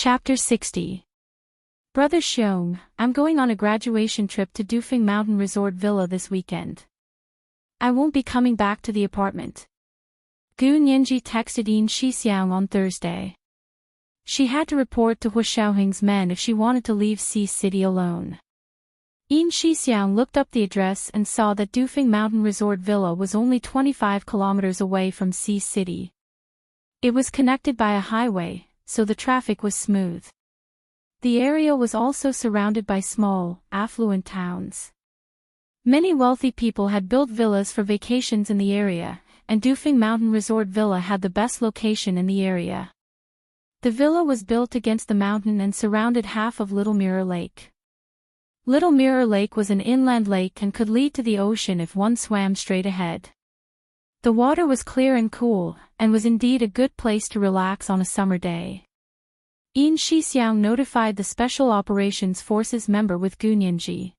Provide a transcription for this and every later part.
Chapter 60. Brother Xiong, I'm going on a graduation trip to Dufeng Mountain Resort Villa this weekend. I won't be coming back to the apartment. Gu Nianji texted Yin Shixiang on Thursday. She had to report to Hu Xiaoheng's men if she wanted to leave Xi City alone. Yin Shixiang looked up the address and saw that Dufeng Mountain Resort Villa was only 25 kilometers away from Xi City. It was connected by a highway, so the traffic was smooth. The area was also surrounded by small, affluent towns. Many wealthy people had built villas for vacations in the area, and Dufeng Mountain Resort Villa had the best location in the area. The villa was built against the mountain and surrounded half of Little Mirror Lake. Little Mirror Lake was an inland lake and could lead to the ocean if one swam straight ahead. The water was clear and cool, and was indeed a good place to relax on a summer day. Yin Shixiang notified the Special Operations Forces member with Gu Nianji.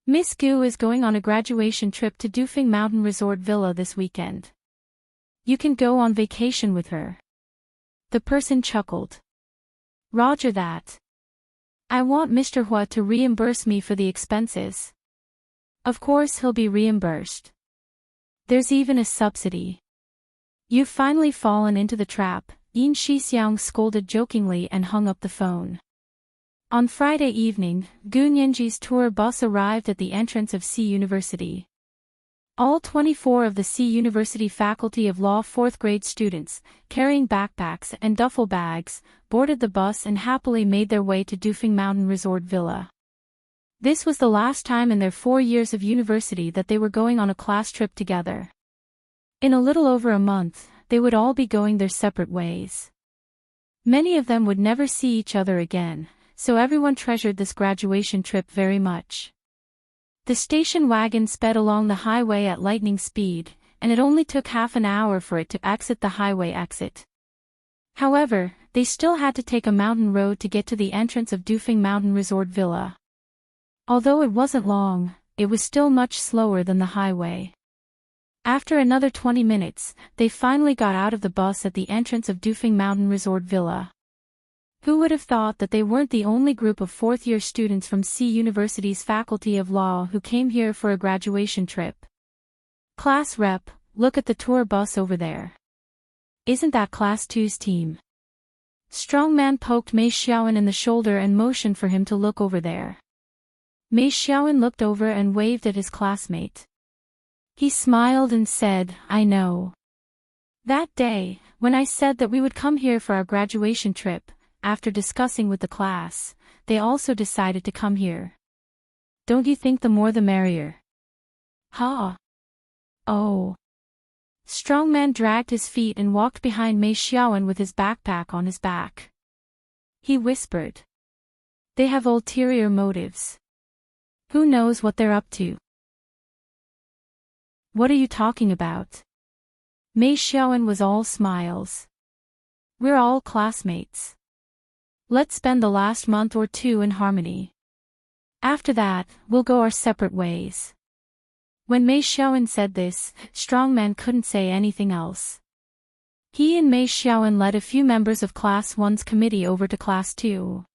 Miss Gu is going on a graduation trip to Dufeng Mountain Resort Villa this weekend. You can go on vacation with her. The person chuckled. Roger that. I want Mr. Hua to reimburse me for the expenses. Of course he'll be reimbursed. There's even a subsidy. You've finally fallen into the trap, Yin Shixiang scolded jokingly and hung up the phone. On Friday evening, Gu Nianji's tour bus arrived at the entrance of Xi University. All 24 of the Xi University Faculty of Law 4th grade students, carrying backpacks and duffel bags, boarded the bus and happily made their way to Dufeng Mountain Resort Villa. This was the last time in their 4 years of university that they were going on a class trip together. In a little over a month, they would all be going their separate ways. Many of them would never see each other again, so everyone treasured this graduation trip very much. The station wagon sped along the highway at lightning speed, and it only took half an hour for it to exit the highway exit. However, they still had to take a mountain road to get to the entrance of Dufeng Mountain Resort Villa. Although it wasn't long, it was still much slower than the highway. After another 20 minutes, they finally got out of the bus at the entrance of Dufeng Mountain Resort Villa. Who would have thought that they weren't the only group of 4th-year students from Xi University's Faculty of Law who came here for a graduation trip? Class rep, look at the tour bus over there. Isn't that Class 2's team? Strongman poked Mei Xiaoan in the shoulder and motioned for him to look over there. Mei Xiaoan looked over and waved at his classmate. He smiled and said, I know. That day, when I said that we would come here for our graduation trip, after discussing with the class, they also decided to come here. Don't you think the more the merrier? Ha! Oh. Strongman dragged his feet and walked behind Mei Xiaoan with his backpack on his back. He whispered. They have ulterior motives. Who knows what they're up to? What are you talking about? Mei Xiaoan was all smiles. We're all classmates. Let's spend the last month or two in harmony. After that, we'll go our separate ways. When Mei Xiaoan said this, Strongman couldn't say anything else. He and Mei Xiaoan led a few members of Class 1's committee over to Class 2.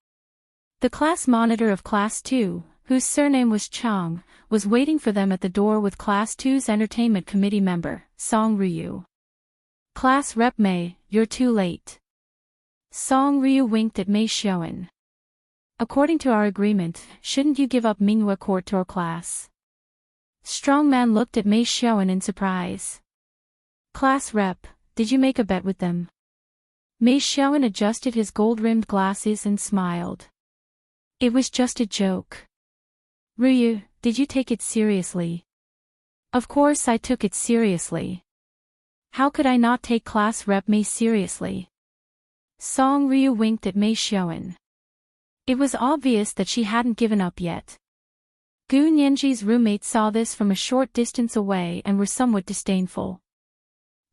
The class monitor of Class 2, whose surname was Chang, was waiting for them at the door with Class 2's entertainment committee member, Song Ryu. Class Rep Mei, you're too late. Song Ryu winked at Mei Xiaoan. According to our agreement, shouldn't you give up Minghua Court to our class? Strongman looked at Mei Xiaoan in surprise. Class Rep, did you make a bet with them? Mei Xiaoan adjusted his gold-rimmed glasses and smiled. It was just a joke. Ryu, did you take it seriously? Of course I took it seriously. How could I not take Class Rep Mei seriously? Song Ryu winked at Mei Xiaoan. It was obvious that she hadn't given up yet. Gu Nianji's roommates saw this from a short distance away and were somewhat disdainful.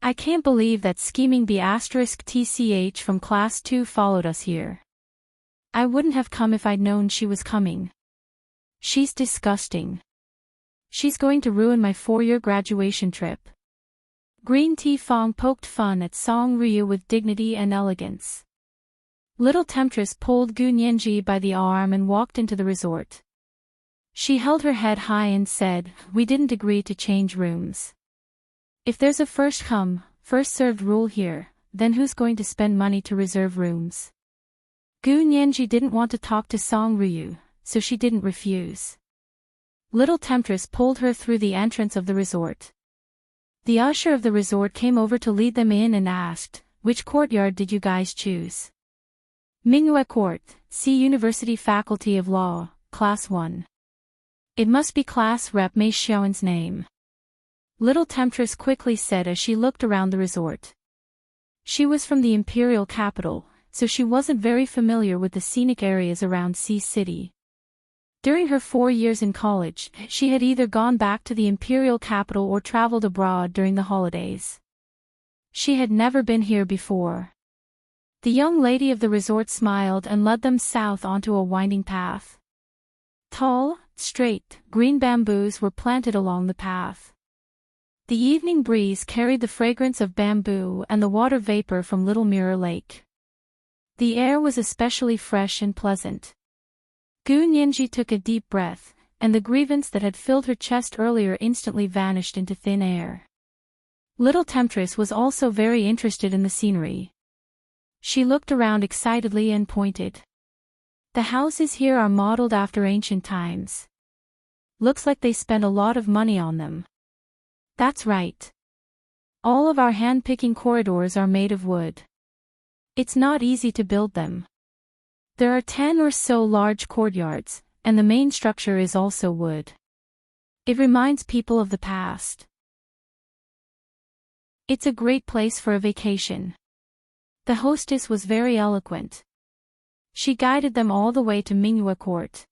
I can't believe that scheming B*TCH from Class 2 followed us here. I wouldn't have come if I'd known she was coming. She's disgusting. She's going to ruin my 4-year graduation trip. Green Tea Fong poked fun at Song Ryu with dignity and elegance. Little Temptress pulled Gu Nianji by the arm and walked into the resort. She held her head high and said, "We didn't agree to change rooms. If there's a first come, first served rule here, then who's going to spend money to reserve rooms?" Gu Nianji didn't want to talk to Song Ruyu, so she didn't refuse. Little Temptress pulled her through the entrance of the resort. The usher of the resort came over to lead them in and asked, "Which courtyard did you guys choose?" "Mingyue Court, C University Faculty of Law, Class 1. It must be Class Rep Mei Xiaoan's name," Little Temptress quickly said as she looked around the resort. She was from the imperial capital, so she wasn't very familiar with the scenic areas around Sea City. During her 4 years in college, she had either gone back to the imperial capital or traveled abroad during the holidays. She had never been here before. The young lady of the resort smiled and led them south onto a winding path. Tall, straight, green bamboos were planted along the path. The evening breeze carried the fragrance of bamboo and the water vapor from Little Mirror Lake. The air was especially fresh and pleasant. Gu Nianji took a deep breath, and the grievance that had filled her chest earlier instantly vanished into thin air. Little Temptress was also very interested in the scenery. She looked around excitedly and pointed. "The houses here are modeled after ancient times. Looks like they spent a lot of money on them." "That's right. All of our hand-picking corridors are made of wood. It's not easy to build them. There are 10 or so large courtyards, and the main structure is also wood. It reminds people of the past. It's a great place for a vacation." The hostess was very eloquent. She guided them all the way to Mingyue Court.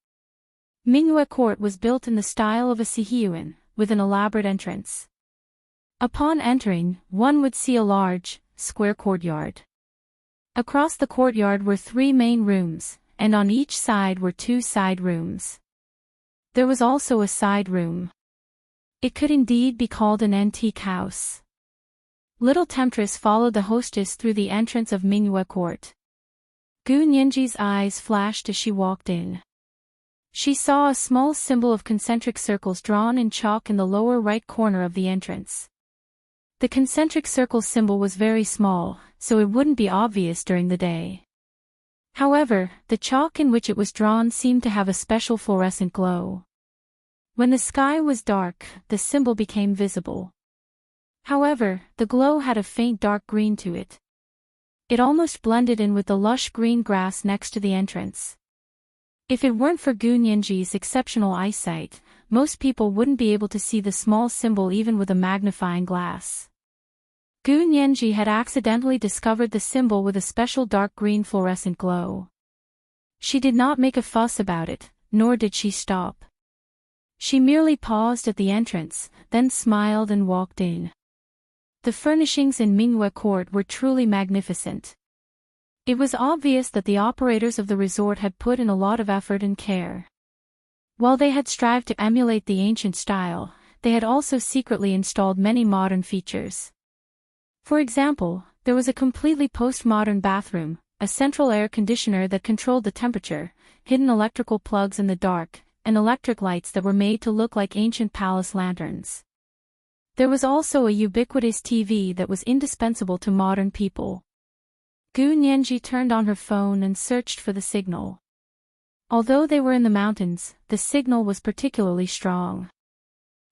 Mingyue Court was built in the style of a Sihyuan, with an elaborate entrance. Upon entering, one would see a large, square courtyard. Across the courtyard were 3 main rooms, and on each side were 2 side rooms. There was also a side room. It could indeed be called an antique house. Little Temptress followed the hostess through the entrance of Mingyue Court. Gu Nianji's eyes flashed as she walked in. She saw a small symbol of concentric circles drawn in chalk in the lower right corner of the entrance. The concentric circle symbol was very small, so it wouldn't be obvious during the day. However, the chalk in which it was drawn seemed to have a special fluorescent glow. When the sky was dark, the symbol became visible. However, the glow had a faint dark green to it. It almost blended in with the lush green grass next to the entrance. If it weren't for Gu Nianji's exceptional eyesight, most people wouldn't be able to see the small symbol even with a magnifying glass. Gu Nianji had accidentally discovered the symbol with a special dark green fluorescent glow. She did not make a fuss about it, nor did she stop. She merely paused at the entrance, then smiled and walked in. The furnishings in Mingyue Court were truly magnificent. It was obvious that the operators of the resort had put in a lot of effort and care. While they had strived to emulate the ancient style, they had also secretly installed many modern features. For example, there was a completely postmodern bathroom, a central air conditioner that controlled the temperature, hidden electrical plugs in the dark, and electric lights that were made to look like ancient palace lanterns. There was also a ubiquitous TV that was indispensable to modern people. Gu Nianji turned on her phone and searched for the signal. Although they were in the mountains, the signal was particularly strong.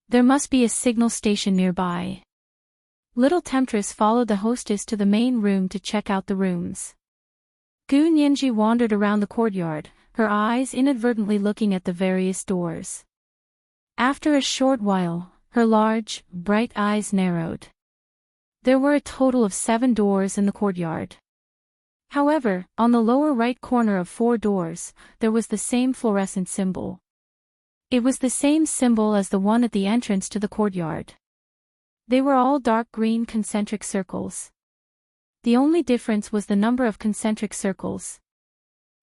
There must be a signal station nearby. Little Temptress followed the hostess to the main room to check out the rooms. Gu Nianji wandered around the courtyard, her eyes inadvertently looking at the various doors. After a short while, her large, bright eyes narrowed. There were a total of 7 doors in the courtyard. However, on the lower right corner of 4 doors, there was the same fluorescent symbol. It was the same symbol as the one at the entrance to the courtyard. They were all dark green concentric circles. The only difference was the number of concentric circles.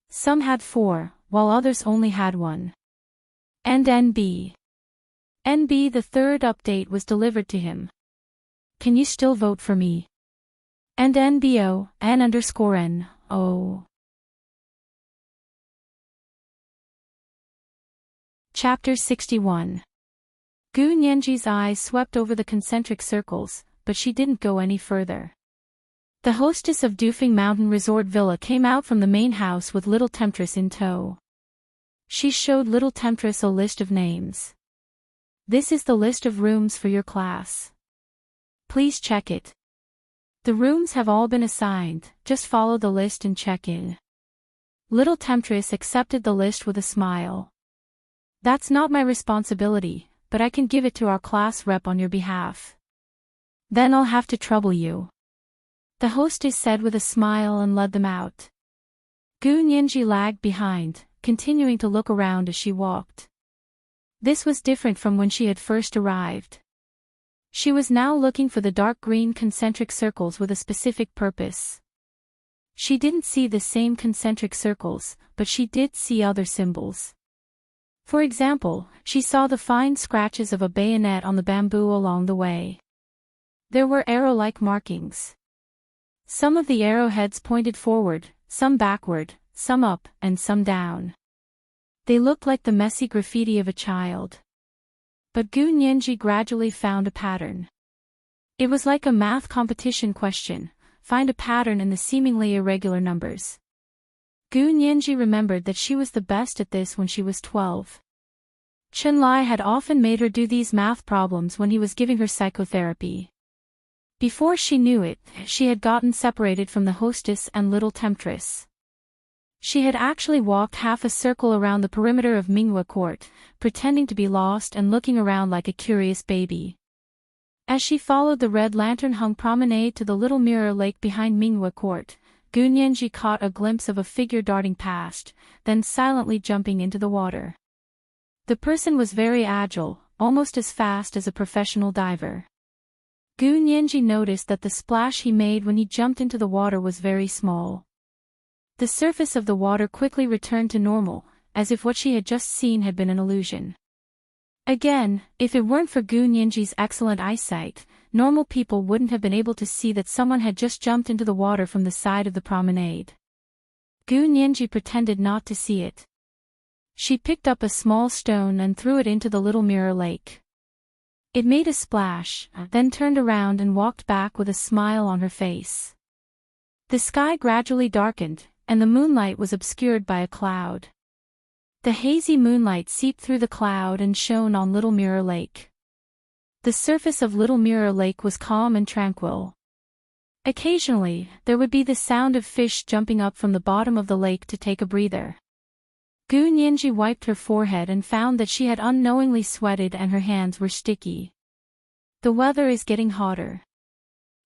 Some had 4, while others only had 1. And NB. NB, the third update was delivered to him. "Can you still vote for me?" And NBO, N_N_O. Chapter 61. Gu Nianji's eyes swept over the concentric circles, but she didn't go any further. The hostess of Dufeng Mountain Resort Villa came out from the main house with little temptress in tow. She showed little temptress a list of names. This is the list of rooms for your class. Please check it. The rooms have all been assigned, just follow the list and check in. Little temptress accepted the list with a smile. That's not my responsibility, but I can give it to our class rep on your behalf. Then I'll have to trouble you. The hostess said with a smile and led them out. Gu Nianji lagged behind, continuing to look around as she walked. This was different from when she had first arrived. She was now looking for the dark green concentric circles with a specific purpose. She didn't see the same concentric circles, but she did see other symbols. For example, she saw the fine scratches of a bayonet on the bamboo along the way. There were arrow-like markings. Some of the arrowheads pointed forward, some backward, some up, and some down. They looked like the messy graffiti of a child. But Gu Nianji gradually found a pattern. It was like a math competition question, find a pattern in the seemingly irregular numbers. Gu Nianji remembered that she was the best at this when she was 12. Chen Lai had often made her do these math problems when he was giving her psychotherapy. Before she knew it, she had gotten separated from the hostess and little temptress. She had actually walked half a circle around the perimeter of Minghua Court, pretending to be lost and looking around like a curious baby. As she followed the red lantern-hung promenade to the little mirror lake behind Minghua Court, Gu Nianji caught a glimpse of a figure darting past, then silently jumping into the water. The person was very agile, almost as fast as a professional diver. Gu Nianji noticed that the splash he made when he jumped into the water was very small. The surface of the water quickly returned to normal, as if what she had just seen had been an illusion. Again, if it weren't for Gu Nianji's excellent eyesight, normal people wouldn't have been able to see that someone had just jumped into the water from the side of the promenade. Gu Nianji pretended not to see it. She picked up a small stone and threw it into the little mirror lake. It made a splash, then turned around and walked back with a smile on her face. The sky gradually darkened, and the moonlight was obscured by a cloud. The hazy moonlight seeped through the cloud and shone on Little Mirror Lake. The surface of Little Mirror Lake was calm and tranquil. Occasionally, there would be the sound of fish jumping up from the bottom of the lake to take a breather. Gu Nianji wiped her forehead and found that she had unknowingly sweated and her hands were sticky. The weather is getting hotter.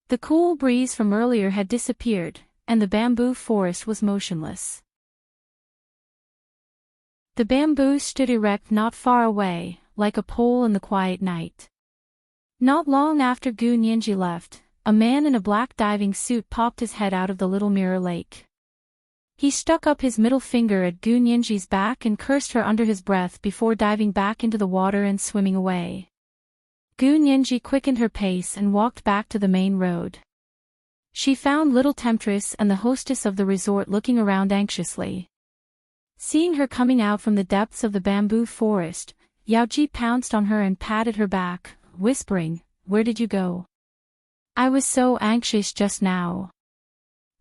The cool breeze from earlier had disappeared, and the bamboo forest was motionless. The bamboo stood erect not far away, like a pole in the quiet night. Not long after Gu Nianji left, a man in a black diving suit popped his head out of the Little Mirror Lake. He stuck up his middle finger at Gu Nianji's back and cursed her under his breath before diving back into the water and swimming away. Gu Nianji quickened her pace and walked back to the main road. She found little temptress and the hostess of the resort looking around anxiously. Seeing her coming out from the depths of the bamboo forest, Yaoji pounced on her and patted her back, whispering, "Where did you go? I was so anxious just now."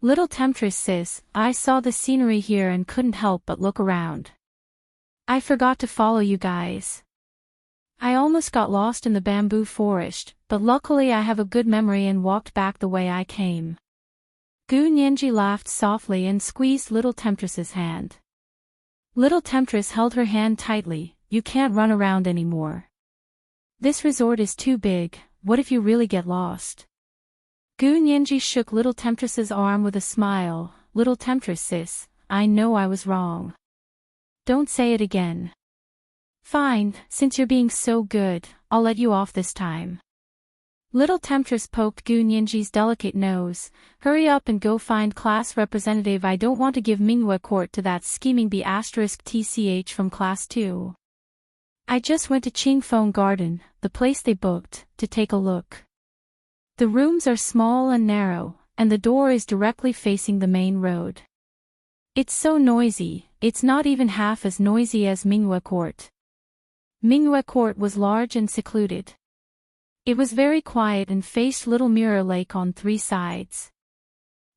"Little temptress sis, I saw the scenery here and couldn't help but look around. I forgot to follow you guys. I almost got lost in the bamboo forest, but luckily I have a good memory and walked back the way I came." Gu Nianji laughed softly and squeezed little temptress's hand. Little temptress held her hand tightly. "You can't run around anymore. This resort is too big, what if you really get lost?" Gu Nianji shook little temptress's arm with a smile. "Little temptress sis, I know I was wrong. Don't say it again. Fine, since you're being so good, I'll let you off this time." Little temptress poked Gu Nianji's delicate nose. "Hurry up and go find class representative. I don't want to give Minghua Court to that scheming B*TCH from class 2. I just went to Qingfeng Garden, the place they booked, to take a look. The rooms are small and narrow, and the door is directly facing the main road. It's so noisy, it's not even half as noisy as Minghua Court. Mingyue Court was large and secluded. It was very quiet and faced Little Mirror Lake on 3 sides.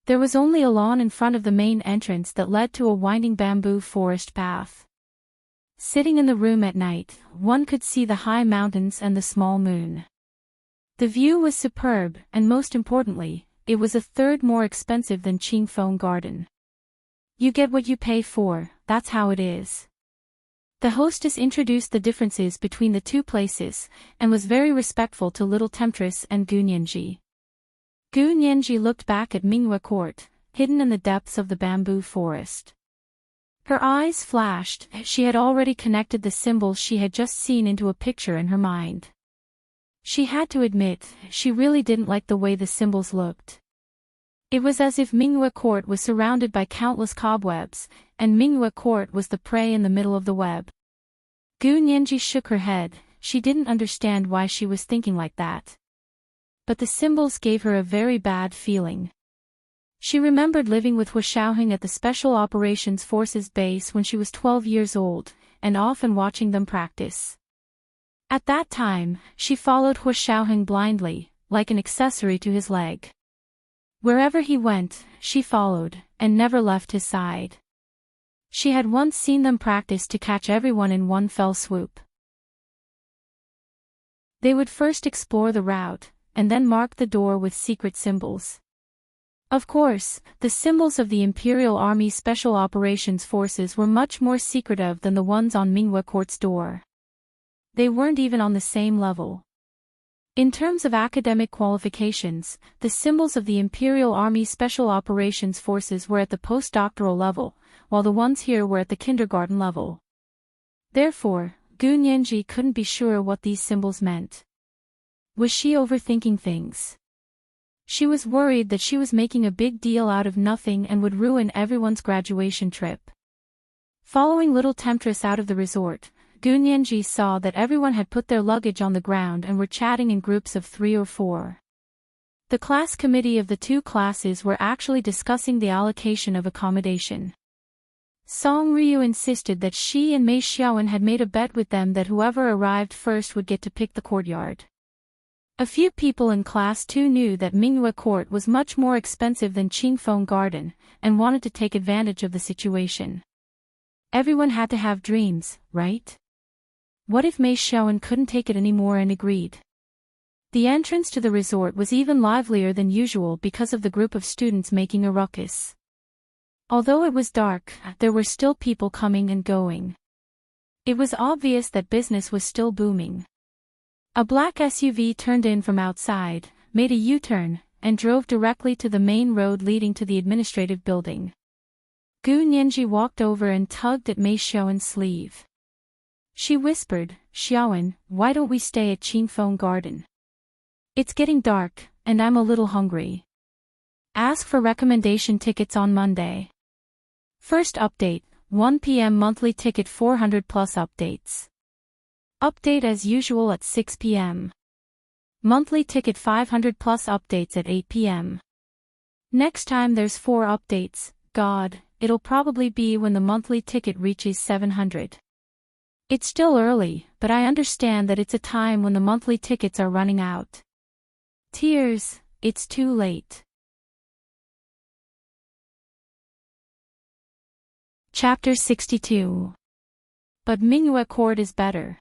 There was only a lawn in front of the main entrance that led to a winding bamboo forest path. Sitting in the room at night, one could see the high mountains and the small moon. The view was superb, and most importantly, it was a third more expensive than Qingfeng Garden. You get what you pay for, that's how it is. The hostess introduced the differences between the two places, and was very respectful to little temptress and Gu Nianji. Gu Nianji looked back at Mingyue Court, hidden in the depths of the bamboo forest. Her eyes flashed, she had already connected the symbols she had just seen into a picture in her mind. She had to admit, she really didn't like the way the symbols looked. It was as if Mingyue Court was surrounded by countless cobwebs, and Mingyue Court was the prey in the middle of the web. Gu Nianji shook her head, she didn't understand why she was thinking like that. But the symbols gave her a very bad feeling. She remembered living with Hu Xiaoheng at the Special Operations Forces base when she was 12 years old, and often watching them practice. At that time, she followed Hu Xiaoheng blindly, like an accessory to his leg. Wherever he went, she followed, and never left his side. She had once seen them practice to catch everyone in one fell swoop. They would first explore the route, and then mark the door with secret symbols. Of course, the symbols of the Imperial Army Special Operations Forces were much more secretive than the ones on Mingyue Court's door. They weren't even on the same level. In terms of academic qualifications, the symbols of the Imperial Army Special Operations Forces were at the postdoctoral level, while the ones here were at the kindergarten level. Therefore, Gu Nianji couldn't be sure what these symbols meant. Was she overthinking things? She was worried that she was making a big deal out of nothing and would ruin everyone's graduation trip. Following little temptress out of the resort, Gu Nianji saw that everyone had put their luggage on the ground and were chatting in groups of 3 or 4. The class committee of the 2 classes were actually discussing the allocation of accommodation. Song Ryu insisted that she and Mei Xiaowen had made a bet with them that whoever arrived first would get to pick the courtyard. A few people in class 2 knew that Mingyue Court was much more expensive than Qingfeng Garden, and wanted to take advantage of the situation. Everyone had to have dreams, right? What if Mei Xiaowen couldn't take it anymore and agreed? The entrance to the resort was even livelier than usual because of the group of students making a ruckus. Although it was dark, there were still people coming and going. It was obvious that business was still booming. A black SUV turned in from outside, made a U-turn, and drove directly to the main road leading to the administrative building. Gu Nianji walked over and tugged at Mei Xiaowen's sleeve. She whispered, "Xiaowen, why don't we stay at Qingfeng Garden? It's getting dark, and I'm a little hungry. Ask for recommendation tickets on Monday. First update, 1 p.m. monthly ticket 400 plus updates. Update as usual at 6 p.m. Monthly ticket 500 plus updates at 8 p.m. Next time there's 4 updates, God, it'll probably be when the monthly ticket reaches 700. It's still early, but I understand that it's a time when the monthly tickets are running out. Tears, it's too late." Chapter 62. But Mingyue Court is better.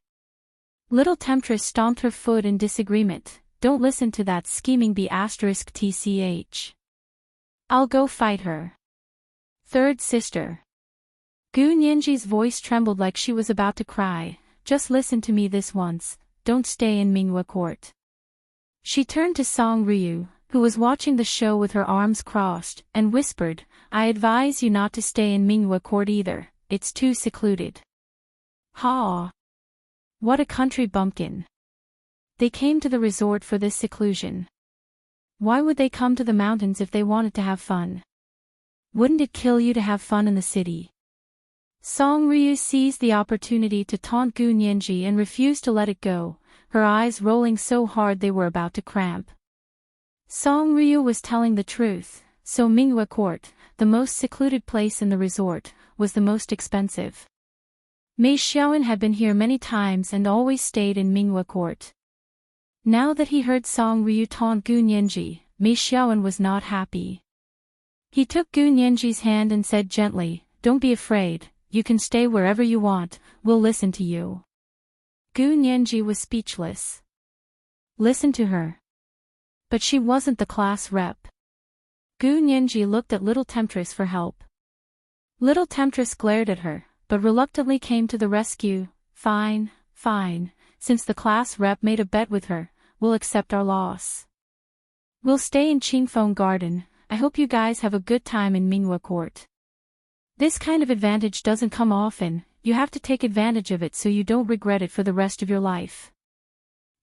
Little temptress stomped her foot in disagreement. "Don't listen to that scheming B***tch. I'll go fight her. Third sister." Gu Nianji's voice trembled like she was about to cry. "Just listen to me this once, don't stay in Mingyue Court." She turned to Song Ryu, who was watching the show with her arms crossed, and whispered, "I advise you not to stay in Mingyue Court either, it's too secluded." Ha! What a country bumpkin. They came to the resort for this seclusion. Why would they come to the mountains if they wanted to have fun? Wouldn't it kill you to have fun in the city? Song Ryu seized the opportunity to taunt Gu Nianji and refused to let it go, her eyes rolling so hard they were about to cramp. Song Ryu was telling the truth, so Mingyue Court, the most secluded place in the resort, was the most expensive. Mei Xiaoan had been here many times and always stayed in Minghua Court. Now that he heard Song Ryu taunt Gu Nianji, Mei Xiaoan was not happy. He took Gu Nianji's hand and said gently, "Don't be afraid, you can stay wherever you want, we'll listen to you." Gu Nianji was speechless. Listen to her. But she wasn't the class rep. Gu Nianji looked at Little Temptress for help. Little Temptress glared at her, but reluctantly came to the rescue. Fine, since the class rep made a bet with her, we'll accept our loss. We'll stay in Qingfeng Garden. I hope you guys have a good time in Minghua Court. This kind of advantage doesn't come often, you have to take advantage of it so you don't regret it for the rest of your life.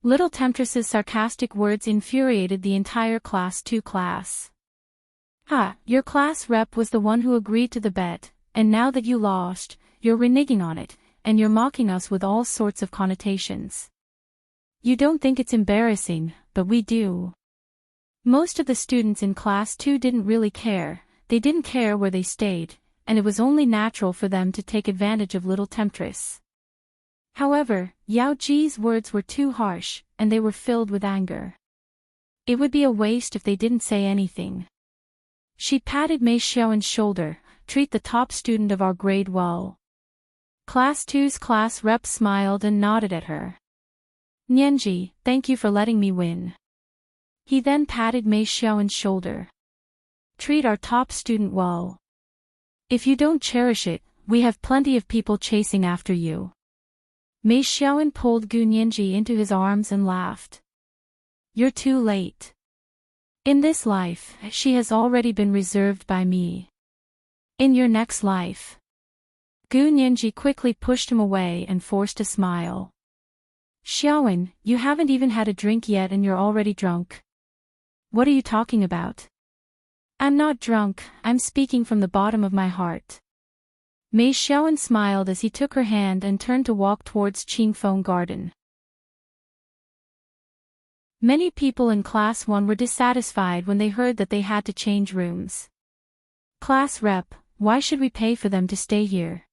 Little Temptress's sarcastic words infuriated the entire Class 2 class. Your class rep was the one who agreed to the bet, and now that you lost, you're reneging on it, and you're mocking us with all sorts of connotations. You don't think it's embarrassing, but we do. Most of the students in Class 2 didn't really care, they didn't care where they stayed, and it was only natural for them to take advantage of Little Temptress. However, Yao Ji's words were too harsh, and they were filled with anger. It would be a waste if they didn't say anything. She patted Mei Xiaoan's shoulder. Treat the top student of our grade well. Class 2's class rep smiled and nodded at her. Nianji, thank you for letting me win. He then patted Mei Xiaoan's shoulder. Treat our top student well. If you don't cherish it, we have plenty of people chasing after you. Mei Xiaoan pulled Gu Nianji into his arms and laughed. You're too late. In this life, she has already been reserved by me. In your next life. Gu Nianji quickly pushed him away and forced a smile. Xiaoan, you haven't even had a drink yet and you're already drunk. What are you talking about? I'm not drunk, I'm speaking from the bottom of my heart. Mei Xiaoan smiled as he took her hand and turned to walk towards Qingfeng Garden. Many people in Class 1 were dissatisfied when they heard that they had to change rooms. Class rep, why should we pay for them to stay here?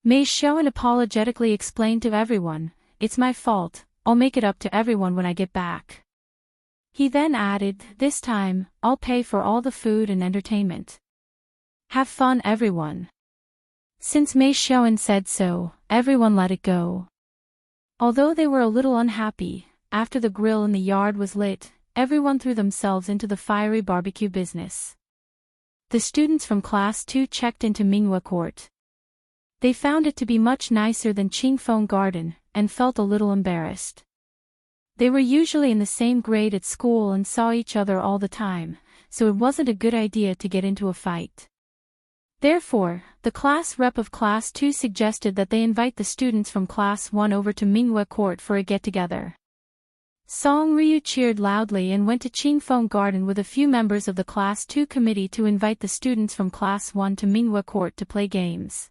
Mei Xiaoan apologetically explained to everyone, it's my fault, I'll make it up to everyone when I get back. He then added, this time, I'll pay for all the food and entertainment. Have fun everyone. Since Mei Xiaoan said so, everyone let it go. Although they were a little unhappy, after the grill in the yard was lit, everyone threw themselves into the fiery barbecue business. The students from Class 2 checked into Minghua Court. They found it to be much nicer than Qingfeng Garden, and felt a little embarrassed. They were usually in the same grade at school and saw each other all the time, so it wasn't a good idea to get into a fight. Therefore, the class rep of Class 2 suggested that they invite the students from Class 1 over to Minghua Court for a get-together. Song Ryu cheered loudly and went to Qingfeng Garden with a few members of the Class 2 committee to invite the students from Class 1 to Minghua Court to play games.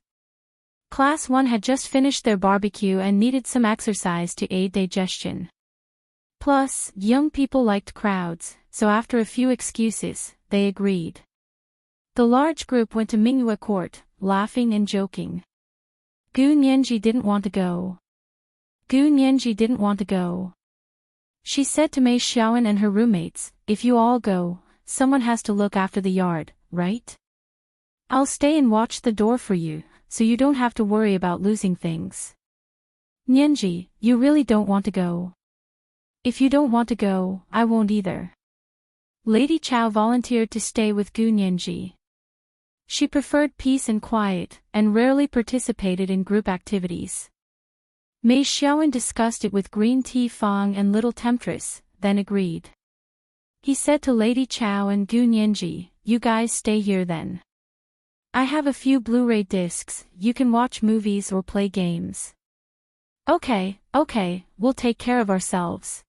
Class 1 had just finished their barbecue and needed some exercise to aid digestion. Plus, young people liked crowds, so after a few excuses, they agreed. The large group went to Minghua Court, laughing and joking. Gu Nianji didn't want to go. She said to Mei Xiaoan and her roommates, if you all go, someone has to look after the yard, right? I'll stay and watch the door for you, so you don't have to worry about losing things. Nianji, you really don't want to go? If you don't want to go, I won't either. Lady Chao volunteered to stay with Gu Nianji. She preferred peace and quiet, and rarely participated in group activities. Mei Xiaoan discussed it with Green Tea Fong and Little Temptress, then agreed. He said to Lady Chao and Gu Nianji, you guys stay here then. I have a few Blu-ray discs, you can watch movies or play games. Okay, we'll take care of ourselves.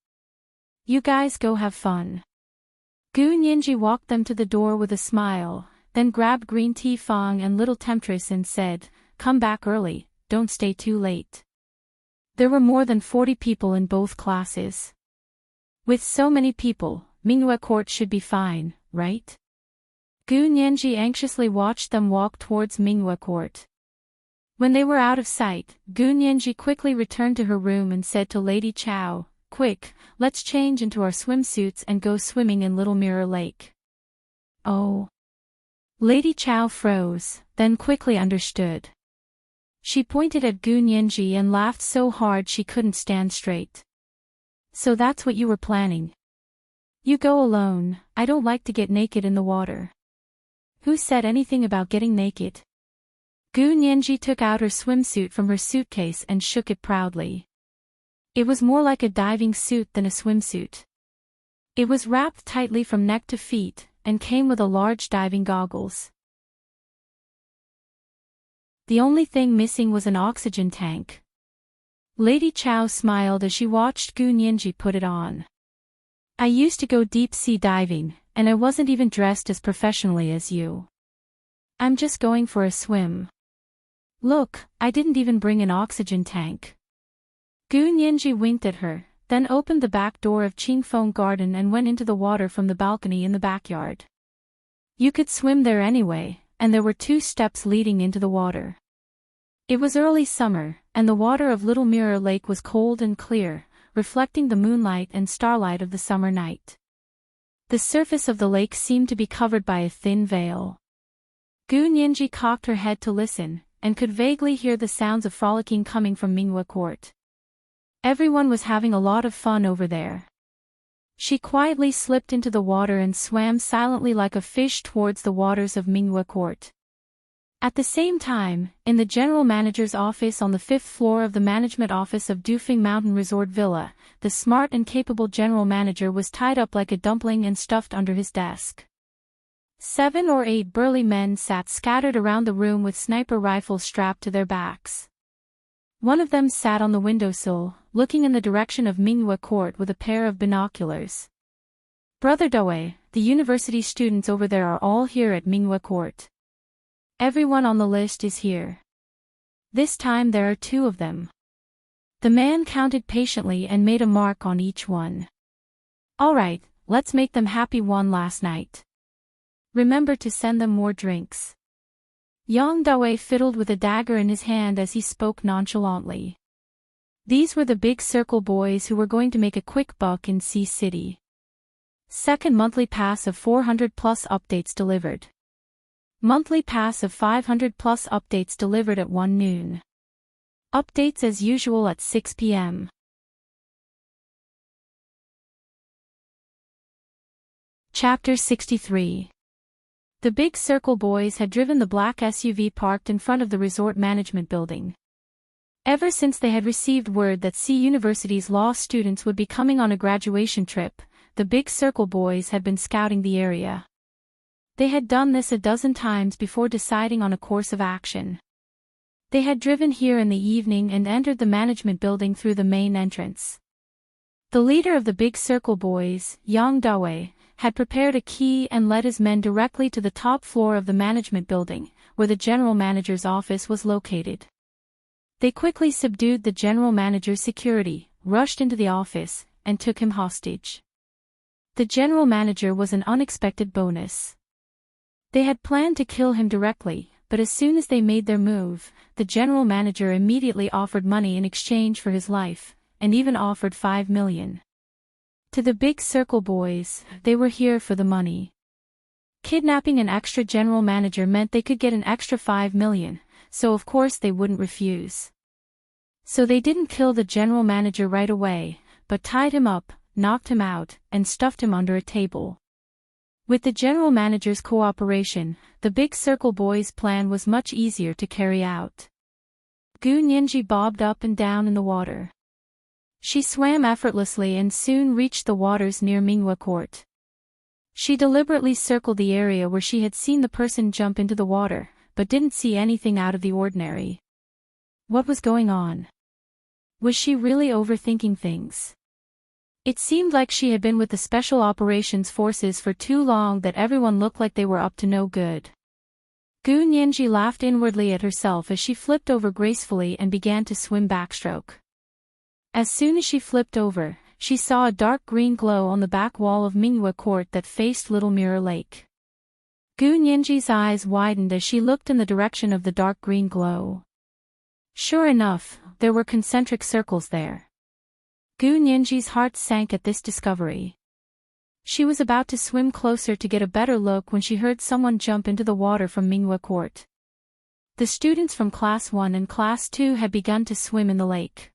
You guys go have fun. Gu Nianji walked them to the door with a smile, then grabbed Green Tea Fong and Little Temptress and said, come back early, don't stay too late. There were more than 40 people in both classes. With so many people, Minghua Court should be fine, right? Gu Nianji anxiously watched them walk towards Minghua Court. When they were out of sight, Gu Nianji quickly returned to her room and said to Lady Chow, "Quick, let's change into our swimsuits and go swimming in Little Mirror Lake." Oh. Lady Chow froze, then quickly understood. She pointed at Gu Nianji and laughed so hard she couldn't stand straight. "So that's what you were planning? You go alone. I don't like to get naked in the water." "Who said anything about getting naked?" Gu Nianji took out her swimsuit from her suitcase and shook it proudly. It was more like a diving suit than a swimsuit. It was wrapped tightly from neck to feet, and came with a large diving goggles. The only thing missing was an oxygen tank. Lady Chow smiled as she watched Gu Nianji put it on. "I used to go deep-sea diving, and I wasn't even dressed as professionally as you. I'm just going for a swim. Look, I didn't even bring an oxygen tank." Gu Nianji winked at her, then opened the back door of Qingfeng Garden and went into the water from the balcony in the backyard. You could swim there anyway, and there were 2 steps leading into the water. It was early summer, and the water of Little Mirror Lake was cold and clear, reflecting the moonlight and starlight of the summer night. The surface of the lake seemed to be covered by a thin veil. Gu Nianji cocked her head to listen, and could vaguely hear the sounds of frolicking coming from Minghua Court. Everyone was having a lot of fun over there. She quietly slipped into the water and swam silently like a fish towards the waters of Minghua Court. At the same time, in the general manager's office on the 5th floor of the management office of Dufeng Mountain Resort Villa, the smart and capable general manager was tied up like a dumpling and stuffed under his desk. 7 or 8 burly men sat scattered around the room with sniper rifles strapped to their backs. One of them sat on the windowsill, looking in the direction of Minghua Court with a pair of binoculars. "Brother Doe, the university students over there are all here at Minghua Court. Everyone on the list is here. This time there are 2 of them." The man counted patiently and made a mark on each one. "All right, let's make them happy one last night. Remember to send them more drinks." Yang Dawei fiddled with a dagger in his hand as he spoke nonchalantly. These were the Big Circle boys who were going to make a quick buck in Sea City. Second monthly pass of 400 plus updates delivered. Monthly pass of 500 plus updates delivered at 1 noon. Updates as usual at 6 p.m. Chapter 63. The Big Circle boys had driven the black SUV parked in front of the resort management building. Ever since they had received word that C University's law students would be coming on a graduation trip, the Big Circle boys had been scouting the area. They had done this a dozen times before deciding on a course of action. They had driven here in the evening and entered the management building through the main entrance. The leader of the Big Circle boys, Yang Dawei, had prepared a key and led his men directly to the top floor of the management building, where the general manager's office was located. They quickly subdued the general manager's security, rushed into the office, and took him hostage. The general manager was an unexpected bonus. They had planned to kill him directly, but as soon as they made their move, the general manager immediately offered money in exchange for his life, and even offered 5 million. To the Big Circle boys, they were here for the money. Kidnapping an extra general manager meant they could get an extra 5 million, so of course they wouldn't refuse. So they didn't kill the general manager right away, but tied him up, knocked him out, and stuffed him under a table. With the general manager's cooperation, the Big Circle boys' plan was much easier to carry out. Gu Nianji bobbed up and down in the water. She swam effortlessly and soon reached the waters near Minghua Court. She deliberately circled the area where she had seen the person jump into the water, but didn't see anything out of the ordinary. What was going on? Was she really overthinking things? It seemed like she had been with the Special Operations Forces for too long that everyone looked like they were up to no good. Gu Nianji laughed inwardly at herself as she flipped over gracefully and began to swim backstroke. As soon as she flipped over, she saw a dark green glow on the back wall of Minghua Court that faced Little Mirror Lake. Gu Nianji's eyes widened as she looked in the direction of the dark green glow. Sure enough, there were concentric circles there. Gu Nianji's heart sank at this discovery. She was about to swim closer to get a better look when she heard someone jump into the water from Minghua Court. The students from Class 1 and Class 2 had begun to swim in the lake.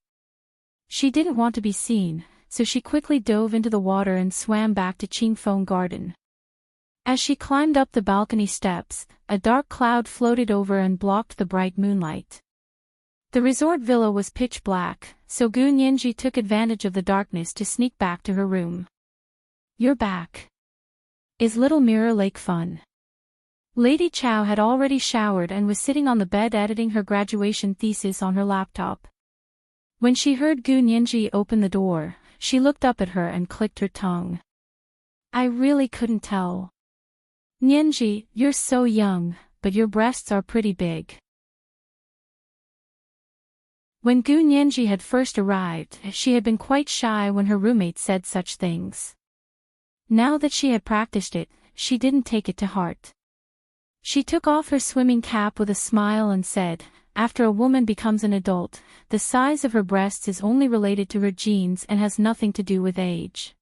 She didn't want to be seen, so she quickly dove into the water and swam back to Qingfeng Garden. As she climbed up the balcony steps, a dark cloud floated over and blocked the bright moonlight. The resort villa was pitch black, so Gu Nianji took advantage of the darkness to sneak back to her room. "You're back. Is Little Mirror Lake fun?" Lady Chow had already showered and was sitting on the bed editing her graduation thesis on her laptop. When she heard Gu Nianji open the door, she looked up at her and clicked her tongue. "I really couldn't tell. Nianji, you're so young, but your breasts are pretty big." When Gu Nianji had first arrived, she had been quite shy when her roommate said such things. Now that she had practiced it, she didn't take it to heart. She took off her swimming cap with a smile and said, "After a woman becomes an adult, the size of her breasts is only related to her genes and has nothing to do with age.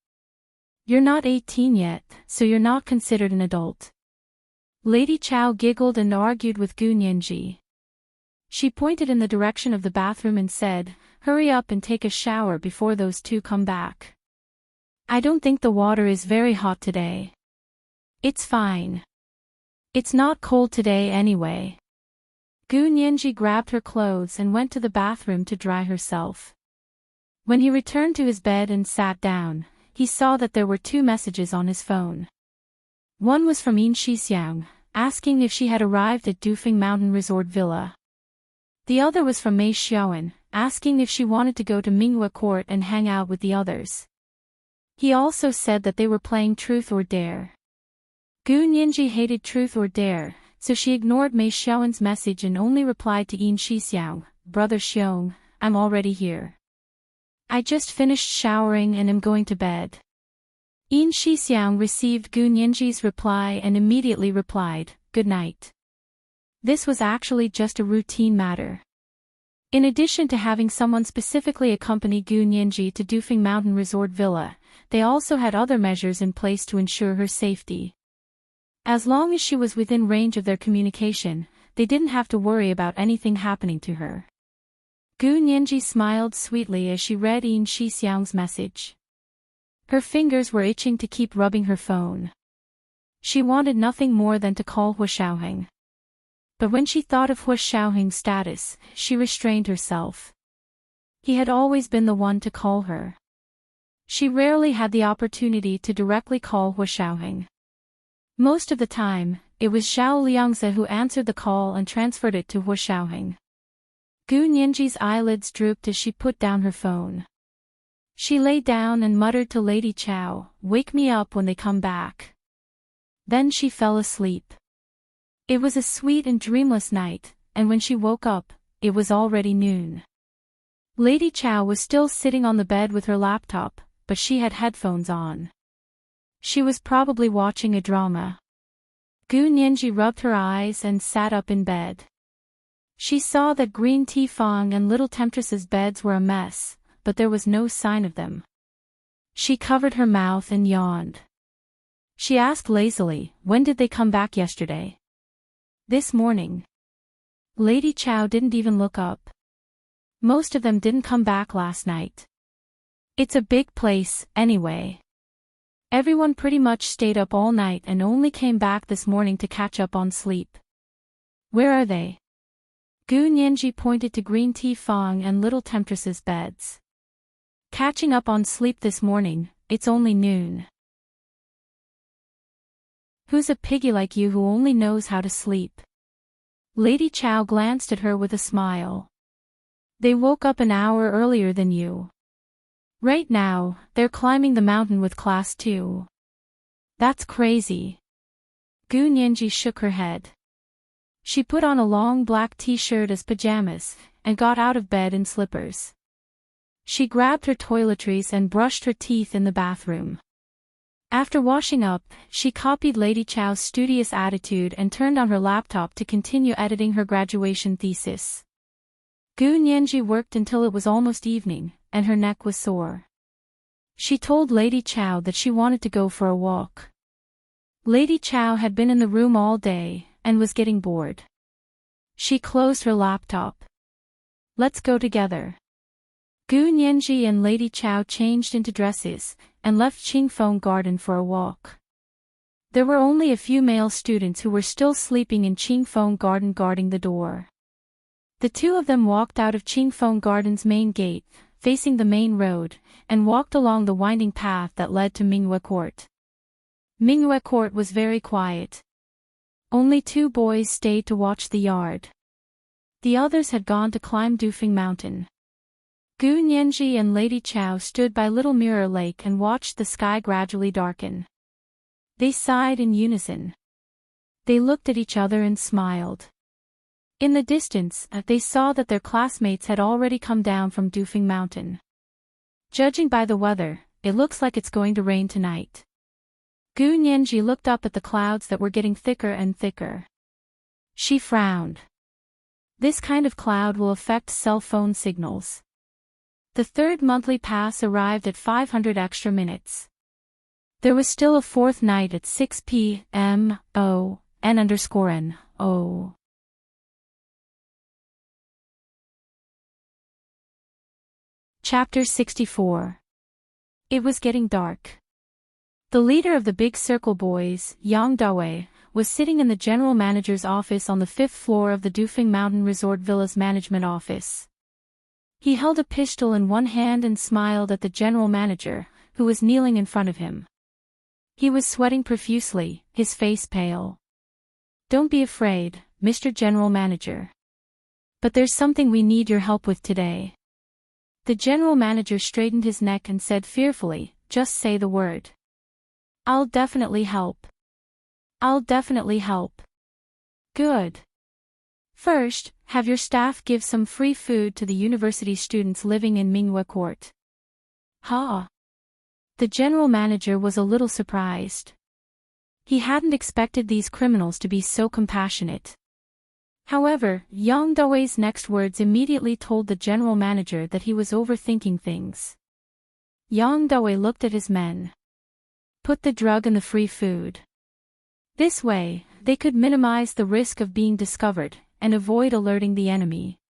You're not 18 yet, so you're not considered an adult." Lady Chow giggled and argued with Gu Nianji. She pointed in the direction of the bathroom and said, "Hurry up and take a shower before those two come back. I don't think the water is very hot today." "It's fine. It's not cold today anyway." Gu Nianji grabbed her clothes and went to the bathroom to dry herself. When he returned to his bed and sat down, he saw that there were 2 messages on his phone. One was from Yin Shixiang, asking if she had arrived at Dufeng Mountain Resort Villa. The other was from Mei Xiaoan, asking if she wanted to go to Minghua Court and hang out with the others. He also said that they were playing Truth or Dare. Gu Nianji hated Truth or Dare, so she ignored Mei Xiaoan's message and only replied to Yin Shixiang, "Brother Xiong, I'm already here. I just finished showering and am going to bed." Yin Shixiang received Gu Nianji's reply and immediately replied, "Good night." This was actually just a routine matter. In addition to having someone specifically accompany Gu Nianji to Dufeng Mountain Resort Villa, they also had other measures in place to ensure her safety. As long as she was within range of their communication, they didn't have to worry about anything happening to her. Gu Nianji smiled sweetly as she read Yin Shixiang's message. Her fingers were itching to keep rubbing her phone. She wanted nothing more than to call Hua Xiaoheng. But when she thought of Hua Xiaoheng's status, she restrained herself. He had always been the one to call her. She rarely had the opportunity to directly call Hua Xiaoheng. Most of the time, it was Zhao Liangze who answered the call and transferred it to Hua Xiaoheng. Gu Nianji's eyelids drooped as she put down her phone. She lay down and muttered to Lady Chow, "Wake me up when they come back." Then she fell asleep. It was a sweet and dreamless night, and when she woke up, it was already noon. Lady Chow was still sitting on the bed with her laptop, but she had headphones on. She was probably watching a drama. Gu Nianji rubbed her eyes and sat up in bed. She saw that Green Tea Fong and Little Temptress's beds were a mess, but there was no sign of them. She covered her mouth and yawned. She asked lazily, "When did they come back yesterday?" "This morning." Lady Chow didn't even look up. "Most of them didn't come back last night. It's a big place, anyway. Everyone pretty much stayed up all night and only came back this morning to catch up on sleep." "Where are they?" Gu Nianji pointed to Green Tea Fong and Little Temptress's beds. "Catching up on sleep this morning, it's only noon." "Who's a piggy like you who only knows how to sleep?" Lady Chow glanced at her with a smile. "They woke up an hour earlier than you. Right now, they're climbing the mountain with Class 2. That's crazy." Gu Nianji shook her head. She put on a long black t-shirt as pajamas, and got out of bed in slippers. She grabbed her toiletries and brushed her teeth in the bathroom. After washing up, she copied Lady Chow's studious attitude and turned on her laptop to continue editing her graduation thesis. Gu Nianji worked until it was almost evening, and her neck was sore. She told Lady Chow that she wanted to go for a walk. Lady Chow had been in the room all day, and was getting bored. She closed her laptop. "Let's go together." Gu Nianji and Lady Chow changed into dresses, and left Qingfeng Garden for a walk. There were only a few male students who were still sleeping in Qingfeng Garden guarding the door. The two of them walked out of Qingfeng Garden's main gate, facing the main road, and walked along the winding path that led to Mingyue Court. Mingyue Court was very quiet. Only 2 boys stayed to watch the yard. The others had gone to climb Dufeng Mountain. Gu Nianji and Lady Chow stood by Little Mirror Lake and watched the sky gradually darken. They sighed in unison. They looked at each other and smiled. In the distance, they saw that their classmates had already come down from Dufeng Mountain. "Judging by the weather, it looks like it's going to rain tonight." Gu Nianji looked up at the clouds that were getting thicker and thicker. She frowned. This kind of cloud will affect cell phone signals. The 3rd monthly pass arrived at 500 extra minutes. There was still a 4th night at 6 p.m. N_N_O. Chapter 64. It was getting dark. The leader of the Big Circle Boys, Yang Dawei, was sitting in the general manager's office on the 5th floor of the Dufeng Mountain Resort Villa's management office. He held a pistol in one hand and smiled at the general manager, who was kneeling in front of him. He was sweating profusely, his face pale. "Don't be afraid, Mr. General Manager. But there's something we need your help with today." The general manager straightened his neck and said fearfully, "Just say the word. I'll definitely help. I'll definitely help." "Good. First, have your staff give some free food to the university students living in Mingyue Court." "Huh?" The general manager was a little surprised. He hadn't expected these criminals to be so compassionate. However, Yang Dawei's next words immediately told the general manager that he was overthinking things. Yang Dawei looked at his men. "Put the drug in the free food. This way, they could minimize the risk of being discovered, and avoid alerting the enemy.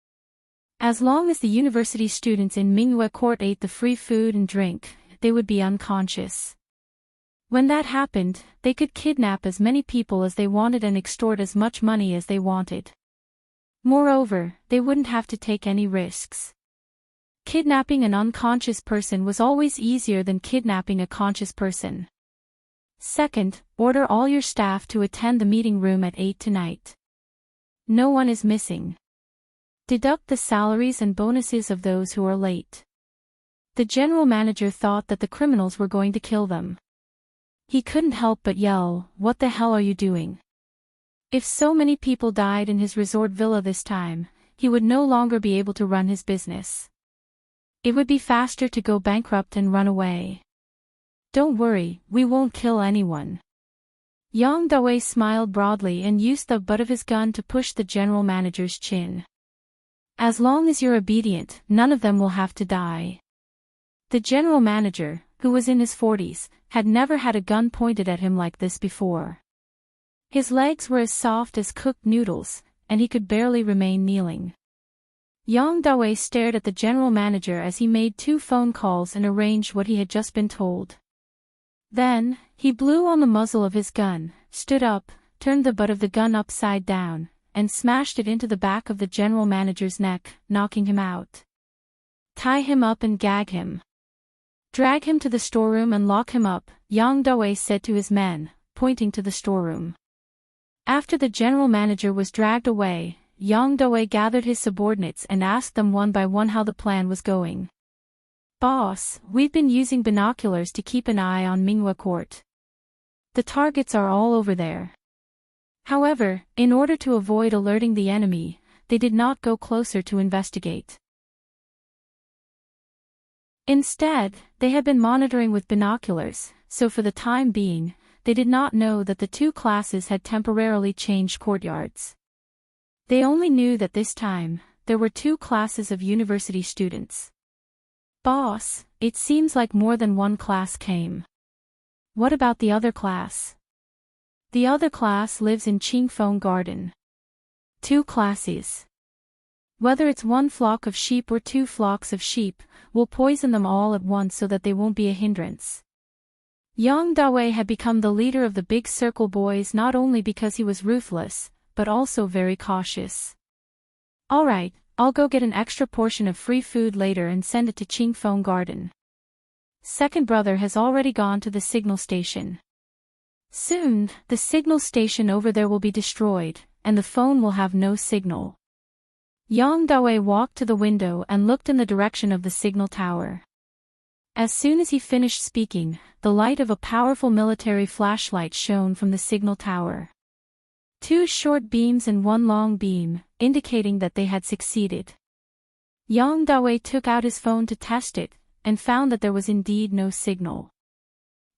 As long as the university students in Mingyue Court ate the free food and drink, they would be unconscious. When that happened, they could kidnap as many people as they wanted and extort as much money as they wanted. Moreover, they wouldn't have to take any risks. Kidnapping an unconscious person was always easier than kidnapping a conscious person. Second, order all your staff to attend the meeting room at 8 tonight. No one is missing. Deduct the salaries and bonuses of those who are late." The general manager thought that the criminals were going to kill them. He couldn't help but yell, "What the hell are you doing?" If so many people died in his resort villa this time, he would no longer be able to run his business. It would be faster to go bankrupt and run away. "Don't worry, we won't kill anyone." Yang Dawei smiled broadly and used the butt of his gun to push the general manager's chin. "As long as you're obedient, none of them will have to die." The general manager, who was in his 40s, had never had a gun pointed at him like this before. His legs were as soft as cooked noodles, and he could barely remain kneeling. Yang Dawei stared at the general manager as he made 2 phone calls and arranged what he had just been told. Then, he blew on the muzzle of his gun, stood up, turned the butt of the gun upside down, and smashed it into the back of the general manager's neck, knocking him out. "Tie him up and gag him. Drag him to the storeroom and lock him up," Yang Dawei said to his men, pointing to the storeroom. After the general manager was dragged away, Yang Dawei gathered his subordinates and asked them one by one how the plan was going. "Boss, we've been using binoculars to keep an eye on Mingyue Court. The targets are all over there. However, in order to avoid alerting the enemy, they did not go closer to investigate. Instead, they had been monitoring with binoculars, so for the time being, they did not know that the 2 classes had temporarily changed courtyards. They only knew that this time, there were 2 classes of university students. Boss, it seems like more than one class came. What about the other class? The other class lives in Qingfeng Garden. 2 classes. Whether it's 1 flock of sheep or 2 flocks of sheep, we'll poison them all at once so that they won't be a hindrance. Yang Dawei had become the leader of the Big Circle boys not only because he was ruthless, but also very cautious. Alright, I'll go get an extra portion of free food later and send it to Qingfeng Garden. Second brother has already gone to the signal station. Soon, the signal station over there will be destroyed, and the phone will have no signal. Yang Dawei walked to the window and looked in the direction of the signal tower. As soon as he finished speaking, the light of a powerful military flashlight shone from the signal tower. 2 short beams and 1 long beam, indicating that they had succeeded. Yang Dawei took out his phone to test it, and found that there was indeed no signal.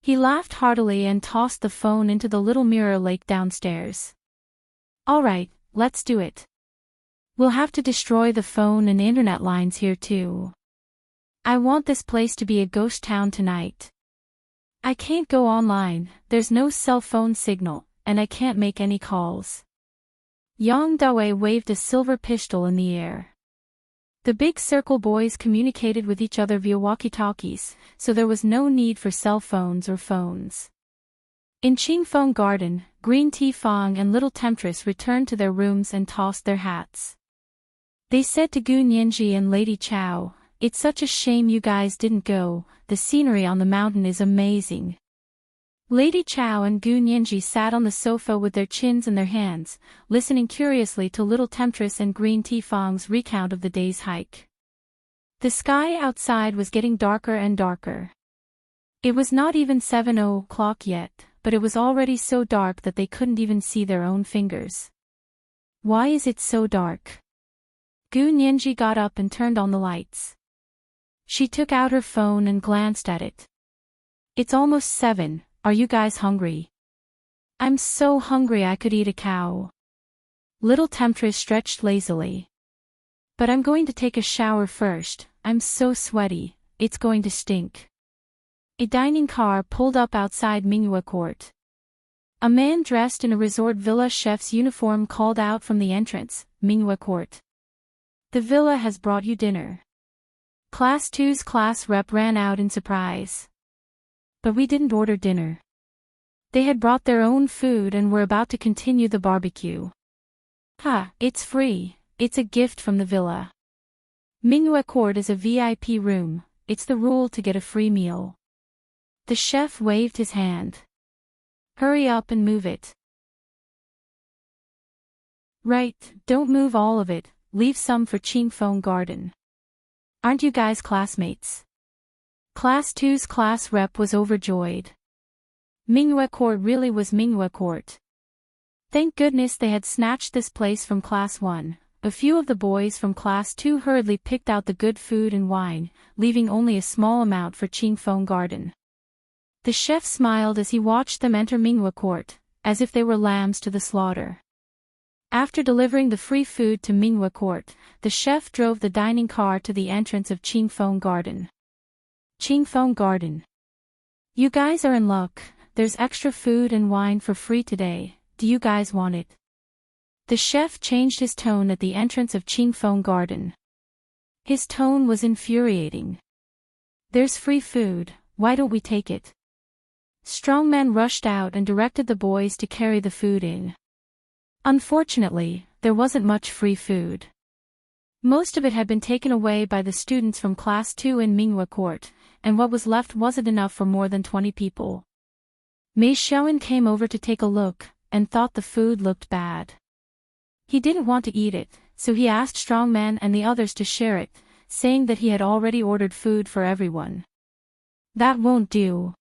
He laughed heartily and tossed the phone into the little mirror lake downstairs. Alright, let's do it. We'll have to destroy the phone and internet lines here too. I want this place to be a ghost town tonight. I can't go online, there's no cell phone signal, and I can't make any calls. Yang Dawei waved a silver pistol in the air. The Big Circle boys communicated with each other via walkie-talkies, so there was no need for cell phones or phones. In Qingfeng Garden, Green Tea Fong and Little Temptress returned to their rooms and tossed their hats. They said to Gu Nianji and Lady Chow, "It's such a shame you guys didn't go, the scenery on the mountain is amazing." Lady Chow and Gu Nianji sat on the sofa with their chins in their hands, listening curiously to Little Temptress and Green Tea Fong's recount of the day's hike. The sky outside was getting darker and darker. It was not even 7 o'clock yet, but it was already so dark that they couldn't even see their own fingers. Why is it so dark? Gu Nianji got up and turned on the lights. She took out her phone and glanced at it. It's almost 7. Are you guys hungry? I'm so hungry I could eat a cow. Little Temptress stretched lazily. But I'm going to take a shower first, I'm so sweaty, it's going to stink. A dining car pulled up outside Minghua Court. A man dressed in a resort villa chef's uniform called out from the entrance, "Minghua Court. The villa has brought you dinner." Class 2's class rep ran out in surprise. But we didn't order dinner. They had brought their own food and were about to continue the barbecue. It's free, it's a gift from the villa. Minghua Court is a VIP room, it's the rule to get a free meal. The chef waved his hand. Hurry up and move it. Right, don't move all of it, leave some for Qingfeng Garden. Aren't you guys classmates? Class 2's class rep was overjoyed. Minghua Court really was Minghua Court. Thank goodness they had snatched this place from Class 1. A few of the boys from Class 2 hurriedly picked out the good food and wine, leaving only a small amount for Qingfeng Garden. The chef smiled as he watched them enter Minghua Court, as if they were lambs to the slaughter. After delivering the free food to Minghua Court, the chef drove the dining car to the entrance of Qingfeng Garden. Qingfeng Garden. You guys are in luck, there's extra food and wine for free today, do you guys want it? The chef changed his tone at the entrance of Qingfeng Garden. His tone was infuriating. There's free food, why don't we take it? Strongman rushed out and directed the boys to carry the food in. Unfortunately, there wasn't much free food. Most of it had been taken away by the students from Class 2 in Minghua Court, and what was left wasn't enough for more than 20 people. Mei Xiaoan came over to take a look, and thought the food looked bad. He didn't want to eat it, so he asked Strongman and the others to share it, saying that he had already ordered food for everyone. That won't do.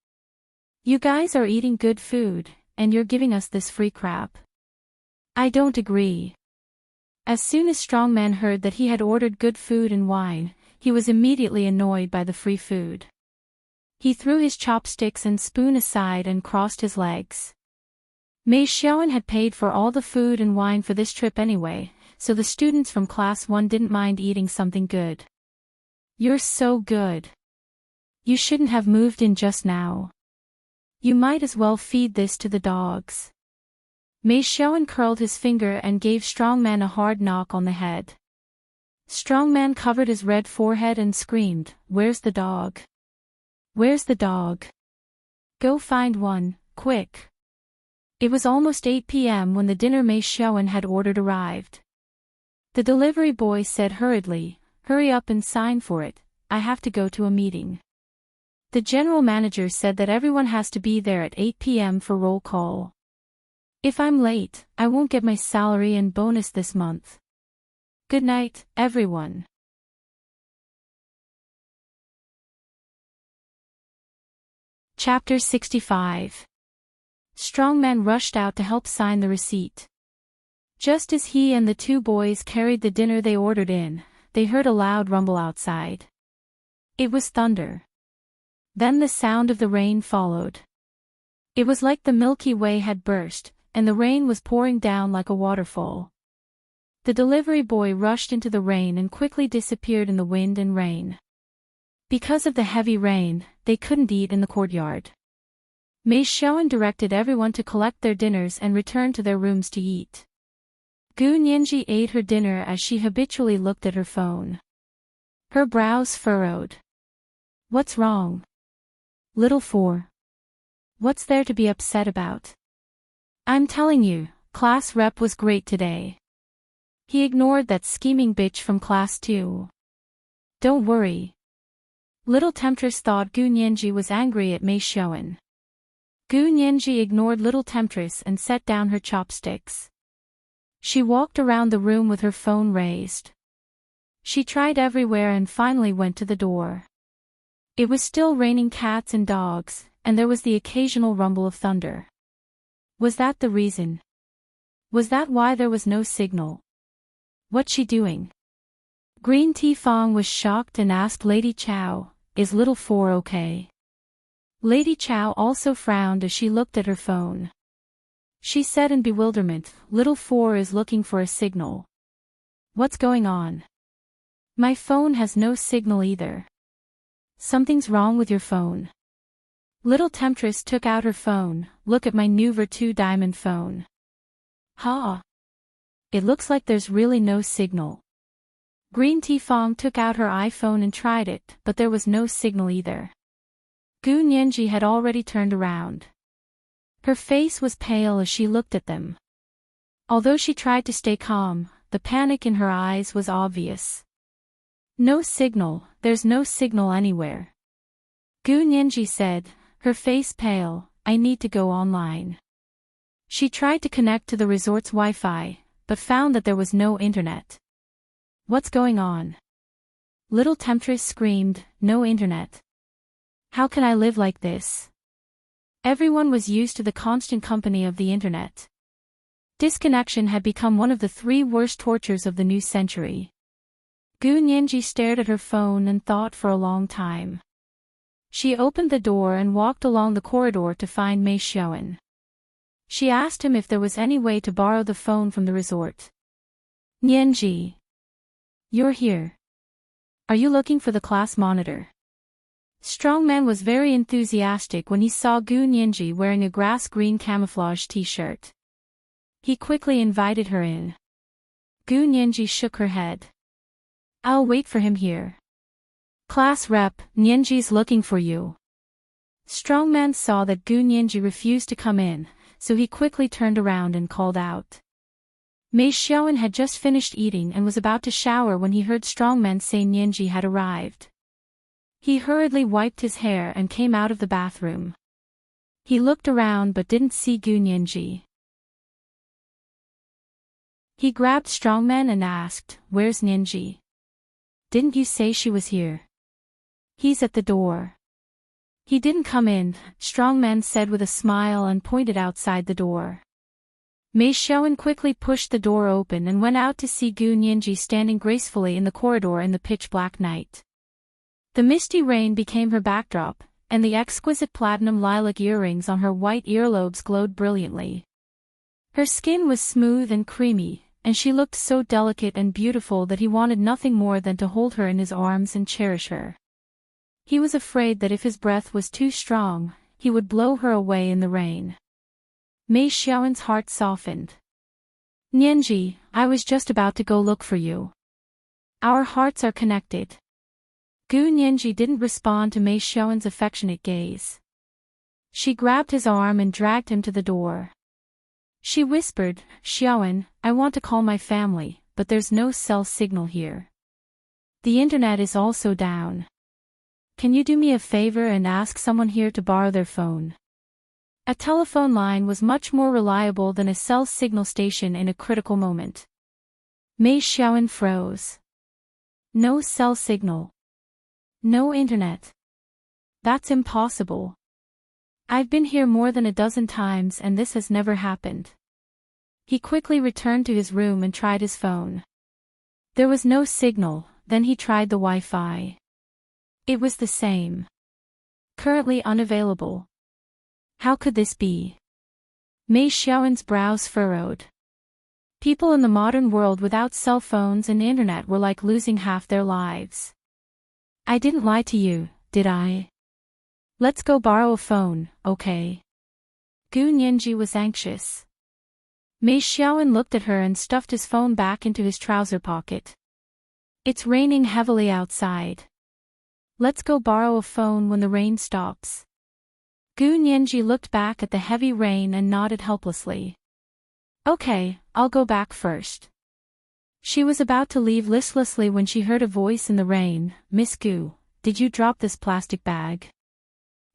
You guys are eating good food, and you're giving us this free crap. I don't agree. As soon as Strongman heard that he had ordered good food and wine, he was immediately annoyed by the free food. He threw his chopsticks and spoon aside and crossed his legs. Mei Xiaoan had paid for all the food and wine for this trip anyway, so the students from class 1 didn't mind eating something good. You're so good. You shouldn't have moved in just now. You might as well feed this to the dogs. Mei Xiaoan curled his finger and gave Strongman a hard knock on the head. Strongman covered his red forehead and screamed, "Where's the dog? Where's the dog? Go find one, quick." It was almost 8 p.m. when the dinner Mei Xiaoan had ordered arrived. The delivery boy said hurriedly, "Hurry up and sign for it, I have to go to a meeting." The general manager said that everyone has to be there at 8 p.m. for roll call. "If I'm late, I won't get my salary and bonus this month. Good night, everyone." Chapter 65. Strongman rushed out to help sign the receipt. Just as he and the two boys carried the dinner they ordered in, they heard a loud rumble outside. It was thunder. Then the sound of the rain followed. It was like the Milky Way had burst, and the rain was pouring down like a waterfall. The delivery boy rushed into the rain and quickly disappeared in the wind and rain. Because of the heavy rain, they couldn't eat in the courtyard. Mei Xiaoan directed everyone to collect their dinners and return to their rooms to eat. Gu Nianji ate her dinner as she habitually looked at her phone. Her brows furrowed. "What's wrong? Little Four. What's there to be upset about? I'm telling you, class rep was great today. He ignored that scheming bitch from class 2. Don't worry." Little Temptress thought Gu Nianji was angry at Mei Xiaoan. Gu Nianji ignored Little Temptress and set down her chopsticks. She walked around the room with her phone raised. She tried everywhere and finally went to the door. It was still raining cats and dogs, and there was the occasional rumble of thunder. Was that the reason? Was that why there was no signal? What's she doing? Green Tea Fong was shocked and asked Lady Chow, "Is Little Four okay?" Lady Chow also frowned as she looked at her phone. She said in bewilderment, "Little Four is looking for a signal. What's going on? My phone has no signal either." "Something's wrong with your phone." Little Temptress took out her phone. "Look at my new Virtu Diamond phone." "Ha! It looks like there's really no signal." Green Tea Fong took out her iPhone and tried it, but there was no signal either. Gu Nianji had already turned around. Her face was pale as she looked at them. Although she tried to stay calm, the panic in her eyes was obvious. "No signal, there's no signal anywhere." Gu Nianji said, her face pale, "I need to go online." She tried to connect to the resort's Wi-Fi, but found that there was no internet. "What's going on?" Little Temptress screamed, "No internet. How can I live like this?" Everyone was used to the constant company of the internet. Disconnection had become one of the 3 worst tortures of the new century. Gu Nianji stared at her phone and thought for a long time. She opened the door and walked along the corridor to find Mei Xiaoan. She asked him if there was any way to borrow the phone from the resort. "Nianji. You're here. Are you looking for the class monitor?" Strongman was very enthusiastic when he saw Gu Nianji wearing a grass-green camouflage t-shirt. He quickly invited her in. Gu Nianji shook her head. "I'll wait for him here. Class rep, Nianji's looking for you." Strongman saw that Gu Nianji refused to come in, so he quickly turned around and called out. Mei Xiaoan had just finished eating and was about to shower when he heard Strongman say Nianji had arrived. He hurriedly wiped his hair and came out of the bathroom. He looked around but didn't see Gu Nianji. He grabbed Strongman and asked, "Where's Nianji? Didn't you say she was here?" "He's at the door." "He didn't come in," Strongman said with a smile and pointed outside the door. Mei Xiaoan quickly pushed the door open and went out to see Gu Nianji standing gracefully in the corridor in the pitch-black night. The misty rain became her backdrop, and the exquisite platinum lilac earrings on her white earlobes glowed brilliantly. Her skin was smooth and creamy, and she looked so delicate and beautiful that he wanted nothing more than to hold her in his arms and cherish her. He was afraid that if his breath was too strong, he would blow her away in the rain. Mei Xiaowen's heart softened. Nianji, I was just about to go look for you. Our hearts are connected. Gu Nianji didn't respond to Mei Xiaowen's affectionate gaze. She grabbed his arm and dragged him to the door. She whispered, Xiaowen, I want to call my family, but there's no cell signal here. The internet is also down. Can you do me a favor and ask someone here to borrow their phone? A telephone line was much more reliable than a cell signal station in a critical moment. Mei Xiaowen froze. No cell signal. No internet. That's impossible. I've been here more than a dozen times and this has never happened. He quickly returned to his room and tried his phone. There was no signal, then he tried the Wi-Fi. It was the same. Currently unavailable. How could this be? Mei Xiaowen's brows furrowed. People in the modern world without cell phones and internet were like losing half their lives. I didn't lie to you, did I? Let's go borrow a phone, okay? Gu Nianji was anxious. Mei Xiaowen looked at her and stuffed his phone back into his trouser pocket. It's raining heavily outside. Let's go borrow a phone when the rain stops. Gu Nianji looked back at the heavy rain and nodded helplessly. Okay, I'll go back first. She was about to leave listlessly when she heard a voice in the rain, Miss Gu, did you drop this plastic bag?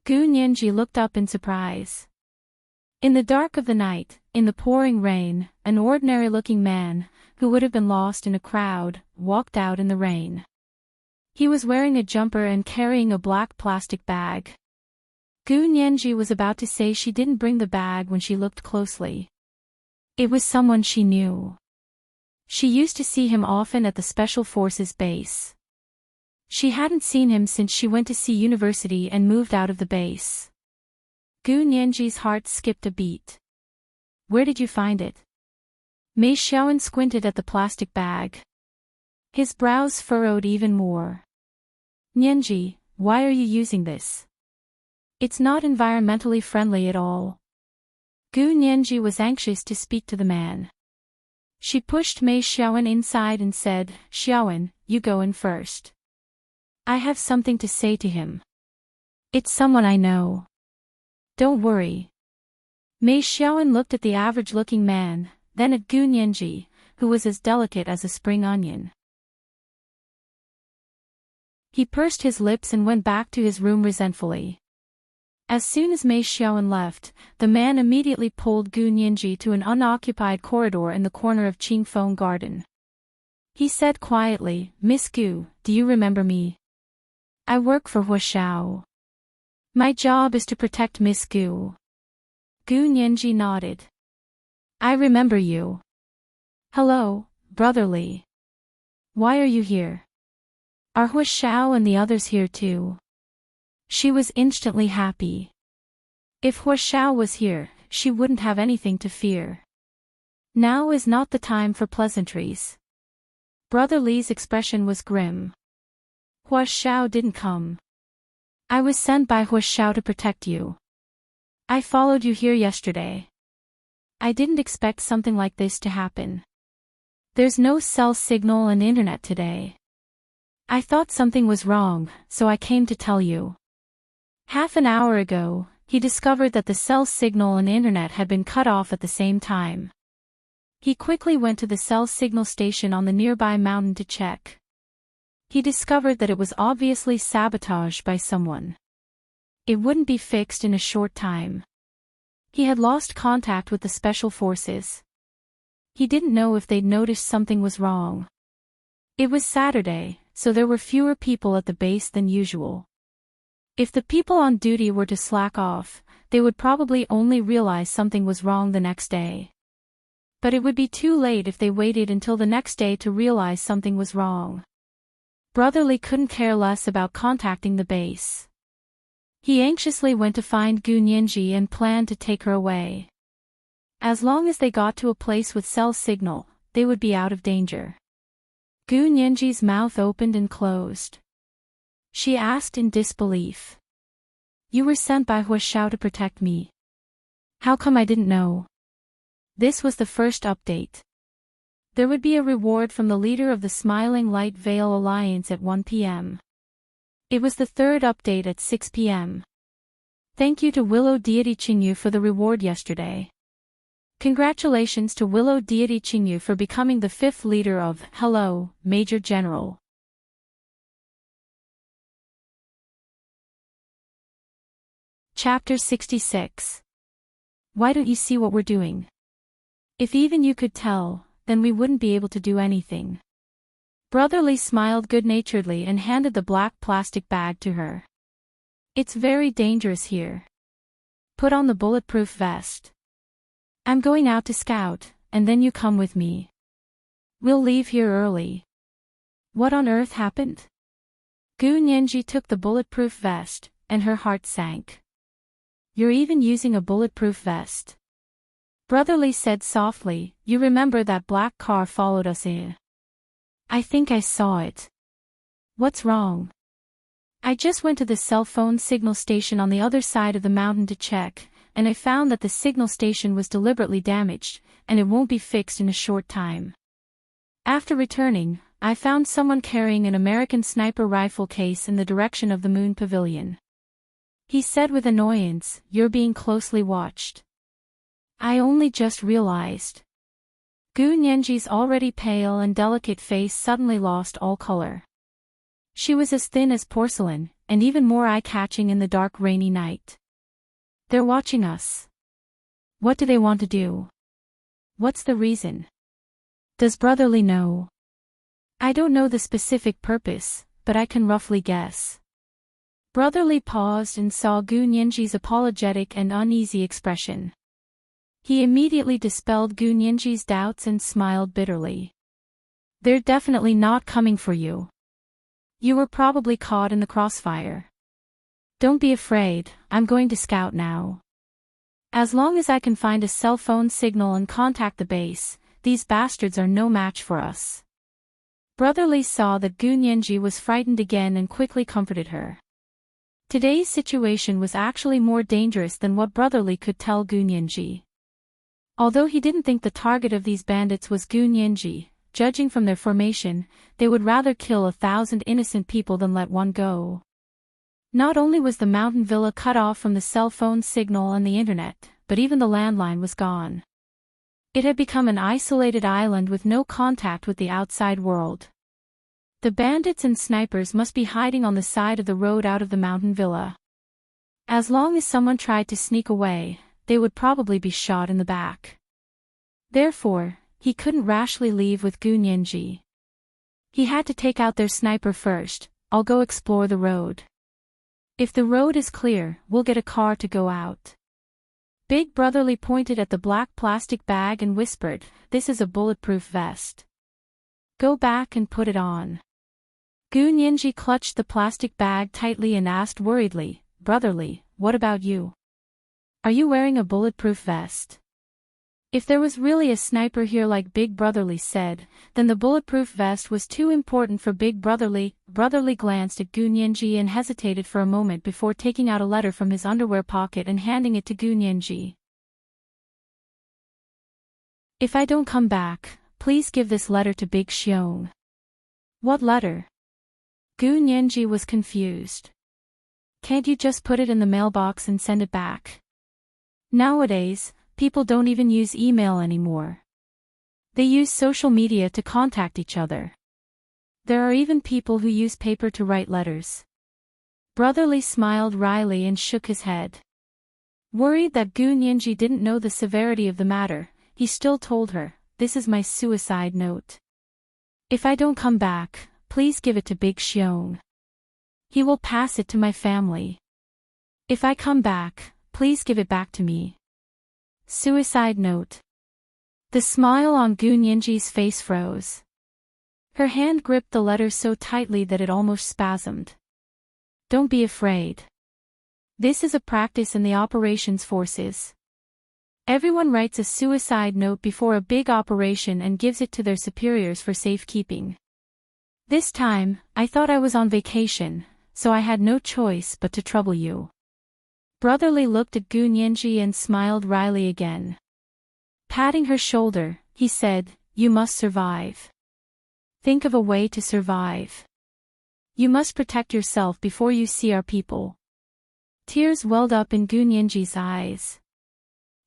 Gu Nianji looked up in surprise. In the dark of the night, in the pouring rain, an ordinary-looking man, who would have been lost in a crowd, walked out in the rain. He was wearing a jumper and carrying a black plastic bag. Gu Nianji was about to say she didn't bring the bag when she looked closely. It was someone she knew. She used to see him often at the Special Forces base. She hadn't seen him since she went to see university and moved out of the base. Gu Nianji's heart skipped a beat. Where did you find it? Mei Xiaowen squinted at the plastic bag. His brows furrowed even more. Nianji, why are you using this? It's not environmentally friendly at all. Gu Nianji was anxious to speak to the man. She pushed Mei Xiaowen inside and said, Xiaowen, you go in first. I have something to say to him. It's someone I know. Don't worry. Mei Xiaowen looked at the average-looking man, then at Gu Nianji, who was as delicate as a spring onion. He pursed his lips and went back to his room resentfully. As soon as Mei Xiaowen left, the man immediately pulled Gu Nianji to an unoccupied corridor in the corner of Qingfeng Garden. He said quietly, Miss Gu, do you remember me? I work for Huashao. My job is to protect Miss Gu. Gu Nianji nodded. I remember you. Hello, Brother Li. Why are you here? Are Huashao and the others here too? She was instantly happy. If Huashao was here, she wouldn't have anything to fear. Now is not the time for pleasantries. Brother Li's expression was grim. Huashao didn't come. I was sent by Huashao to protect you. I followed you here yesterday. I didn't expect something like this to happen. There's no cell signal and internet today. I thought something was wrong, so I came to tell you. Half an hour ago, he discovered that the cell signal and internet had been cut off at the same time. He quickly went to the cell signal station on the nearby mountain to check. He discovered that it was obviously sabotaged by someone. It wouldn't be fixed in a short time. He had lost contact with the special forces. He didn't know if they'd noticed something was wrong. It was Saturday, so there were fewer people at the base than usual. If the people on duty were to slack off, they would probably only realize something was wrong the next day. But it would be too late if they waited until the next day to realize something was wrong. Brother Li couldn't care less about contacting the base. He anxiously went to find Gu Nianji and planned to take her away. As long as they got to a place with cell signal, they would be out of danger. Gu Nianji's mouth opened and closed. She asked in disbelief. You were sent by Hua Xiao to protect me. How come I didn't know? This was the first update. There would be a reward from the leader of the Smiling Light Veil Alliance at 1 p.m. It was the third update at 6 p.m. Thank you to Willow Deity Qingyu for the reward yesterday. Congratulations to Willow Deity Qingyu for becoming the 5th leader of Hello, Major General. Chapter 66. Why don't you see what we're doing? If even you could tell, then we wouldn't be able to do anything. Brotherly smiled good-naturedly and handed the black plastic bag to her. It's very dangerous here. Put on the bulletproof vest. I'm going out to scout, and then you come with me. We'll leave here early. What on earth happened? Gu Nianji took the bulletproof vest, and her heart sank. You're even using a bulletproof vest. Brotherly said softly, you remember that black car followed us in? I think I saw it. What's wrong? I just went to the cell phone signal station on the other side of the mountain to check, and I found that the signal station was deliberately damaged, and it won't be fixed in a short time. After returning, I found someone carrying an American sniper rifle case in the direction of the Moon Pavilion. He said with annoyance, you're being closely watched. I only just realized. Gu Nianji's already pale and delicate face suddenly lost all color. She was as thin as porcelain, and even more eye-catching in the dark rainy night. They're watching us. What do they want to do? What's the reason? Does Brotherly know? I don't know the specific purpose, but I can roughly guess. Brotherly paused and saw Gu Nianji's apologetic and uneasy expression. He immediately dispelled Gu Nianji's doubts and smiled bitterly. They're definitely not coming for you. You were probably caught in the crossfire. Don't be afraid, I'm going to scout now. As long as I can find a cell phone signal and contact the base, these bastards are no match for us. Brotherly saw that Gu Nianji was frightened again and quickly comforted her. Today's situation was actually more dangerous than what Brotherly could tell Gu Nianji. Although he didn't think the target of these bandits was Gu Nianji, judging from their formation, they would rather kill 1,000 innocent people than let one go. Not only was the mountain villa cut off from the cell phone signal and the internet, but even the landline was gone. It had become an isolated island with no contact with the outside world. The bandits and snipers must be hiding on the side of the road out of the mountain villa. As long as someone tried to sneak away, they would probably be shot in the back. Therefore, he couldn't rashly leave with Gu Nianji. He had to take out their sniper first. I'll go explore the road. If the road is clear, we'll get a car to go out. Big Brotherly pointed at the black plastic bag and whispered, this is a bulletproof vest. Go back and put it on. Gu Nianji clutched the plastic bag tightly and asked worriedly, Brotherly, what about you? Are you wearing a bulletproof vest? If there was really a sniper here like Big Brotherly said, then the bulletproof vest was too important for Big Brotherly. Brotherly glanced at Gu Nianji and hesitated for a moment before taking out a letter from his underwear pocket and handing it to Gu Nianji. If I don't come back, please give this letter to Big Xiong. What letter? Gu Nianji was confused. Can't you just put it in the mailbox and send it back? Nowadays, people don't even use email anymore. They use social media to contact each other. There are even people who use paper to write letters. Brotherly smiled wryly and shook his head. Worried that Gu Nianji didn't know the severity of the matter, he still told her, this is my suicide note. If I don't come back, please give it to Big Xiong. He will pass it to my family. If I come back, please give it back to me. Suicide note. The smile on Gu Nianji's face froze. Her hand gripped the letter so tightly that it almost spasmed. Don't be afraid. This is a practice in the operations forces. Everyone writes a suicide note before a big operation and gives it to their superiors for safekeeping. This time, I thought I was on vacation, so I had no choice but to trouble you. Brotherly looked at Gu Nianji and smiled wryly again. Patting her shoulder, he said, "You must survive. Think of a way to survive. You must protect yourself before you see our people." Tears welled up in Gu Nianji's eyes.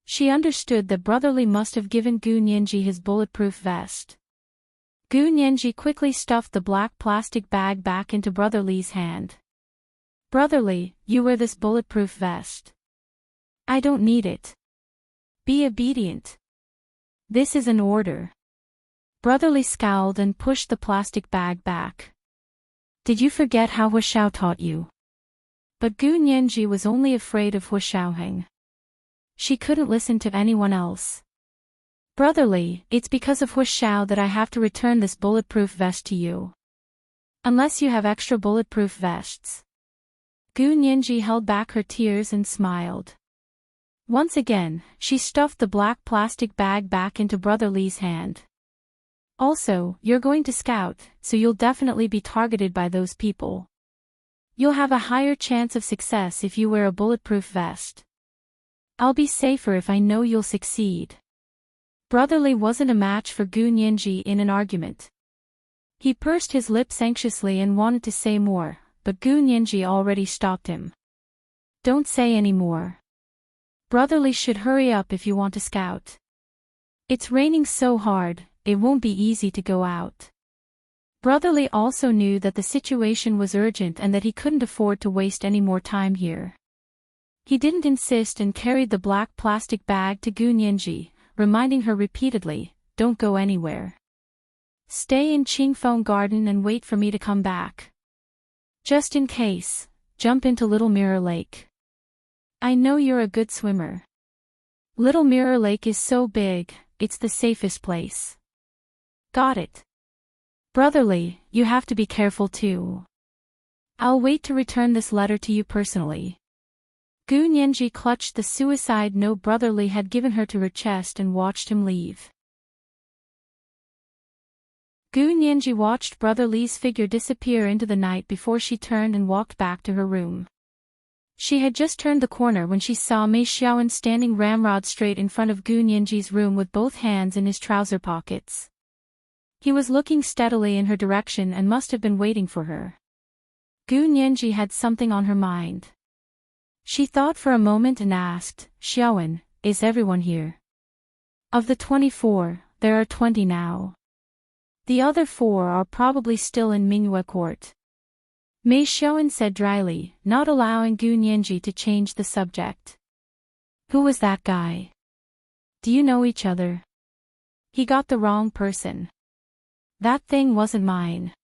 She understood that Brotherly must have given Gu Nianji his bulletproof vest. Gu Nianji quickly stuffed the black plastic bag back into Brotherly's hand. "Brotherly, you wear this bulletproof vest. I don't need it. Be obedient. This is an order." Brotherly scowled and pushed the plastic bag back. "Did you forget how Hu Shao taught you?" But Gu Nianji was only afraid of Hu Shaoheng. She couldn't listen to anyone else. "Brotherly, it's because of Hu Shao that I have to return this bulletproof vest to you. Unless you have extra bulletproof vests." Gu Nianji held back her tears and smiled. Once again, she stuffed the black plastic bag back into Brotherly's hand. "Also, you're going to scout, so you'll definitely be targeted by those people. You'll have a higher chance of success if you wear a bulletproof vest. I'll be safer if I know you'll succeed." Brotherly wasn't a match for Gu Nianji in an argument. He pursed his lips anxiously and wanted to say more, but Gu Nianji already stopped him. "Don't say any more. Brotherly should hurry up if you want to scout. It's raining so hard, it won't be easy to go out." Brotherly also knew that the situation was urgent and that he couldn't afford to waste any more time here. He didn't insist and carried the black plastic bag to Gu Nianji, reminding her repeatedly, "Don't go anywhere. Stay in Qingfeng Garden and wait for me to come back. Just in case, jump into Little Mirror Lake. I know you're a good swimmer. Little Mirror Lake is so big, it's the safest place." "Got it. Brotherly, you have to be careful too. I'll wait to return this letter to you personally." Gu Nianji clutched the suicide note Brotherly had given her to her chest and watched him leave. Gu Nianji watched Brotherly's figure disappear into the night before she turned and walked back to her room. She had just turned the corner when she saw Mei Xiaoan standing ramrod straight in front of Gu Nianji's room with both hands in his trouser pockets. He was looking steadily in her direction and must have been waiting for her. Gu Nianji had something on her mind. She thought for a moment and asked, "Xiaoan, is everyone here?" "Of the 24, there are 20 now. The other 4 are probably still in Mingyue Court," Mei Xiaoan said dryly, not allowing Gu Nianji to change the subject. "Who was that guy? Do you know each other?" "He got the wrong person. That thing wasn't mine."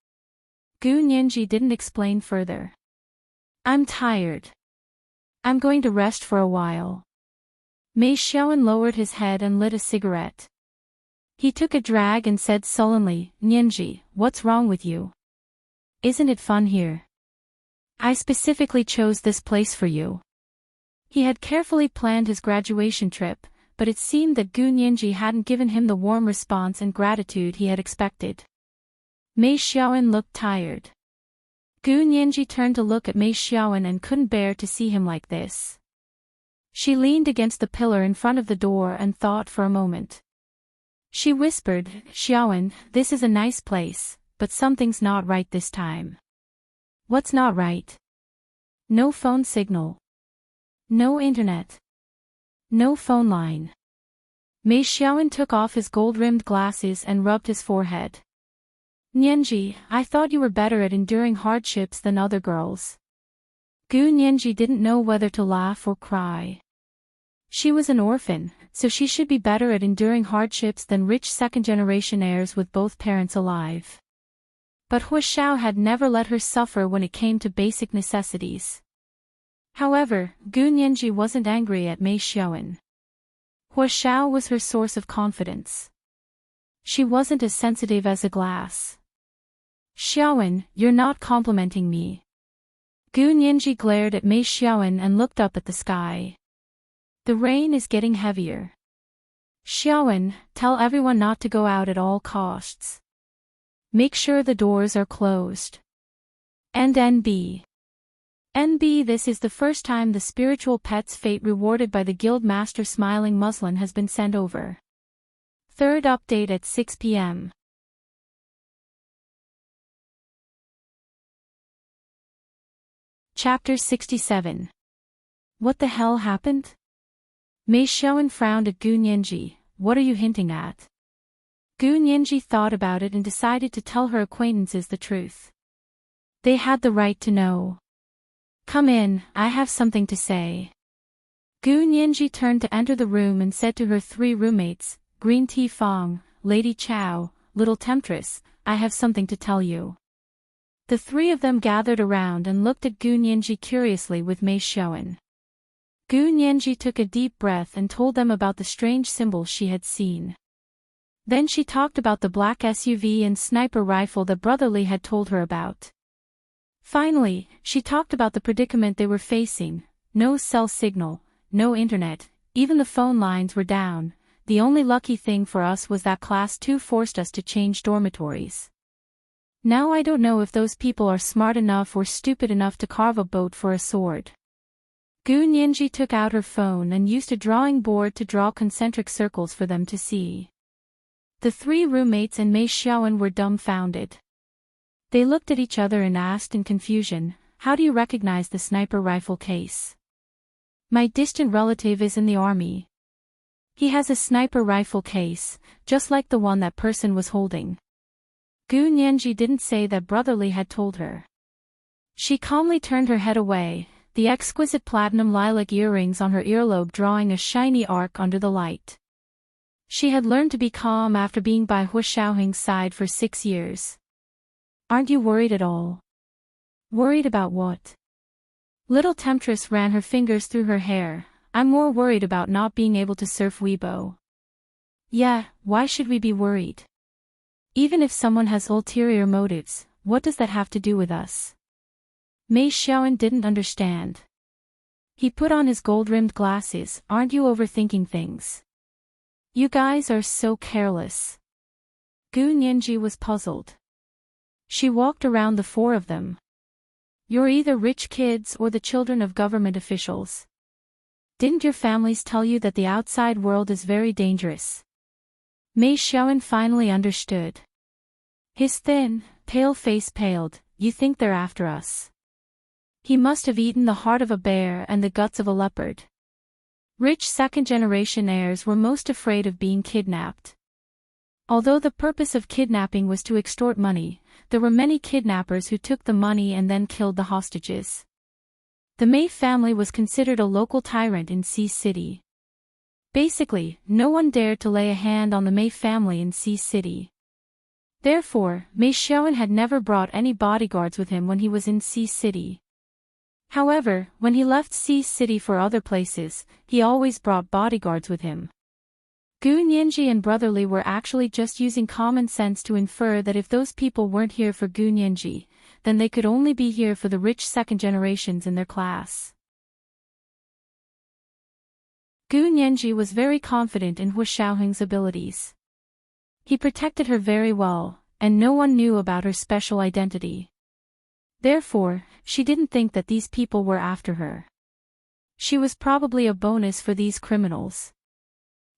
Gu Nianji didn't explain further. "I'm tired. I'm going to rest for a while." Mei Xiaoan lowered his head and lit a cigarette. He took a drag and said sullenly, "Nianji, what's wrong with you? Isn't it fun here? I specifically chose this place for you." He had carefully planned his graduation trip, but it seemed that Gu Nianji hadn't given him the warm response and gratitude he had expected. Mei Xiaoan looked tired. Gu Nianji turned to look at Mei Xiaoan and couldn't bear to see him like this. She leaned against the pillar in front of the door and thought for a moment. She whispered, "Xiaoan, this is a nice place, but something's not right this time." "What's not right?" "No phone signal. No internet. No phone line." Mei Xiaoan took off his gold-rimmed glasses and rubbed his forehead. "Nianji, I thought you were better at enduring hardships than other girls." Gu Nianji didn't know whether to laugh or cry. She was an orphan, so she should be better at enduring hardships than rich second-generation heirs with both parents alive. But Hu Shao had never let her suffer when it came to basic necessities. However, Gu Nianji wasn't angry at Mei Xiaoan. Hu Shao was her source of confidence. She wasn't as sensitive as a glass. "Xiaoan, you're not complimenting me." Gu Nianji glared at Mei Xiaoan and looked up at the sky. "The rain is getting heavier. Xiaowen, tell everyone not to go out at all costs. Make sure the doors are closed. And NB. This is the first time the spiritual pet's fate rewarded by the guild master Smiling Muslin has been sent over. Third update at 6 p.m. Chapter 67. What the hell happened? Mei Xiaowen frowned at Gu Nianji. What are you hinting at? Gu Nianji thought about it and decided to tell her acquaintances the truth. They had the right to know. Come in, I have something to say. Gu Nianji turned to enter the room and said to her three roommates, Green Tea Fong, Lady Chow, Little Temptress, I have something to tell you. The three of them gathered around and looked at Gu Nianji curiously with Mei Xiaowen. Gu Nianji took a deep breath and told them about the strange symbols she had seen. Then she talked about the black SUV and sniper rifle that Brotherly had told her about. Finally, she talked about the predicament they were facing: no cell signal, no internet, even the phone lines were down. The only lucky thing for us was that Class 2 forced us to change dormitories. Now I don't know if those people are smart enough or stupid enough to carve a boat for a sword. Gu Nianji took out her phone and used a drawing board to draw concentric circles for them to see. The three roommates and Mei Xiaowen were dumbfounded. They looked at each other and asked in confusion, how do you recognize the sniper rifle case? My distant relative is in the army. He has a sniper rifle case, just like the one that person was holding. Gu Nianji didn't say that Brotherly had told her. She calmly turned her head away, the exquisite platinum lilac earrings on her earlobe drawing a shiny arc under the light. She had learned to be calm after being by Hu Xiaoheng's side for 6 years. Aren't you worried at all? Worried about what? Little Temptress ran her fingers through her hair. I'm more worried about not being able to surf Weibo. Yeah, why should we be worried? Even if someone has ulterior motives, what does that have to do with us? Mei Xiaowen didn't understand. He put on his gold-rimmed glasses. Aren't you overthinking things? You guys are so careless. Gu Nianji was puzzled. She walked around the four of them. You're either rich kids or the children of government officials. Didn't your families tell you that the outside world is very dangerous? Mei Xiaowen finally understood. His thin, pale face paled. You think they're after us? He must have eaten the heart of a bear and the guts of a leopard. Rich second-generation heirs were most afraid of being kidnapped. Although the purpose of kidnapping was to extort money, there were many kidnappers who took the money and then killed the hostages. The Mei family was considered a local tyrant in Sea City. Basically, no one dared to lay a hand on the Mei family in Sea City. Therefore, Mei Xiaowen had never brought any bodyguards with him when he was in Sea City. However, when he left Sea City for other places, he always brought bodyguards with him. Gu Nianji and Brotherly were actually just using common sense to infer that if those people weren't here for Gu Nianji, then they could only be here for the rich second generations in their class. Gu Nianji was very confident in Hu Xiaoheng's abilities. He protected her very well, and no one knew about her special identity. Therefore, she didn't think that these people were after her. She was probably a bonus for these criminals.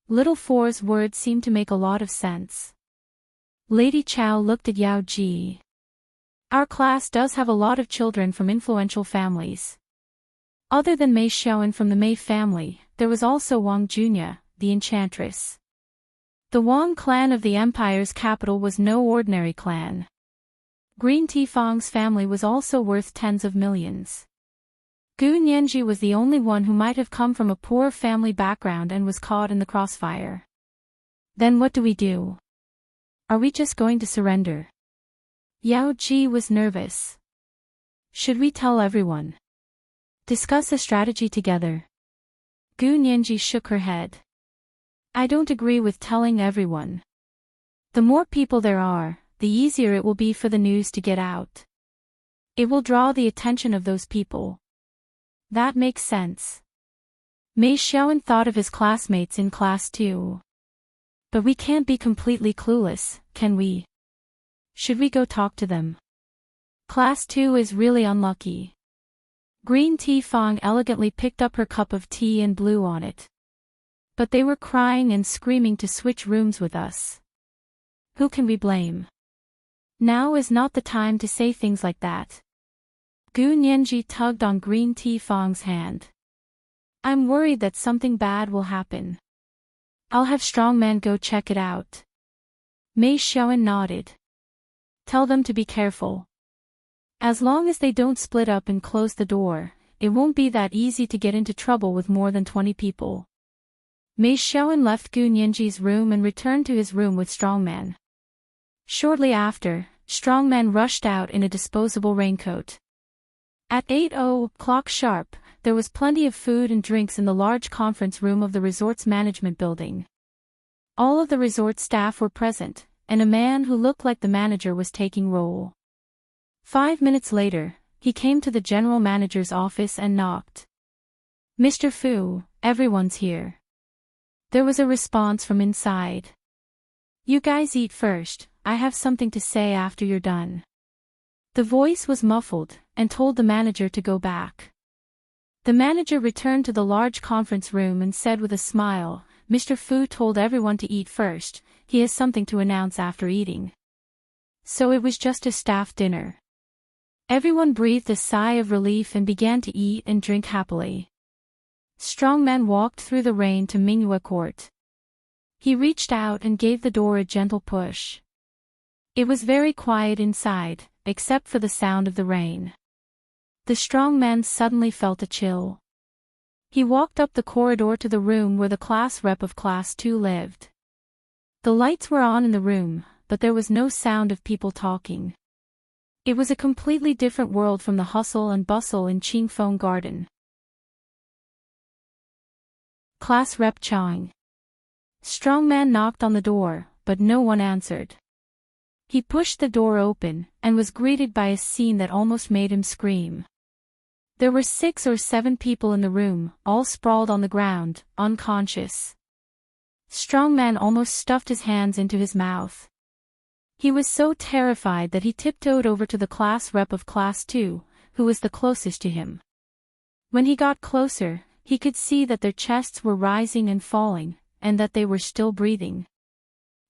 Little Four's words seemed to make a lot of sense. Lady Chow looked at Yao Ji. Our class does have a lot of children from influential families. Other than Mei Xiaowen from the Mei family, there was also Wang Junya, the enchantress. The Wang clan of the empire's capital was no ordinary clan. Green Tea Fong's family was also worth tens of millions. Gu Nianji was the only one who might have come from a poor family background and was caught in the crossfire. Then what do we do? Are we just going to surrender? Yao Ji was nervous. Should we tell everyone? Discuss a strategy together. Gu Nianji shook her head. I don't agree with telling everyone. The more people there are, the easier it will be for the news to get out. It will draw the attention of those people. That makes sense. Mei Xiaowen thought of his classmates in class 2. But we can't be completely clueless, can we? Should we go talk to them? Class 2 is really unlucky. Green Tea Fong elegantly picked up her cup of tea and blew on it. But they were crying and screaming to switch rooms with us. Who can we blame? Now is not the time to say things like that. Gu Nianji tugged on Green Tea Fong's hand. I'm worried that something bad will happen. I'll have Strongman go check it out. Mei Xiaoan nodded. Tell them to be careful. As long as they don't split up and close the door, it won't be that easy to get into trouble with more than 20 people. Mei Xiaoan left Gu Nianji's room and returned to his room with Strongman. Shortly after, Strongman rushed out in a disposable raincoat. At 8:00 sharp, there was plenty of food and drinks in the large conference room of the resort's management building. All of the resort staff were present, and a man who looked like the manager was taking roll. 5 minutes later, he came to the general manager's office and knocked. Mr. Fu, everyone's here. There was a response from inside. You guys eat first, I have something to say after you're done. The voice was muffled, and told the manager to go back. The manager returned to the large conference room and said with a smile, Mr. Fu told everyone to eat first, he has something to announce after eating. So it was just a staff dinner. Everyone breathed a sigh of relief and began to eat and drink happily. Strongman walked through the rain to Mingyue Court. He reached out and gave the door a gentle push. It was very quiet inside, except for the sound of the rain. The strong man suddenly felt a chill. He walked up the corridor to the room where the class rep of Class 2 lived. The lights were on in the room, but there was no sound of people talking. It was a completely different world from the hustle and bustle in Qingfeng Garden. Class Rep Chang. Strongman knocked on the door, but no one answered. He pushed the door open, and was greeted by a scene that almost made him scream. There were 6 or 7 people in the room, all sprawled on the ground, unconscious. Strongman almost stuffed his hands into his mouth. He was so terrified that he tiptoed over to the class rep of Class 2, who was the closest to him. When he got closer, he could see that their chests were rising and falling, and that they were still breathing.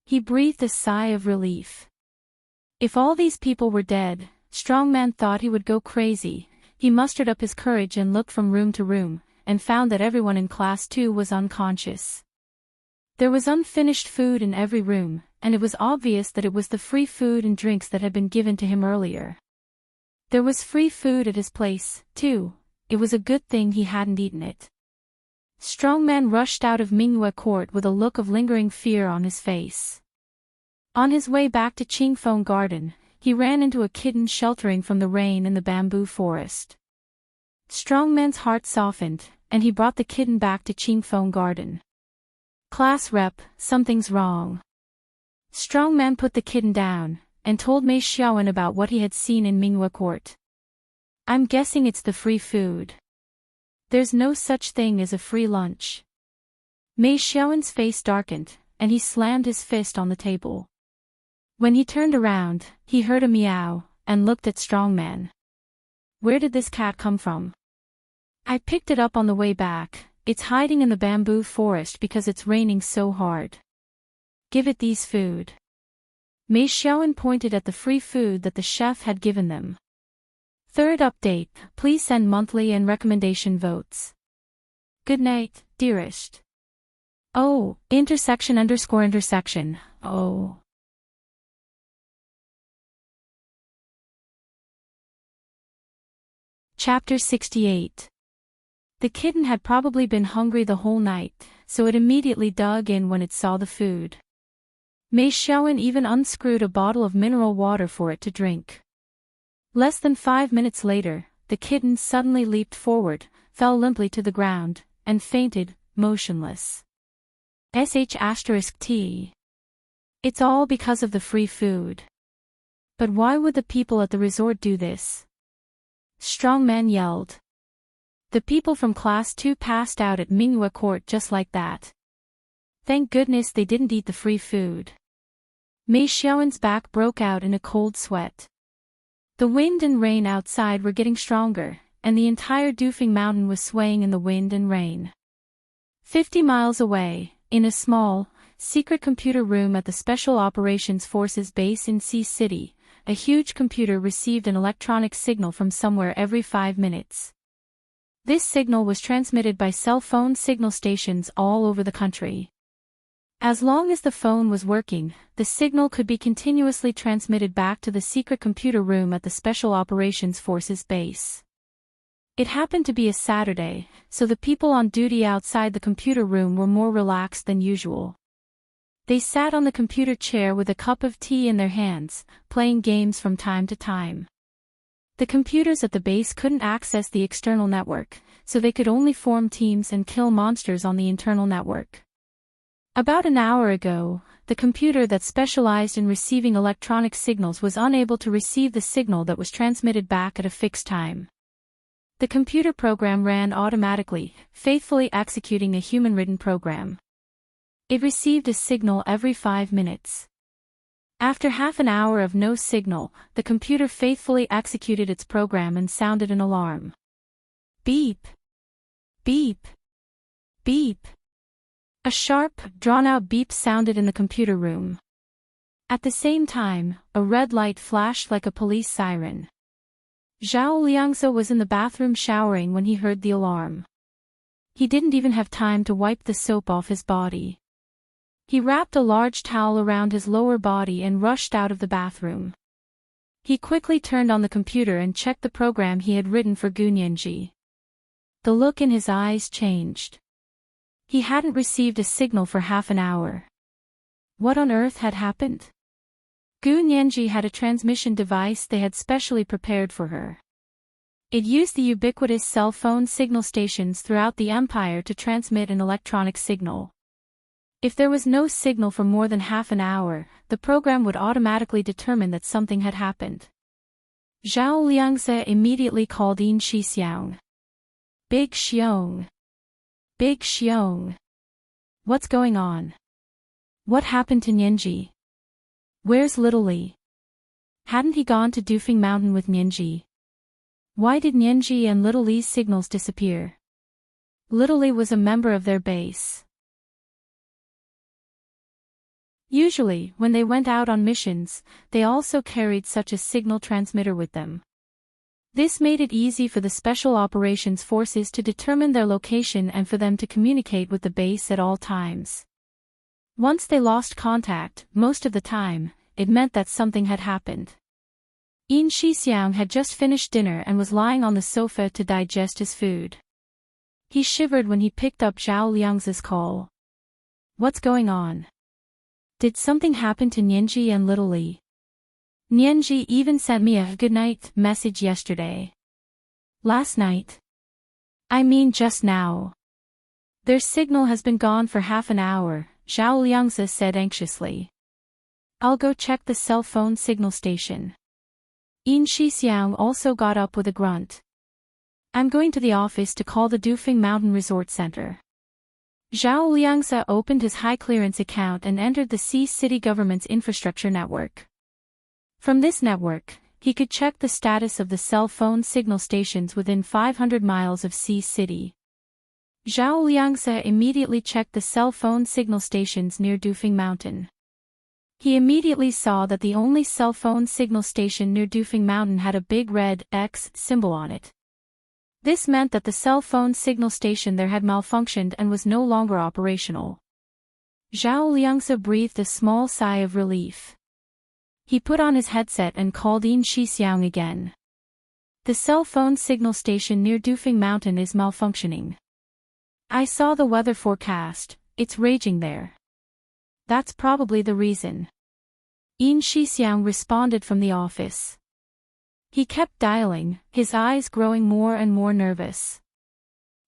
He breathed a sigh of relief. If all these people were dead, Strongman thought he would go crazy. He mustered up his courage and looked from room to room, and found that everyone in Class 2 was unconscious. There was unfinished food in every room, and it was obvious that it was the free food and drinks that had been given to him earlier. There was free food at his place, too. It was a good thing he hadn't eaten it. Strongman rushed out of Mingyue Court with a look of lingering fear on his face. On his way back to Qingfeng Garden, he ran into a kitten sheltering from the rain in the bamboo forest. Strongman's heart softened, and he brought the kitten back to Qingfeng Garden. Class rep, something's wrong. Strongman put the kitten down, and told Mei Xiaoan about what he had seen in Mingyue Court. I'm guessing it's the free food. There's no such thing as a free lunch. Mei Xiaoan's face darkened, and he slammed his fist on the table. When he turned around, he heard a meow, and looked at Strongman. Where did this cat come from? I picked it up on the way back. It's hiding in the bamboo forest because it's raining so hard. Give it these food. Mei Xiaoan pointed at the free food that the chef had given them. Third update, please send monthly and recommendation votes. Good night, dearest. Oh, ___, oh. Chapter 68. The kitten had probably been hungry the whole night, so it immediately dug in when it saw the food. Mei Xiaoan even unscrewed a bottle of mineral water for it to drink. Less than 5 minutes later, the kitten suddenly leaped forward, fell limply to the ground, and fainted, motionless. **T. It's all because of the free food. But why would the people at the resort do this? Strongman yelled. The people from Class 2 passed out at Mingyue Court just like that. Thank goodness they didn't eat the free food. Mei Xiaowen's back broke out in a cold sweat. The wind and rain outside were getting stronger, and the entire Dufeng Mountain was swaying in the wind and rain. 50 miles away, in a small, secret computer room at the Special Operations Forces base in Sea City, a huge computer received an electronic signal from somewhere every 5 minutes. This signal was transmitted by cell phone signal stations all over the country. As long as the phone was working, the signal could be continuously transmitted back to the secret computer room at the Special Operations Forces base. It happened to be a Saturday, so the people on duty outside the computer room were more relaxed than usual. They sat on the computer chair with a cup of tea in their hands, playing games from time to time. The computers at the base couldn't access the external network, so they could only form teams and kill monsters on the internal network. About an hour ago, the computer that specialized in receiving electronic signals was unable to receive the signal that was transmitted back at a fixed time. The computer program ran automatically, faithfully executing a human-written program. It received a signal every 5 minutes. After half an hour of no signal, the computer faithfully executed its program and sounded an alarm. Beep! Beep! Beep! A sharp, drawn-out beep sounded in the computer room. At the same time, a red light flashed like a police siren. Zhao Liangze was in the bathroom showering when he heard the alarm. He didn't even have time to wipe the soap off his body. He wrapped a large towel around his lower body and rushed out of the bathroom. He quickly turned on the computer and checked the program he had written for Gu Nianji. The look in his eyes changed. He hadn't received a signal for half an hour. What on earth had happened? Gu Nianji had a transmission device they had specially prepared for her. It used the ubiquitous cell phone signal stations throughout the empire to transmit an electronic signal. If there was no signal for more than half an hour, the program would automatically determine that something had happened. Zhao Liangze immediately called Yin Shixiang. Big Xiong. Big Xiong. What's going on? What happened to Nianji? Where's Little Li? Hadn't he gone to Dufeng Mountain with Nianji? Why did Nianji and Little Li's signals disappear? Little Li was a member of their base. Usually, when they went out on missions, they also carried such a signal transmitter with them. This made it easy for the Special Operations Forces to determine their location and for them to communicate with the base at all times. Once they lost contact, most of the time, it meant that something had happened. Yin Shixiang had just finished dinner and was lying on the sofa to digest his food. He shivered when he picked up Zhao Liangze's call. What's going on? Did something happen to Nianji and Little Li? Nianji even sent me a goodnight message yesterday. Last night? I mean just now. Their signal has been gone for half an hour, Zhao Liangze said anxiously. I'll go check the cell phone signal station. Yin Shixiang also got up with a grunt. I'm going to the office to call the Dufeng Mountain Resort Center. Zhao Liangze opened his high-clearance account and entered the Sea City government's infrastructure network. From this network, he could check the status of the cell phone signal stations within 500 miles of Sea City. Zhao Liangze immediately checked the cell phone signal stations near Dufeng Mountain. He immediately saw that the only cell phone signal station near Dufeng Mountain had a big red X symbol on it. This meant that the cell phone signal station there had malfunctioned and was no longer operational. Zhao Liangze breathed a small sigh of relief. He put on his headset and called Yin Shixiang again. The cell phone signal station near Dufeng Mountain is malfunctioning. I saw the weather forecast, it's raging there. That's probably the reason. Yin Shixiang responded from the office. He kept dialing, his eyes growing more and more nervous.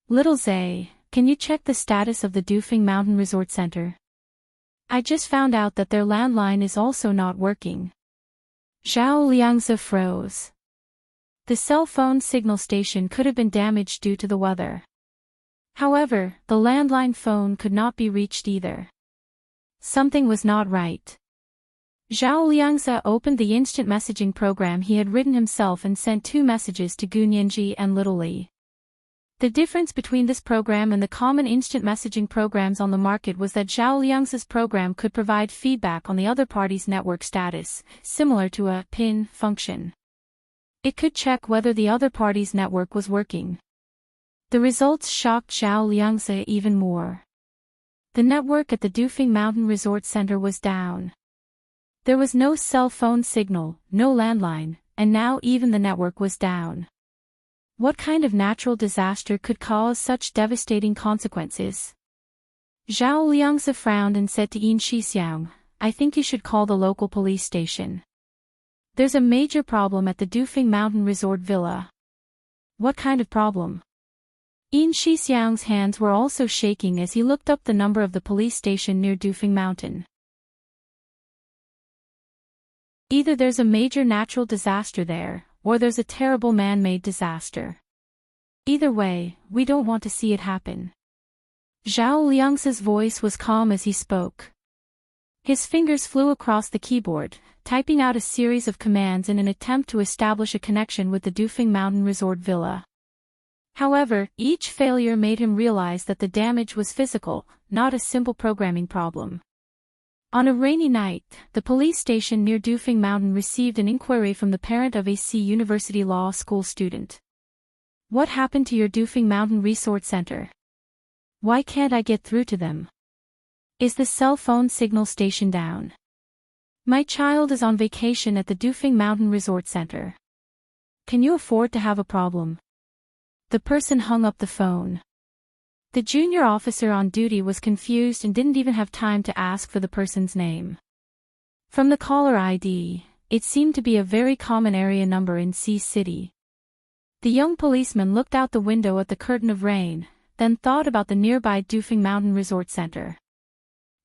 Little Zay, can you check the status of the Dufeng Mountain Resort Center? I just found out that their landline is also not working. Zhao Liangze froze. The cell phone signal station could have been damaged due to the weather. However, the landline phone could not be reached either. Something was not right. Zhao Liangzi opened the instant messaging program he had written himself and sent 2 messages to Gu Nianji and Little Li. The difference between this program and the common instant messaging programs on the market was that Zhao Liangzi's program could provide feedback on the other party's network status, similar to a pin function. It could check whether the other party's network was working. The results shocked Zhao Liangzi even more. The network at the Dufeng Mountain Resort Center was down. There was no cell phone signal, no landline, and now even the network was down. What kind of natural disaster could cause such devastating consequences? Zhao Liangzi frowned and said to Yin Shixiang, "I think you should call the local police station. There's a major problem at the Dufeng Mountain Resort Villa." "What kind of problem?" Yin Shixiang's hands were also shaking as he looked up the number of the police station near Dufeng Mountain. "Either there's a major natural disaster there, or there's a terrible man-made disaster. Either way, we don't want to see it happen." Zhao Liangzi's voice was calm as he spoke. His fingers flew across the keyboard, typing out a series of commands in an attempt to establish a connection with the Dufeng Mountain Resort Villa. However, each failure made him realize that the damage was physical, not a simple programming problem. On a rainy night, the police station near Dufeng Mountain received an inquiry from the parent of a C University Law School student. "What happened to your Dufeng Mountain Resort Center? Why can't I get through to them? Is the cell phone signal station down? My child is on vacation at the Dufeng Mountain Resort Center. Can you afford to have a problem?" The person hung up the phone. The junior officer on duty was confused and didn't even have time to ask for the person's name. From the caller ID, it seemed to be a very common area number in C City. The young policeman looked out the window at the curtain of rain, then thought about the nearby Dufeng Mountain Resort Center.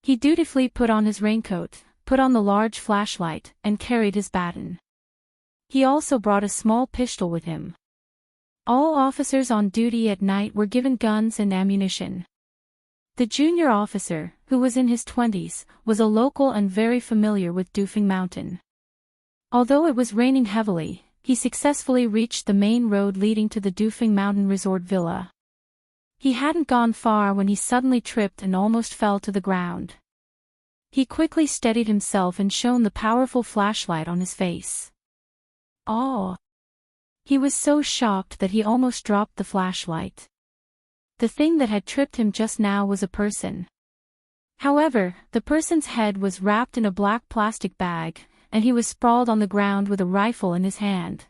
He dutifully put on his raincoat, put on the large flashlight, and carried his baton. He also brought a small pistol with him. All officers on duty at night were given guns and ammunition. The junior officer, who was in his 20s, was a local and very familiar with Dufeng Mountain. Although it was raining heavily, he successfully reached the main road leading to the Dufeng Mountain Resort Villa. He hadn't gone far when he suddenly tripped and almost fell to the ground. He quickly steadied himself and shone the powerful flashlight on his face. "Oh!" He was so shocked that he almost dropped the flashlight. The thing that had tripped him just now was a person. However, the person's head was wrapped in a black plastic bag, and he was sprawled on the ground with a rifle in his hand.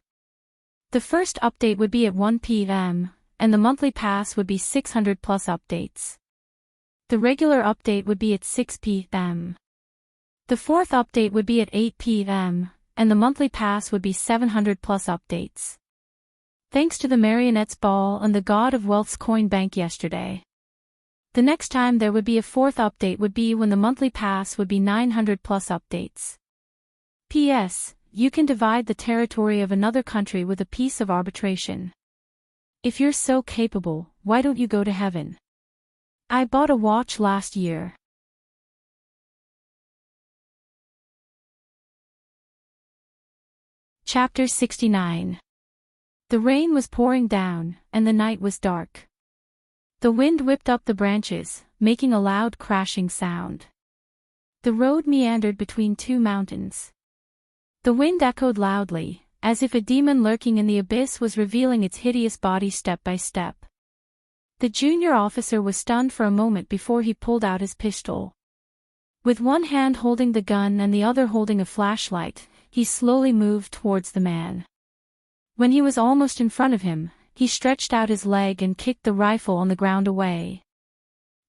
The first update would be at 1 p.m., and the monthly pass would be 600 plus updates. The regular update would be at 6 p.m. The fourth update would be at 8 p.m., and the monthly pass would be 700 plus updates. Thanks to the Marionette's Ball and the God of Wealth's coin bank yesterday. The next time there would be a fourth update would be when the monthly pass would be 900 plus updates. P.S. You can divide the territory of another country with a piece of arbitration. If you're so capable, why don't you go to heaven? I bought a watch last year. Chapter 69. The rain was pouring down, and the night was dark. The wind whipped up the branches, making a loud crashing sound. The road meandered between 2 mountains. The wind echoed loudly, as if a demon lurking in the abyss was revealing its hideous body step by step. The junior officer was stunned for a moment before he pulled out his pistol. With one hand holding the gun and the other holding a flashlight, he slowly moved towards the man. When he was almost in front of him, he stretched out his leg and kicked the rifle on the ground away.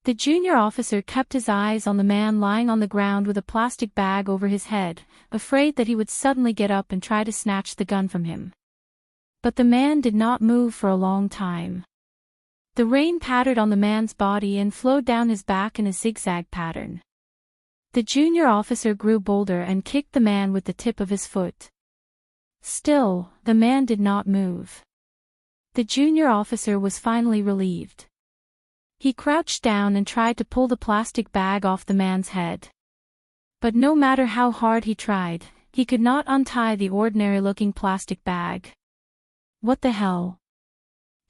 The junior officer kept his eyes on the man lying on the ground with a plastic bag over his head, afraid that he would suddenly get up and try to snatch the gun from him. But the man did not move for a long time. The rain pattered on the man's body and flowed down his back in a zigzag pattern. The junior officer grew bolder and kicked the man with the tip of his foot. Still, the man did not move. The junior officer was finally relieved. He crouched down and tried to pull the plastic bag off the man's head. But no matter how hard he tried, he could not untie the ordinary-looking plastic bag. What the hell?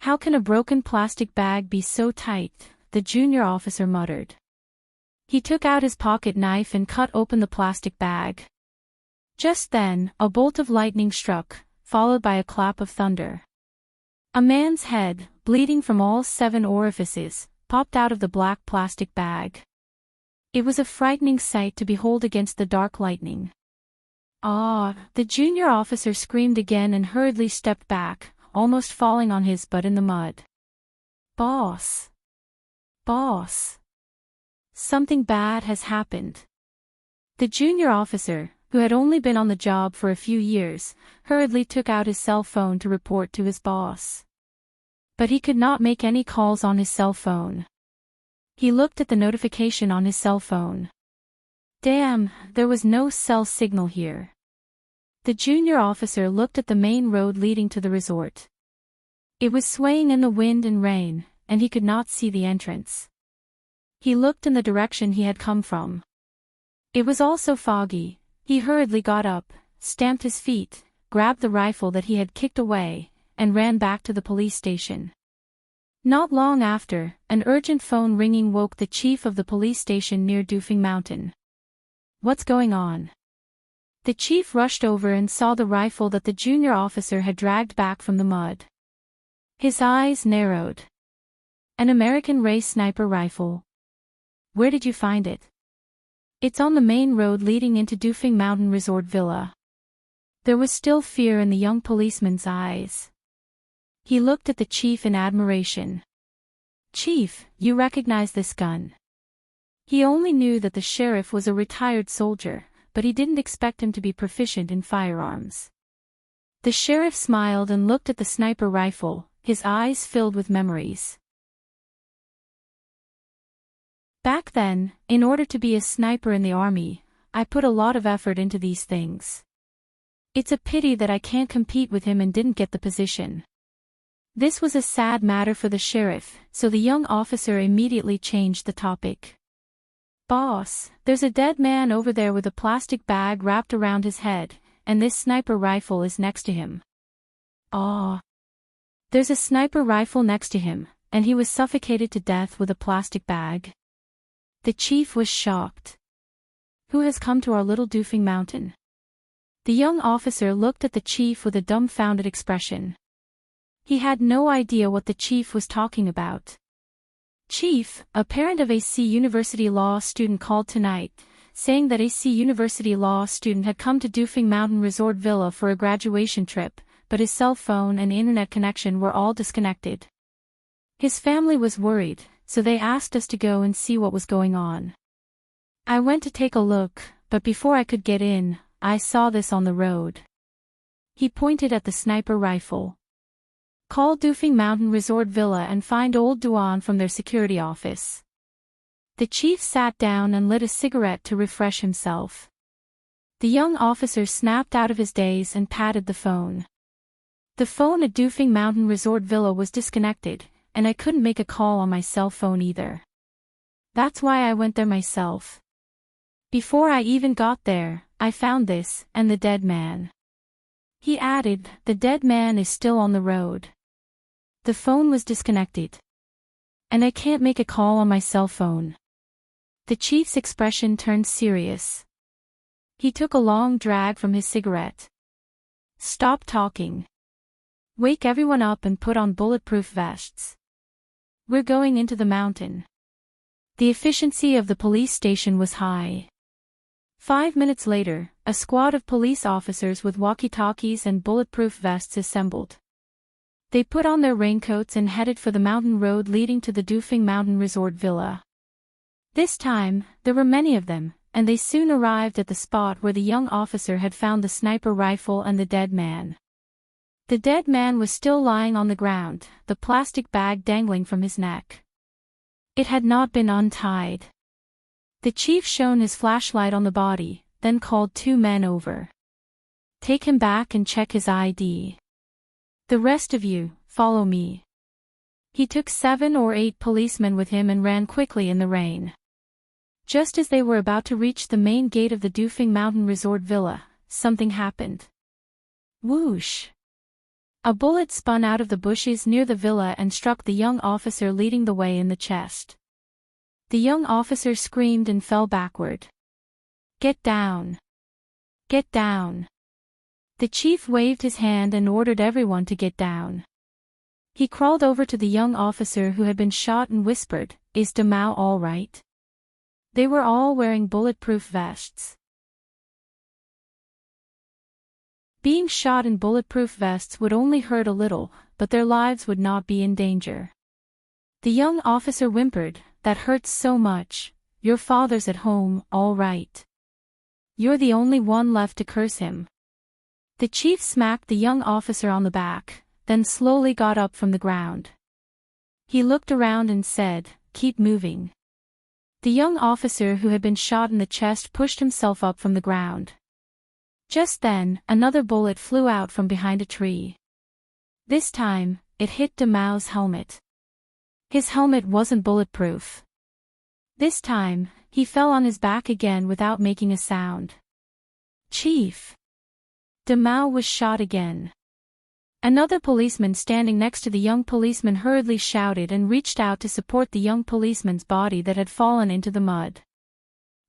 How can a broken plastic bag be so tight? The junior officer muttered. He took out his pocket knife and cut open the plastic bag. Just then, a bolt of lightning struck, followed by a clap of thunder. A man's head, bleeding from all 7 orifices, popped out of the black plastic bag. It was a frightening sight to behold against the dark lightning. "Ah!" The junior officer screamed again and hurriedly stepped back, almost falling on his butt in the mud. "Boss! Boss! Something bad has happened." The junior officer, who had only been on the job for a few years, hurriedly took out his cell phone to report to his boss. But he could not make any calls on his cell phone. He looked at the notification on his cell phone. Damn, there was no cell signal here. The junior officer looked at the main road leading to the resort. It was swaying in the wind and rain, and he could not see the entrance. He looked in the direction he had come from. It was also foggy. He hurriedly got up, stamped his feet, grabbed the rifle that he had kicked away, and ran back to the police station. Not long after, an urgent phone ringing woke the chief of the police station near Doofing Mountain. "What's going on?" The chief rushed over and saw the rifle that the junior officer had dragged back from the mud. His eyes narrowed. An American race sniper rifle. "Where did you find it?" "It's on the main road leading into Doofing Mountain Resort Villa." There was still fear in the young policeman's eyes. He looked at the chief in admiration. "Chief, you recognize this gun?" He only knew that the sheriff was a retired soldier, but he didn't expect him to be proficient in firearms. The sheriff smiled and looked at the sniper rifle, his eyes filled with memories. "Back then, in order to be a sniper in the army, I put a lot of effort into these things. It's a pity that I can't compete with him and didn't get the position." This was a sad matter for the sheriff, so the young officer immediately changed the topic. "Boss, there's a dead man over there with a plastic bag wrapped around his head, and this sniper rifle is next to him." "Ah. There's a sniper rifle next to him, and he was suffocated to death with a plastic bag?" The chief was shocked. "Who has come to our little Doofing Mountain?" The young officer looked at the chief with a dumbfounded expression. He had no idea what the chief was talking about. "Chief, a parent of AC University Law student called tonight, saying that AC University Law student had come to Doofing Mountain Resort Villa for a graduation trip, but his cell phone and internet connection were all disconnected. His family was worried, so they asked us to go and see what was going on. I went to take a look, but before I could get in, I saw this on the road." He pointed at the sniper rifle. "Call Doofing Mountain Resort Villa and find old Duan from their security office." The chief sat down and lit a cigarette to refresh himself. The young officer snapped out of his daze and patted the phone. "The phone at Doofing Mountain Resort Villa was disconnected, and I couldn't make a call on my cell phone either. That's why I went there myself. Before I even got there, I found this, and the dead man." He added, "The dead man is still on the road. The phone was disconnected. And I can't make a call on my cell phone." The chief's expression turned serious. He took a long drag from his cigarette. "Stop talking. Wake everyone up and put on bulletproof vests. We're going into the mountain." The efficiency of the police station was high. 5 minutes later, a squad of police officers with walkie-talkies and bulletproof vests assembled. They put on their raincoats and headed for the mountain road leading to the Doofing Mountain Resort Villa. This time, there were many of them, and they soon arrived at the spot where the young officer had found the sniper rifle and the dead man. The dead man was still lying on the ground, the plastic bag dangling from his neck. It had not been untied. The chief shone his flashlight on the body, then called 2 men over. "Take him back and check his ID. The rest of you, follow me." He took 7 or 8 policemen with him and ran quickly in the rain. Just as they were about to reach the main gate of the Dufing Mountain Resort Villa, something happened. Whoosh! A bullet spun out of the bushes near the villa and struck the young officer leading the way in the chest. The young officer screamed and fell backward. "Get down! Get down!" The chief waved his hand and ordered everyone to get down. He crawled over to the young officer who had been shot and whispered, "Is Damao all right?" They were all wearing bulletproof vests. Being shot in bulletproof vests would only hurt a little, but their lives would not be in danger. The young officer whimpered, "That hurts so much. Your father's at home, all right. You're the only one left to curse him." The chief smacked the young officer on the back, then slowly got up from the ground. He looked around and said, "Keep moving." The young officer who had been shot in the chest pushed himself up from the ground. Just then, another bullet flew out from behind a tree. This time, it hit Damao's helmet. His helmet wasn't bulletproof. This time, he fell on his back again without making a sound. "Chief!" Damao was shot again. Another policeman standing next to the young policeman hurriedly shouted and reached out to support the young policeman's body that had fallen into the mud.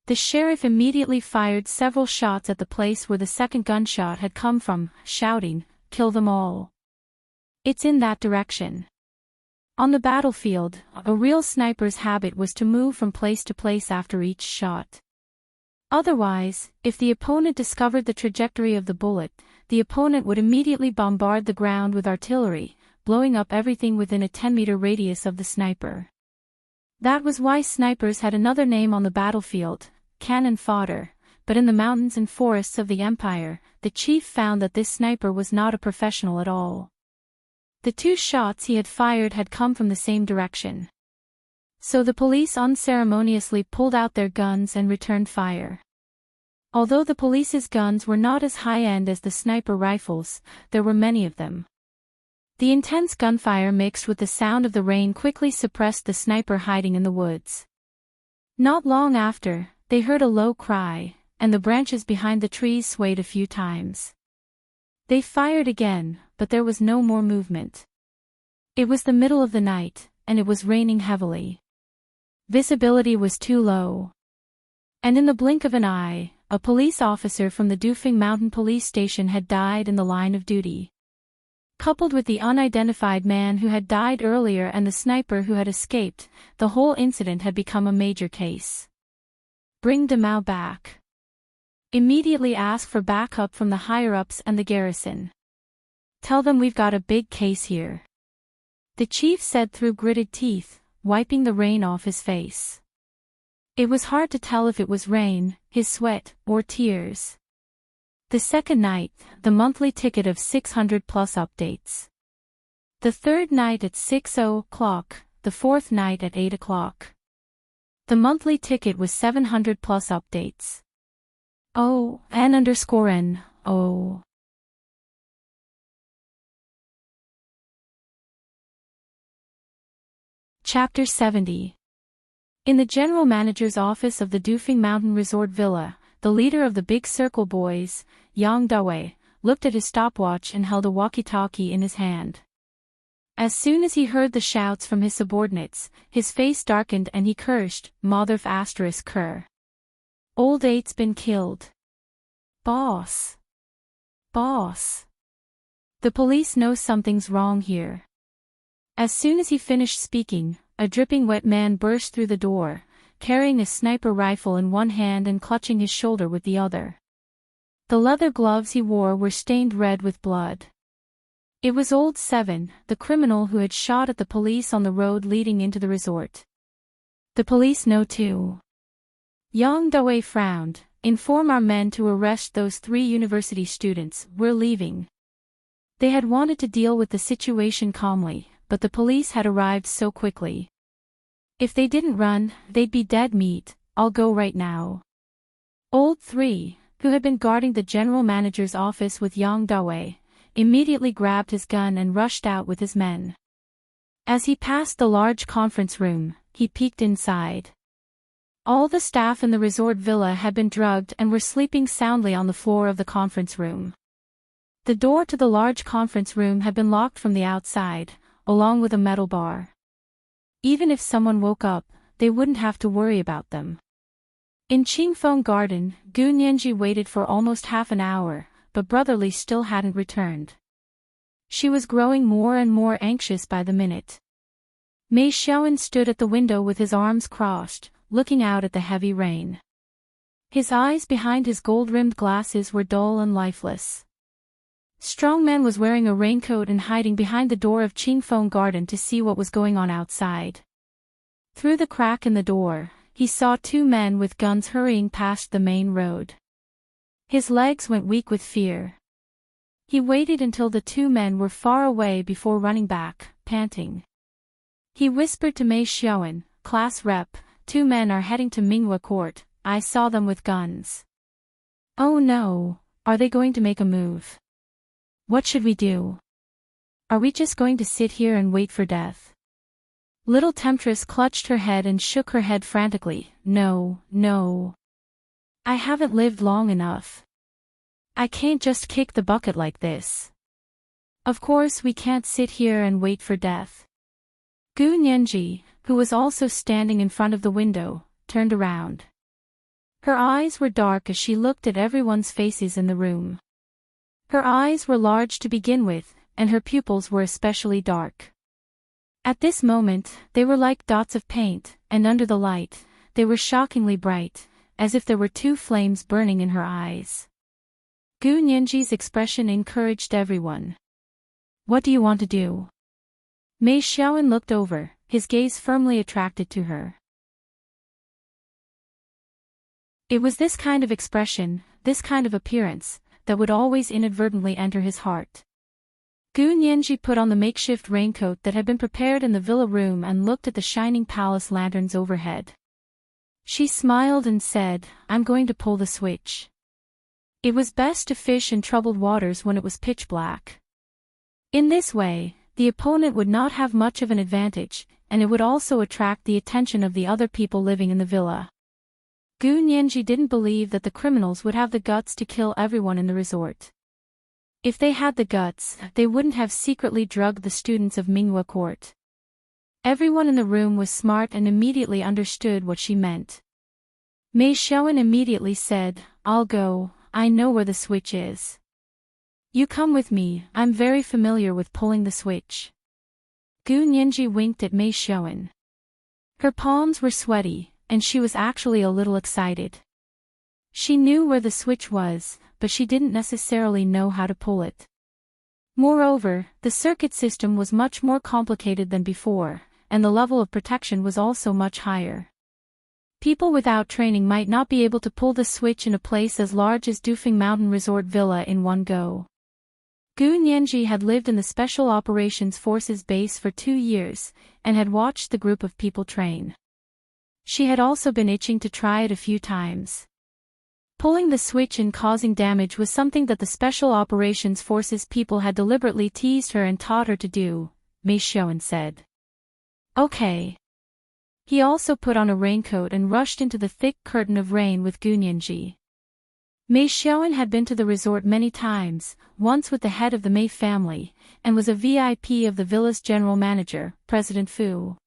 The sheriff immediately fired several shots at the place where the second gunshot had come from, shouting, "Kill them all. It's in that direction." On the battlefield, a real sniper's habit was to move from place to place after each shot. Otherwise, if the opponent discovered the trajectory of the bullet, the opponent would immediately bombard the ground with artillery, blowing up everything within a 10-meter radius of the sniper. That was why snipers had another name on the battlefield, cannon fodder, but in the mountains and forests of the Empire, the chief found that this sniper was not a professional at all. The two shots he had fired had come from the same direction. So the police unceremoniously pulled out their guns and returned fire. Although the police's guns were not as high-end as the sniper rifles, there were many of them. The intense gunfire mixed with the sound of the rain quickly suppressed the sniper hiding in the woods. Not long after, they heard a low cry, and the branches behind the trees swayed a few times. They fired again, but there was no more movement. It was the middle of the night, and it was raining heavily. Visibility was too low. And in the blink of an eye, a police officer from the Dufing Mountain Police Station had died in the line of duty. Coupled with the unidentified man who had died earlier and the sniper who had escaped, the whole incident had become a major case. "Bring Damao back. Immediately ask for backup from the higher-ups and the garrison. Tell them we've got a big case here," the chief said through gritted teeth, wiping the rain off his face. It was hard to tell if it was rain, his sweat, or tears. The second night, the monthly ticket of 600 plus updates. The third night at 6:00, the fourth night at 8:00. The monthly ticket was 700 plus updates. Oh, N_N, oh. Chapter 70. In the general manager's office of the Dufing Mountain Resort Villa, the leader of the Big Circle Boys, Yang Dawei, looked at his stopwatch and held a walkie-talkie in his hand. As soon as he heard the shouts from his subordinates, his face darkened and he cursed, "Motherf *cur. Old 8's been killed. Boss. Boss. The police know something's wrong here." As soon as he finished speaking, a dripping wet man burst through the door, carrying a sniper rifle in one hand and clutching his shoulder with the other. The leather gloves he wore were stained red with blood. It was Old 7, the criminal who had shot at the police on the road leading into the resort. "The police know too." Yang Dawei frowned. "Inform our men to arrest those 3 university students, we're leaving." They had wanted to deal with the situation calmly, but the police had arrived so quickly. If they didn't run, they'd be dead meat. "I'll go right now." Old 3, who had been guarding the general manager's office with Yang Dawei, immediately grabbed his gun and rushed out with his men. As he passed the large conference room, he peeked inside. All the staff in the resort villa had been drugged and were sleeping soundly on the floor of the conference room. The door to the large conference room had been locked from the outside, along with a metal bar. Even if someone woke up, they wouldn't have to worry about them. In Qingfeng Garden, Gu Nianji waited for almost half an hour, but Brother Li still hadn't returned. She was growing more and more anxious by the minute. Mei Xiaoan stood at the window with his arms crossed, looking out at the heavy rain. His eyes behind his gold-rimmed glasses were dull and lifeless. Strongman was wearing a raincoat and hiding behind the door of Qingfeng Garden to see what was going on outside. Through the crack in the door, he saw two men with guns hurrying past the main road. His legs went weak with fear. He waited until the two men were far away before running back, panting. He whispered to Mei Xiaoan, "Class rep, two men are heading to Minghua Court, I saw them with guns." "Oh no, are they going to make a move? What should we do? Are we just going to sit here and wait for death?" Little Temptress clutched her head and shook her head frantically. No. I haven't lived long enough. I can't just kick the bucket like this. Of course we can't sit here and wait for death. Gu Nianji, who was also standing in front of the window, turned around. Her eyes were dark as she looked at everyone's faces in the room. Her eyes were large to begin with, and her pupils were especially dark. At this moment, they were like dots of paint, and under the light, they were shockingly bright, as if there were two flames burning in her eyes. Gu Nianji's expression encouraged everyone. "What do you want to do?" Mei Xiaoan looked over, his gaze firmly attracted to her. It was this kind of expression, this kind of appearance, that would always inadvertently enter his heart. Gu Nianji put on the makeshift raincoat that had been prepared in the villa room and looked at the shining palace lanterns overhead. She smiled and said, "I'm going to pull the switch." It was best to fish in troubled waters when it was pitch black. In this way, the opponent would not have much of an advantage, and it would also attract the attention of the other people living in the villa. Gu Nianji didn't believe that the criminals would have the guts to kill everyone in the resort. If they had the guts, they wouldn't have secretly drugged the students of Minghua Court. Everyone in the room was smart and immediately understood what she meant. Mei Xiaoan immediately said, "I'll go, I know where the switch is." "You come with me, I'm very familiar with pulling the switch." Gu Nianji winked at Mei Xiaoan. Her palms were sweaty, and she was actually a little excited. She knew where the switch was, but she didn't necessarily know how to pull it. Moreover, the circuit system was much more complicated than before, and the level of protection was also much higher. People without training might not be able to pull the switch in a place as large as Dufeng Mountain Resort Villa in one go. Gu Nianji had lived in the Special Operations Forces base for 2 years, and had watched the group of people train. She had also been itching to try it a few times. Pulling the switch and causing damage was something that the Special Operations Forces people had deliberately teased her and taught her to do, Mei Xiaoan said. Okay. He also put on a raincoat and rushed into the thick curtain of rain with Gu Nianji. Mei Xiaoan had been to the resort many times, once with the head of the Mei family, and was a VIP of the villa's general manager, President Fu.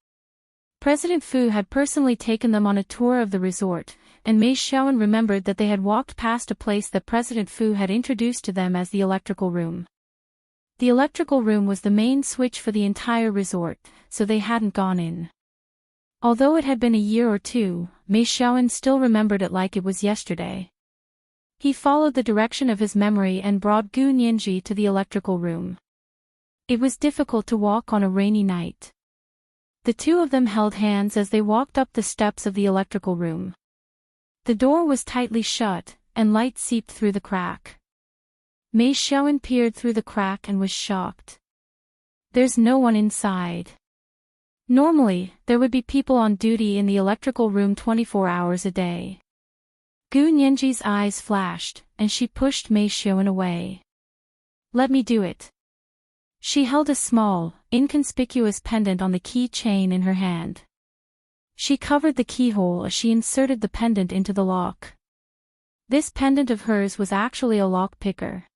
President Fu had personally taken them on a tour of the resort, and Mei Xiaoan remembered that they had walked past a place that President Fu had introduced to them as the electrical room. The electrical room was the main switch for the entire resort, so they hadn't gone in. Although it had been a year or two, Mei Xiaoan still remembered it like it was yesterday. He followed the direction of his memory and brought Gu Nianji to the electrical room. It was difficult to walk on a rainy night. The two of them held hands as they walked up the steps of the electrical room. The door was tightly shut, and light seeped through the crack. Mei Xiaoan peered through the crack and was shocked. There's no one inside. Normally, there would be people on duty in the electrical room 24 hours a day. Gu Nianji's eyes flashed, and she pushed Mei Xiaoan away. Let me do it. She held a small, inconspicuous pendant on the key chain in her hand. She covered the keyhole as she inserted the pendant into the lock. This pendant of hers was actually a lock picker.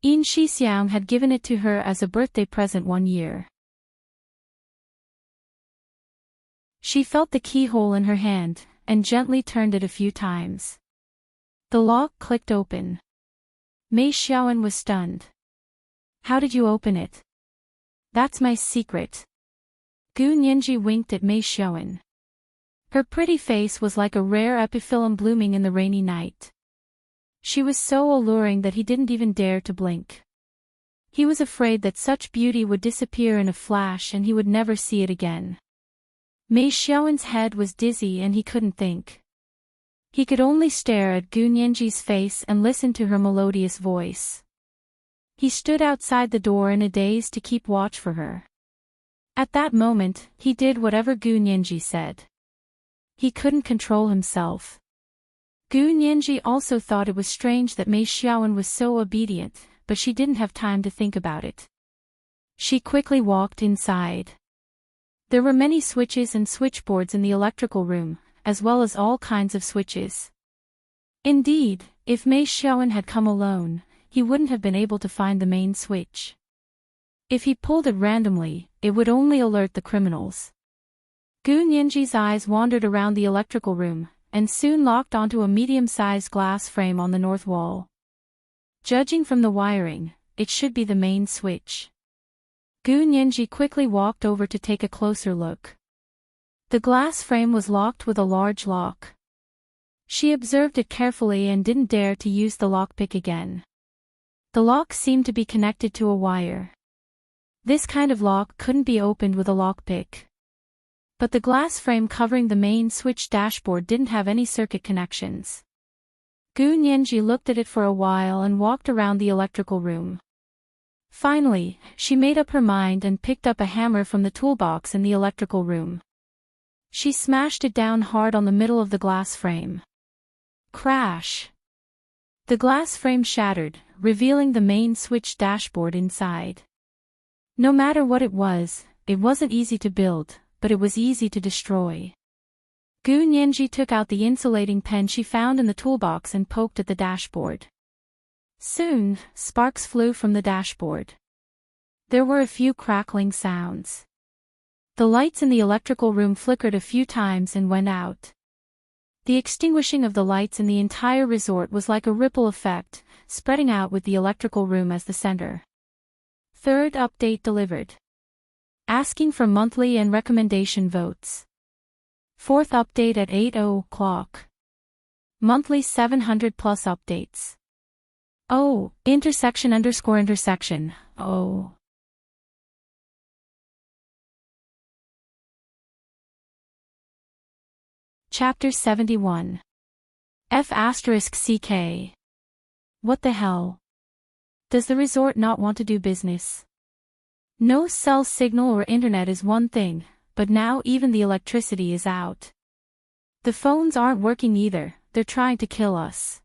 Yin Shixiang had given it to her as a birthday present one year. She felt the keyhole in her hand, and gently turned it a few times. The lock clicked open. Mei Xiaoan was stunned. "How did you open it?" "That's my secret." Gu Nianji winked at Mei Xiaoan. Her pretty face was like a rare epiphyllum blooming in the rainy night. She was so alluring that he didn't even dare to blink. He was afraid that such beauty would disappear in a flash and he would never see it again. Mei Xiaoan's head was dizzy and he couldn't think. He could only stare at Gu Nianji's face and listen to her melodious voice. He stood outside the door in a daze to keep watch for her. At that moment, he did whatever Gu Nianji said. He couldn't control himself. Gu Nianji also thought it was strange that Mei Xiaoan was so obedient, but she didn't have time to think about it. She quickly walked inside. There were many switches and switchboards in the electrical room, as well as all kinds of switches. Indeed, if Mei Xiaoan had come alone, he wouldn't have been able to find the main switch. If he pulled it randomly, it would only alert the criminals. Gu Nianji's eyes wandered around the electrical room, and soon locked onto a medium-sized glass frame on the north wall. Judging from the wiring, it should be the main switch. Gu Nianji quickly walked over to take a closer look. The glass frame was locked with a large lock. She observed it carefully and didn't dare to use the lockpick again. The lock seemed to be connected to a wire. This kind of lock couldn't be opened with a lockpick. But the glass frame covering the main switch dashboard didn't have any circuit connections. Gu Nianji looked at it for a while and walked around the electrical room. Finally, she made up her mind and picked up a hammer from the toolbox in the electrical room. She smashed it down hard on the middle of the glass frame. Crash! The glass frame shattered, revealing the main switch dashboard inside. No matter what it wasn't easy to build, but it was easy to destroy. Gu Nianji took out the insulating pen she found in the toolbox and poked at the dashboard. Soon, sparks flew from the dashboard. There were a few crackling sounds. The lights in the electrical room flickered a few times and went out. The extinguishing of the lights in the entire resort was like a ripple effect, spreading out with the electrical room as the center. Third update delivered. Asking for monthly and recommendation votes. Fourth update at 8:00. Monthly 700 plus updates. Oh, __. Oh. Chapter 71. F***CK. What the hell? Does the resort not want to do business? No cell signal or internet is one thing, but now even the electricity is out. The phones aren't working either, they're trying to kill us.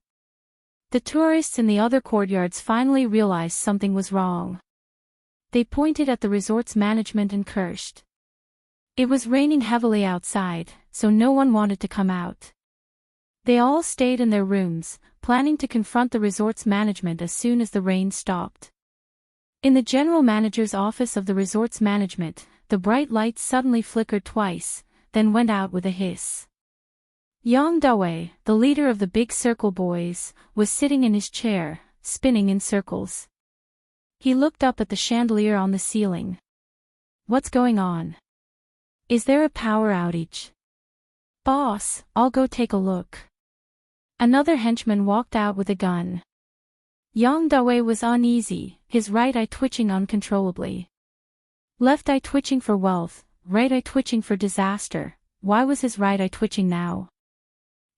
The tourists in the other courtyards finally realized something was wrong. They pointed at the resort's management and cursed. It was raining heavily outside, so no one wanted to come out. They all stayed in their rooms, planning to confront the resort's management as soon as the rain stopped. In the general manager's office of the resort's management, the bright lights suddenly flickered twice, then went out with a hiss. Yang Dawei, the leader of the Big Circle Boys, was sitting in his chair, spinning in circles. He looked up at the chandelier on the ceiling. What's going on? Is there a power outage? Boss, I'll go take a look. Another henchman walked out with a gun. Yang Dawei was uneasy, his right eye twitching uncontrollably. Left eye twitching for wealth, right eye twitching for disaster. Why was his right eye twitching now?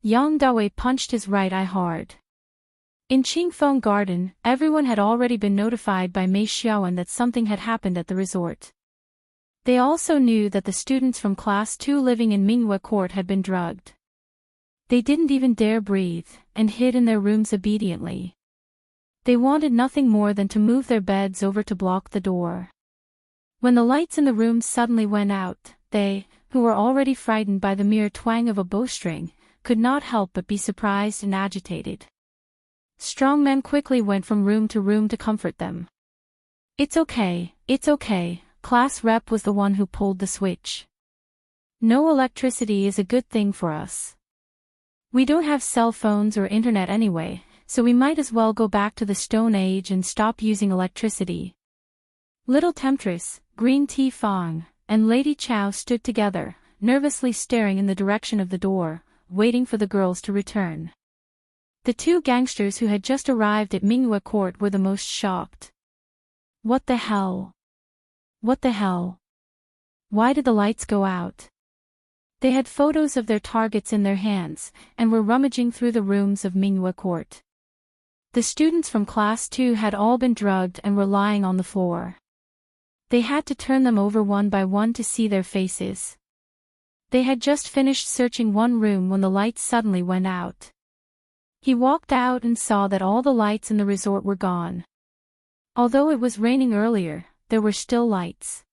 Yang Dawei punched his right eye hard. In Qingfeng Garden, everyone had already been notified by Mei Xiaoan that something had happened at the resort. They also knew that the students from Class 2 living in Mingyue Court had been drugged. They didn't even dare breathe, and hid in their rooms obediently. They wanted nothing more than to move their beds over to block the door. When the lights in the rooms suddenly went out, they, who were already frightened by the mere twang of a bowstring, could not help but be surprised and agitated. Strong men quickly went from room to room to comfort them. It's okay, class rep was the one who pulled the switch. No, electricity is a good thing for us. We don't have cell phones or internet anyway, so we might as well go back to the Stone Age and stop using electricity. Little Temptress, Green Tea Fong, and Lady Chow stood together, nervously staring in the direction of the door, waiting for the girls to return. The two gangsters who had just arrived at Minghua Court were the most shocked. What the hell? What the hell? Why did the lights go out? They had photos of their targets in their hands, and were rummaging through the rooms of Minghua Court. The students from Class 2 had all been drugged and were lying on the floor. They had to turn them over one by one to see their faces. They had just finished searching one room when the lights suddenly went out. He walked out and saw that all the lights in the resort were gone. Although it was raining earlier, there were still lights.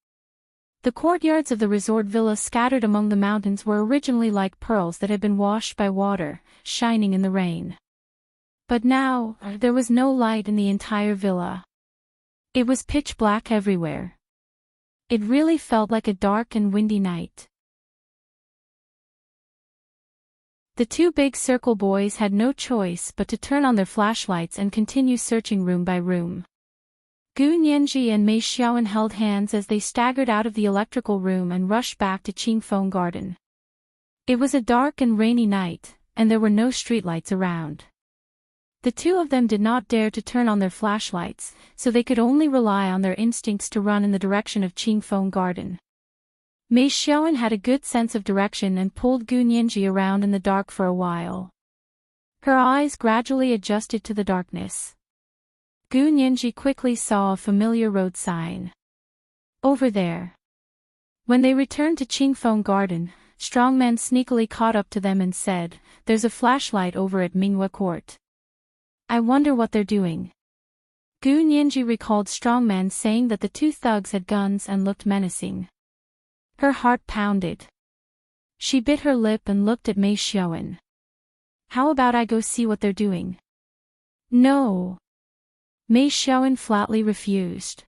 The courtyards of the resort villa scattered among the mountains were originally like pearls that had been washed by water, shining in the rain. But now, there was no light in the entire villa. It was pitch black everywhere. It really felt like a dark and windy night. The two big circle boys had no choice but to turn on their flashlights and continue searching room by room. Gu Nianji and Mei Xiaoan held hands as they staggered out of the electrical room and rushed back to Qingfeng Garden. It was a dark and rainy night, and there were no streetlights around. The two of them did not dare to turn on their flashlights, so they could only rely on their instincts to run in the direction of Qingfeng Garden. Mei Xiaoan had a good sense of direction and pulled Gu Nianji around in the dark for a while. Her eyes gradually adjusted to the darkness. Gu Nianji quickly saw a familiar road sign. Over there. When they returned to Qingfeng Garden, strongmen sneakily caught up to them and said, "There's a flashlight over at Minghua Court. I wonder what they're doing." Gu Nianji recalled strongmen saying that the two thugs had guns and looked menacing. Her heart pounded. She bit her lip and looked at Mei Xiaoan. "How about I go see what they're doing?" "No." Mei Xiaoan flatly refused.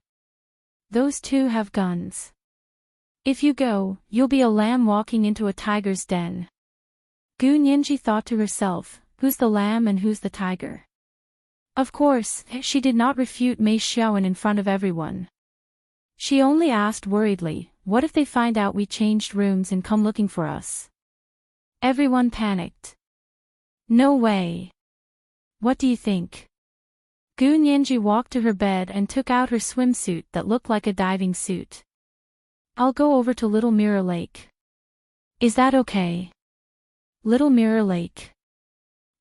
"Those two have guns. If you go, you'll be a lamb walking into a tiger's den." Gu Nianji thought to herself, who's the lamb and who's the tiger? Of course, she did not refute Mei Xiaoan in front of everyone. She only asked worriedly, "What if they find out we changed rooms and come looking for us?" Everyone panicked. "No way. What do you think?" Gu Nianji walked to her bed and took out her swimsuit that looked like a diving suit. "I'll go over to Little Mirror Lake." "Is that okay?" "Little Mirror Lake?"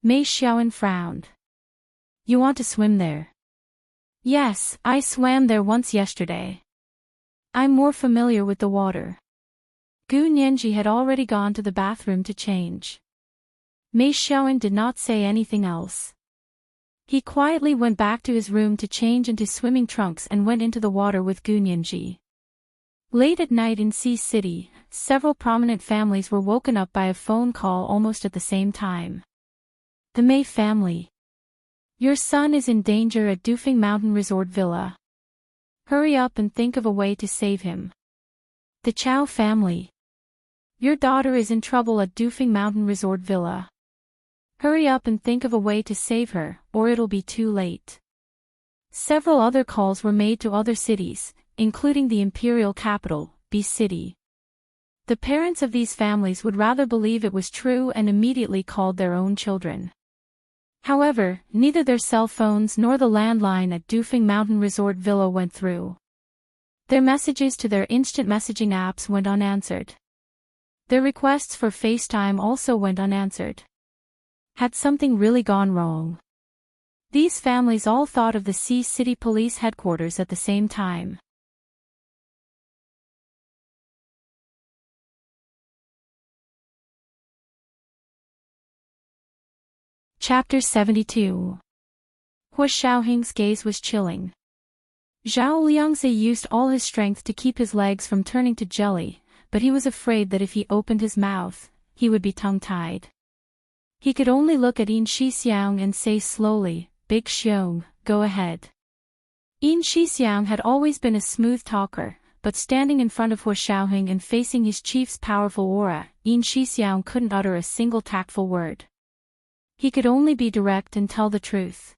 Mei Xiaoan frowned. "You want to swim there?" "Yes, I swam there once yesterday. I'm more familiar with the water." Gu Nianji had already gone to the bathroom to change. Mei Xiaoan did not say anything else. He quietly went back to his room to change into swimming trunks and went into the water with Gu Nianji. Late at night in Sea City, several prominent families were woken up by a phone call almost at the same time. "The Mei family. Your son is in danger at Dufeng Mountain Resort Villa. Hurry up and think of a way to save him." "The Chow family. Your daughter is in trouble at Dufeng Mountain Resort Villa. Hurry up and think of a way to save her, or it'll be too late." Several other calls were made to other cities, including the imperial capital, B City. The parents of these families would rather believe it was true and immediately called their own children. However, neither their cell phones nor the landline at Dufeng Mountain Resort Villa went through. Their messages to their instant messaging apps went unanswered. Their requests for FaceTime also went unanswered. Had something really gone wrong? These families all thought of the Sea City Police headquarters at the same time. Chapter 72. Hua Xiaohing's gaze was chilling. Zhao Liangzi used all his strength to keep his legs from turning to jelly, but he was afraid that if he opened his mouth, he would be tongue-tied. He could only look at Yin Shixiang and say slowly, "Big Xiong, go ahead." Yin Shixiang had always been a smooth talker, but standing in front of Hua Xiaoheng and facing his chief's powerful aura, Yin Shixiang couldn't utter a single tactful word. He could only be direct and tell the truth.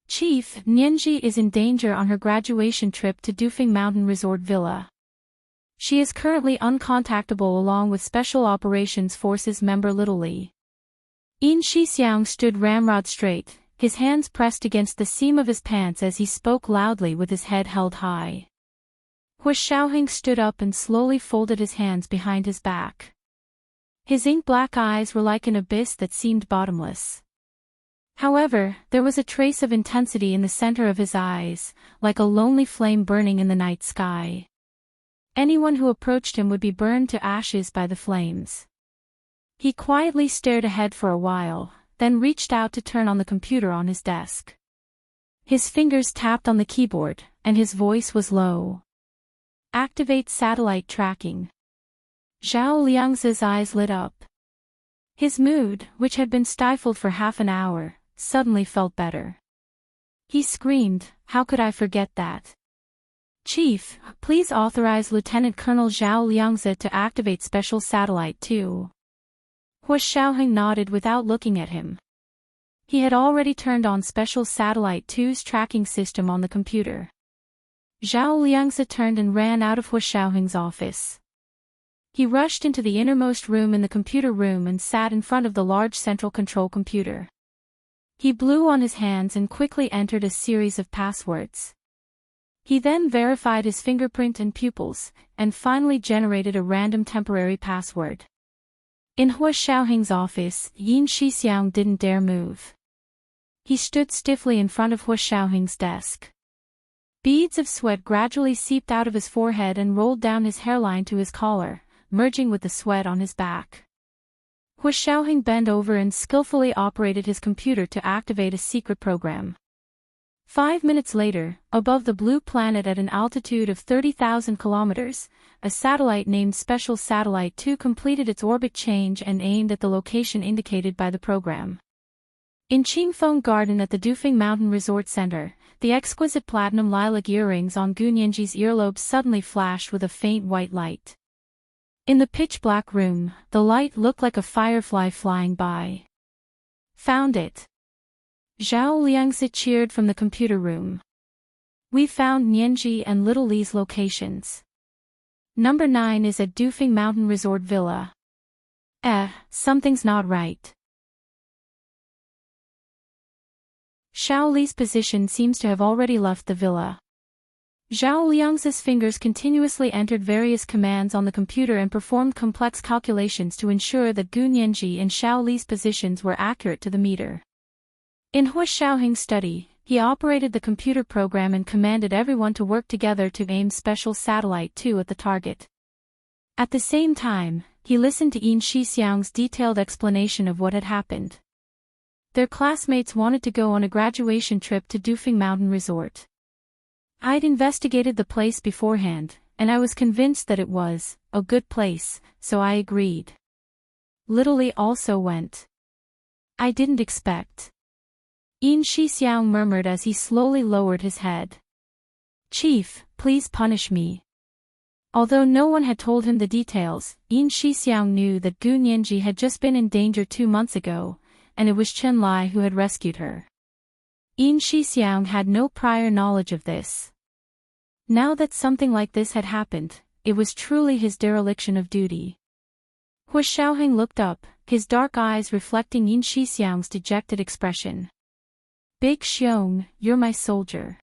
"Chief, Nianji is in danger on her graduation trip to Dufeng Mountain Resort Villa. She is currently uncontactable along with Special Operations Forces member Little Li." Yin Shixiang stood ramrod straight, his hands pressed against the seam of his pants as he spoke loudly with his head held high. Hua Xiaoheng stood up and slowly folded his hands behind his back. His ink-black eyes were like an abyss that seemed bottomless. However, there was a trace of intensity in the center of his eyes, like a lonely flame burning in the night sky. Anyone who approached him would be burned to ashes by the flames. He quietly stared ahead for a while, then reached out to turn on the computer on his desk. His fingers tapped on the keyboard, and his voice was low. "Activate satellite tracking." Zhao Liang's eyes lit up. His mood, which had been stifled for half an hour, suddenly felt better. He screamed, "How could I forget that? Chief, please authorize Lieutenant Colonel Zhao Liangzi to activate Special Satellite 2. Hua Xiaoheng nodded without looking at him. He had already turned on Special Satellite 2's tracking system on the computer. Zhao Liangzi turned and ran out of Hua Xiaoheng's office. He rushed into the innermost room in the computer room and sat in front of the large central control computer. He blew on his hands and quickly entered a series of passwords. He then verified his fingerprint and pupils, and finally generated a random temporary password. In Hua Xiaoheng's office, Yin Shixiang didn't dare move. He stood stiffly in front of Hua Xiaoheng's desk. Beads of sweat gradually seeped out of his forehead and rolled down his hairline to his collar, merging with the sweat on his back. Hua Xiaoheng bent over and skillfully operated his computer to activate a secret program. 5 minutes later, above the blue planet at an altitude of 30,000 kilometers, a satellite named Special Satellite 2 completed its orbit change and aimed at the location indicated by the program. In Qingfeng Garden at the Dufeng Mountain Resort Center, the exquisite platinum lilac earrings on Gu Nianji's earlobes suddenly flashed with a faint white light. In the pitch-black room, the light looked like a firefly flying by. "Found it!" Zhao Liangzi cheered from the computer room. "We found Nianji and Little Li's locations. Number 9 is at Dufeng Mountain Resort Villa. Something's not right. Xiao Li's position seems to have already left the villa." Zhao Liangzi's fingers continuously entered various commands on the computer and performed complex calculations to ensure that Gu Nianji and Xiao Li's positions were accurate to the meter. In Hua Xiaoheng's study, he operated the computer program and commanded everyone to work together to aim Special Satellite 2 at the target. At the same time, he listened to Yin Shixiang's detailed explanation of what had happened. Their classmates wanted to go on a graduation trip to Dufeng Mountain Resort. "I'd investigated the place beforehand, and I was convinced that it was a good place, so I agreed. Little Li also went. I didn't expect." Yin Shixiang murmured as he slowly lowered his head. "Chief, please punish me." Although no one had told him the details, Yin Shixiang knew that Gu Nianji had just been in danger 2 months ago, and it was Chen Lai who had rescued her. Yin Shixiang had no prior knowledge of this. Now that something like this had happened, it was truly his dereliction of duty. Hua Xiaoheng looked up, his dark eyes reflecting Yin Shixiang's dejected expression. "Big Xiong, you're my soldier.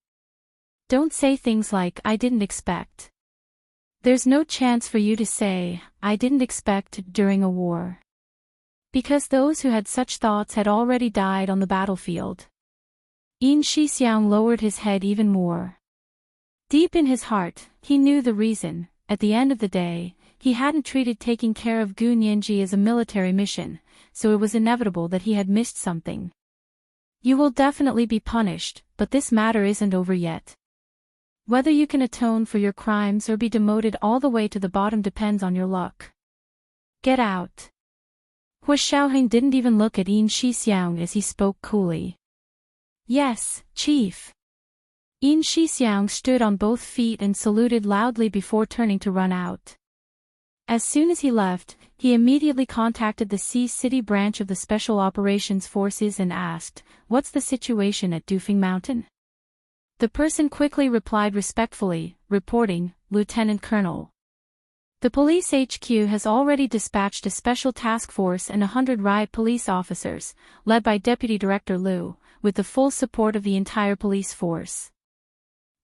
Don't say things like 'I didn't expect.' There's no chance for you to say, 'I didn't expect' during a war. Because those who had such thoughts had already died on the battlefield." Yin Shixiang lowered his head even more. Deep in his heart, he knew the reason. At the end of the day, he hadn't treated taking care of Gu Nianji as a military mission, so it was inevitable that he had missed something. "You will definitely be punished, but this matter isn't over yet." Whether you can atone for your crimes or be demoted all the way to the bottom depends on your luck. Get out. Hu Xiaoheng didn't even look at Yin Shixiang as he spoke coolly. Yes, Chief. Yin Shixiang stood on both feet and saluted loudly before turning to run out. As soon as he left, he immediately contacted the Sea City branch of the Special Operations Forces and asked, "What's the situation at Dufeng Mountain?" The person quickly replied respectfully, reporting, "Lieutenant Colonel. The police HQ has already dispatched a special task force and 100 riot police officers, led by Deputy Director Liu, with the full support of the entire police force.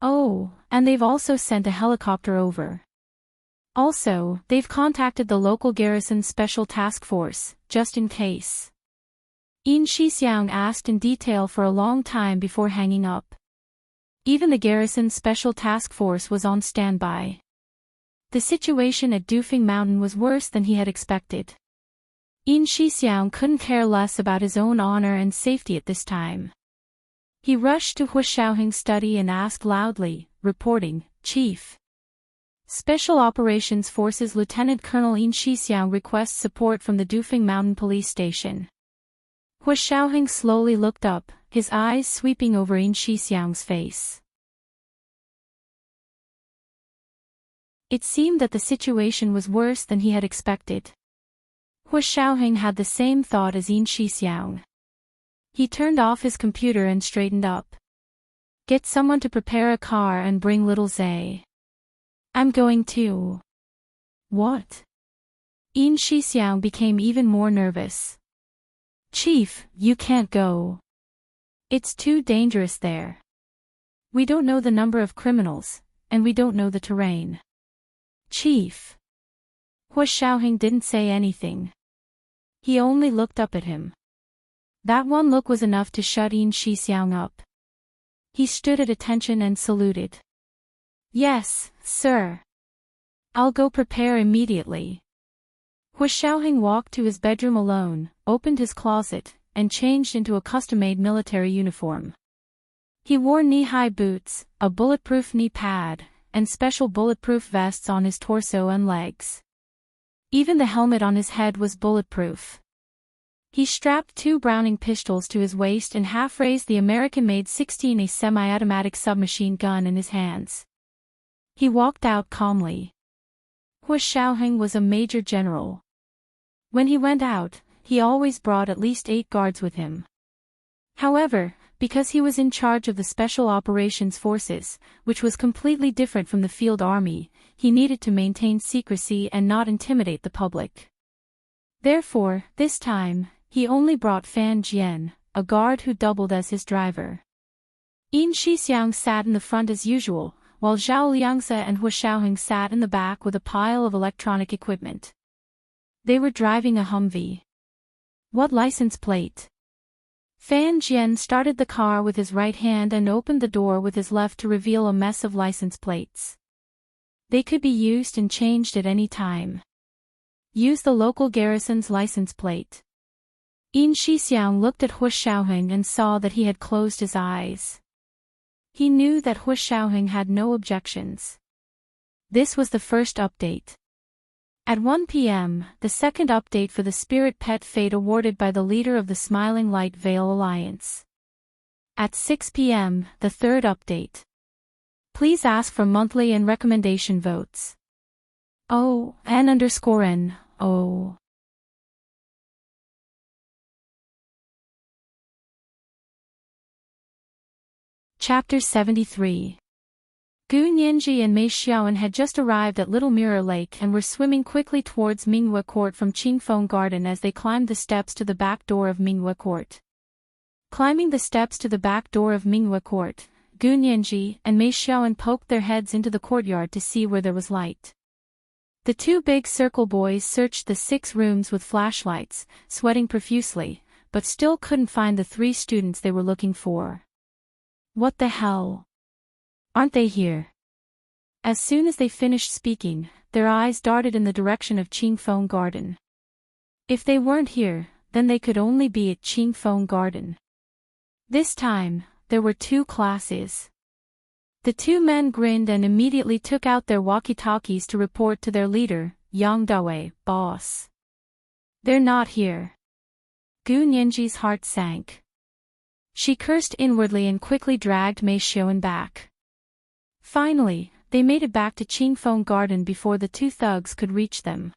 Oh, and they've also sent a helicopter over. Also, they've contacted the local garrison special task force, just in case." Yin Shixiang asked in detail for a long time before hanging up. Even the garrison special task force was on standby. The situation at Dufeng Mountain was worse than he had expected. Yin Shixiang couldn't care less about his own honor and safety at this time. He rushed to Hu Xiaoheng's study and asked loudly, reporting, "Chief. Special Operations Forces Lieutenant Colonel Yin Shixiang requests support from the Dufeng Mountain Police Station." Hu Xiaoheng slowly looked up, his eyes sweeping over Yin Shixiang's face. It seemed that the situation was worse than he had expected. Hu Xiaoheng had the same thought as Yin Shixiang. He turned off his computer and straightened up. "Get someone to prepare a car and bring little Zay. I'm going to." "What?" Yin Shixiang became even more nervous. "Chief, you can't go. It's too dangerous there. We don't know the number of criminals, and we don't know the terrain." "Chief." Hu Xiaoheng didn't say anything. He only looked up at him. That one look was enough to shut Yin Shixiang up. He stood at attention and saluted. "Yes, sir. I'll go prepare immediately." Hu Xiaoheng walked to his bedroom alone, opened his closet, and changed into a custom-made military uniform. He wore knee-high boots, a bulletproof knee pad, and special bulletproof vests on his torso and legs. Even the helmet on his head was bulletproof. He strapped 2 Browning pistols to his waist and half-raised the American-made 16A semi-automatic submachine gun in his hands. He walked out calmly. Hu Xiaoheng was a major general. When he went out, he always brought at least 8 guards with him. However, because he was in charge of the Special Operations Forces, which was completely different from the field army, he needed to maintain secrecy and not intimidate the public. Therefore, this time, he only brought Fan Jian, a guard who doubled as his driver. Yin Shixiang sat in the front as usual, while Zhao Liangze and Hu Xiaoheng sat in the back with a pile of electronic equipment. They were driving a Humvee. "What license plate?" Fan Jian started the car with his right hand and opened the door with his left to reveal a mess of license plates. They could be used and changed at any time. "Use the local garrison's license plate." Yin Shixiang looked at Hu Xiaoheng and saw that he had closed his eyes. He knew that Hu Xiaoheng had no objections. This was the first update. At 1 p.m., the second update for the Spirit Pet Fate awarded by the leader of the Smiling Light Veil Alliance. At 6 p.m., the third update. Please ask for monthly and recommendation votes. N_N. Chapter 73. Gu Nianji and Mei Xiaoan had just arrived at Little Mirror Lake and were swimming quickly towards Minghua Court from Qingfeng Garden as they climbed the steps to the back door of Minghua Court. Climbing the steps to the back door of Minghua Court, Gu Nianji and Mei Xiaoan poked their heads into the courtyard to see where there was light. The 2 big circle boys searched the 6 rooms with flashlights, sweating profusely, but still couldn't find the 3 students they were looking for. What the hell? Aren't they here? As soon as they finished speaking, their eyes darted in the direction of Qingfeng Garden. If they weren't here, then they could only be at Qingfeng Garden. This time, there were 2 classes. The two men grinned and immediately took out their walkie-talkies to report to their leader, Yang Dawei, boss. They're not here. Gu Nianji's heart sank. She cursed inwardly and quickly dragged Mei Xiaowen back. Finally, they made it back to Qingfeng Garden before the two thugs could reach them.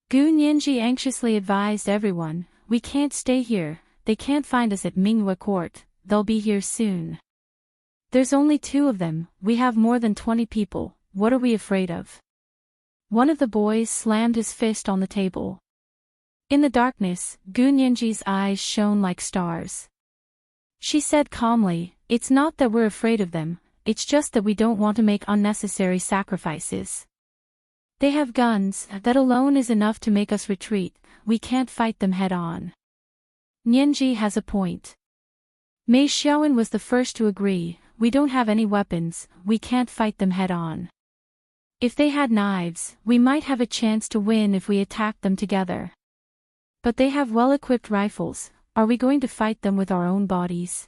Gu Nianji anxiously advised everyone, "We can't stay here, they can't find us at Minghua Court, they'll be here soon. There's only 2 of them, we have more than 20 people, what are we afraid of?" One of the boys slammed his fist on the table. In the darkness, Gu Nianji's eyes shone like stars. She said calmly, "It's not that we're afraid of them, it's just that we don't want to make unnecessary sacrifices. They have guns, that alone is enough to make us retreat, we can't fight them head-on." Nianji has a point. Mei Xiaowen was the first to agree, "We don't have any weapons, we can't fight them head-on. If they had knives, we might have a chance to win if we attacked them together. But they have well-equipped rifles, are we going to fight them with our own bodies?"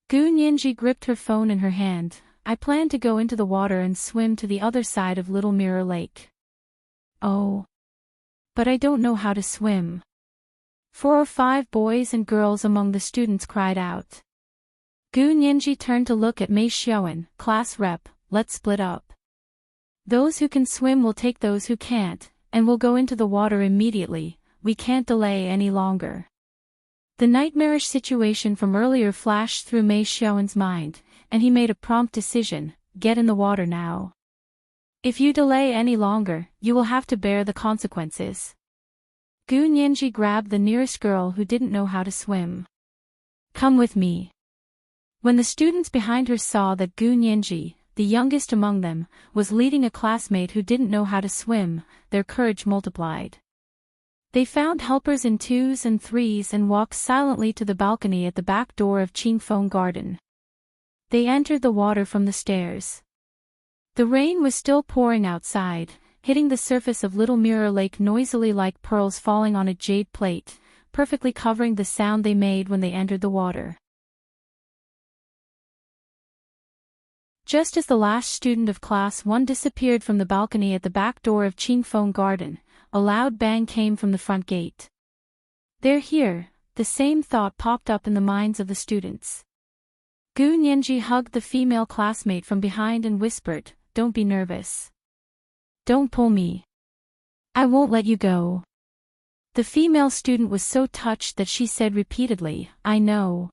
Gu Nianji gripped her phone in her hand. "I plan to go into the water and swim to the other side of Little Mirror Lake." "Oh. But I don't know how to swim." 4 or 5 boys and girls among the students cried out. Gu Nianji turned to look at Mei Xiaowen, "Class rep, let's split up. Those who can swim will take those who can't, and we'll go into the water immediately, we can't delay any longer." The nightmarish situation from earlier flashed through Mei Xiaowen's mind, and he made a prompt decision, "Get in the water now. If you delay any longer, you will have to bear the consequences." Gu Nianji grabbed the nearest girl who didn't know how to swim. "Come with me." When the students behind her saw that Gu Nianji, the youngest among them, was leading a classmate who didn't know how to swim, their courage multiplied. They found helpers in 2s and 3s and walked silently to the balcony at the back door of Qingfeng Garden. They entered the water from the stairs. The rain was still pouring outside, hitting the surface of Little Mirror Lake noisily like pearls falling on a jade plate, perfectly covering the sound they made when they entered the water. Just as the last student of Class 1 disappeared from the balcony at the back door of Qingfeng Garden, a loud bang came from the front gate. "They're here," the same thought popped up in the minds of the students. Gu Nianji hugged the female classmate from behind and whispered, "Don't be nervous. Don't pull me. I won't let you go." The female student was so touched that she said repeatedly, "I know.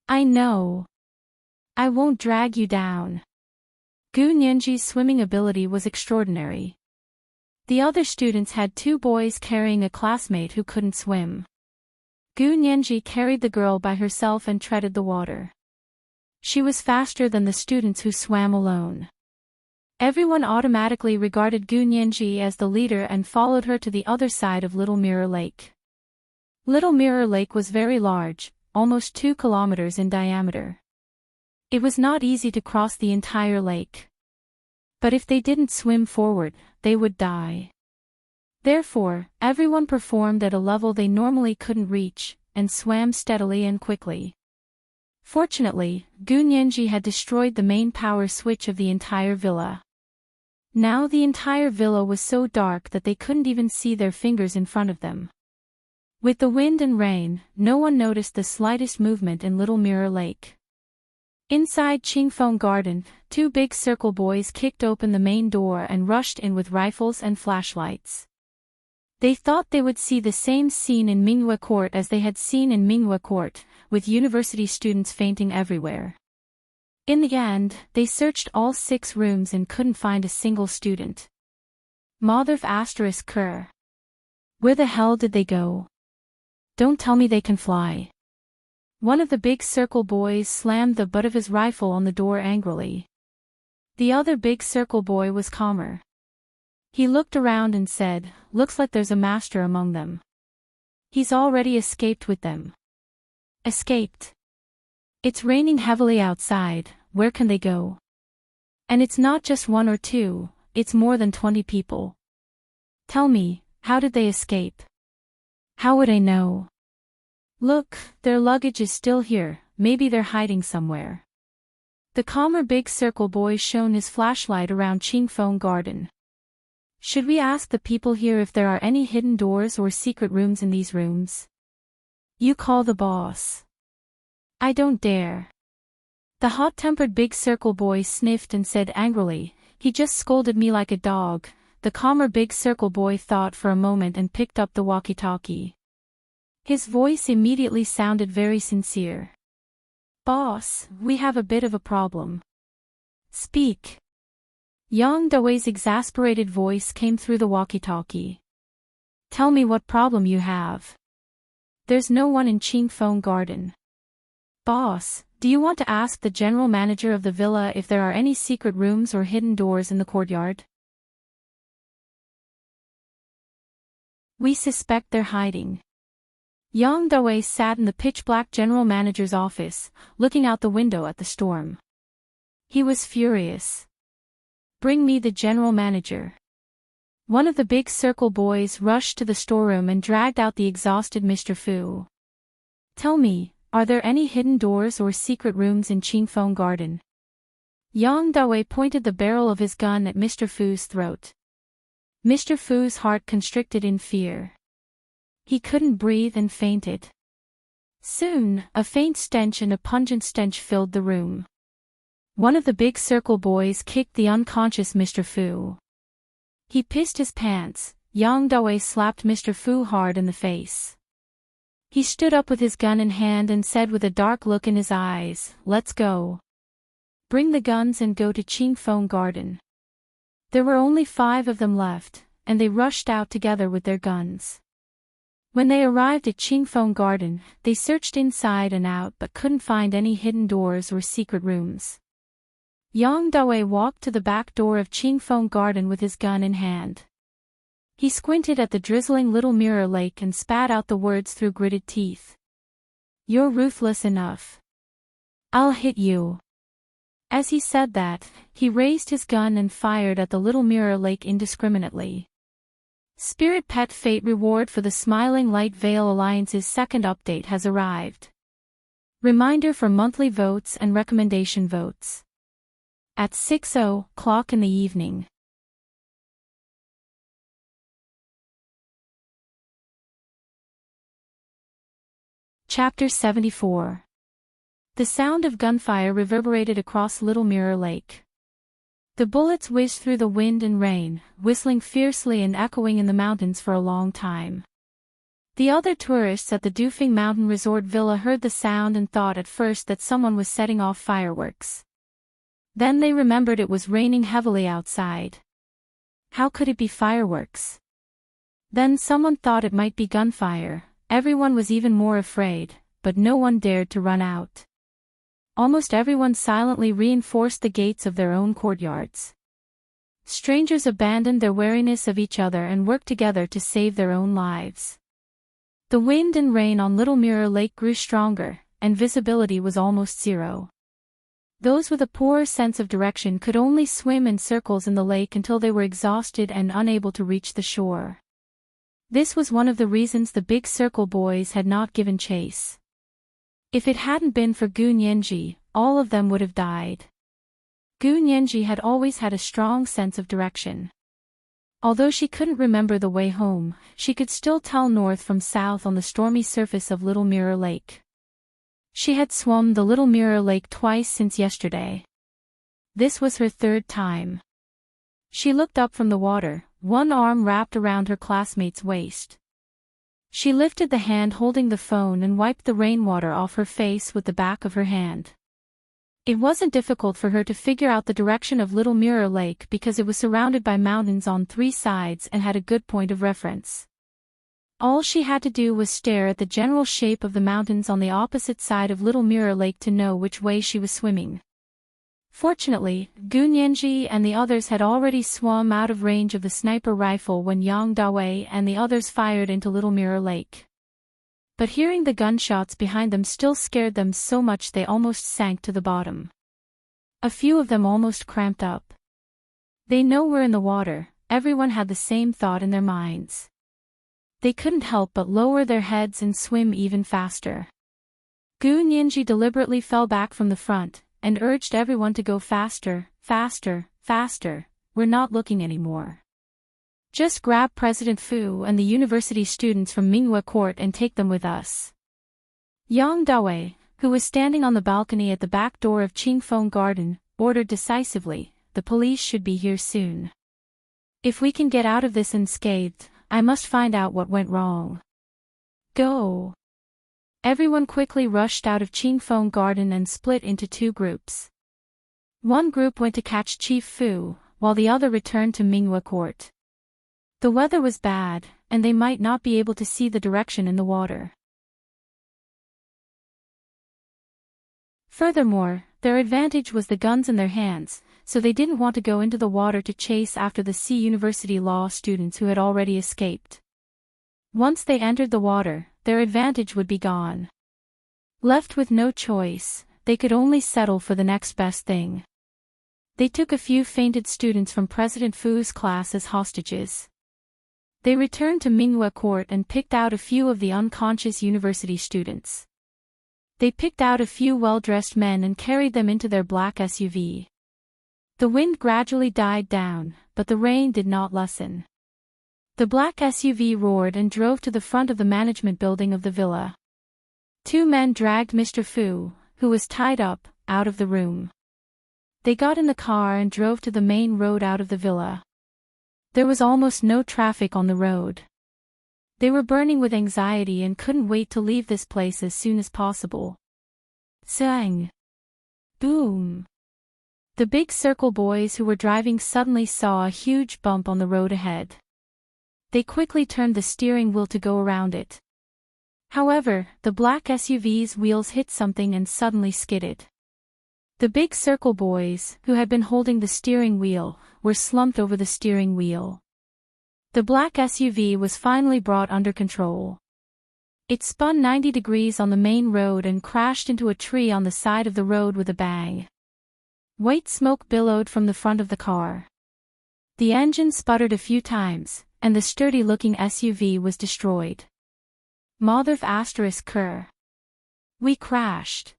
I know. I won't drag you down." Gu Nianji's swimming ability was extraordinary. The other students had 2 boys carrying a classmate who couldn't swim. Gu Nianji carried the girl by herself and treaded the water. She was faster than the students who swam alone. Everyone automatically regarded Gu Nianji as the leader and followed her to the other side of Little Mirror Lake. Little Mirror Lake was very large, almost 2 kilometers in diameter. It was not easy to cross the entire lake. But if they didn't swim forward, they would die. Therefore, everyone performed at a level they normally couldn't reach, and swam steadily and quickly. Fortunately, Gu Nianji had destroyed the main power switch of the entire villa. Now the entire villa was so dark that they couldn't even see their fingers in front of them. With the wind and rain, no one noticed the slightest movement in Little Mirror Lake. Inside Qingfeng Garden, 2 big circle boys kicked open the main door and rushed in with rifles and flashlights. They thought they would see the same scene in Minghua Court as they had seen in Minghua Court, with university students fainting everywhere. In the end, they searched all 6 rooms and couldn't find a single student. Motherf asterisk cur. Where the hell did they go? Don't tell me they can fly. One of the big circle boys slammed the butt of his rifle on the door angrily. The other big circle boy was calmer. He looked around and said, "Looks like there's a master among them. He's already escaped with them." Escaped? It's raining heavily outside, where can they go? And it's not just 1 or 2, it's more than 20 people. Tell me, how did they escape? How would I know? Look, their luggage is still here, maybe they're hiding somewhere. The calmer big circle boy shone his flashlight around Qingfeng Garden. Should we ask the people here if there are any hidden doors or secret rooms in these rooms? You call the boss. I don't dare. The hot-tempered big circle boy sniffed and said angrily, he just scolded me like a dog. The calmer big circle boy thought for a moment and picked up the walkie-talkie. His voice immediately sounded very sincere. Boss, we have a bit of a problem. Speak. Yang Dawei's exasperated voice came through the walkie-talkie. Tell me what problem you have. There's no one in Qingfeng Garden. Boss, do you want to ask the general manager of the villa if there are any secret rooms or hidden doors in the courtyard? We suspect they're hiding. Yang Dawei sat in the pitch-black general manager's office, looking out the window at the storm. He was furious. Bring me the general manager. One of the big circle boys rushed to the storeroom and dragged out the exhausted Mr. Fu. Tell me, are there any hidden doors or secret rooms in Qingfeng Garden? Yang Dawei pointed the barrel of his gun at Mr. Fu's throat. Mr. Fu's heart constricted in fear. He couldn't breathe and fainted. Soon, a faint stench and a pungent stench filled the room. One of the big circle boys kicked the unconscious Mr. Fu. He pissed his pants. Yang Dawei slapped Mr. Fu hard in the face. He stood up with his gun in hand and said with a dark look in his eyes, let's go. Bring the guns and go to Qingfeng Garden. There were only 5 of them left, and they rushed out together with their guns. When they arrived at Qingfeng Garden, they searched inside and out but couldn't find any hidden doors or secret rooms. Yang Dawei walked to the back door of Qingfeng Garden with his gun in hand. He squinted at the drizzling little mirror lake and spat out the words through gritted teeth. You're ruthless enough. I'll hit you. As he said that, he raised his gun and fired at the little mirror lake indiscriminately. Spirit Pet Fate reward for the Smiling Light Veil Alliance's second update has arrived. Reminder for monthly votes and recommendation votes. At 6:00 in the evening. Chapter 74. The sound of gunfire reverberated across Little Mirror Lake. The bullets whizzed through the wind and rain, whistling fiercely and echoing in the mountains for a long time. The other tourists at the Dufeng Mountain Resort Villa heard the sound and thought at first that someone was setting off fireworks. Then they remembered it was raining heavily outside. How could it be fireworks? Then someone thought it might be gunfire. Everyone was even more afraid, but no one dared to run out. Almost everyone silently reinforced the gates of their own courtyards. Strangers abandoned their wariness of each other and worked together to save their own lives. The wind and rain on Little Mirror Lake grew stronger, and visibility was almost zero. Those with a poorer sense of direction could only swim in circles in the lake until they were exhausted and unable to reach the shore. This was one of the reasons the big circle boys had not given chase. If it hadn't been for Gu Nianji, all of them would have died. Gu Nianji had always had a strong sense of direction. Although she couldn't remember the way home, she could still tell north from south on the stormy surface of Little Mirror Lake. She had swum the Little Mirror Lake twice since yesterday. This was her 3rd time. She looked up from the water, one arm wrapped around her classmate's waist. She lifted the hand holding the phone and wiped the rainwater off her face with the back of her hand. It wasn't difficult for her to figure out the direction of Little Mirror Lake because it was surrounded by mountains on 3 sides and had a good point of reference. All she had to do was stare at the general shape of the mountains on the opposite side of Little Mirror Lake to know which way she was swimming. Fortunately, Gu Nianji and the others had already swum out of range of the sniper rifle when Yang Dawei and the others fired into Little Mirror Lake. But hearing the gunshots behind them still scared them so much they almost sank to the bottom. A few of them almost cramped up. They know we're in the water, everyone had the same thought in their minds. They couldn't help but lower their heads and swim even faster. Gu Nianji deliberately fell back from the front, and urged everyone to go faster, faster, faster. We're not looking anymore. Just grab President Fu and the university students from Minghua Court and take them with us. Yang Dawei, who was standing on the balcony at the back door of Qingfeng Garden, ordered decisively, "The police should be here soon. If we can get out of this unscathed, I must find out what went wrong. Go." Everyone quickly rushed out of Qingfeng Garden and split into two groups. One group went to catch Chief Fu, while the other returned to Minghua Court. The weather was bad, and they might not be able to see the direction in the water. Furthermore, their advantage was the guns in their hands, so they didn't want to go into the water to chase after the C University law students who had already escaped. Once they entered the water, their advantage would be gone. Left with no choice, they could only settle for the next best thing. They took a few fainted students from President Fu's class as hostages. They returned to Minghua Court and picked out a few of the unconscious university students. They picked out a few well-dressed men and carried them into their black SUV. The wind gradually died down, but the rain did not lessen. The black SUV roared and drove to the front of the management building of the villa. Two men dragged Mr. Fu, who was tied up, out of the room. They got in the car and drove to the main road out of the villa. There was almost no traffic on the road. They were burning with anxiety and couldn't wait to leave this place as soon as possible. Sang! Boom! The big circle boys who were driving suddenly saw a huge bump on the road ahead. They quickly turned the steering wheel to go around it. However, the black SUV's wheels hit something and suddenly skidded. The big circle boys, who had been holding the steering wheel, were slumped over the steering wheel. The black SUV was finally brought under control. It spun 90 degrees on the main road and crashed into a tree on the side of the road with a bang. White smoke billowed from the front of the car. The engine sputtered a few times, and the sturdy-looking SUV was destroyed. ****. We crashed.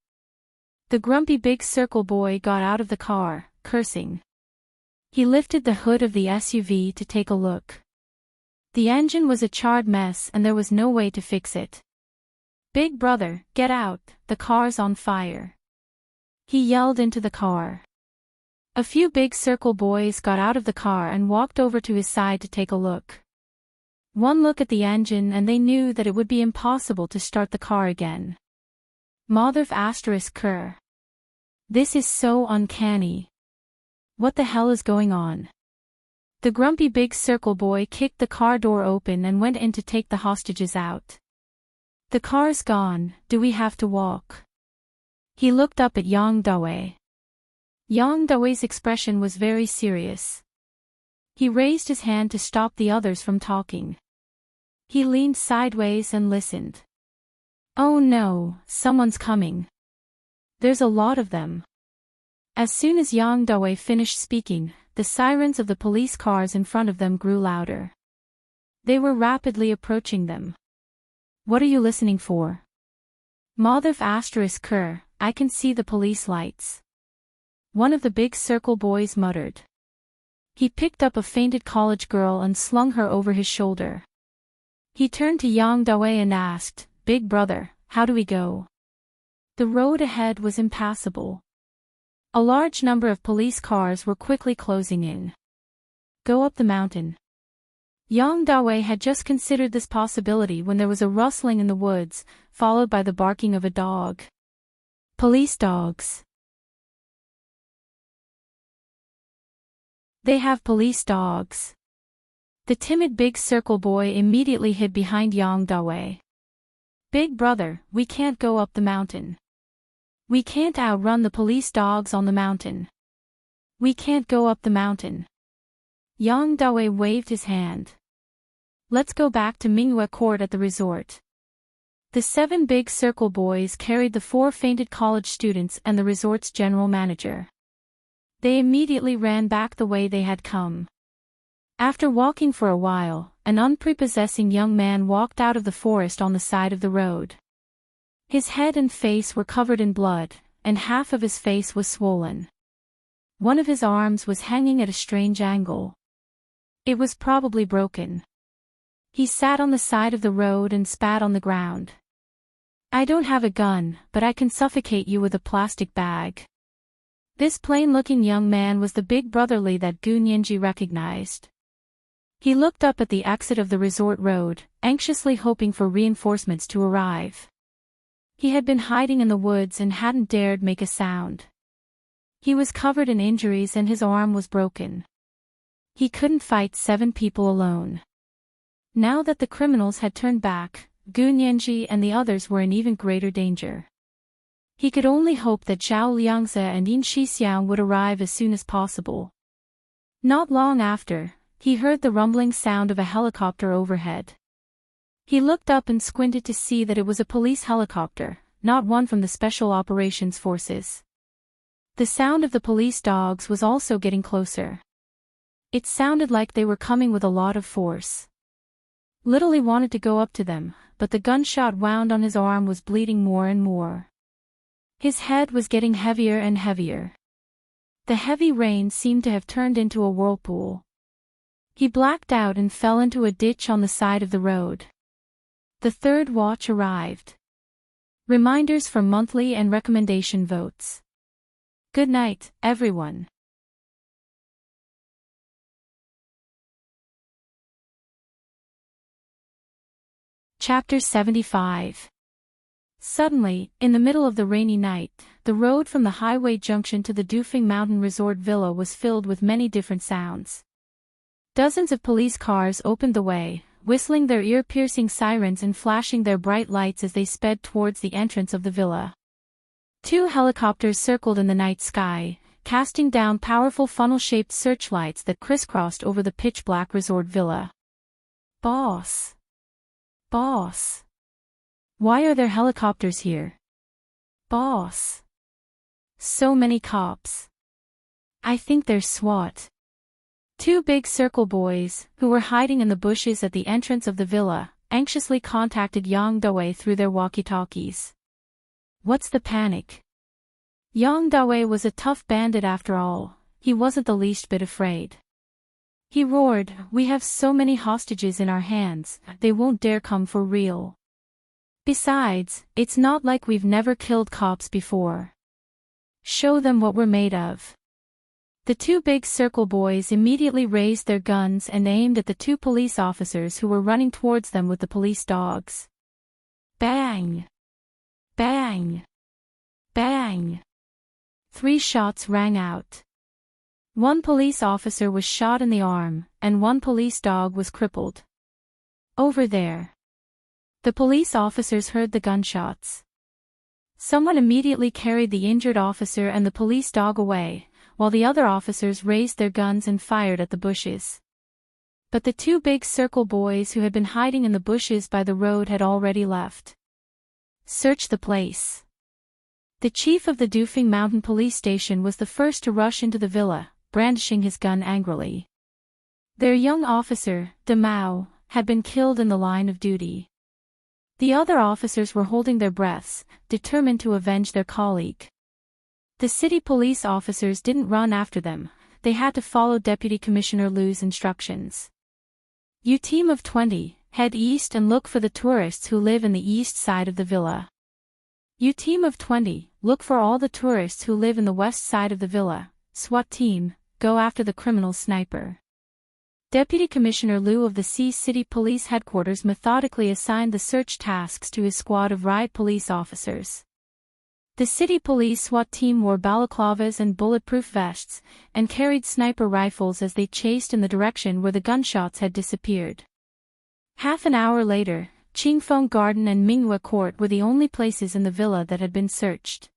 The grumpy big circle boy got out of the car, cursing. He lifted the hood of the SUV to take a look. The engine was a charred mess and there was no way to fix it. "Big brother, get out, the car's on fire." He yelled into the car. A few big circle boys got out of the car and walked over to his side to take a look. One look at the engine and they knew that it would be impossible to start the car again. ****. This is so uncanny. What the hell is going on? The grumpy big circle boy kicked the car door open and went in to take the hostages out. "The car's gone, do we have to walk?" He looked up at Yang Dawei. Yang Dawei's expression was very serious. He raised his hand to stop the others from talking. He leaned sideways and listened. "Oh no, someone's coming. There's a lot of them." As soon as Yang Dawei finished speaking, the sirens of the police cars in front of them grew louder. They were rapidly approaching them. "What are you listening for?" "****, I can see the police lights." One of the big circle boys muttered. He picked up a fainted college girl and slung her over his shoulder. He turned to Yang Dawei and asked, "Big brother, how do we go?" The road ahead was impassable. A large number of police cars were quickly closing in. "Go up the mountain." Yang Dawei had just considered this possibility when there was a rustling in the woods, followed by the barking of a dog. Police dogs. They have police dogs. The timid big circle boy immediately hid behind Yang Dawei. "Big brother, we can't go up the mountain. We can't outrun the police dogs on the mountain. We can't go up the mountain." Yang Dawei waved his hand. "Let's go back to Minghua Court at the resort." The 7 big circle boys carried the 4 fainted college students and the resort's general manager. They immediately ran back the way they had come. After walking for a while, an unprepossessing young man walked out of the forest on the side of the road. His head and face were covered in blood, and half of his face was swollen. One of his arms was hanging at a strange angle. It was probably broken. He sat on the side of the road and spat on the ground. "I don't have a gun, but I can suffocate you with a plastic bag." This plain-looking young man was the big brotherly that Gu Nianji recognized. He looked up at the exit of the resort road, anxiously hoping for reinforcements to arrive. He had been hiding in the woods and hadn't dared make a sound. He was covered in injuries and his arm was broken. He couldn't fight 7 people alone. Now that the criminals had turned back, Gu Nianji and the others were in even greater danger. He could only hope that Zhao Liangze and Yin Shixiang would arrive as soon as possible. Not long after, he heard the rumbling sound of a helicopter overhead. He looked up and squinted to see that it was a police helicopter, not one from the Special Operations Forces. The sound of the police dogs was also getting closer. It sounded like they were coming with a lot of force. Little he wanted to go up to them, but the gunshot wound on his arm was bleeding more and more. His head was getting heavier and heavier. The heavy rain seemed to have turned into a whirlpool. He blacked out and fell into a ditch on the side of the road. The third watch arrived. Reminders for monthly and recommendation votes. Good night, everyone. Chapter 75. Suddenly, in the middle of the rainy night, the road from the highway junction to the Dufeng Mountain Resort Villa was filled with many different sounds. Dozens of police cars opened the way, whistling their ear-piercing sirens and flashing their bright lights as they sped towards the entrance of the villa. 2 helicopters circled in the night sky, casting down powerful funnel-shaped searchlights that crisscrossed over the pitch-black resort villa. "Boss! Boss! Why are there helicopters here? Boss! So many cops. I think they're SWAT." 2 big circle boys, who were hiding in the bushes at the entrance of the villa, anxiously contacted Yang Dawei through their walkie-talkies. "What's the panic?" Yang Dawei was a tough bandit after all. He wasn't the least bit afraid. He roared, "We have so many hostages in our hands, they won't dare come for real. Besides, it's not like we've never killed cops before. Show them what we're made of." The 2 big circle boys immediately raised their guns and aimed at the 2 police officers who were running towards them with the police dogs. Bang! Bang! Bang! 3 shots rang out. 1 police officer was shot in the arm, and 1 police dog was crippled. "Over there." The police officers heard the gunshots. Someone immediately carried the injured officer and the police dog away, while the other officers raised their guns and fired at the bushes. But the 2 big circle boys who had been hiding in the bushes by the road had already left. "Search the place." The chief of the Dufeng Mountain Police Station was the first to rush into the villa, brandishing his gun angrily. Their young officer, De Mao, had been killed in the line of duty. The other officers were holding their breaths, determined to avenge their colleague. The city police officers didn't run after them, they had to follow Deputy Commissioner Lu's instructions. "You team of 20, head east and look for the tourists who live in the east side of the villa. You team of 20, look for all the tourists who live in the west side of the villa. SWAT team, go after the criminal sniper." Deputy Commissioner Lu of the City Police Headquarters methodically assigned the search tasks to his squad of riot police officers. The city police SWAT team wore balaclavas and bulletproof vests, and carried sniper rifles as they chased in the direction where the gunshots had disappeared. Half an hour later, Qingfeng Garden and Minghua Court were the only places in the villa that had been searched.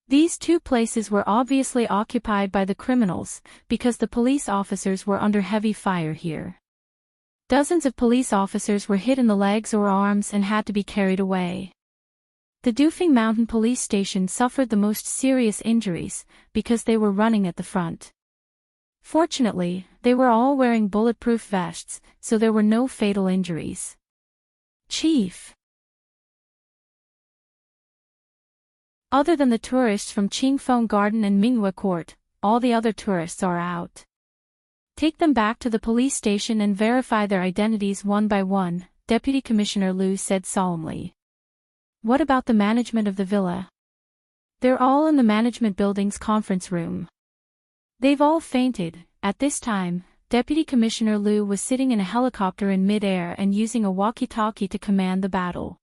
These 2 places were obviously occupied by the criminals, because the police officers were under heavy fire here. Dozens of police officers were hit in the legs or arms and had to be carried away. The Dufeng Mountain Police Station suffered the most serious injuries, because they were running at the front. Fortunately, they were all wearing bulletproof vests, so there were no fatal injuries. "Chief!" Other than the tourists from Qingfeng Garden and Minghua Court, all the other tourists are out. Take them back to the police station and verify their identities one by one, Deputy Commissioner Liu said solemnly. What about the management of the villa? They're all in the management building's conference room. They've all fainted. At this time, Deputy Commissioner Liu was sitting in a helicopter in mid-air and using a walkie-talkie to command the battle.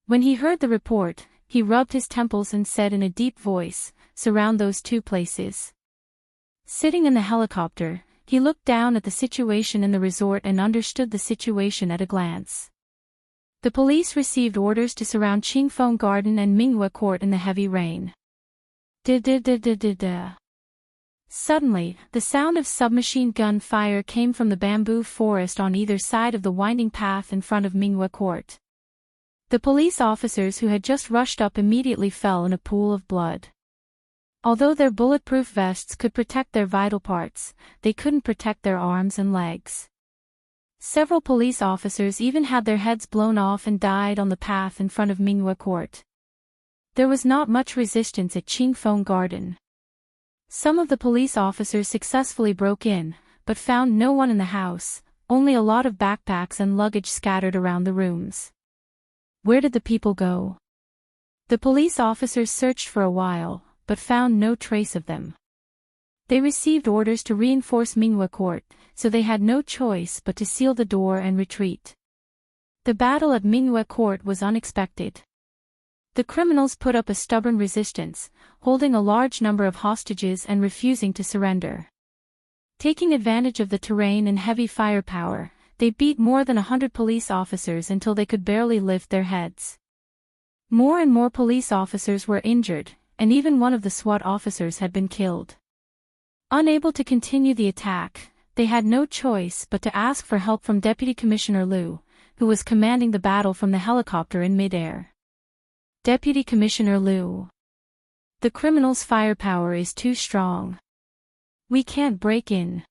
When he heard the report, he rubbed his temples and said in a deep voice, "Surround those two places." Sitting in the helicopter, he looked down at the situation in the resort and understood the situation at a glance. The police received orders to surround Qingfeng Garden and Minghua Court in the heavy rain. Da-da-da-da-da-da. Suddenly, the sound of submachine gun fire came from the bamboo forest on either side of the winding path in front of Minghua Court. The police officers who had just rushed up immediately fell in a pool of blood. Although their bulletproof vests could protect their vital parts, they couldn't protect their arms and legs. Several police officers even had their heads blown off and died on the path in front of Minghua Court. There was not much resistance at Qingfeng Garden. Some of the police officers successfully broke in, but found no one in the house, only a lot of backpacks and luggage scattered around the rooms. Where did the people go? The police officers searched for a while, but found no trace of them. They received orders to reinforce Minghua Court, so they had no choice but to seal the door and retreat. The battle at Minghua Court was unexpected. The criminals put up a stubborn resistance, holding a large number of hostages and refusing to surrender. Taking advantage of the terrain and heavy firepower, they beat more than 100 police officers until they could barely lift their heads. More and more police officers were injured, and even one of the SWAT officers had been killed. Unable to continue the attack, they had no choice but to ask for help from Deputy Commissioner Liu, who was commanding the battle from the helicopter in mid-air. Deputy Commissioner Liu. The criminals' firepower is too strong. We can't break in.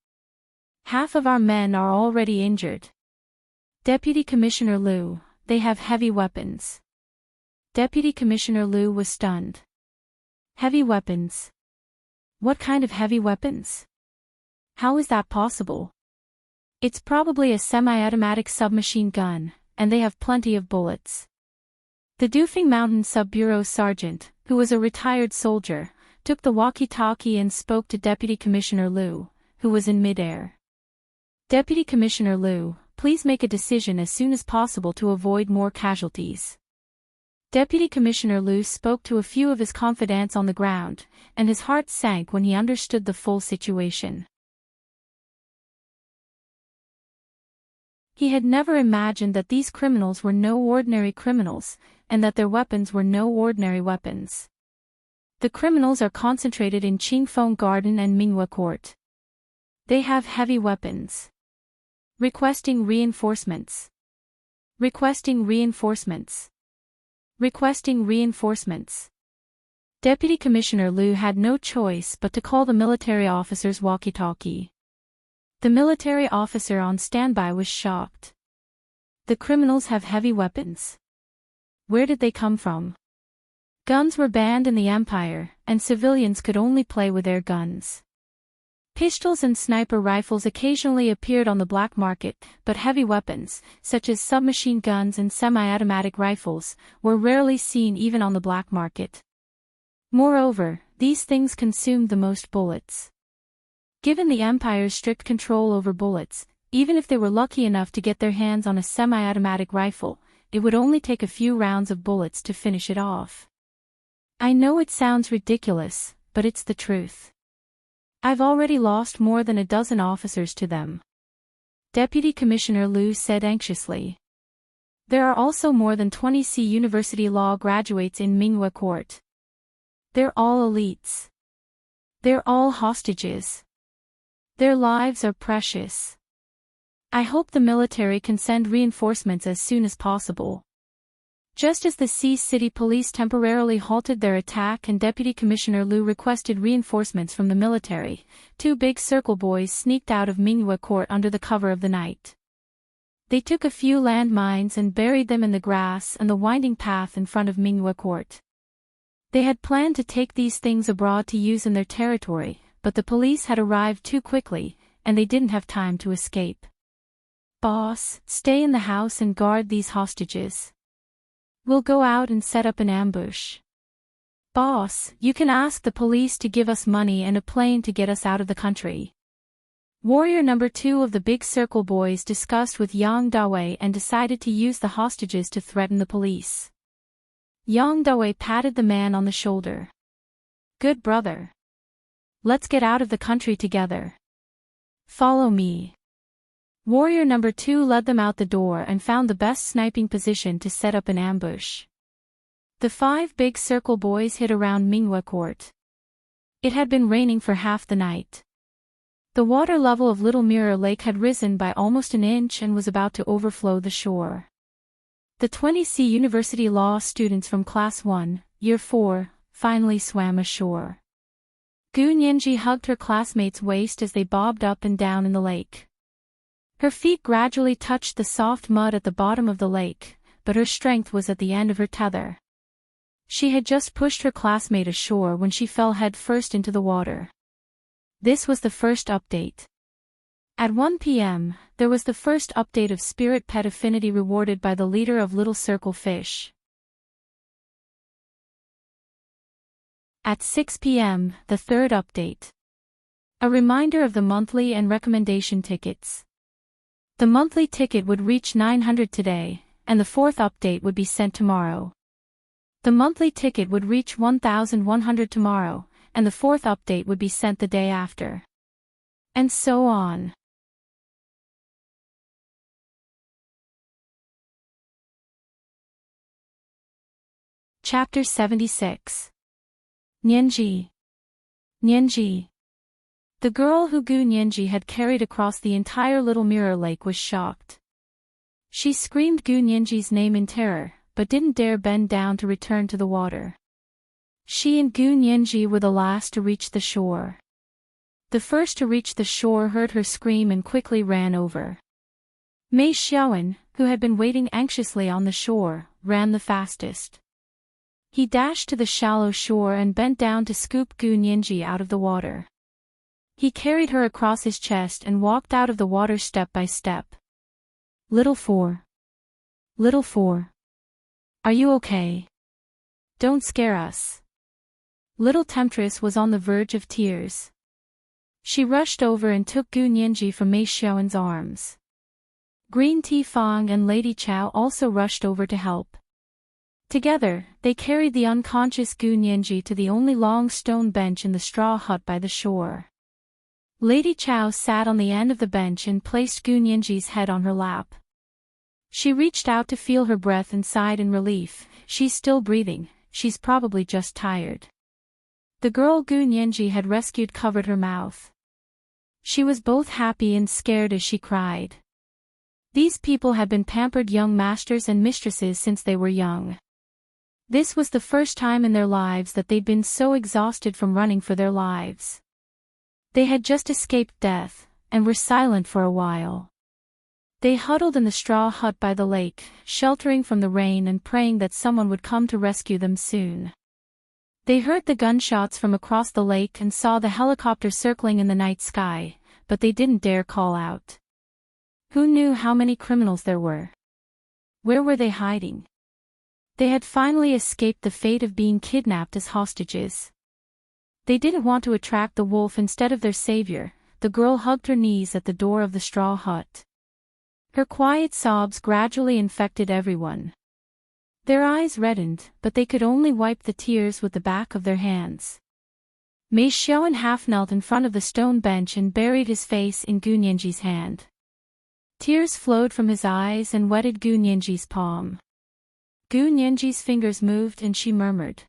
Half of our men are already injured. Deputy Commissioner Liu, they have heavy weapons. Deputy Commissioner Liu was stunned. Heavy weapons? What kind of heavy weapons? How is that possible? It's probably a semi-automatic submachine gun, and they have plenty of bullets. The Dufeng Mountain Sub-Bureau Sergeant, who was a retired soldier, took the walkie-talkie and spoke to Deputy Commissioner Liu, who was in mid-air. Deputy Commissioner Liu, please make a decision as soon as possible to avoid more casualties. Deputy Commissioner Liu spoke to a few of his confidants on the ground, and his heart sank when he understood the full situation. He had never imagined that these criminals were no ordinary criminals, and that their weapons were no ordinary weapons. The criminals are concentrated in Qingfeng Garden and Minghua Court. They have heavy weapons. Requesting reinforcements. Requesting reinforcements. Requesting reinforcements. Deputy Commissioner Liu had no choice but to call the military officer's walkie-talkie. The military officer on standby was shocked. The criminals have heavy weapons? Where did they come from? Guns were banned in the Empire, and civilians could only play with air guns. Pistols and sniper rifles occasionally appeared on the black market, but heavy weapons, such as submachine guns and semi-automatic rifles, were rarely seen even on the black market. Moreover, these things consumed the most bullets. Given the Empire's strict control over bullets, even if they were lucky enough to get their hands on a semi-automatic rifle, it would only take a few rounds of bullets to finish it off. I know it sounds ridiculous, but it's the truth. I've already lost more than a dozen officers to them. Deputy Commissioner Liu said anxiously. There are also more than 20 university law graduates in Minghua Court. They're all elites. They're all hostages. Their lives are precious. I hope the military can send reinforcements as soon as possible. Just as the City Police temporarily halted their attack and Deputy Commissioner Liu requested reinforcements from the military, two big circle boys sneaked out of Minghua Court under the cover of the night. They took a few landmines and buried them in the grass and the winding path in front of Minghua Court. They had planned to take these things abroad to use in their territory, but the police had arrived too quickly, and they didn't have time to escape. Boss, stay in the house and guard these hostages. We'll go out and set up an ambush. Boss, you can ask the police to give us money and a plane to get us out of the country. Warrior number 2 of the Big Circle boys discussed with Yang Dawei and decided to use the hostages to threaten the police. Yang Dawei patted the man on the shoulder. Good brother. Let's get out of the country together. Follow me. Warrior number 2 led them out the door and found the best sniping position to set up an ambush. The 5 Big Circle boys hid around Minghua Court. It had been raining for half the night. The water level of Little Mirror Lake had risen by almost an inch and was about to overflow the shore. The 20C University Law students from Class 1, Year 4, finally swam ashore. Gu Nianji hugged her classmate's waist as they bobbed up and down in the lake. Her feet gradually touched the soft mud at the bottom of the lake, but her strength was at the end of her tether. She had just pushed her classmate ashore when she fell head first into the water. This was the first update. At 1 p.m., there was the first update of Spirit Pet Affinity rewarded by the leader of Little Circle Fish. At 6 p.m., the third update. A reminder of the monthly and recommendation tickets. The monthly ticket would reach 900 today, and the fourth update would be sent tomorrow. The monthly ticket would reach 1,100 tomorrow, and the fourth update would be sent the day after. And so on. Chapter 76. Nianji. Nianji. The girl who Gu Nianji had carried across the entire Little Mirror Lake was shocked. She screamed Gu Nianji's name in terror, but didn't dare bend down to return to the water. She and Gu Nianji were the last to reach the shore. The first to reach the shore heard her scream and quickly ran over. Mei Xiaowen, who had been waiting anxiously on the shore, ran the fastest. He dashed to the shallow shore and bent down to scoop Gu Nianji out of the water. He carried her across his chest and walked out of the water step by step. Little Four. Little Four. Are you okay? Don't scare us. Little Temptress was on the verge of tears. She rushed over and took Gu Nianji from Mei Xiaowen's arms. Green Tea Fong and Lady Chow also rushed over to help. Together, they carried the unconscious Gu Nianji to the only long stone bench in the straw hut by the shore. Lady Chow sat on the end of the bench and placed Gu Nianji's head on her lap. She reached out to feel her breath and sighed in relief. She's still breathing, she's probably just tired. The girl Gu Nianji had rescued covered her mouth. She was both happy and scared as she cried. These people had been pampered young masters and mistresses since they were young. This was the first time in their lives that they'd been so exhausted from running for their lives. They had just escaped death, and were silent for a while. They huddled in the straw hut by the lake, sheltering from the rain and praying that someone would come to rescue them soon. They heard the gunshots from across the lake and saw the helicopter circling in the night sky, but they didn't dare call out. Who knew how many criminals there were? Where were they hiding? They had finally escaped the fate of being kidnapped as hostages. They didn't want to attract the wolf instead of their savior. The girl hugged her knees at the door of the straw hut. Her quiet sobs gradually infected everyone. Their eyes reddened, but they could only wipe the tears with the back of their hands. Mei Xiaowen half knelt in front of the stone bench and buried his face in Gu Nianji's hand. Tears flowed from his eyes and wetted Gu Nianji's palm. Gu Nianji's fingers moved and she murmured.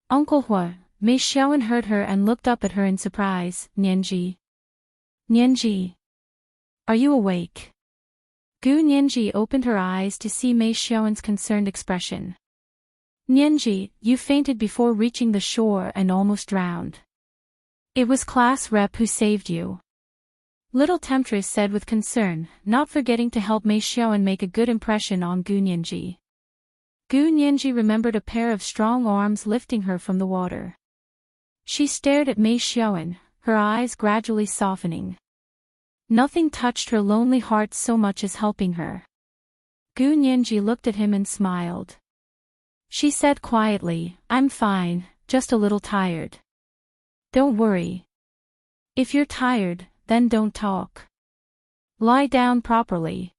Uncle Hua. Mei Xiaowen heard her and looked up at her in surprise. Nianji. Nianji. Are you awake? Gu Nianji opened her eyes to see Mei Xiaowen's concerned expression. Nianji, you fainted before reaching the shore and almost drowned. It was class rep who saved you. Little Temptress said with concern, not forgetting to help Mei Xiaowen make a good impression on Gu Nianji. Gu Nianji remembered a pair of strong arms lifting her from the water. She stared at Mei Xiaoan, her eyes gradually softening. Nothing touched her lonely heart so much as helping her. Gu Nianji looked at him and smiled. She said quietly, "I'm fine, just a little tired." "Don't worry. If you're tired, then don't talk. Lie down properly."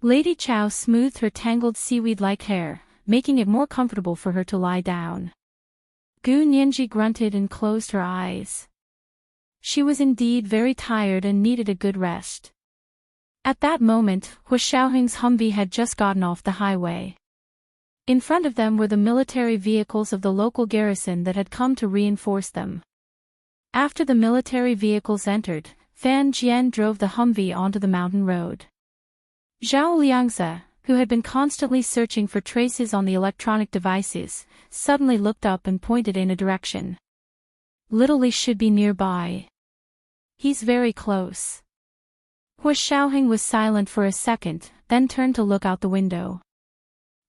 Lady Chao smoothed her tangled seaweed-like hair, making it more comfortable for her to lie down. Gu Nianji grunted and closed her eyes. She was indeed very tired and needed a good rest. At that moment, Hu Xiaoheng's Humvee had just gotten off the highway. In front of them were the military vehicles of the local garrison that had come to reinforce them. After the military vehicles entered, Fan Jian drove the Humvee onto the mountain road. Zhao Liangzi, who had been constantly searching for traces on the electronic devices, suddenly looked up and pointed in a direction. "Little Li should be nearby. He's very close." Hu Xiaoheng was silent for a second, then turned to look out the window.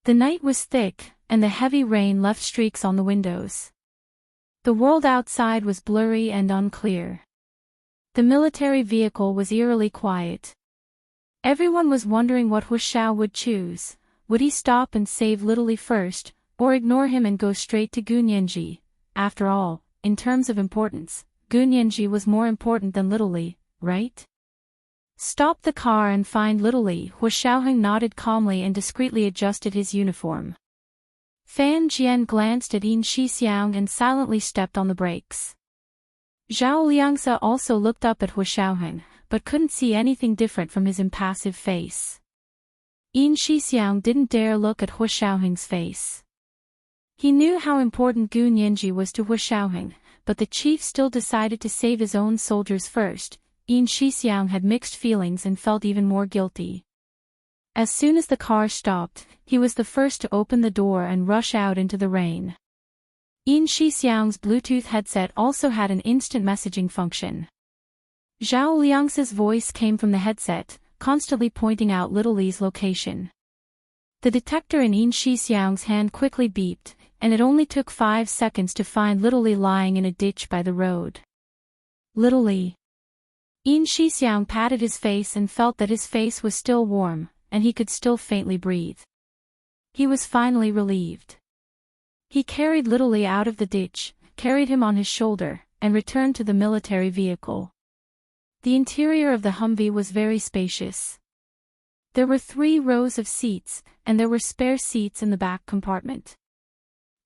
The night was thick, and the heavy rain left streaks on the windows. The world outside was blurry and unclear. The military vehicle was eerily quiet. Everyone was wondering what Hu Xiao would choose. Would he stop and save Little Li first, or ignore him and go straight to Gu Nianji? After all, in terms of importance, Gu Nianji was more important than Little Li, right? "Stop the car and find Little Li." Hu Xiaoheng nodded calmly and discreetly adjusted his uniform. Fan Jian glanced at Yin Shixiang and silently stepped on the brakes. Zhao Liangzi also looked up at Hu Xiaoheng, but couldn't see anything different from his impassive face. Yin Shixiang didn't dare look at Hu Xiaoheng's face. He knew how important Gu Nianji was to Hu Xiaoheng, but the chief still decided to save his own soldiers first. Yin Shixiang had mixed feelings and felt even more guilty. As soon as the car stopped, he was the first to open the door and rush out into the rain. Yin Shixiang's Bluetooth headset also had an instant messaging function. Zhao Liangzi's voice came from the headset, constantly pointing out Little Li's location. The detector in Yin Shixiang's hand quickly beeped, and it only took 5 seconds to find Little Li lying in a ditch by the road. Little Li. Yin Shixiang patted his face and felt that his face was still warm, and he could still faintly breathe. He was finally relieved. He carried Little Li out of the ditch, carried him on his shoulder, and returned to the military vehicle. The interior of the Humvee was very spacious. There were 3 rows of seats, and there were spare seats in the back compartment.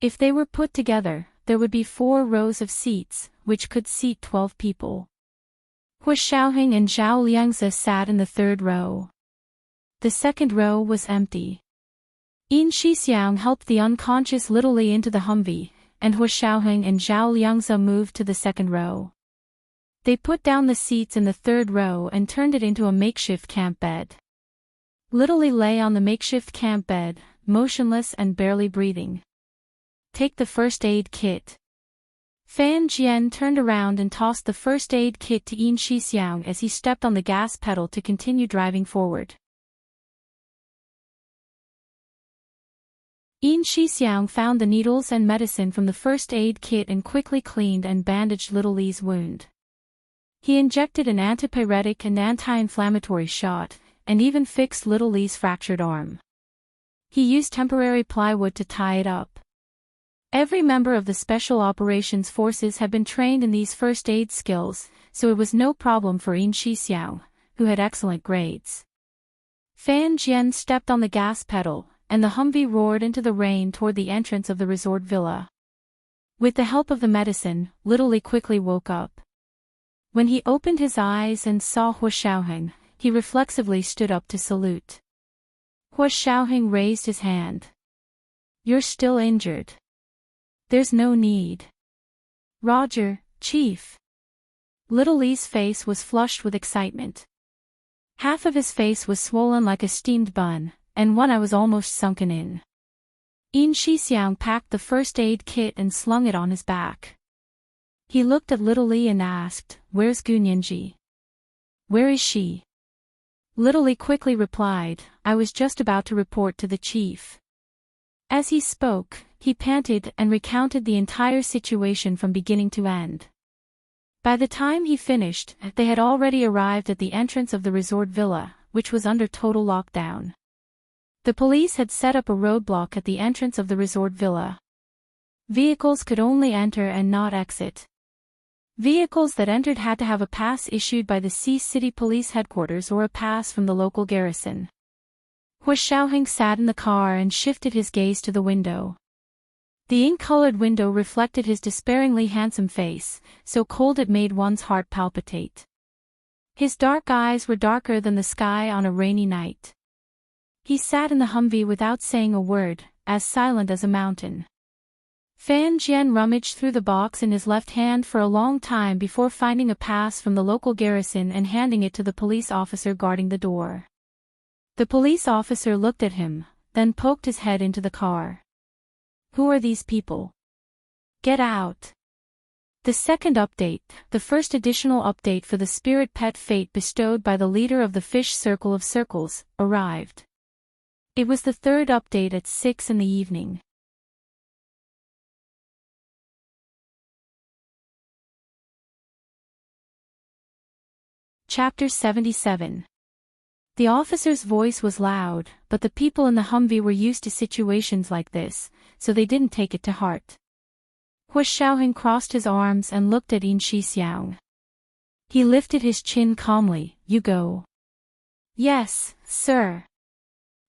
If they were put together, there would be 4 rows of seats, which could seat 12 people. Hu Xiaoheng and Zhao Liangzi sat in the 3rd row. The 2nd row was empty. Yin Shixiang helped the unconscious Little Li into the Humvee, and Hu Xiaoheng and Zhao Liangzi moved to the 2nd row. They put down the seats in the 3rd row and turned it into a makeshift camp bed. Little Li lay on the makeshift camp bed, motionless and barely breathing. "Take the first aid kit." Fan Jian turned around and tossed the first aid kit to Yin Shixiang as he stepped on the gas pedal to continue driving forward. Yin Shixiang found the needles and medicine from the first aid kit and quickly cleaned and bandaged Little Li's wound. He injected an antipyretic and anti-inflammatory shot, and even fixed Little Li's fractured arm. He used temporary plywood to tie it up. Every member of the Special Operations Forces had been trained in these first aid skills, so it was no problem for Yin Shixiang, who had excellent grades. Fan Jian stepped on the gas pedal, and the Humvee roared into the rain toward the entrance of the resort villa. With the help of the medicine, Little Li quickly woke up. When he opened his eyes and saw Hu Xiaoheng, he reflexively stood up to salute. Hu Xiaoheng raised his hand. "You're still injured. There's no need." "Roger, Chief." Little Li's face was flushed with excitement. Half of his face was swollen like a steamed bun, and one eye was almost sunken in. Yin Shixiang packed the first aid kit and slung it on his back. He looked at Little Li and asked, "Where's Gu Nianji? Where is she?" Little Li quickly replied, I was just about to report to the chief. As he spoke, he panted and recounted the entire situation from beginning to end. By the time he finished, they had already arrived at the entrance of the resort villa, which was under total lockdown. The police had set up a roadblock at the entrance of the resort villa. Vehicles could only enter and not exit. Vehicles that entered had to have a pass issued by the City Police Headquarters or a pass from the local garrison. Hua Xiaoheng sat in the car and shifted his gaze to the window. The ink-colored window reflected his despairingly handsome face, so cold it made one's heart palpitate. His dark eyes were darker than the sky on a rainy night. He sat in the Humvee without saying a word, as silent as a mountain. Fan Jian rummaged through the box in his left hand for a long time before finding a pass from the local garrison and handing it to the police officer guarding the door. The police officer looked at him, then poked his head into the car. Who are these people? Get out. The second update, the first additional update for the spirit pet fate bestowed by the leader of the Fish Circle of Circles, arrived. It was the third update at 6 in the evening. Chapter 77. The officer's voice was loud, but the people in the Humvee were used to situations like this, so they didn't take it to heart. Hua Xiaoheng crossed his arms and looked at Yin Shixiang. He lifted his chin calmly, you go. Yes, sir.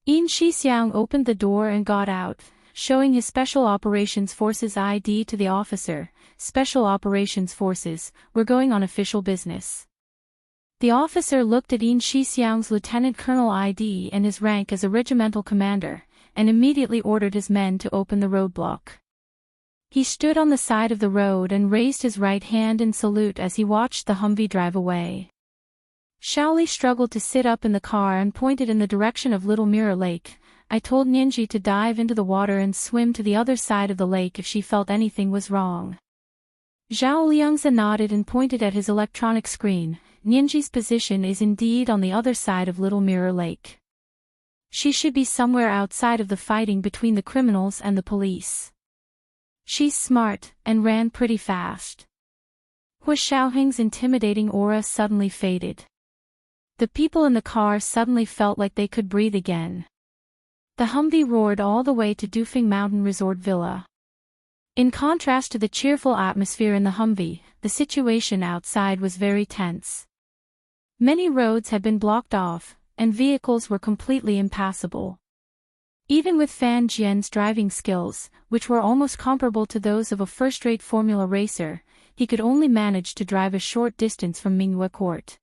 Yin Shixiang opened the door and got out, showing his Special Operations Forces ID to the officer. Special Operations Forces, we're going on official business. The officer looked at Yin Shixiang's Lieutenant Colonel ID and his rank as a regimental commander, and immediately ordered his men to open the roadblock. He stood on the side of the road and raised his right hand in salute as he watched the Humvee drive away. Shaoli struggled to sit up in the car and pointed in the direction of Little Mirror Lake. I told Ninji to dive into the water and swim to the other side of the lake if she felt anything was wrong. Zhao Liangzi nodded and pointed at his electronic screen. Ninji's position is indeed on the other side of Little Mirror Lake. She should be somewhere outside of the fighting between the criminals and the police. She's smart, and ran pretty fast. Hua Xiaoheng's intimidating aura suddenly faded. The people in the car suddenly felt like they could breathe again. The Humvee roared all the way to Dufeng Mountain Resort Villa. In contrast to the cheerful atmosphere in the Humvee, the situation outside was very tense. Many roads had been blocked off, and vehicles were completely impassable. Even with Fan Jian's driving skills, which were almost comparable to those of a first-rate Formula racer, he could only manage to drive a short distance from Mingyue Court.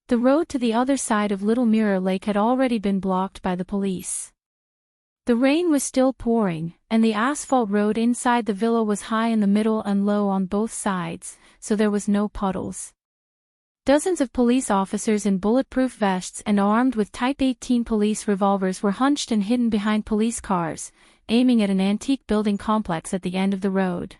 The road to the other side of Little Mirror Lake had already been blocked by the police. The rain was still pouring, and the asphalt road inside the villa was high in the middle and low on both sides, so there was no puddles. Dozens of police officers in bulletproof vests and armed with Type 18 police revolvers were hunched and hidden behind police cars, aiming at an antique building complex at the end of the road.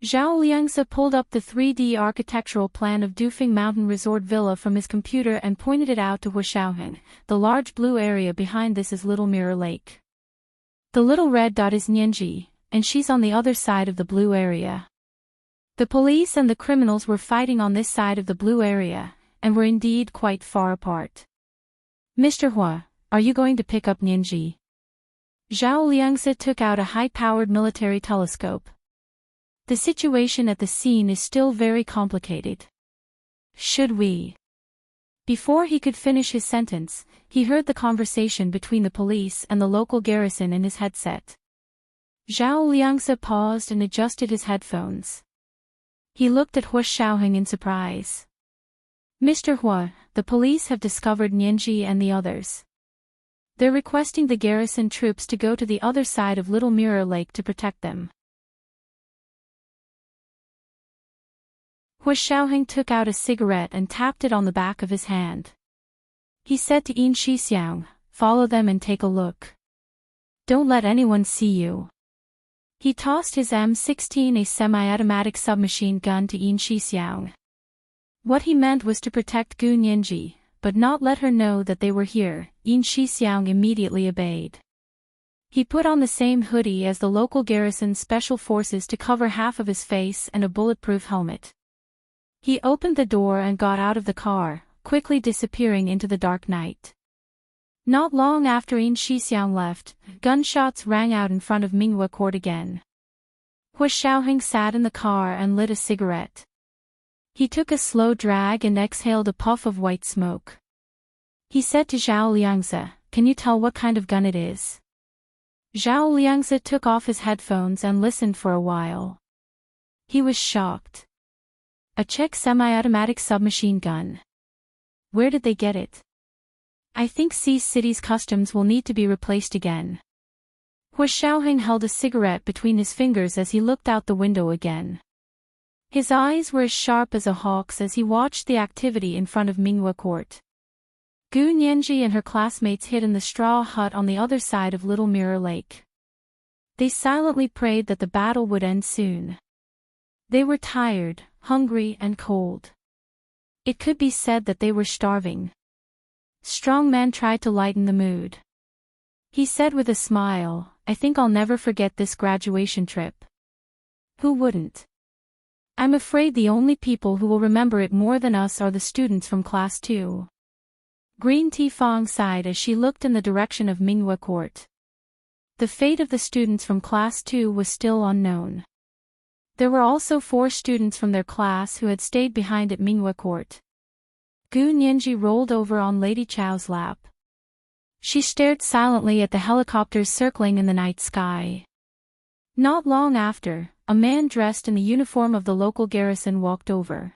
Zhao Liangzi pulled up the 3D architectural plan of Dufeng Mountain Resort Villa from his computer and pointed it out to Hua Xiaoheng. The large blue area behind this is Little Mirror Lake. The little red dot is Nianji, and she's on the other side of the blue area. The police and the criminals were fighting on this side of the blue area, and were indeed quite far apart. Mr. Hua, are you going to pick up Nianji? Zhao Liangzi took out a high-powered military telescope. The situation at the scene is still very complicated. Should we? Before he could finish his sentence, he heard the conversation between the police and the local garrison in his headset. Zhao Liangzi paused and adjusted his headphones. He looked at Hua Xiaoheng in surprise. Mr. Hua, the police have discovered Nianji and the others. They're requesting the garrison troops to go to the other side of Little Mirror Lake to protect them. Hua Xiaoheng took out a cigarette and tapped it on the back of his hand. He said to Yin Shixiang, follow them and take a look. Don't let anyone see you. He tossed his M16, a semi-automatic submachine gun, to Yin Shixiang. What he meant was to protect Gu Nianji, but not let her know that they were here. Yin Shixiang immediately obeyed. He put on the same hoodie as the local garrison's special forces to cover half of his face and a bulletproof helmet. He opened the door and got out of the car, quickly disappearing into the dark night. Not long after Yin Shixiang left, gunshots rang out in front of Minghua Court again. Hua Xiaoheng sat in the car and lit a cigarette. He took a slow drag and exhaled a puff of white smoke. He said to Zhao Liangzi, "Can you tell what kind of gun it is?" Zhao Liangzi took off his headphones and listened for a while. He was shocked. A Czech semi-automatic submachine gun. Where did they get it? I think City's customs will need to be replaced again. Hua Xiaoheng held a cigarette between his fingers as he looked out the window again. His eyes were as sharp as a hawk's as he watched the activity in front of Minghua Court. Gu Nianji and her classmates hid in the straw hut on the other side of Little Mirror Lake. They silently prayed that the battle would end soon. They were tired, hungry and cold. It could be said that they were starving. Strongman tried to lighten the mood. He said with a smile, "I think I'll never forget this graduation trip." Who wouldn't? I'm afraid the only people who will remember it more than us are the students from Class 2. Green Tea Fong sighed as she looked in the direction of Minghua Court. The fate of the students from Class 2 was still unknown. There were also 4 students from their class who had stayed behind at Minghua Court. Gu Nianji rolled over on Lady Chow's lap. She stared silently at the helicopters circling in the night sky. Not long after, a man dressed in the uniform of the local garrison walked over.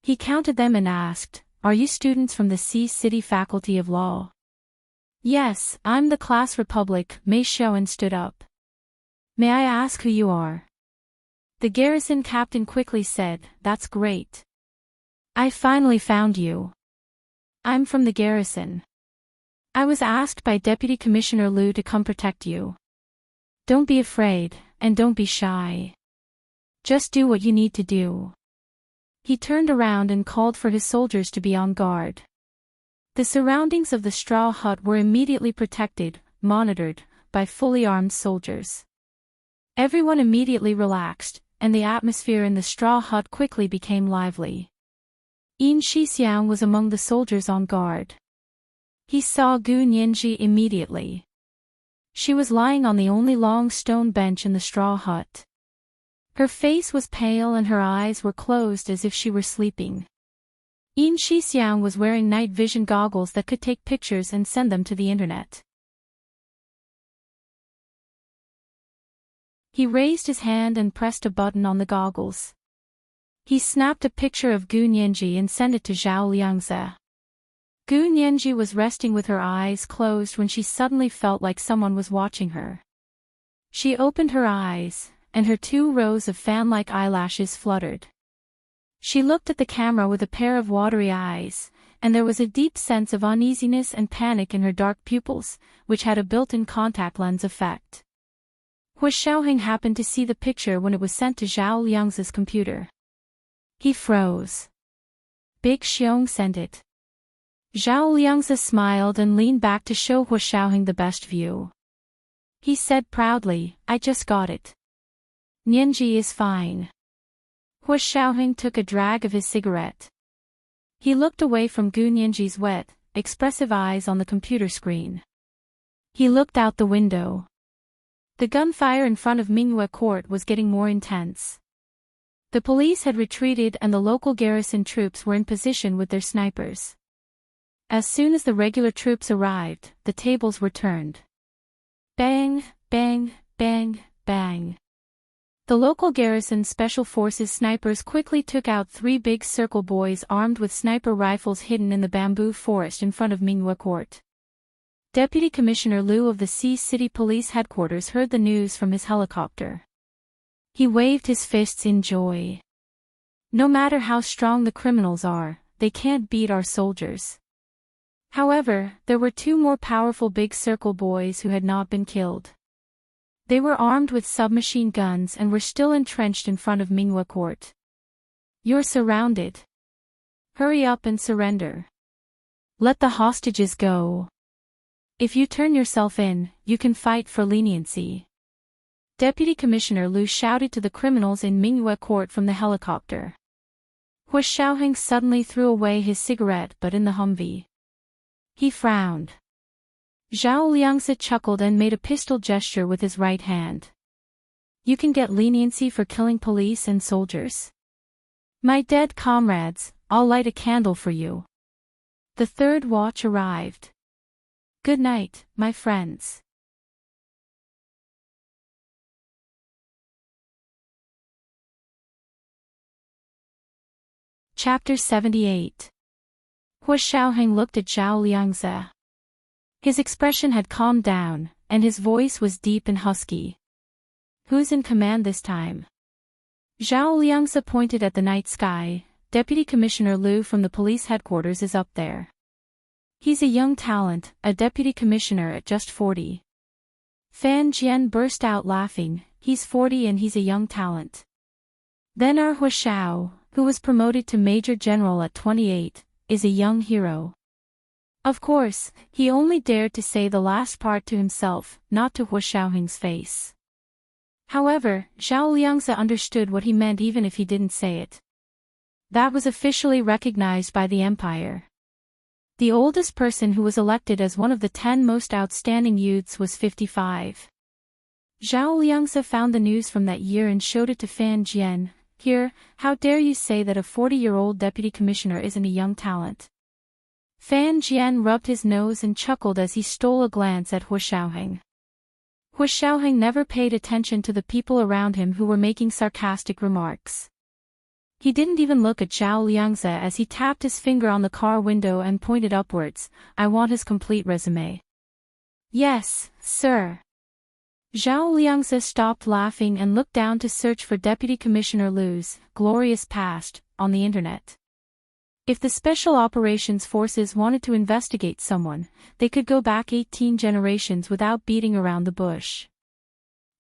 He counted them and asked, "Are you students from the City Faculty of Law?" "Yes, I'm the Class Republic." Mei Xiaoan stood up. "May I ask who you are?" The garrison captain quickly said, "That's great. I finally found you. I'm from the garrison. I was asked by Deputy Commissioner Liu to come protect you. Don't be afraid, and don't be shy. Just do what you need to do." He turned around and called for his soldiers to be on guard. The surroundings of the straw hut were immediately protected, monitored, by fully armed soldiers. Everyone immediately relaxed, and the atmosphere in the straw hut quickly became lively. Yin Shixiang was among the soldiers on guard. He saw Gu Nianji immediately. She was lying on the only long stone bench in the straw hut. Her face was pale and her eyes were closed as if she were sleeping. Yin Shixiang was wearing night vision goggles that could take pictures and send them to the internet. He raised his hand and pressed a button on the goggles. He snapped a picture of Gu Nianji and sent it to Zhao Liangzi. Gu Nianji was resting with her eyes closed when she suddenly felt like someone was watching her. She opened her eyes, and her 2 rows of fan-like eyelashes fluttered. She looked at the camera with a pair of watery eyes, and there was a deep sense of uneasiness and panic in her dark pupils, which had a built-in contact lens effect. Hua Xiaoheng happened to see the picture when it was sent to Zhao Liangzi's computer. He froze. Big Xiong sent it. Zhao Liangzi smiled and leaned back to show Hua Xiaoheng the best view. He said proudly, "I just got it. Nianji is fine." Hua Xiaoheng took a drag of his cigarette. He looked away from Gu Nianji's wet, expressive eyes on the computer screen. He looked out the window. The gunfire in front of Minghua Court was getting more intense. The police had retreated and the local garrison troops were in position with their snipers. As soon as the regular troops arrived, the tables were turned. Bang, bang, bang, bang. The local garrison special forces snipers quickly took out 3 big circle boys armed with sniper rifles hidden in the bamboo forest in front of Minghua Court. Deputy Commissioner Liu of the City Police Headquarters heard the news from his helicopter. He waved his fists in joy. No matter how strong the criminals are, they can't beat our soldiers. However, there were 2 more powerful big circle boys who had not been killed. They were armed with submachine guns and were still entrenched in front of Minghua Court. "You're surrounded. Hurry up and surrender." Let the hostages go. If you turn yourself in, you can fight for leniency. Deputy Commissioner Liu shouted to the criminals in Mingyue Court from the helicopter. Hua Xiaoheng suddenly threw away his cigarette but in the Humvee. He frowned. Zhao Liangzi chuckled and made a pistol gesture with his right hand. You can get leniency for killing police and soldiers? My dead comrades, I'll light a candle for you. The third watch arrived. Good night, my friends. Chapter 78. Hua Xiaoheng looked at Zhao Liangzi. His expression had calmed down, and his voice was deep and husky. Who's in command this time? Zhao Liangzi pointed at the night sky. Deputy Commissioner Liu from the police headquarters is up there. He's a young talent, a deputy commissioner at just 40. Fan Jian burst out laughing. He's 40 and he's a young talent. Then our Hua Xiao, who was promoted to Major General at 28, is a young hero. Of course, he only dared to say the last part to himself, not to Hua Xiaoheng's face. However, Zhao Liangzi understood what he meant even if he didn't say it. That was officially recognized by the empire. The oldest person who was elected as one of the 10 most outstanding youths was 55. Zhao Liangzi found the news from that year and showed it to Fan Jian. Here, how dare you say that a 40-year-old deputy commissioner isn't a young talent? Fan Jian rubbed his nose and chuckled as he stole a glance at Hua Xiaoheng. Hua Xiaoheng never paid attention to the people around him who were making sarcastic remarks. He didn't even look at Zhao Liangzi as he tapped his finger on the car window and pointed upwards. I want his complete resume. Yes, sir. Zhao Liangzi stopped laughing and looked down to search for Deputy Commissioner Liu's glorious past on the internet. If the Special Operations Forces wanted to investigate someone, they could go back 18 generations without beating around the bush.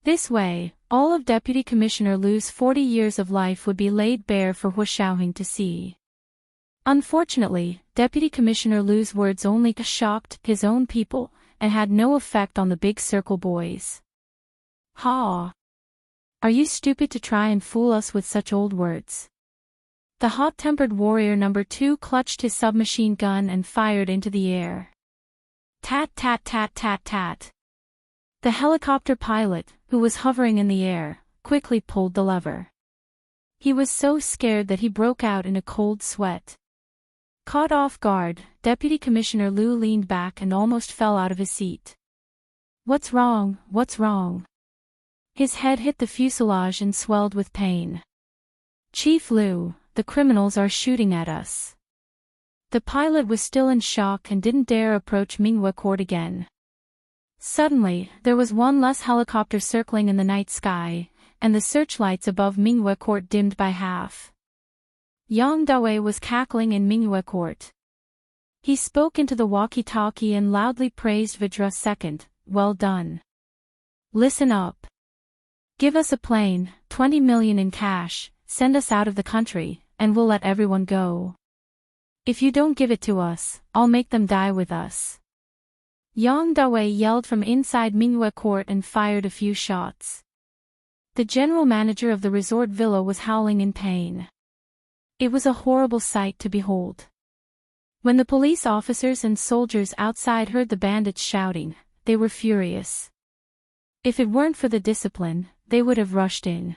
This way, all of Deputy Commissioner Liu's 40 years of life would be laid bare for Hua Xiaoheng to see. Unfortunately, Deputy Commissioner Liu's words only shocked his own people, and had no effect on the Big Circle boys. Ha! Are you stupid to try and fool us with such old words? The hot-tempered warrior number 2 clutched his submachine gun and fired into the air. Tat tat tat tat tat. The helicopter pilot, who was hovering in the air, quickly pulled the lever. He was so scared that he broke out in a cold sweat. Caught off guard, Deputy Commissioner Liu leaned back and almost fell out of his seat. What's wrong? What's wrong? His head hit the fuselage and swelled with pain. Chief Liu, the criminals are shooting at us. The pilot was still in shock and didn't dare approach Mingyue Court again. Suddenly, there was one less helicopter circling in the night sky, and the searchlights above Mingyue Court dimmed by half. Yang Dawei was cackling in Mingyue Court. He spoke into the walkie-talkie and loudly praised Vidra II. Well done. Listen up. Give us a plane, 20 million in cash, send us out of the country, and we'll let everyone go. If you don't give it to us, I'll make them die with us. Yang Dawei yelled from inside Mingyue Court and fired a few shots. The general manager of the resort villa was howling in pain. It was a horrible sight to behold. When the police officers and soldiers outside heard the bandits shouting, they were furious. If it weren't for the discipline, they would have rushed in.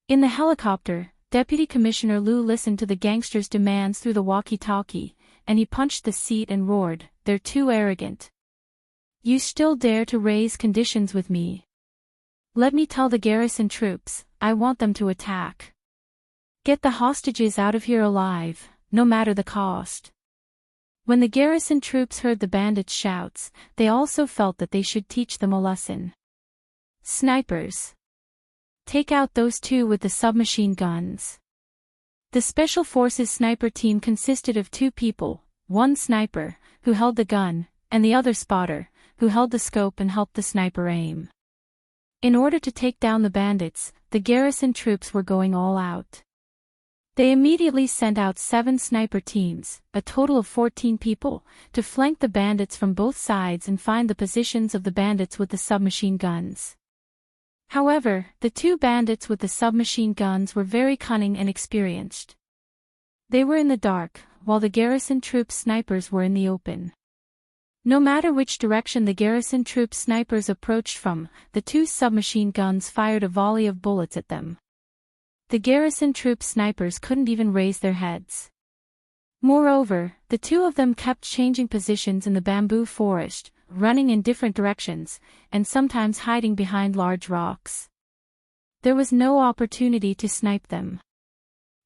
In the helicopter, Deputy Commissioner Liu listened to the gangsters' demands through the walkie-talkie, and he punched the seat and roared, "They're too arrogant. You still dare to raise conditions with me? Let me tell the garrison troops, I want them to attack. Get the hostages out of here alive, no matter the cost." When the garrison troops heard the bandits' shouts, they also felt that they should teach them a lesson. Snipers. Take out those two with the submachine guns. The Special Forces sniper team consisted of 2 people, one sniper, who held the gun, and the other spotter, who held the scope and helped the sniper aim. In order to take down the bandits, the garrison troops were going all out. They immediately sent out 7 sniper teams, a total of 14 people, to flank the bandits from both sides and find the positions of the bandits with the submachine guns. However, the 2 bandits with the submachine guns were very cunning and experienced. They were in the dark, while the garrison troops' snipers were in the open. No matter which direction the garrison troops' snipers approached from, the 2 submachine guns fired a volley of bullets at them. The garrison troops' snipers couldn't even raise their heads. Moreover, the 2 of them kept changing positions in the bamboo forest, running in different directions, and sometimes hiding behind large rocks. There was no opportunity to snipe them.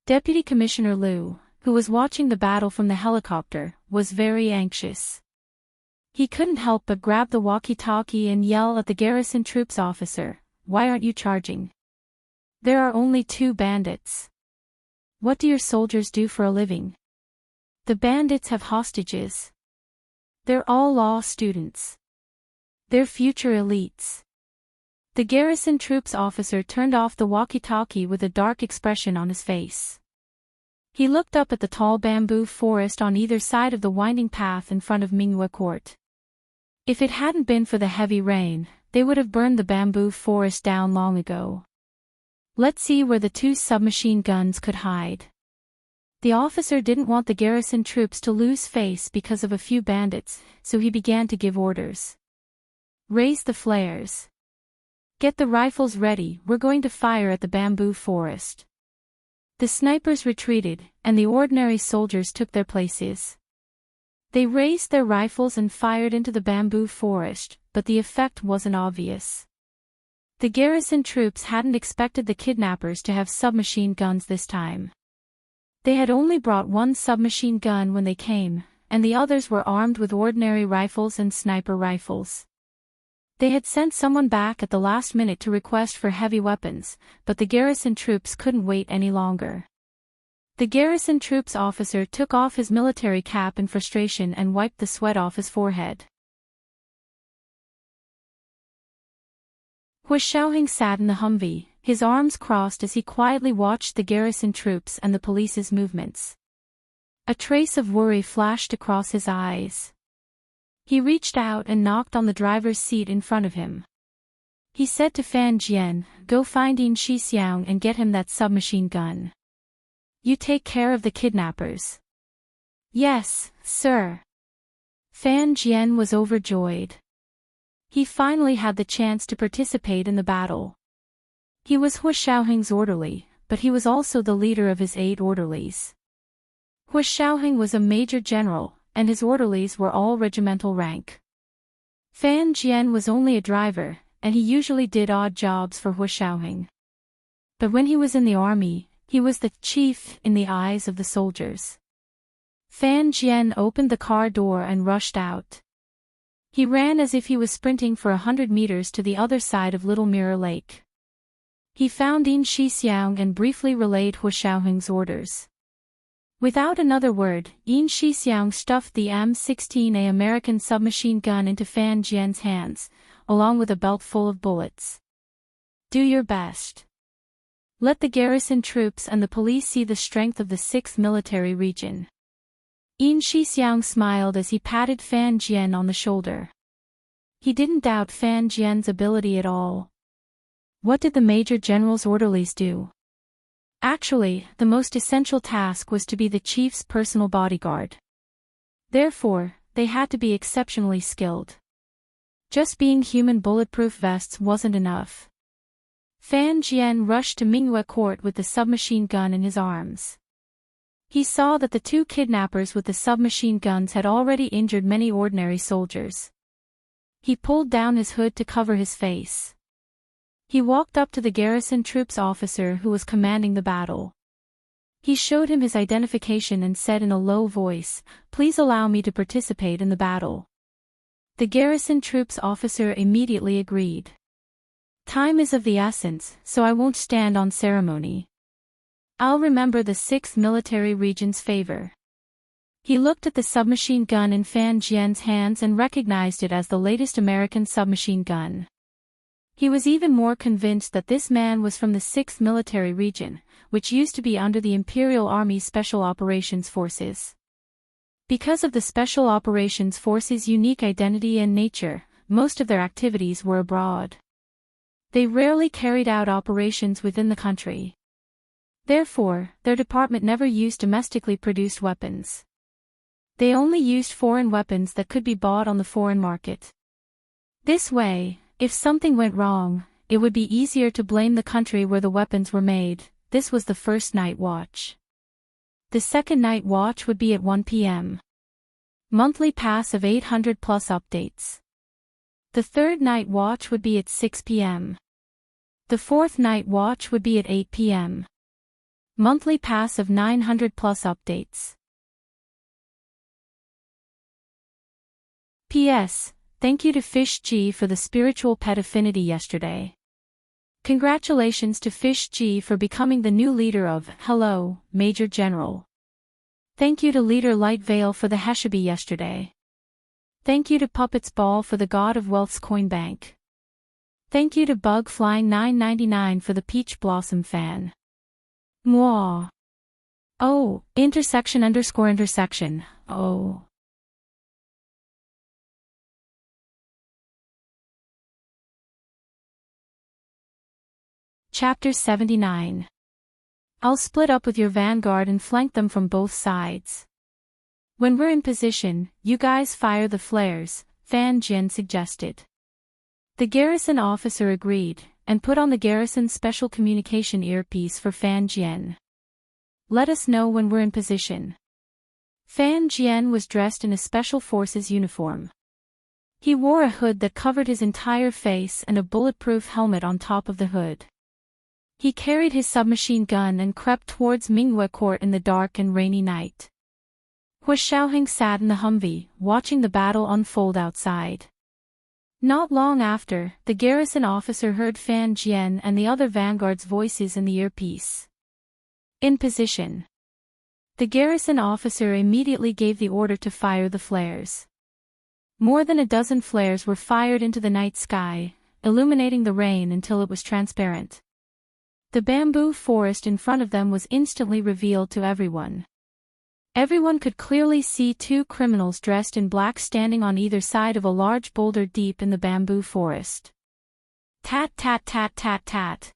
Deputy Commissioner Liu, who was watching the battle from the helicopter, was very anxious. He couldn't help but grab the walkie-talkie and yell at the garrison troops officer, "Why aren't you charging? There are only 2 bandits. What do your soldiers do for a living? The bandits have hostages. They're all law students. They're future elites." The garrison troops officer turned off the walkie-talkie with a dark expression on his face. He looked up at the tall bamboo forest on either side of the winding path in front of Minghua Court. If it hadn't been for the heavy rain, they would have burned the bamboo forest down long ago. Let's see where the 2 submachine guns could hide. The officer didn't want the garrison troops to lose face because of a few bandits, so he began to give orders. Raise the flares. Get the rifles ready, we're going to fire at the bamboo forest. The snipers retreated, and the ordinary soldiers took their places. They raised their rifles and fired into the bamboo forest, but the effect wasn't obvious. The garrison troops hadn't expected the kidnappers to have submachine guns this time. They had only brought 1 submachine gun when they came, and the others were armed with ordinary rifles and sniper rifles. They had sent someone back at the last minute to request for heavy weapons, but the garrison troops couldn't wait any longer. The garrison troops officer took off his military cap in frustration and wiped the sweat off his forehead. Hu Xiaoheng sat in the Humvee, his arms crossed as he quietly watched the garrison troops and the police's movements. A trace of worry flashed across his eyes. He reached out and knocked on the driver's seat in front of him. He said to Fan Jian, "Go find Yin Shixiang and get him that submachine gun. You take care of the kidnappers." "Yes, sir." Fan Jian was overjoyed. He finally had the chance to participate in the battle. He was Hu Xiaoheng's orderly, but he was also the leader of his 8 orderlies. Hu Xiaoheng was a major general, and his orderlies were all regimental rank. Fan Jian was only a driver, and he usually did odd jobs for Hu Xiaoheng. But when he was in the army, he was the chief in the eyes of the soldiers. Fan Jian opened the car door and rushed out. He ran as if he was sprinting for 100 meters to the other side of Little Mirror Lake. He found Yin Shixiang and briefly relayed Hu Xiaoheng's orders. Without another word, Yin Shixiang stuffed the M16A American submachine gun into Fan Jian's hands, along with a belt full of bullets. "Do your best. Let the garrison troops and the police see the strength of the 6th Military Region." Yin Shixiang smiled as he patted Fan Jian on the shoulder. He didn't doubt Fan Jian's ability at all. What did the Major General's orderlies do? Actually, the most essential task was to be the chief's personal bodyguard. Therefore, they had to be exceptionally skilled. Just being human bulletproof vests wasn't enough. Fan Jian rushed to Minghua Court with the submachine gun in his arms. He saw that the 2 kidnappers with the submachine guns had already injured many ordinary soldiers. He pulled down his hood to cover his face. He walked up to the garrison troops officer who was commanding the battle. He showed him his identification and said in a low voice, "Please allow me to participate in the battle." The garrison troops officer immediately agreed. "Time is of the essence, so I won't stand on ceremony. I'll remember the 6th Military Region's favor." He looked at the submachine gun in Fan Jian's hands and recognized it as the latest American submachine gun. He was even more convinced that this man was from the 6th Military Region, which used to be under the Imperial Army's Special Operations Forces. Because of the Special Operations Forces' unique identity and nature, most of their activities were abroad. They rarely carried out operations within the country. Therefore, their department never used domestically produced weapons. They only used foreign weapons that could be bought on the foreign market. This way, if something went wrong, it would be easier to blame the country where the weapons were made. This was the first night watch. The second night watch would be at 1 p.m. Monthly pass of 800 plus updates. The third night watch would be at 6 p.m. The fourth night watch would be at 8 p.m. Monthly pass of 900 plus updates. P.S. Thank you to Fish G for the spiritual pet affinity yesterday. Congratulations to Fish G for becoming the new leader of Hello, Major General. Thank you to Leader Light Veil for the Heshabi yesterday. Thank you to Puppets Ball for the God of Wealth's coin bank. Thank you to Bug Flying 999 for the Peach Blossom fan. Mwah. Oh, intersection. Oh. Chapter 79. I'll split up with your vanguard and flank them from both sides. When we're in position, you guys fire the flares, Fan Jian suggested. The garrison officer agreed, and put on the garrison special communication earpiece for Fan Jian. Let us know when we're in position. Fan Jian was dressed in a special forces uniform. He wore a hood that covered his entire face and a bulletproof helmet on top of the hood. He carried his submachine gun and crept towards Minghua Court in the dark and rainy night. Hua Xiaoheng sat in the Humvee, watching the battle unfold outside. Not long after, the garrison officer heard Fan Jian and the other vanguard's voices in the earpiece. In position. The garrison officer immediately gave the order to fire the flares. More than a dozen flares were fired into the night sky, illuminating the rain until it was transparent. The bamboo forest in front of them was instantly revealed to everyone. Everyone could clearly see two criminals dressed in black standing on either side of a large boulder deep in the bamboo forest. Tat tat tat tat tat.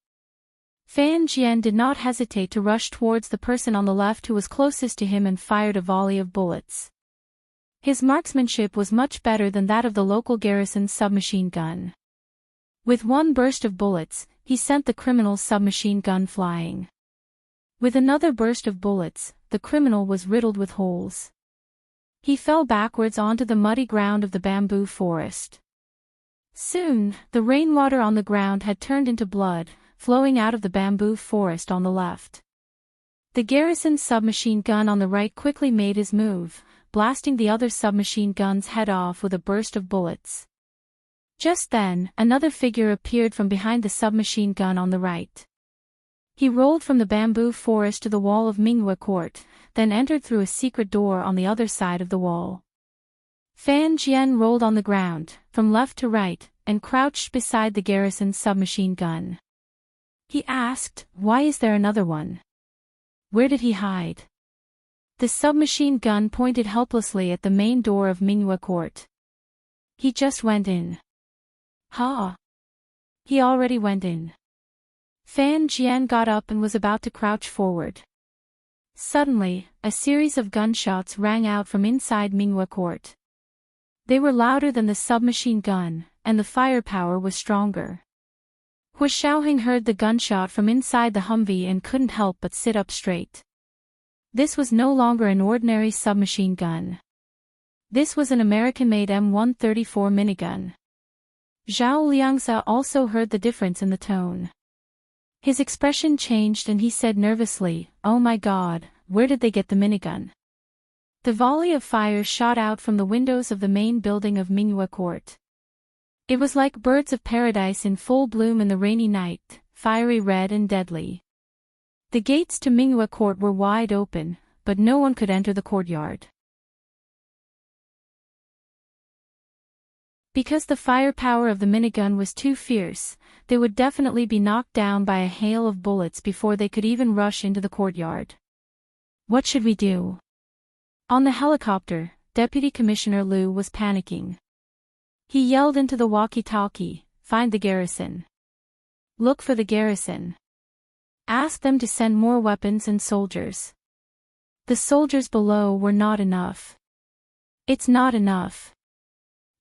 Fan Jian did not hesitate to rush towards the person on the left who was closest to him and fired a volley of bullets. His marksmanship was much better than that of the local garrison's submachine gun. With one burst of bullets, he sent the criminal's submachine gun flying. With another burst of bullets, the criminal was riddled with holes. He fell backwards onto the muddy ground of the bamboo forest. Soon, the rainwater on the ground had turned into blood, flowing out of the bamboo forest on the left. The garrison's submachine gun on the right quickly made his move, blasting the other submachine gun's head off with a burst of bullets. Just then, another figure appeared from behind the submachine gun on the right. He rolled from the bamboo forest to the wall of Minghua Court, then entered through a secret door on the other side of the wall. Fan Jian rolled on the ground, from left to right, and crouched beside the garrison's submachine gun. He asked, "Why is there another one? Where did he hide?" The submachine gun pointed helplessly at the main door of Minghua Court. "He just went in." "Ha! He already went in." Fan Jian got up and was about to crouch forward. Suddenly, a series of gunshots rang out from inside Minghua Court. They were louder than the submachine gun, and the firepower was stronger. Hua Xiaoheng heard the gunshot from inside the Humvee and couldn't help but sit up straight. This was no longer an ordinary submachine gun. This was an American-made M134 minigun. Zhao Liangzi also heard the difference in the tone. His expression changed and he said nervously, "Oh my God, where did they get the minigun?" The volley of fire shot out from the windows of the main building of Minghua Court. It was like birds of paradise in full bloom in the rainy night, fiery red and deadly. The gates to Minghua Court were wide open, but no one could enter the courtyard. Because the firepower of the minigun was too fierce, they would definitely be knocked down by a hail of bullets before they could even rush into the courtyard. What should we do? On the helicopter, Deputy Commissioner Liu was panicking. He yelled into the walkie-talkie, "Find the garrison. Look for the garrison. Ask them to send more weapons and soldiers. The soldiers below were not enough. It's not enough."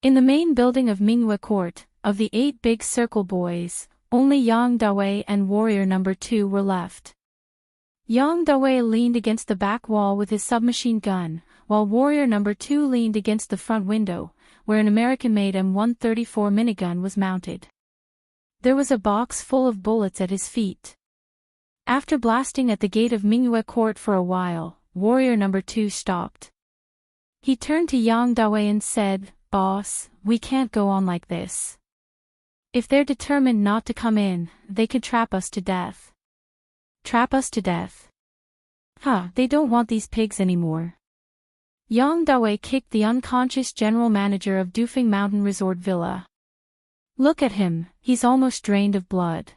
In the main building of Mingyue Court, of the 8 big circle boys, only Yang Dawei and Warrior Number 2 were left. Yang Dawei leaned against the back wall with his submachine gun, while Warrior Number 2 leaned against the front window, where an American-made M134 minigun was mounted. There was a box full of bullets at his feet. After blasting at the gate of Mingyue Court for a while, Warrior Number 2 stopped. He turned to Yang Dawei and said, "Boss, we can't go on like this. If they're determined not to come in, they could trap us to death." Trap us to death? They don't want these pigs anymore. Yang Dawei kicked the unconscious general manager of Dufeng Mountain Resort Villa. "Look at him, he's almost drained of blood.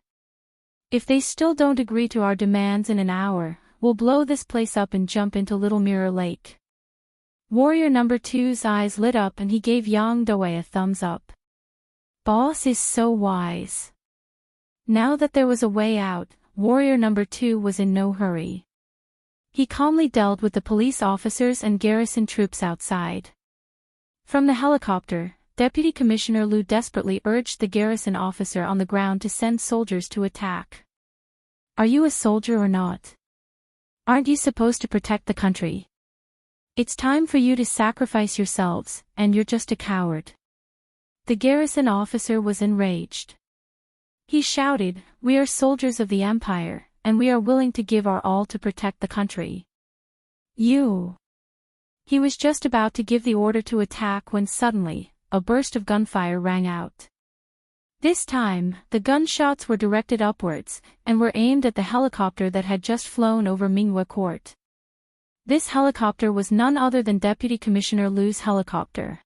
If they still don't agree to our demands in an hour, we'll blow this place up and jump into Little Mirror Lake." Warrior Number 2's eyes lit up and he gave Yang Dawei a thumbs up. Boss is so wise. Now that there was a way out, Warrior Number 2 was in no hurry. He calmly dealt with the police officers and garrison troops outside. From the helicopter, Deputy Commissioner Liu desperately urged the garrison officer on the ground to send soldiers to attack. "Are you a soldier or not? Aren't you supposed to protect the country? It's time for you to sacrifice yourselves, and you're just a coward." The garrison officer was enraged. He shouted, "We are soldiers of the Empire, and we are willing to give our all to protect the country. You." He was just about to give the order to attack when suddenly, a burst of gunfire rang out. This time, the gunshots were directed upwards, and were aimed at the helicopter that had just flown over Mingyue Court. This helicopter was none other than Deputy Commissioner Liu's helicopter.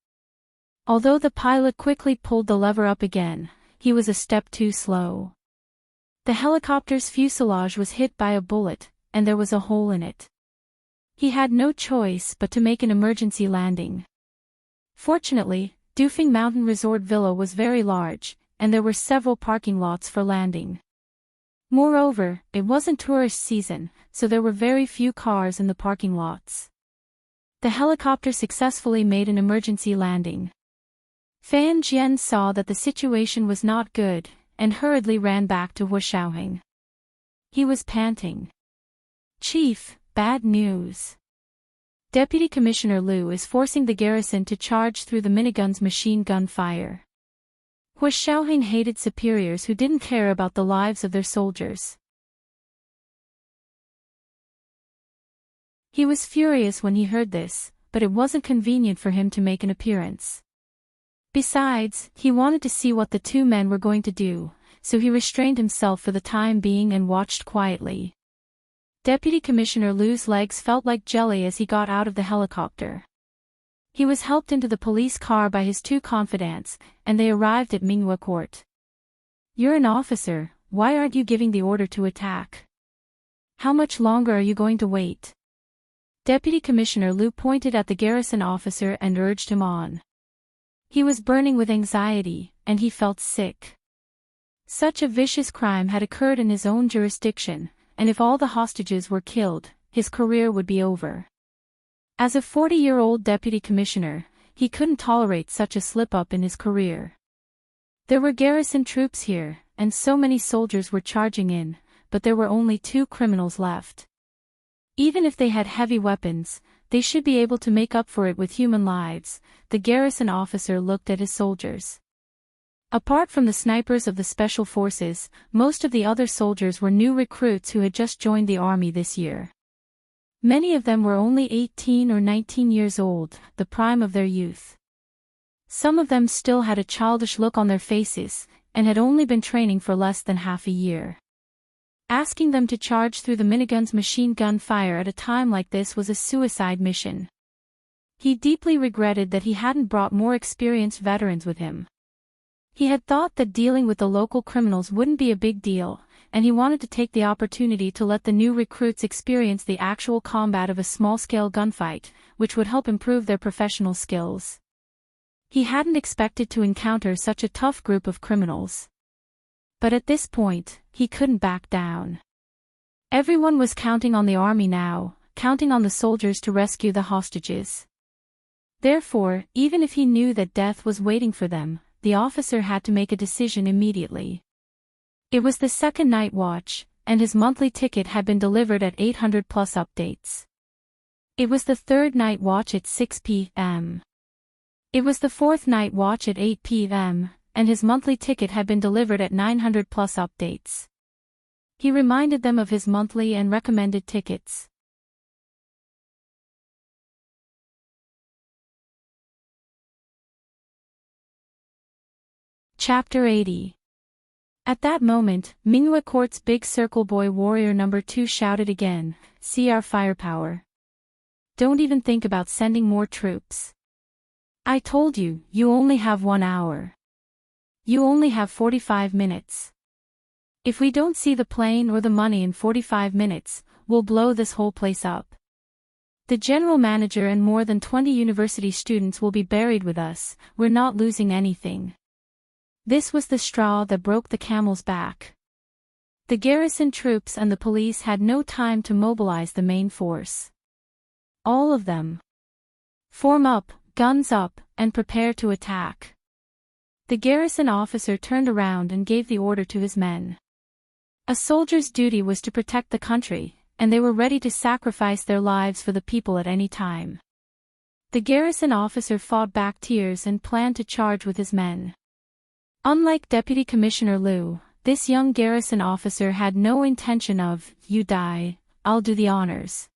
Although the pilot quickly pulled the lever up again, he was a step too slow. The helicopter's fuselage was hit by a bullet, and there was a hole in it. He had no choice but to make an emergency landing. Fortunately, Dufeng Mountain Resort Villa was very large, and there were several parking lots for landing. Moreover, it wasn't tourist season, so there were very few cars in the parking lots. The helicopter successfully made an emergency landing. Fan Jian saw that the situation was not good, and hurriedly ran back to Wuxiaoheng. He was panting. "Chief, bad news. Deputy Commissioner Liu is forcing the garrison to charge through the minigun's machine gun fire." Wuxiaoheng hated superiors who didn't care about the lives of their soldiers. He was furious when he heard this, but it wasn't convenient for him to make an appearance. Besides, he wanted to see what the 2 men were going to do, so he restrained himself for the time being and watched quietly. Deputy Commissioner Liu's legs felt like jelly as he got out of the helicopter. He was helped into the police car by his 2 confidants, and they arrived at Mingyue Court. "You're an officer, why aren't you giving the order to attack? How much longer are you going to wait?" Deputy Commissioner Liu pointed at the garrison officer and urged him on. He was burning with anxiety, and he felt sick. Such a vicious crime had occurred in his own jurisdiction, and if all the hostages were killed, his career would be over. As a 40-year-old deputy commissioner, he couldn't tolerate such a slip-up in his career. There were garrison troops here, and so many soldiers were charging in, but there were only 2 criminals left. Even if they had heavy weapons, they should be able to make up for it with human lives. The garrison officer looked at his soldiers. Apart from the snipers of the special forces, most of the other soldiers were new recruits who had just joined the army this year. Many of them were only 18 or 19 years old, the prime of their youth. Some of them still had a childish look on their faces, and had only been training for less than half a year. Asking them to charge through the minigun's machine gun fire at a time like this was a suicide mission. He deeply regretted that he hadn't brought more experienced veterans with him. He had thought that dealing with the local criminals wouldn't be a big deal, and he wanted to take the opportunity to let the new recruits experience the actual combat of a small-scale gunfight, which would help improve their professional skills. He hadn't expected to encounter such a tough group of criminals. But at this point, he couldn't back down. Everyone was counting on the army now, counting on the soldiers to rescue the hostages. Therefore, even if he knew that death was waiting for them, the officer had to make a decision immediately. It was the second night watch, and his monthly ticket had been delivered at 800 plus updates. It was the third night watch at 6 p.m. It was the fourth night watch at 8 p.m., and his monthly ticket had been delivered at 900 plus updates. He reminded them of his monthly and recommended tickets. Chapter 80. At that moment, Minghua Court's big circle boy warrior number 2 shouted again, "See our firepower. Don't even think about sending more troops. I told you, you only have 1 hour. You only have 45 minutes. If we don't see the plane or the money in 45 minutes, we'll blow this whole place up. The general manager and more than 20 university students will be buried with us, we're not losing anything." This was the straw that broke the camel's back. The garrison troops and the police had no time to mobilize the main force. All of them. Form up, guns up, and prepare to attack. The garrison officer turned around and gave the order to his men. A soldier's duty was to protect the country, and they were ready to sacrifice their lives for the people at any time. The garrison officer fought back tears and planned to charge with his men. Unlike Deputy Commissioner Liu, this young garrison officer had no intention of, "You die, I'll do the honors."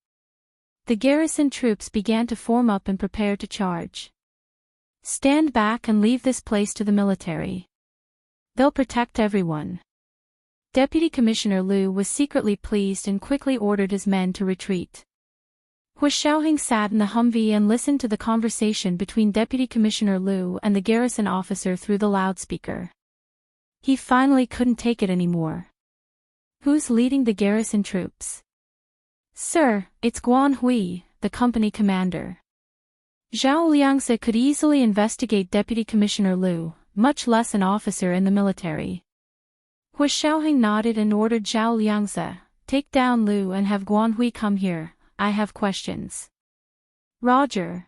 The garrison troops began to form up and prepare to charge. "Stand back and leave this place to the military. They'll protect everyone." Deputy Commissioner Liu was secretly pleased and quickly ordered his men to retreat. Hu Xiaoheng sat in the Humvee and listened to the conversation between Deputy Commissioner Liu and the garrison officer through the loudspeaker. He finally couldn't take it anymore. "Who's leading the garrison troops?" "Sir, it's Guan Hui, the company commander." Zhao Liangse could easily investigate Deputy Commissioner Liu, much less an officer in the military. Hu Xiaoheng nodded and ordered Zhao Liangse, "Take down Liu and have Guan Hui come here. I have questions." "Roger."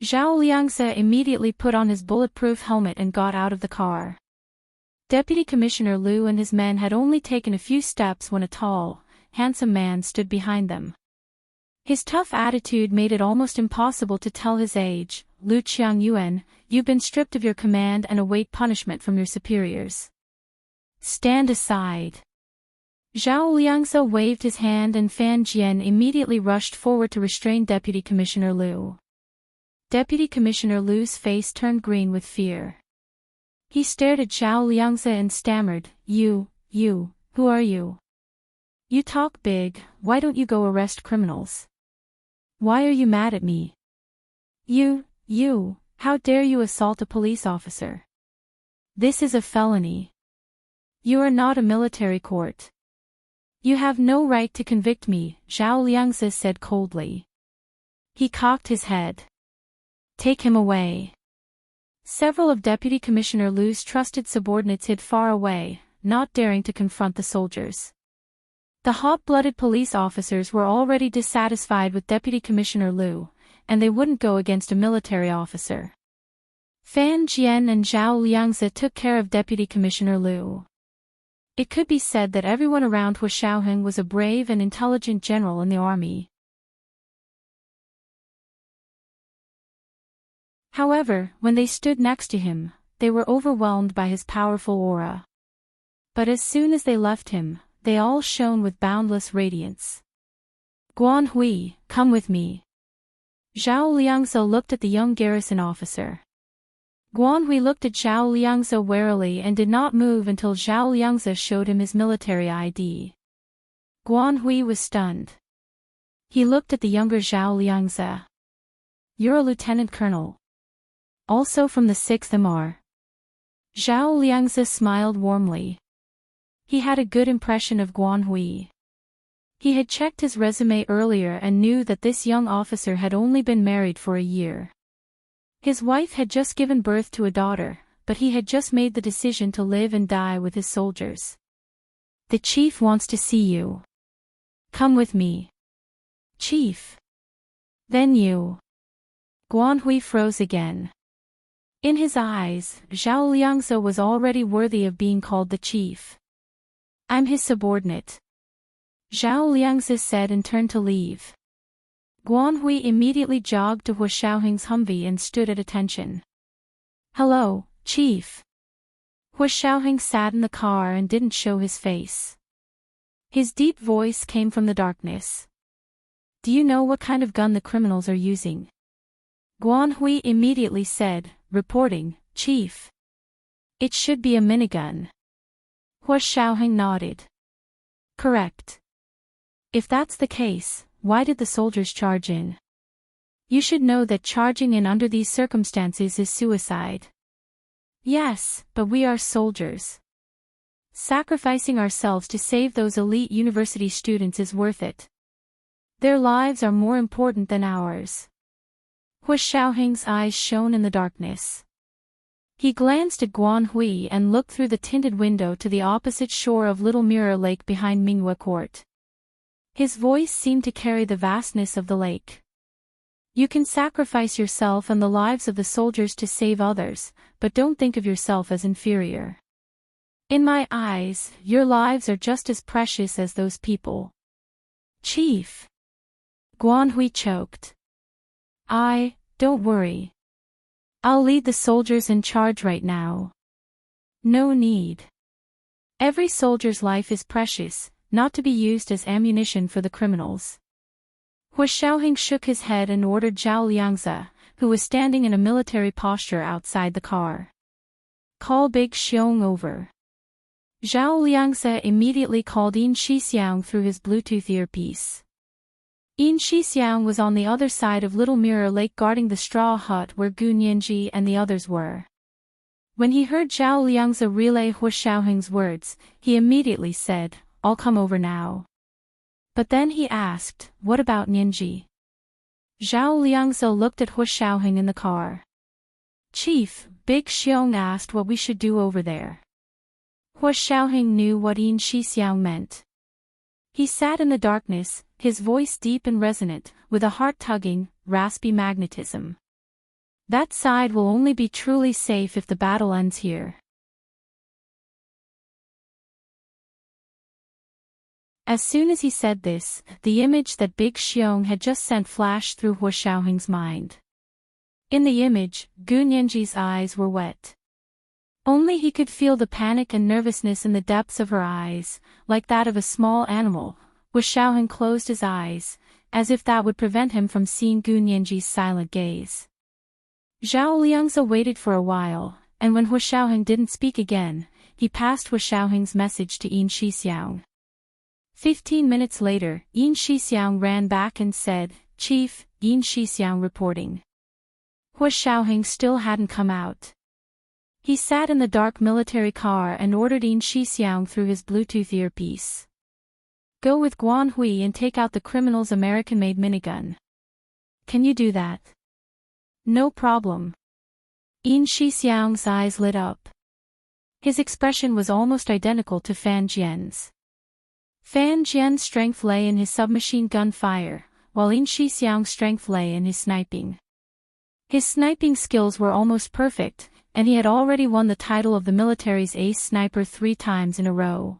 Zhao Liangse immediately put on his bulletproof helmet and got out of the car. Deputy Commissioner Liu and his men had only taken a few steps when a tall, handsome man stood behind them. His tough attitude made it almost impossible to tell his age. "Liu Qiangyuan, you've been stripped of your command and await punishment from your superiors. Stand aside." Zhao Liangse waved his hand and Fan Jian immediately rushed forward to restrain Deputy Commissioner Liu. Deputy Commissioner Liu's face turned green with fear. He stared at Zhao Liangse and stammered, You, who are you? You talk big, why don't you go arrest criminals? Why are you mad at me? You, how dare you assault a police officer? This is a felony. You are not a military court. You have no right to convict me, Zhao Liangse said coldly. He cocked his head. Take him away. Several of Deputy Commissioner Liu's trusted subordinates hid far away, not daring to confront the soldiers. The hot-blooded police officers were already dissatisfied with Deputy Commissioner Liu, and they wouldn't go against a military officer. Fan Jian and Zhao Liangse took care of Deputy Commissioner Liu. It could be said that everyone around Hu Xiaoheng was a brave and intelligent general in the army. However, when they stood next to him, they were overwhelmed by his powerful aura. But as soon as they left him, they all shone with boundless radiance. Guan Hui, come with me. Zhao Liangse looked at the young garrison officer. Guan Hui looked at Zhao Liangse warily and did not move until Zhao Liangse showed him his military ID. Guan Hui was stunned. He looked at the younger Zhao Liangse. You're a lieutenant colonel. Also from the 6th MR. Zhao Liangzi smiled warmly. He had a good impression of Guan Hui. He had checked his resume earlier and knew that this young officer had only been married for a year. His wife had just given birth to a daughter, but he had just made the decision to live and die with his soldiers. The chief wants to see you. Come with me. Chief. Then you. Guan Hui froze again. In his eyes, Zhao Liangzi was already worthy of being called the chief. I'm his subordinate. Zhao Liangzi said and turned to leave. Guan Hui immediately jogged to Hua Xiaoheng's Humvee and stood at attention. Hello, chief. Hua Xiaoheng sat in the car and didn't show his face. His deep voice came from the darkness. Do you know what kind of gun the criminals are using? Guan Hui immediately said, reporting, Chief. It should be a minigun. Hua Xiaoheng nodded. Correct. If that's the case, why did the soldiers charge in? You should know that charging in under these circumstances is suicide. Yes, but we are soldiers. Sacrificing ourselves to save those elite university students is worth it. Their lives are more important than ours. Hua Xiaoheng's eyes shone in the darkness. He glanced at Guan Hui and looked through the tinted window to the opposite shore of Little Mirror Lake behind Minghua Court. His voice seemed to carry the vastness of the lake. You can sacrifice yourself and the lives of the soldiers to save others, but don't think of yourself as inferior. In my eyes, your lives are just as precious as those people. Chief. Guan Hui choked. Don't worry. I'll lead the soldiers in charge right now. No need. Every soldier's life is precious, not to be used as ammunition for the criminals. Hua Xiaoheng shook his head and ordered Zhao Liangzi, who was standing in a military posture outside the car. Call Big Xiong over. Zhao Liangzi immediately called Yin Shixiang through his Bluetooth earpiece. Yin Shixiang was on the other side of Little Mirror Lake guarding the straw hut where Gu Nianji and the others were. When he heard Zhao Liangzi relay Hua Xiaoheng's words, he immediately said, I'll come over now. But then he asked, what about Nianji? Zhao Liangzi looked at Hua Xiaoheng in the car. Chief, Big Xiong asked what we should do over there. Hua Xiaoheng knew what Yin Shixiang meant. He sat in the darkness, his voice deep and resonant, with a heart-tugging, raspy magnetism. That side will only be truly safe if the battle ends here. As soon as he said this, the image that Big Xiong had just sent flashed through Hua Xiaoheng's mind. In the image, Gu Nianji's eyes were wet. Only he could feel the panic and nervousness in the depths of her eyes, like that of a small animal. Hua Xiaoheng closed his eyes, as if that would prevent him from seeing Gu Nianji's silent gaze. Zhao Liangzi waited for a while, and when Hua Xiaoheng didn't speak again, he passed Hua Xiaoheng's message to Yin Shixiang. 15 minutes later, Yin Shixiang ran back and said, Chief, Yin Shixiang reporting. Hua Xiaoheng still hadn't come out. He sat in the dark military car and ordered Yin Shixiang through his Bluetooth earpiece. Go with Guan Hui and take out the criminal's American-made minigun. Can you do that? No problem. Yin Shixiang's eyes lit up. His expression was almost identical to Fan Jian's. Fan Jian's strength lay in his submachine gun fire, while Yin Shixiang's strength lay in his sniping. His sniping skills were almost perfect, and he had already won the title of the military's ace sniper 3 times in a row.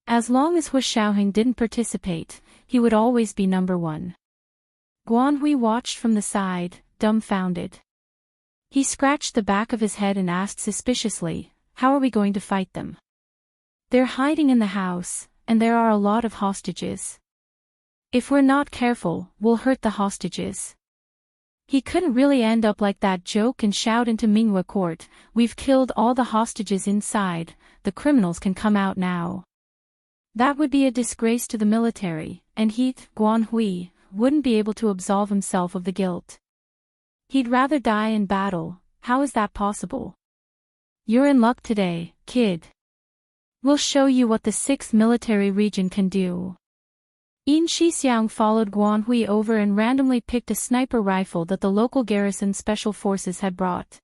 As long as Hua Xiaoheng didn't participate, he would always be number 1. Guan Hui watched from the side, dumbfounded. He scratched the back of his head and asked suspiciously, how are we going to fight them? They're hiding in the house, and there are a lot of hostages. If we're not careful, we'll hurt the hostages. He couldn't really end up like that joke and shout into Minghua Court, we've killed all the hostages inside, the criminals can come out now. That would be a disgrace to the military, and he, Guan Hui, wouldn't be able to absolve himself of the guilt. He'd rather die in battle. How is that possible? You're in luck today, kid. We'll show you what the 6th military region can do. Yin Shixiang followed Guan Hui over and randomly picked a sniper rifle that the local garrison special forces had brought.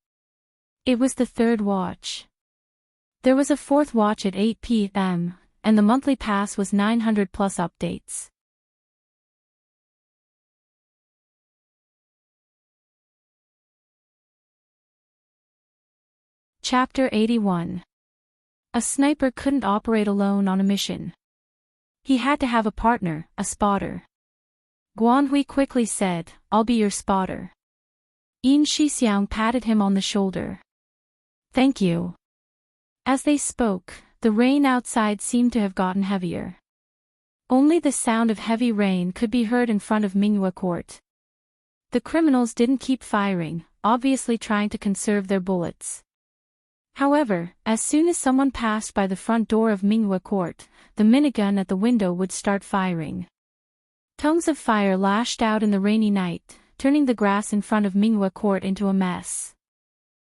It was the 3rd watch. There was a 4th watch at 8 p.m., and the monthly pass was 900 plus updates. Chapter 81. A sniper couldn't operate alone on a mission. He had to have a partner, a spotter. Guan Hui quickly said, "I'll be your spotter." Yin Shixiang patted him on the shoulder. "Thank you." As they spoke, the rain outside seemed to have gotten heavier. Only the sound of heavy rain could be heard in front of Minghua Court. The criminals didn't keep firing, obviously trying to conserve their bullets. However, as soon as someone passed by the front door of Minghua Court, the minigun at the window would start firing. Tongues of fire lashed out in the rainy night, turning the grass in front of Minghua Court into a mess.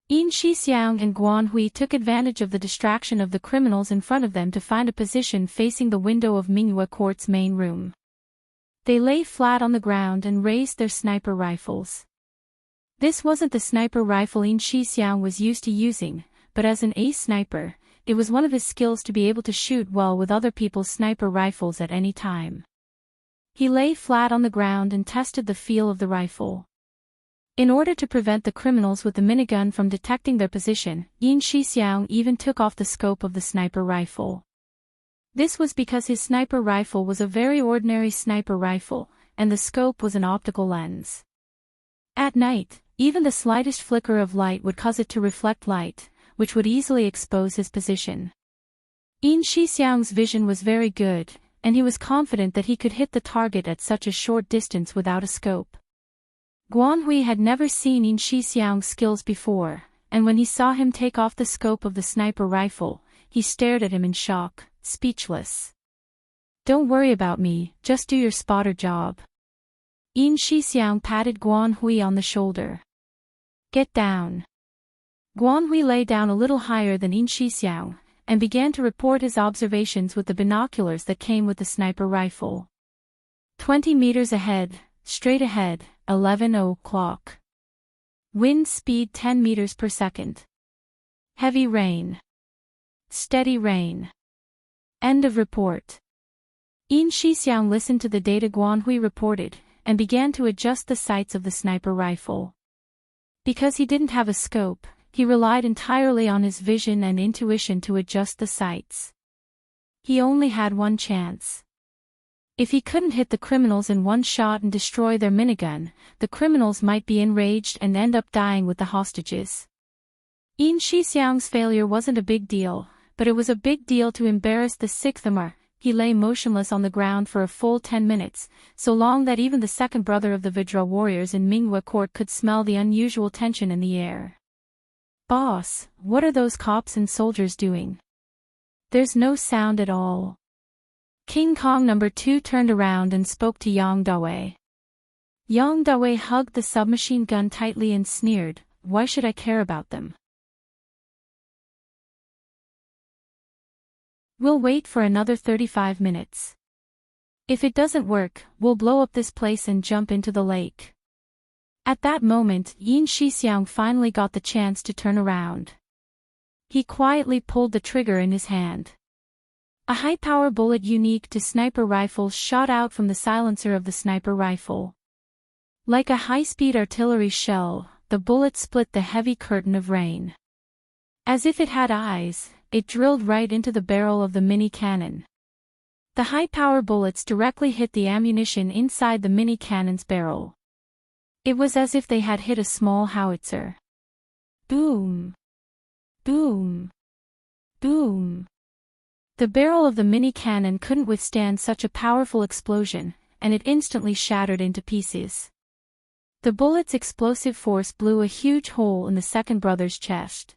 Yin Shixiang and Guan Hui took advantage of the distraction of the criminals in front of them to find a position facing the window of Minghua Court's main room. They lay flat on the ground and raised their sniper rifles. This wasn't the sniper rifle Yin Shixiang was used to using, but as an ace sniper, it was one of his skills to be able to shoot well with other people's sniper rifles at any time. He lay flat on the ground and tested the feel of the rifle. In order to prevent the criminals with the minigun from detecting their position, Yin Shixiang even took off the scope of the sniper rifle. This was because his sniper rifle was a very ordinary sniper rifle, and the scope was an optical lens. At night, even the slightest flicker of light would cause it to reflect light, which would easily expose his position. Yin Shixiang's vision was very good, and he was confident that he could hit the target at such a short distance without a scope. Guan Hui had never seen Yin Shixiang's skills before, and when he saw him take off the scope of the sniper rifle, he stared at him in shock, speechless. "Don't worry about me, just do your spotter job." Yin Shixiang patted Guan Hui on the shoulder. "Get down." Guan Hui lay down a little higher than Yin Shixiang, and began to report his observations with the binoculars that came with the sniper rifle. 20 meters ahead, straight ahead, 11 o'clock. Wind speed 10 meters per second. Heavy rain. Steady rain. End of report. Yin Shixiang listened to the data Guan Hui reported, and began to adjust the sights of the sniper rifle. Because he didn't have a scope, he relied entirely on his vision and intuition to adjust the sights. He only had one chance. If he couldn't hit the criminals in one shot and destroy their minigun, the criminals might be enraged and end up dying with the hostages. Yin Shixiang's failure wasn't a big deal, but it was a big deal to embarrass the 6th Immerse. He lay motionless on the ground for a full 10 minutes, so long that even the 2nd brother of the Vajra warriors in Minghua Court could smell the unusual tension in the air. "Boss, what are those cops and soldiers doing? There's no sound at all." King Kong No. 2 turned around and spoke to Yang Dawei. Yang Dawei hugged the submachine gun tightly and sneered, "Why should I care about them? We'll wait for another 35 minutes. If it doesn't work, we'll blow up this place and jump into the lake." At that moment, Yin Shixiang finally got the chance to turn around. He quietly pulled the trigger in his hand. A high-power bullet unique to sniper rifles shot out from the silencer of the sniper rifle. Like a high-speed artillery shell, the bullet split the heavy curtain of rain. As if it had eyes, it drilled right into the barrel of the mini cannon. The high-power bullets directly hit the ammunition inside the mini cannon's barrel. It was as if they had hit a small howitzer. Boom! Boom! Boom! The barrel of the mini cannon couldn't withstand such a powerful explosion, and it instantly shattered into pieces. The bullet's explosive force blew a huge hole in the 2nd brother's chest.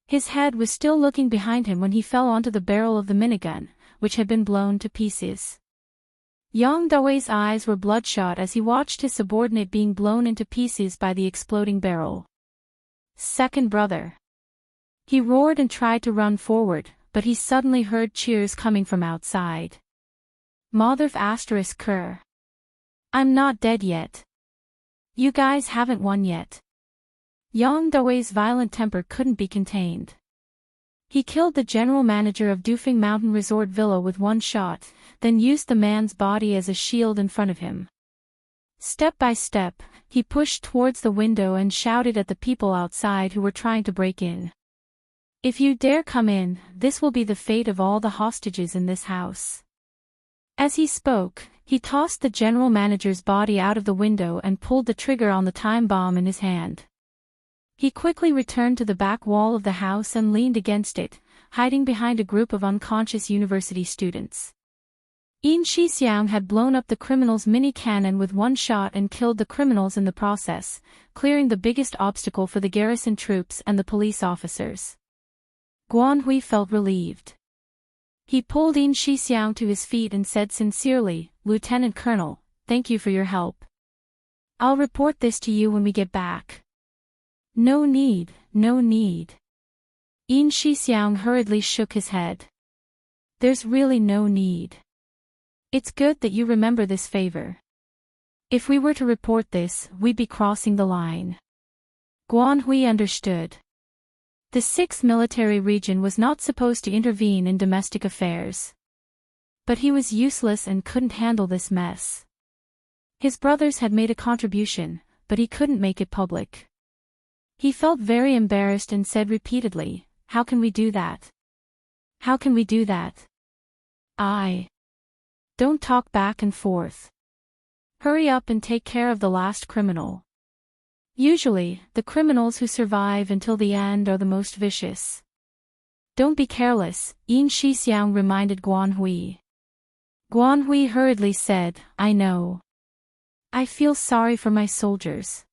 His head was still looking behind him when he fell onto the barrel of the minigun, which had been blown to pieces. Yang Dawe's eyes were bloodshot as he watched his subordinate being blown into pieces by the exploding barrel. Second brother. He roared and tried to run forward, but he suddenly heard cheers coming from outside. Motherf asterisk cur. I'm not dead yet. You guys haven't won yet. Yang Dawe's violent temper couldn't be contained. He killed the general manager of Dufeng Mountain Resort Villa with one shot, then used the man's body as a shield in front of him. Step by step, he pushed towards the window and shouted at the people outside who were trying to break in. If you dare come in, this will be the fate of all the hostages in this house. As he spoke, he tossed the general manager's body out of the window and pulled the trigger on the time bomb in his hand. He quickly returned to the back wall of the house and leaned against it, hiding behind a group of unconscious university students. Yin Shixiang had blown up the criminals' mini-cannon with one shot and killed the criminals in the process, clearing the biggest obstacle for the garrison troops and the police officers. Guan Hui felt relieved. He pulled Yin Shixiang to his feet and said sincerely, "Lieutenant Colonel, thank you for your help. I'll report this to you when we get back." No need, no need. Yin Shixiang hurriedly shook his head. There's really no need. It's good that you remember this favor. If we were to report this, we'd be crossing the line. Guan Hui understood. The 6th Military Region was not supposed to intervene in domestic affairs. But he was useless and couldn't handle this mess. His brothers had made a contribution, but he couldn't make it public. He felt very embarrassed and said repeatedly, "How can we do that? How can we do that? Don't talk back and forth. Hurry up and take care of the last criminal." Usually, the criminals who survive until the end are the most vicious. Don't be careless, Yin Shixiang reminded Guan Hui. Guan Hui hurriedly said, "I know. I feel sorry for my soldiers.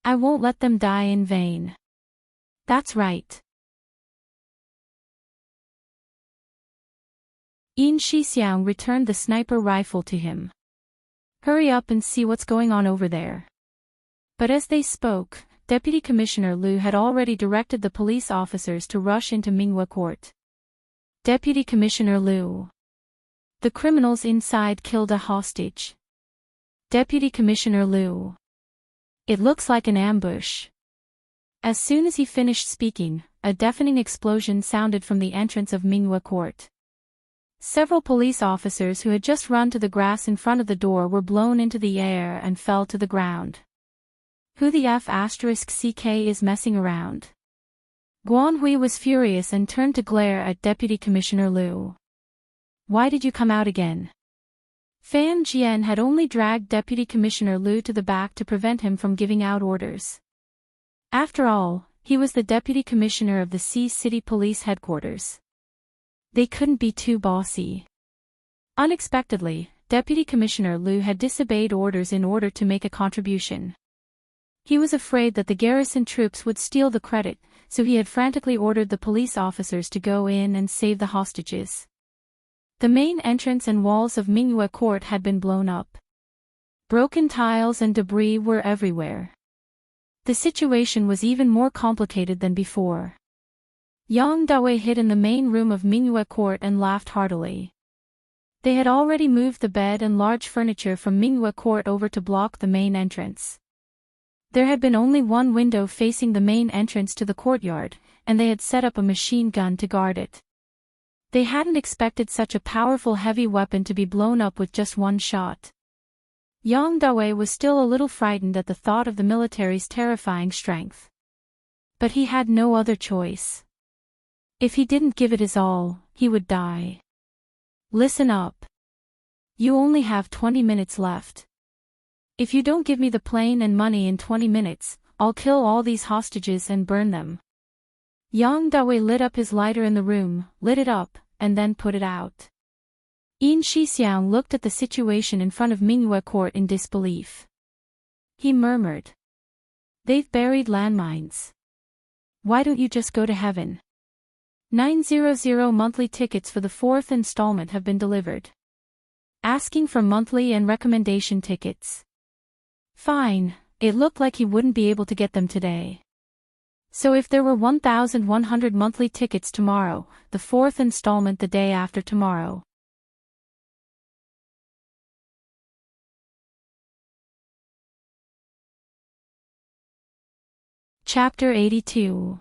I won't let them die in vain." That's right. Yin Shixiang returned the sniper rifle to him. "Hurry up and see what's going on over there." But as they spoke, Deputy Commissioner Liu had already directed the police officers to rush into Minghua Court. Deputy Commissioner Liu. The criminals inside killed a hostage. Deputy Commissioner Liu. It looks like an ambush. As soon as he finished speaking, a deafening explosion sounded from the entrance of Minghua Court. Several police officers who had just run to the grass in front of the door were blown into the air and fell to the ground. Who the F***ck is messing around? Guan Hui was furious and turned to glare at Deputy Commissioner Liu. Why did you come out again? Fan Jian had only dragged Deputy Commissioner Liu to the back to prevent him from giving out orders. After all, he was the Deputy Commissioner of the Sea City Police Headquarters. They couldn't be too bossy. Unexpectedly, Deputy Commissioner Liu had disobeyed orders in order to make a contribution. He was afraid that the garrison troops would steal the credit, so he had frantically ordered the police officers to go in and save the hostages. The main entrance and walls of Minghua Court had been blown up. Broken tiles and debris were everywhere. The situation was even more complicated than before. Yang Dawe hid in the main room of Minghua Court and laughed heartily. They had already moved the bed and large furniture from Minghua Court over to block the main entrance. There had been only one window facing the main entrance to the courtyard, and they had set up a machine gun to guard it. They hadn't expected such a powerful heavy weapon to be blown up with just one shot. Yang Dawe was still a little frightened at the thought of the military's terrifying strength. But he had no other choice. If he didn't give it his all, he would die. Listen up. You only have 20 minutes left. If you don't give me the plane and money in 20 minutes, I'll kill all these hostages and burn them. Yang Dawe lit up his lighter in the room, lit it up, and then put it out. Yin Shixiang looked at the situation in front of Minghua Court in disbelief. He murmured. They've buried landmines. Why don't you just go to heaven? 900 monthly tickets for the 4th installment have been delivered. asking for monthly and recommendation tickets. Fine, it looked like he wouldn't be able to get them today. So if there were 1,100 monthly tickets tomorrow, the fourth installment the day after tomorrow. Chapter 82.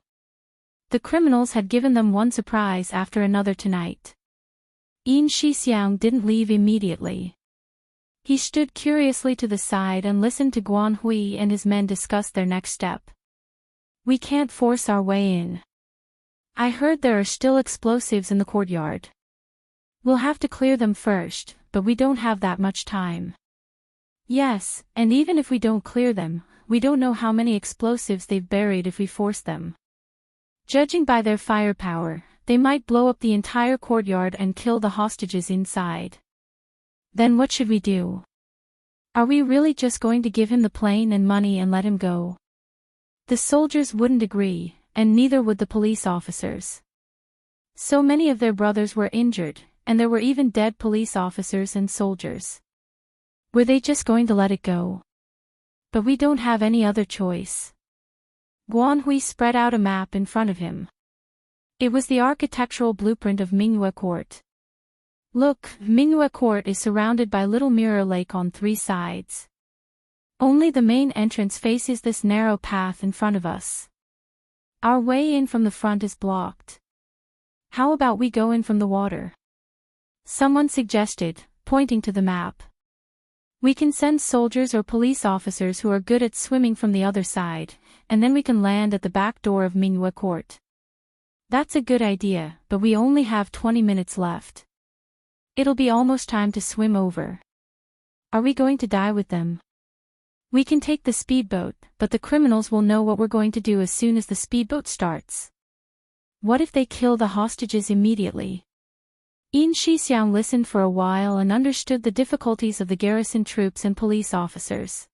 The criminals had given them one surprise after another tonight. Yin Shixiang didn't leave immediately. He stood curiously to the side and listened to Guan Hui and his men discuss their next step. We can't force our way in. I heard there are still explosives in the courtyard. We'll have to clear them first, but we don't have that much time. Yes, and even if we don't clear them, we don't know how many explosives they've buried if we force them. Judging by their firepower, they might blow up the entire courtyard and kill the hostages inside. Then what should we do? Are we really just going to give him the plane and money and let him go? The soldiers wouldn't agree, and neither would the police officers. So many of their brothers were injured, and there were even dead police officers and soldiers. Were they just going to let it go? But we don't have any other choice. Guan Hui spread out a map in front of him. It was the architectural blueprint of Mingyue Court. Look, Mingyue Court is surrounded by Little Mirror Lake on 3 sides. Only the main entrance faces this narrow path in front of us. Our way in from the front is blocked. How about we go in from the water? Someone suggested, pointing to the map. We can send soldiers or police officers who are good at swimming from the other side, and then we can land at the back door of Mingyue Court. That's a good idea, but we only have 20 minutes left. It'll be almost time to swim over. Are we going to die with them? We can take the speedboat, but the criminals will know what we're going to do as soon as the speedboat starts. What if they kill the hostages immediately? Yin Shixiang listened for a while and understood the difficulties of the garrison troops and police officers.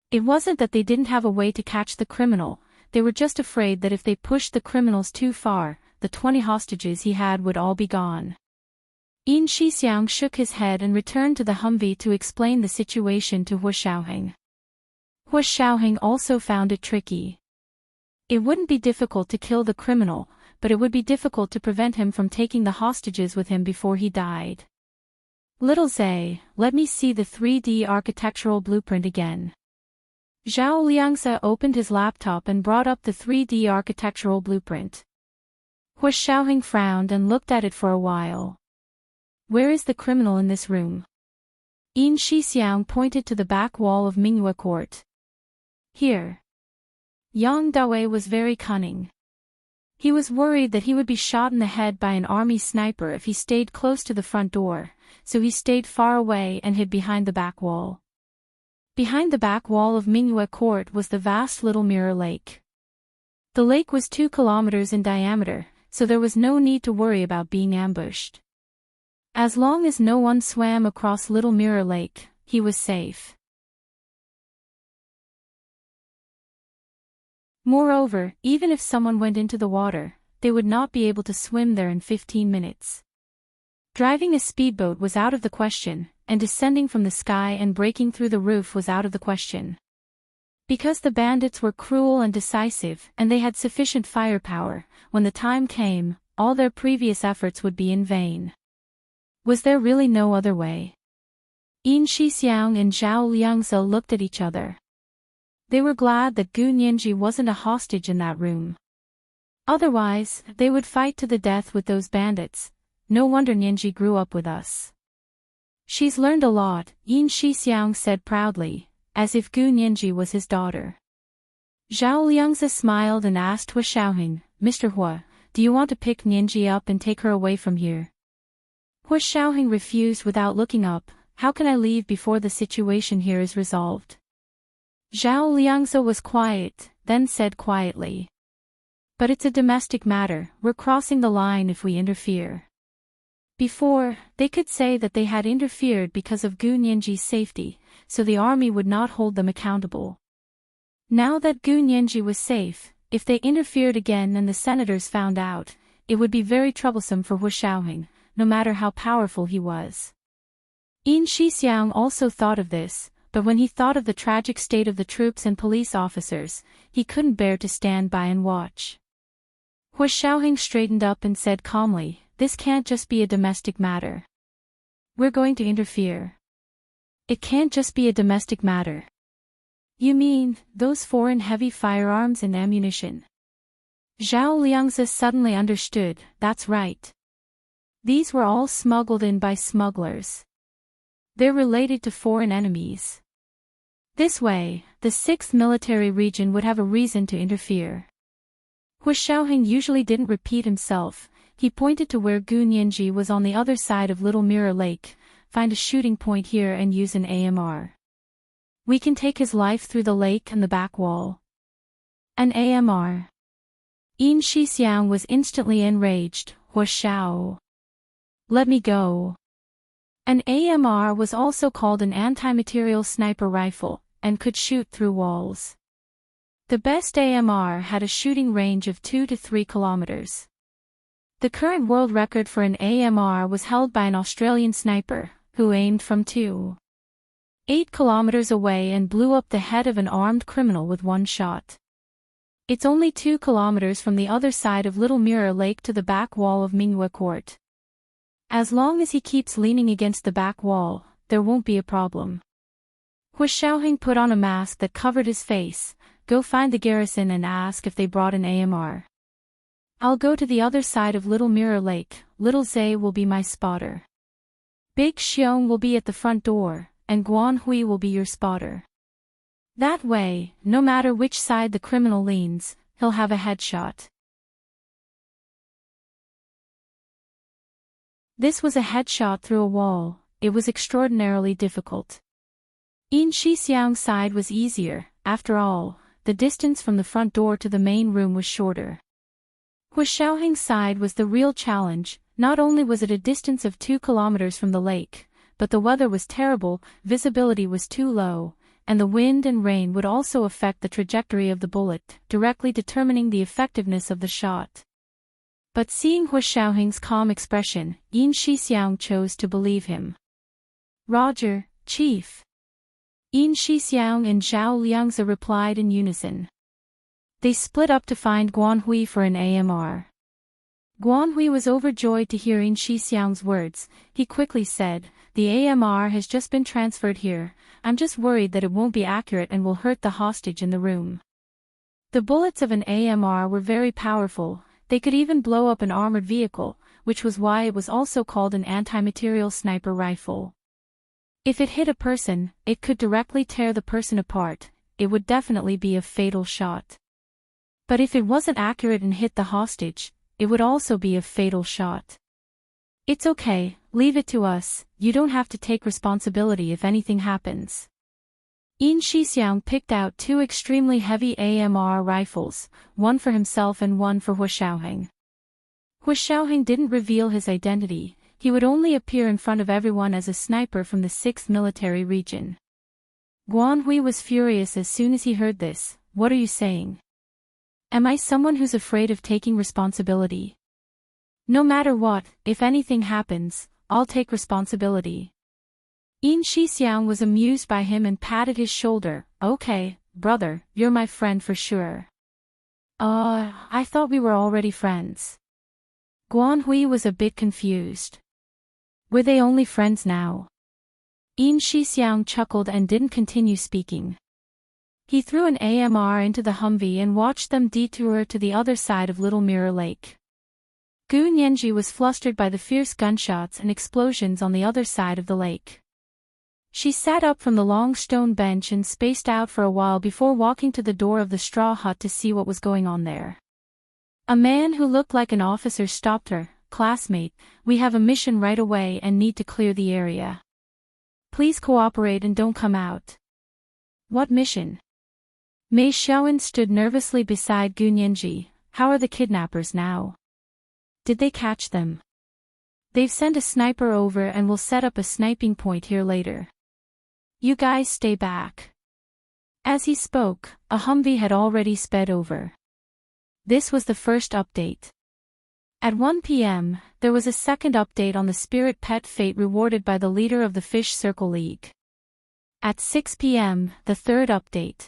It wasn't that they didn't have a way to catch the criminal, they were just afraid that if they pushed the criminals too far, the 20 hostages he had would all be gone. Yin Shixiang shook his head and returned to the Humvee to explain the situation to Hu Xiaoheng. Hu Xiaoheng also found it tricky. It wouldn't be difficult to kill the criminal, but it would be difficult to prevent him from taking the hostages with him before he died. Little Zay, let me see the 3D architectural blueprint again. Zhao Liangzi opened his laptop and brought up the 3D architectural blueprint. Hu Xiaoheng frowned and looked at it for a while. Where is the criminal in this room? Yin Shixiang pointed to the back wall of Mingyue Court. Here. Yang Dawei was very cunning. He was worried that he would be shot in the head by an army sniper if he stayed close to the front door, so he stayed far away and hid behind the back wall. Behind the back wall of Mingyue Court was the vast Little Mirror Lake. The lake was 2 kilometers in diameter, so there was no need to worry about being ambushed. As long as no one swam across Little Mirror Lake, he was safe. Moreover, even if someone went into the water, they would not be able to swim there in 15 minutes. Driving a speedboat was out of the question, and descending from the sky and breaking through the roof was out of the question. Because the bandits were cruel and decisive and they had sufficient firepower, when the time came, all their previous efforts would be in vain. Was there really no other way? Yin Shixiang and Zhao Liangzi looked at each other. They were glad that Gu Nianji wasn't a hostage in that room. Otherwise, they would fight to the death with those bandits. No wonder Nianji grew up with us. She's learned a lot, Yin Shixiang said proudly, as if Gu Nianji was his daughter. Zhao Liangzi smiled and asked Hu Xiaoheng, Mr. Hu, do you want to pick Nianji up and take her away from here? Hu Xiaoheng refused without looking up. How can I leave before the situation here is resolved? Zhao Liangzi was quiet, then said quietly. But it's a domestic matter, we're crossing the line if we interfere. Before, they could say that they had interfered because of Gu Nianji's safety, so the army would not hold them accountable. Now that Gu Nianji was safe, if they interfered again and the senators found out, it would be very troublesome for Hu Xiaoheng, no matter how powerful he was. Yin Shixiang also thought of this, but when he thought of the tragic state of the troops and police officers, he couldn't bear to stand by and watch. Hua Xiaoheng straightened up and said calmly, "This can't just be a domestic matter. We're going to interfere." "It can't just be a domestic matter." "You mean, those foreign heavy firearms and ammunition?" Zhao Liangzi suddenly understood, "That's right. These were all smuggled in by smugglers. They're related to foreign enemies. This way, the 6th military region would have a reason to interfere." Hua Xiaoheng usually didn't repeat himself. He pointed to where Gu Nianji was on the other side of Little Mirror Lake. "Find a shooting point here and use an AMR. We can take his life through the lake and the back wall." "An AMR?" Yin Shixiang was instantly enraged. "Hua Xiao. Let me go." An AMR was also called an anti-material sniper rifle, and could shoot through walls. The best AMR had a shooting range of 2 to 3 kilometers. The current world record for an AMR was held by an Australian sniper, who aimed from 2.8 kilometers away and blew up the head of an armed criminal with one shot. It's only 2 kilometers from the other side of Little Mirror Lake to the back wall of Mingyue Court. As long as he keeps leaning against the back wall, there won't be a problem. Hua Xiaoheng put on a mask that covered his face. "Go find the garrison and ask if they brought an AMR. I'll go to the other side of Little Mirror Lake. Little Zay will be my spotter. Big Xiong will be at the front door, and Guan Hui will be your spotter. That way, no matter which side the criminal leans, he'll have a headshot." This was a headshot through a wall. It was extraordinarily difficult. Yin Shixiang's side was easier. After all, the distance from the front door to the main room was shorter. Hua Xiaoheng's side was the real challenge. Not only was it a distance of 2 kilometers from the lake, but the weather was terrible, visibility was too low, and the wind and rain would also affect the trajectory of the bullet, directly determining the effectiveness of the shot. But seeing Hua Xiaoheng's calm expression, Yin Shixiang chose to believe him. "Roger, Chief." Yin Shixiang and Zhao Liangzi replied in unison. They split up to find Guan Hui for an AMR. Guan Hui was overjoyed to hear Yin Shixiang's words. He quickly said, "The AMR has just been transferred here. I'm just worried that it won't be accurate and will hurt the hostage in the room." The bullets of an AMR were very powerful. They could even blow up an armored vehicle, which was why it was also called an anti-material sniper rifle. If it hit a person, it could directly tear the person apart. It would definitely be a fatal shot. But if it wasn't accurate and hit the hostage, it would also be a fatal shot. "It's okay, leave it to us. You don't have to take responsibility if anything happens." Yin Shixiang picked out 2 extremely heavy AMR rifles, one for himself and one for Hua Xiaoheng. Hua Xiaoheng didn't reveal his identity. He would only appear in front of everyone as a sniper from the 6th military region. Guan Hui was furious as soon as he heard this. "What are you saying? Am I someone who's afraid of taking responsibility? No matter what, if anything happens, I'll take responsibility." Yin Shixiang was amused by him and patted his shoulder. "Okay, brother, you're my friend for sure." I thought we were already friends." Guan Hui was a bit confused. Were they only friends now? Yin Shixiang chuckled and didn't continue speaking. He threw an AMR into the Humvee and watched them detour to the other side of Little Mirror Lake. Gu Nianji was flustered by the fierce gunshots and explosions on the other side of the lake. She sat up from the long stone bench and spaced out for a while before walking to the door of the straw hut to see what was going on there. A man who looked like an officer stopped her. "Classmate, we have a mission right away and need to clear the area. Please cooperate and don't come out." "What mission?" Mei Xiaowen stood nervously beside Gu Nianji. "How are the kidnappers now? Did they catch them?" "They've sent a sniper over and will set up a sniping point here later. You guys stay back." As he spoke, a Humvee had already sped over. This was the first update. At 1 p.m., there was a second update on the spirit pet fate rewarded by the leader of the Fish Circle League. At 6 p.m., the third update.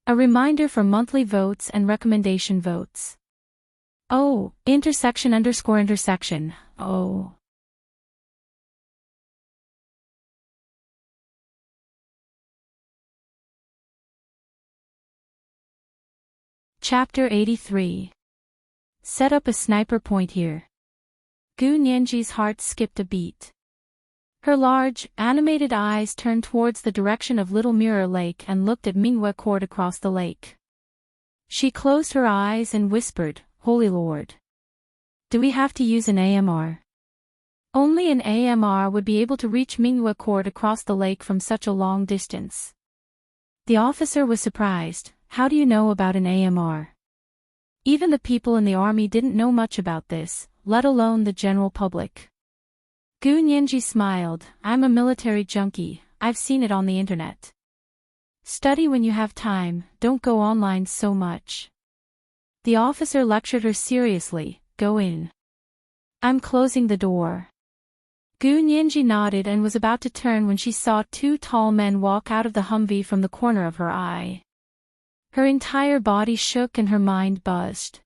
A reminder for monthly votes and recommendation votes. Oh, intersection. Oh. Chapter 83. Set up a sniper point here. Gu Nianji's heart skipped a beat. Her large, animated eyes turned towards the direction of Little Mirror Lake and looked at Mingyue Court across the lake. She closed her eyes and whispered, "Holy Lord. Do we have to use an AMR? Only an AMR would be able to reach Mingyue Court across the lake from such a long distance." The officer was surprised. "How do you know about an AMR?" Even the people in the army didn't know much about this, let alone the general public. Gu Nianji smiled. "I'm a military junkie, I've seen it on the internet. Study when you have time, don't go online so much." The officer lectured her seriously. "Go in. I'm closing the door." Gu Nianji nodded and was about to turn when she saw two tall men walk out of the Humvee from the corner of her eye. Her entire body shook and her mind buzzed.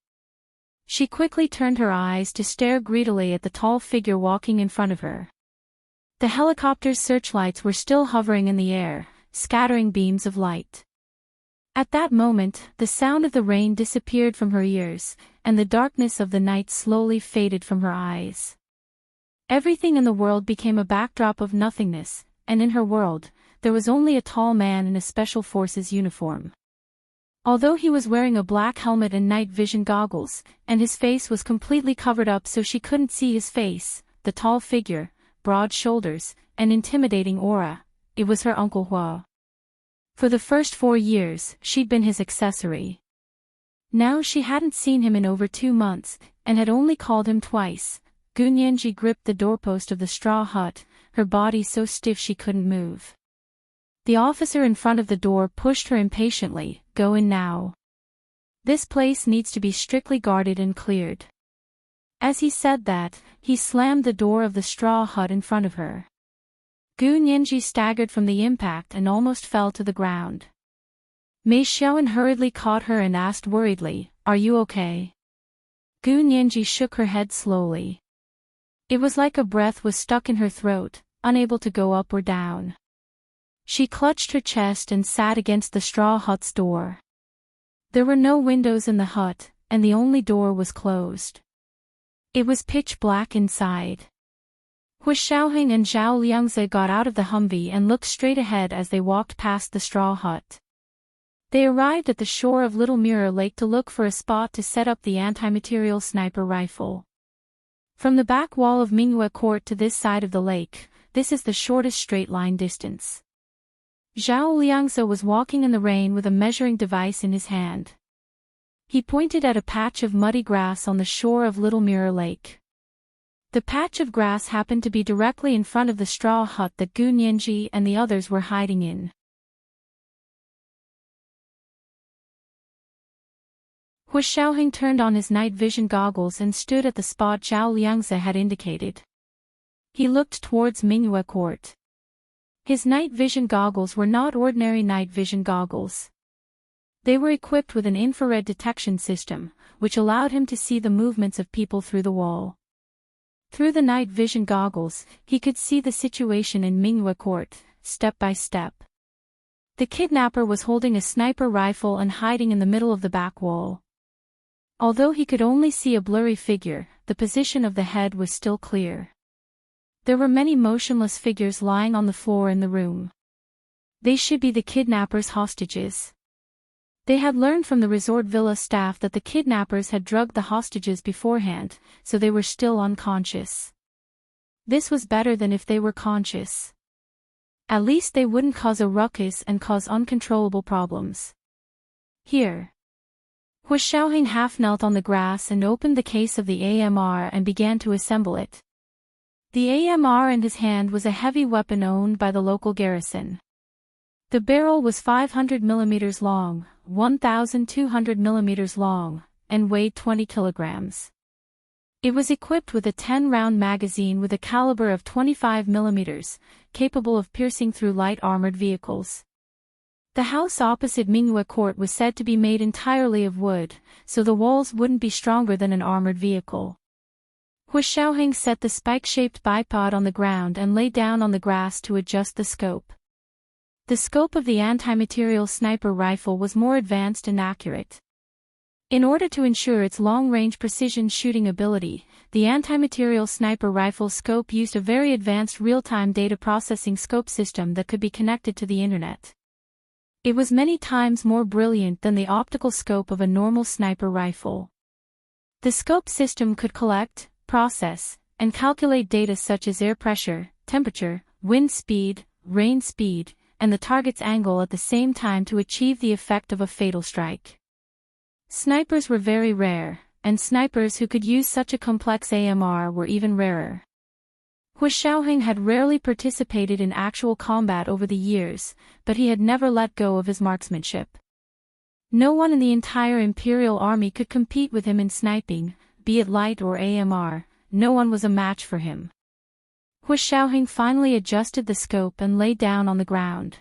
She quickly turned her eyes to stare greedily at the tall figure walking in front of her. The helicopter's searchlights were still hovering in the air, scattering beams of light. At that moment, the sound of the rain disappeared from her ears, and the darkness of the night slowly faded from her eyes. Everything in the world became a backdrop of nothingness, and in her world, there was only a tall man in a special forces uniform. Although he was wearing a black helmet and night vision goggles, and his face was completely covered up so she couldn't see his face, the tall figure, broad shoulders, and intimidating aura, it was her Uncle Hua. For the first 4 years, she'd been his accessory. Now she hadn't seen him in over 2 months, and had only called him twice. Gu Nianji gripped the doorpost of the straw hut, her body so stiff she couldn't move. The officer in front of the door pushed her impatiently. "Go in now. This place needs to be strictly guarded and cleared." As he said that, he slammed the door of the straw hut in front of her. Gu Nianji staggered from the impact and almost fell to the ground. Mei Xiaoan hurriedly caught her and asked worriedly, "Are you okay?" Gu Nianji shook her head slowly. It was like a breath was stuck in her throat, unable to go up or down. She clutched her chest and sat against the straw hut's door. There were no windows in the hut, and the only door was closed. It was pitch black inside. Hu Xiaoheng and Zhao Liangze got out of the Humvee and looked straight ahead as they walked past the straw hut. They arrived at the shore of Little Mirror Lake to look for a spot to set up the anti-material sniper rifle. From the back wall of Mingyue Court to this side of the lake, this is the shortest straight line distance. Zhao Liangze was walking in the rain with a measuring device in his hand. He pointed at a patch of muddy grass on the shore of Little Mirror Lake. The patch of grass happened to be directly in front of the straw hut that Gu Nianji and the others were hiding in. Hu Xiaoheng turned on his night vision goggles and stood at the spot Zhao Liangze had indicated. He looked towards Mingyue Court. His night vision goggles were not ordinary night vision goggles. They were equipped with an infrared detection system, which allowed him to see the movements of people through the wall. Through the night vision goggles, he could see the situation in Mingyue Court, step by step. The kidnapper was holding a sniper rifle and hiding in the middle of the back wall. Although he could only see a blurry figure, the position of the head was still clear. There were many motionless figures lying on the floor in the room. They should be the kidnappers' hostages. They had learned from the resort villa staff that the kidnappers had drugged the hostages beforehand, so they were still unconscious. This was better than if they were conscious. At least they wouldn't cause a ruckus and cause uncontrollable problems. Here. Hu Xiaoheng half knelt on the grass and opened the case of the AMR and began to assemble it. The AMR in his hand was a heavy weapon owned by the local garrison. The barrel was 500 mm long, 1,200 mm long, and weighed 20 kilograms. It was equipped with a 10-round magazine with a caliber of 25 mm, capable of piercing through light armored vehicles. The house opposite Minghua Court was said to be made entirely of wood, so the walls wouldn't be stronger than an armored vehicle. Hu Xiaoheng set the spike-shaped bipod on the ground and lay down on the grass to adjust the scope. The scope of the anti-material sniper rifle was more advanced and accurate. In order to ensure its long-range precision shooting ability, the anti-material sniper rifle scope used a very advanced real-time data processing scope system that could be connected to the internet. It was many times more brilliant than the optical scope of a normal sniper rifle. The scope system could collect, process, and calculate data such as air pressure, temperature, wind speed, rain speed, and the target's angle at the same time to achieve the effect of a fatal strike. Snipers were very rare, and snipers who could use such a complex AMR were even rarer. Hu Xiaoheng had rarely participated in actual combat over the years, but he had never let go of his marksmanship. No one in the entire Imperial Army could compete with him in sniping, be it light or AMR, no one was a match for him. Hu Xiaoheng finally adjusted the scope and lay down on the ground.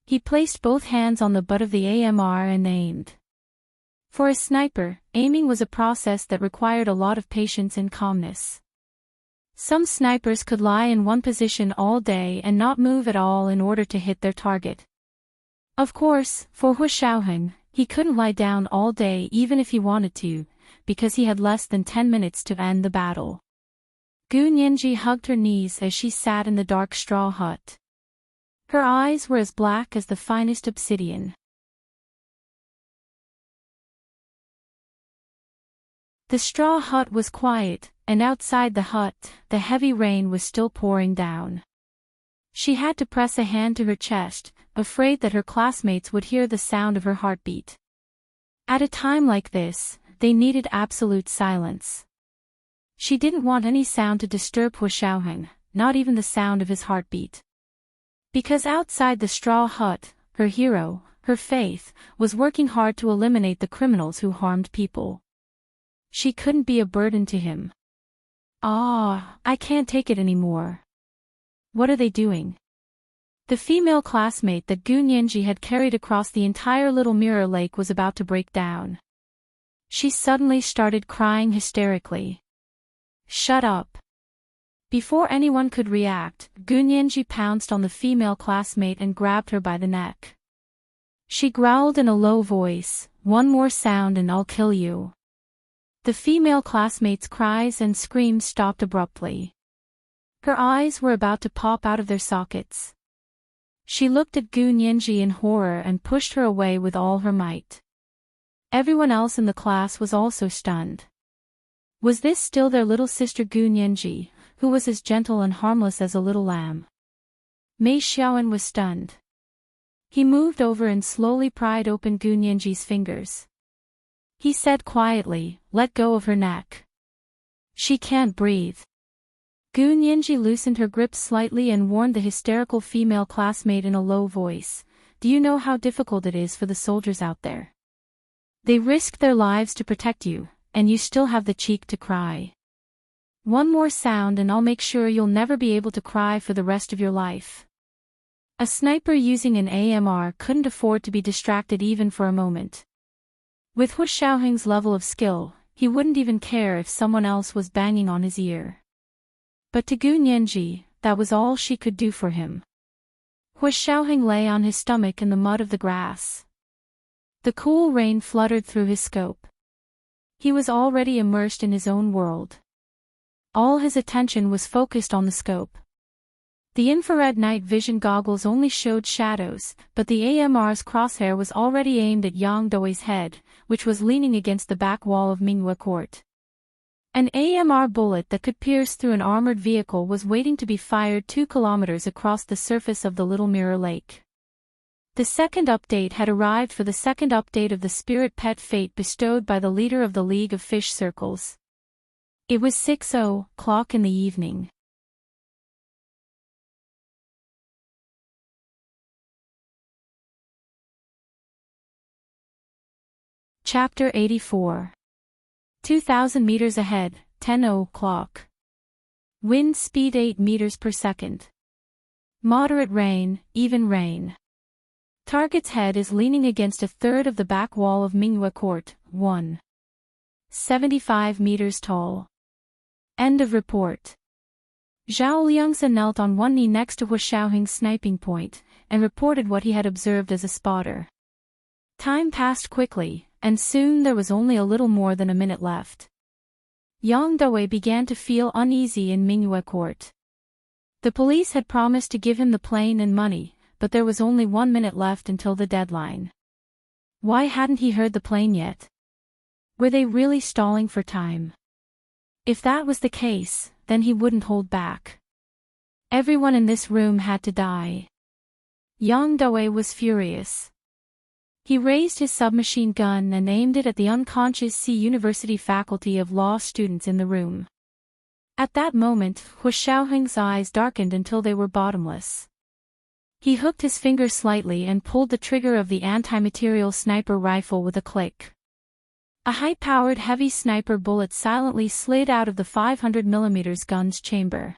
He placed both hands on the butt of the AMR and aimed. For a sniper, aiming was a process that required a lot of patience and calmness. Some snipers could lie in one position all day and not move at all in order to hit their target. Of course, for Hu Xiaoheng, he couldn't lie down all day even if he wanted to, because he had less than 10 minutes to end the battle. Gu Nianji hugged her knees as she sat in the dark straw hut. Her eyes were as black as the finest obsidian. The straw hut was quiet, and outside the hut, the heavy rain was still pouring down. She had to press a hand to her chest, afraid that her classmates would hear the sound of her heartbeat. At a time like this, they needed absolute silence. She didn't want any sound to disturb Hu Xiaoheng, not even the sound of his heartbeat. Because outside the straw hut, her hero, her faith, was working hard to eliminate the criminals who harmed people. She couldn't be a burden to him. I can't take it anymore. What are they doing? The female classmate that Gu Nianji had carried across the entire Little Mirror Lake was about to break down. She suddenly started crying hysterically. Shut up. Before anyone could react, Gu Nianji pounced on the female classmate and grabbed her by the neck. She growled in a low voice, "One more sound and I'll kill you." The female classmate's cries and screams stopped abruptly. Her eyes were about to pop out of their sockets. She looked at Gu Nianji in horror and pushed her away with all her might. Everyone else in the class was also stunned. Was this still their little sister Gu Nianji, who was as gentle and harmless as a little lamb? Mei Xiaoan was stunned. He moved over and slowly pried open Gu Nianji's fingers. He said quietly, "Let go of her neck. She can't breathe." Gu Nianji loosened her grip slightly and warned the hysterical female classmate in a low voice, "Do you know how difficult it is for the soldiers out there? They risked their lives to protect you, and you still have the cheek to cry. One more sound and I'll make sure you'll never be able to cry for the rest of your life." A sniper using an AMR couldn't afford to be distracted even for a moment. With Hu Xiaoheng's level of skill, he wouldn't even care if someone else was banging on his ear. But to Gu Nianji, that was all she could do for him. Hu Xiaoheng lay on his stomach in the mud of the grass. The cool rain fluttered through his scope. He was already immersed in his own world. All his attention was focused on the scope. The infrared night vision goggles only showed shadows, but the AMR's crosshair was already aimed at Yang Doui's head, which was leaning against the back wall of Minghua Court. An AMR bullet that could pierce through an armored vehicle was waiting to be fired 2 kilometers across the surface of the Little Mirror Lake. The second update had arrived for the second update of the spirit pet fate bestowed by the leader of the League of Fish Circles. It was 6:00 in the evening. Chapter 84. 2,000 meters ahead, 10 o'clock. Wind speed 8 meters per second. Moderate rain, even rain. Target's head is leaning against a third of the back wall of Minghua Court, 175 meters tall. End of report. Zhao Liangzi knelt on one knee next to Hu Xiaoheng's sniping point, and reported what he had observed as a spotter. Time passed quickly, and soon there was only a little more than a minute left. Yang Dawei began to feel uneasy in Minghua Court. The police had promised to give him the plane and money, but there was only 1 minute left until the deadline. Why hadn't he heard the plane yet? Were they really stalling for time? If that was the case, then he wouldn't hold back. Everyone in this room had to die. Yang Dawei was furious. He raised his submachine gun and aimed it at the unconscious C University faculty of law students in the room. At that moment, Hu Xiaoheng's eyes darkened until they were bottomless. He hooked his finger slightly and pulled the trigger of the anti-material sniper rifle with a click. A high-powered heavy sniper bullet silently slid out of the 500mm gun's chamber.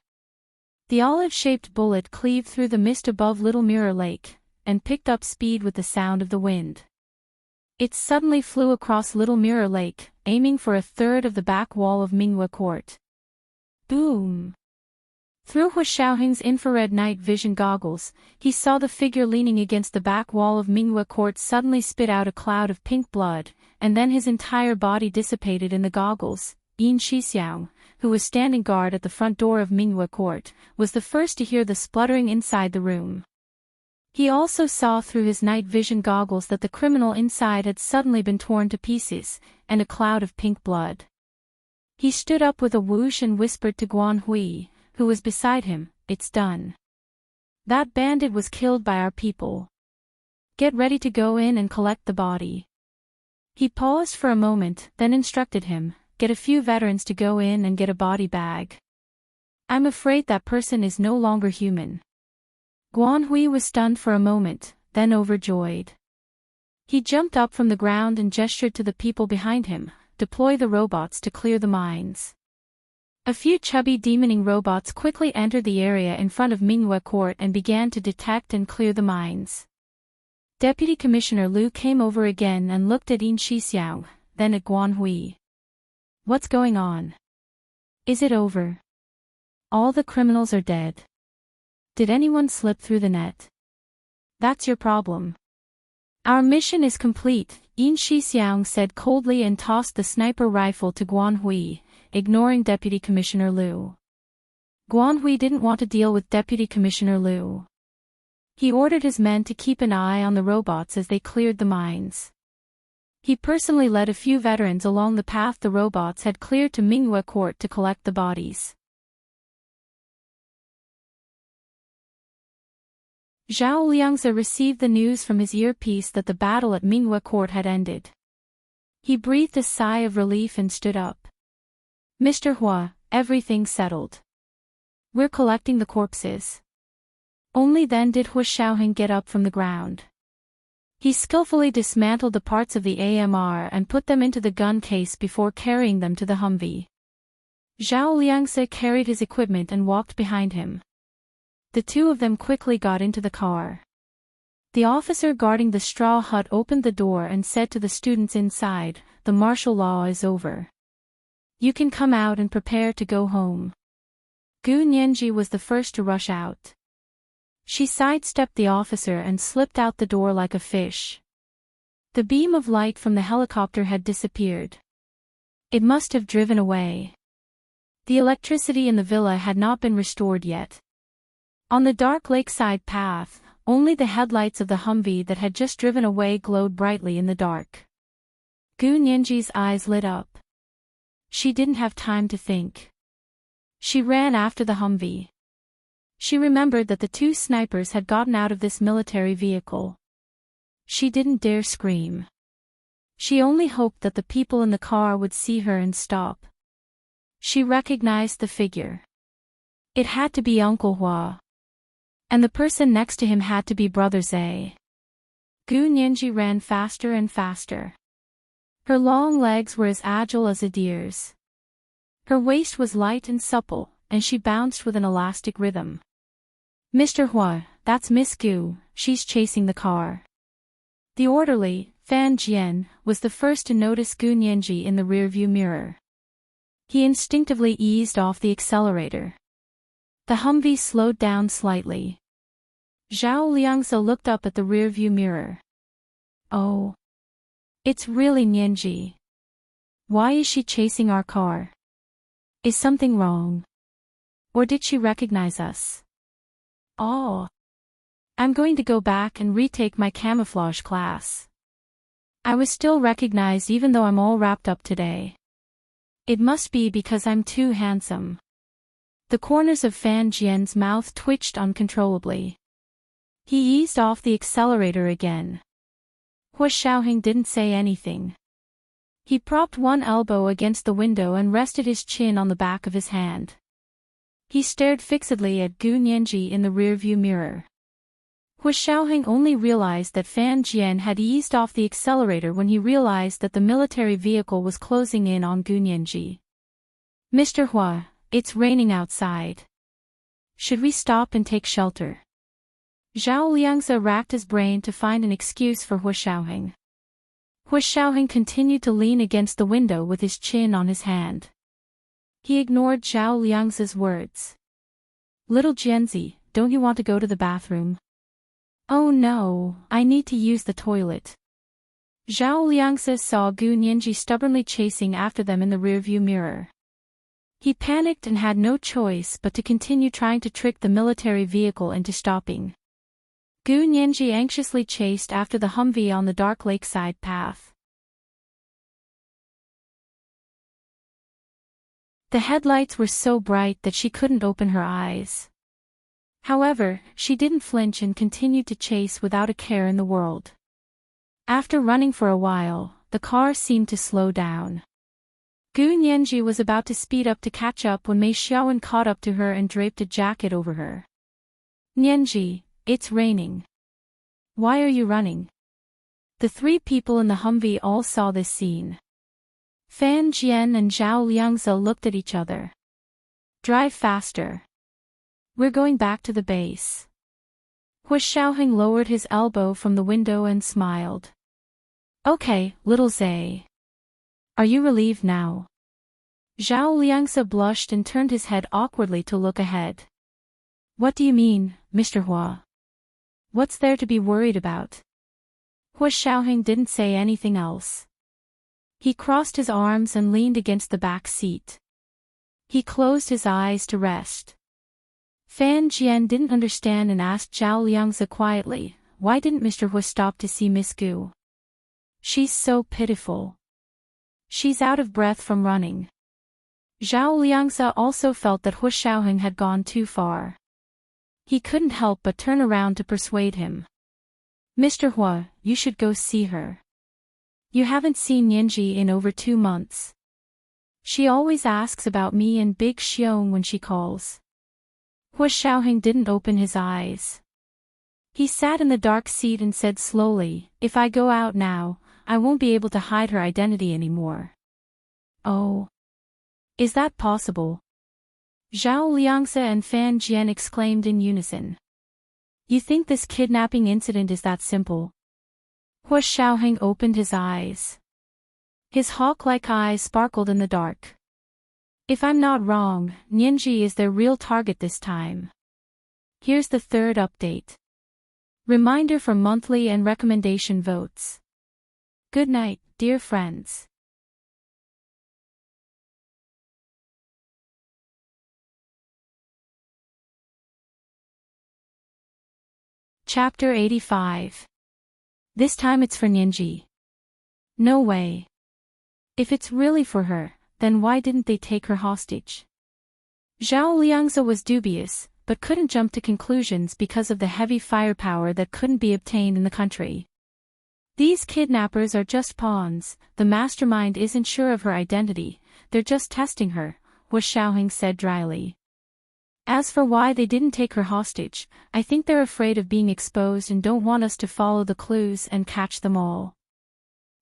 The olive-shaped bullet cleaved through the mist above Little Mirror Lake, and picked up speed with the sound of the wind. It suddenly flew across Little Mirror Lake, aiming for a third of the back wall of Minghua Court. Boom! Through Hu Xiaoheng's infrared night vision goggles, he saw the figure leaning against the back wall of Minghua Court suddenly spit out a cloud of pink blood, and then his entire body dissipated in the goggles. Yin Shixiang, who was standing guard at the front door of Minghua Court, was the first to hear the spluttering inside the room. He also saw through his night vision goggles that the criminal inside had suddenly been torn to pieces, and a cloud of pink blood. He stood up with a whoosh and whispered to Guan Hui, who was beside him, "It's done. That bandit was killed by our people. Get ready to go in and collect the body." He paused for a moment, then instructed him, "Get a few veterans to go in and get a body bag. I'm afraid that person is no longer human." Guan Hui was stunned for a moment, then overjoyed. He jumped up from the ground and gestured to the people behind him, "Deploy the robots to clear the mines." A few chubby demoning robots quickly entered the area in front of Minghua Court and began to detect and clear the mines. Deputy Commissioner Liu came over again and looked at Yin Shixiang, then at Guan Hui. "What's going on? Is it over? All the criminals are dead. Did anyone slip through the net? That's your problem. Our mission is complete," Yin Shixiang said coldly and tossed the sniper rifle to Guan Hui, ignoring Deputy Commissioner Liu. Guan Hui didn't want to deal with Deputy Commissioner Liu. He ordered his men to keep an eye on the robots as they cleared the mines. He personally led a few veterans along the path the robots had cleared to Minghua Court to collect the bodies. Zhao Liangzi received the news from his earpiece that the battle at Minghua Court had ended. He breathed a sigh of relief and stood up. "Mr. Hua, everything's settled. We're collecting the corpses." Only then did Hu Xiaoheng get up from the ground. He skillfully dismantled the parts of the AMR and put them into the gun case before carrying them to the Humvee. Zhao Liangzi carried his equipment and walked behind him. The two of them quickly got into the car. The officer guarding the straw hut opened the door and said to the students inside, "The martial law is over. You can come out and prepare to go home." Gu Nianji was the first to rush out. She sidestepped the officer and slipped out the door like a fish. The beam of light from the helicopter had disappeared. It must have driven away. The electricity in the villa had not been restored yet. On the dark lakeside path, only the headlights of the Humvee that had just driven away glowed brightly in the dark. Gu Nianji's eyes lit up. She didn't have time to think. She ran after the Humvee. She remembered that the two snipers had gotten out of this military vehicle. She didn't dare scream. She only hoped that the people in the car would see her and stop. She recognized the figure. It had to be Uncle Hua. And the person next to him had to be Brother Zhe. Gu Nianji ran faster and faster. Her long legs were as agile as a deer's. Her waist was light and supple, and she bounced with an elastic rhythm. Mr. Hua, that's Miss Gu, she's chasing the car. The orderly, Fan Jian, was the first to notice Gu Nianji in the rearview mirror. He instinctively eased off the accelerator. The Humvee slowed down slightly. Zhao Liangzi looked up at the rearview mirror. Oh. It's really Nianji. Why is she chasing our car? Is something wrong? Or did she recognize us? Oh. I'm going to go back and retake my camouflage class. I was still recognized even though I'm all wrapped up today. It must be because I'm too handsome. The corners of Fan Jian's mouth twitched uncontrollably. He eased off the accelerator again. Hua Xiaoheng didn't say anything. He propped one elbow against the window and rested his chin on the back of his hand. He stared fixedly at Gu Nianji in the rearview mirror. Hua Xiaoheng only realized that Fan Jian had eased off the accelerator when he realized that the military vehicle was closing in on Gu Nianji. Mr. Hua, it's raining outside. Should we stop and take shelter? Zhao Liangzi racked his brain to find an excuse for Hua Xiaoheng. Hua Xiaoheng continued to lean against the window with his chin on his hand. He ignored Zhao Liangzi's words. Little Jianzi, don't you want to go to the bathroom? Oh no, I need to use the toilet. Zhao Liangzi saw Gu Nianji stubbornly chasing after them in the rearview mirror. He panicked and had no choice but to continue trying to trick the military vehicle into stopping. Gu Nianji anxiously chased after the Humvee on the dark lakeside path. The headlights were so bright that she couldn't open her eyes. However, she didn't flinch and continued to chase without a care in the world. After running for a while, the car seemed to slow down. Gu Nianji was about to speed up to catch up when Mei Xiaowen caught up to her and draped a jacket over her. Nianji, it's raining. Why are you running? The three people in the Humvee all saw this scene. Fan Jian and Zhao Liangzi looked at each other. Drive faster. We're going back to the base. Hua Xiaoheng lowered his elbow from the window and smiled. Okay, little Zay. Are you relieved now? Zhao Liangzi blushed and turned his head awkwardly to look ahead. What do you mean, Mr. Hua? What's there to be worried about? Hua Xiaoheng didn't say anything else. He crossed his arms and leaned against the back seat. He closed his eyes to rest. Fan Jian didn't understand and asked Zhao Liangzi quietly, why didn't Mr. Hua stop to see Miss Gu? She's so pitiful. She's out of breath from running. Zhao Liangzi also felt that Hua Xiaoheng had gone too far. He couldn't help but turn around to persuade him. Mr. Hua, you should go see her. You haven't seen Nianji in over 2 months. She always asks about me and Big Xiong when she calls. Hua Xiaoheng didn't open his eyes. He sat in the dark seat and said slowly, if I go out now, I won't be able to hide her identity anymore. Oh. Is that possible? Zhao Liangzi and Fan Jian exclaimed in unison. You think this kidnapping incident is that simple? Hua Xiaoheng opened his eyes. His hawk-like eyes sparkled in the dark. If I'm not wrong, Nianji is their real target this time. Here's the 3rd update. Reminder for monthly and recommendation votes. Good night, dear friends. Chapter 85. This time it's for Nianji. No way. If it's really for her, then why didn't they take her hostage? Zhao Liangzi was dubious, but couldn't jump to conclusions because of the heavy firepower that couldn't be obtained in the country. These kidnappers are just pawns, the mastermind isn't sure of her identity, they're just testing her, Hua Xiaoheng said dryly. As for why they didn't take her hostage, I think they're afraid of being exposed and don't want us to follow the clues and catch them all.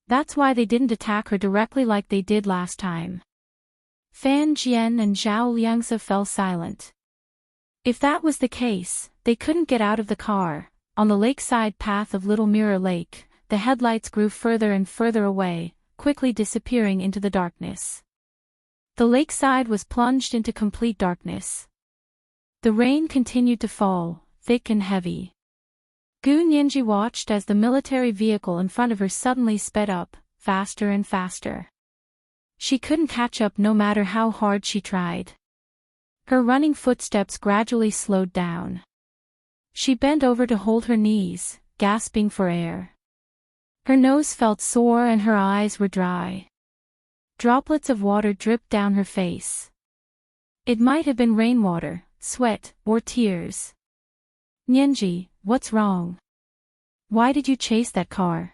That's why they didn't attack her directly like they did last time. Fan Jian and Zhao Liangzi fell silent. If that was the case, they couldn't get out of the car. On the lakeside path of Little Mirror Lake, the headlights grew further and further away, quickly disappearing into the darkness. The lakeside was plunged into complete darkness. The rain continued to fall, thick and heavy. Gu Nianji watched as the military vehicle in front of her suddenly sped up, faster and faster. She couldn't catch up no matter how hard she tried. Her running footsteps gradually slowed down. She bent over to hold her knees, gasping for air. Her nose felt sore and her eyes were dry. Droplets of water dripped down her face. It might have been rainwater, sweat, or tears. Nianji, what's wrong? Why did you chase that car?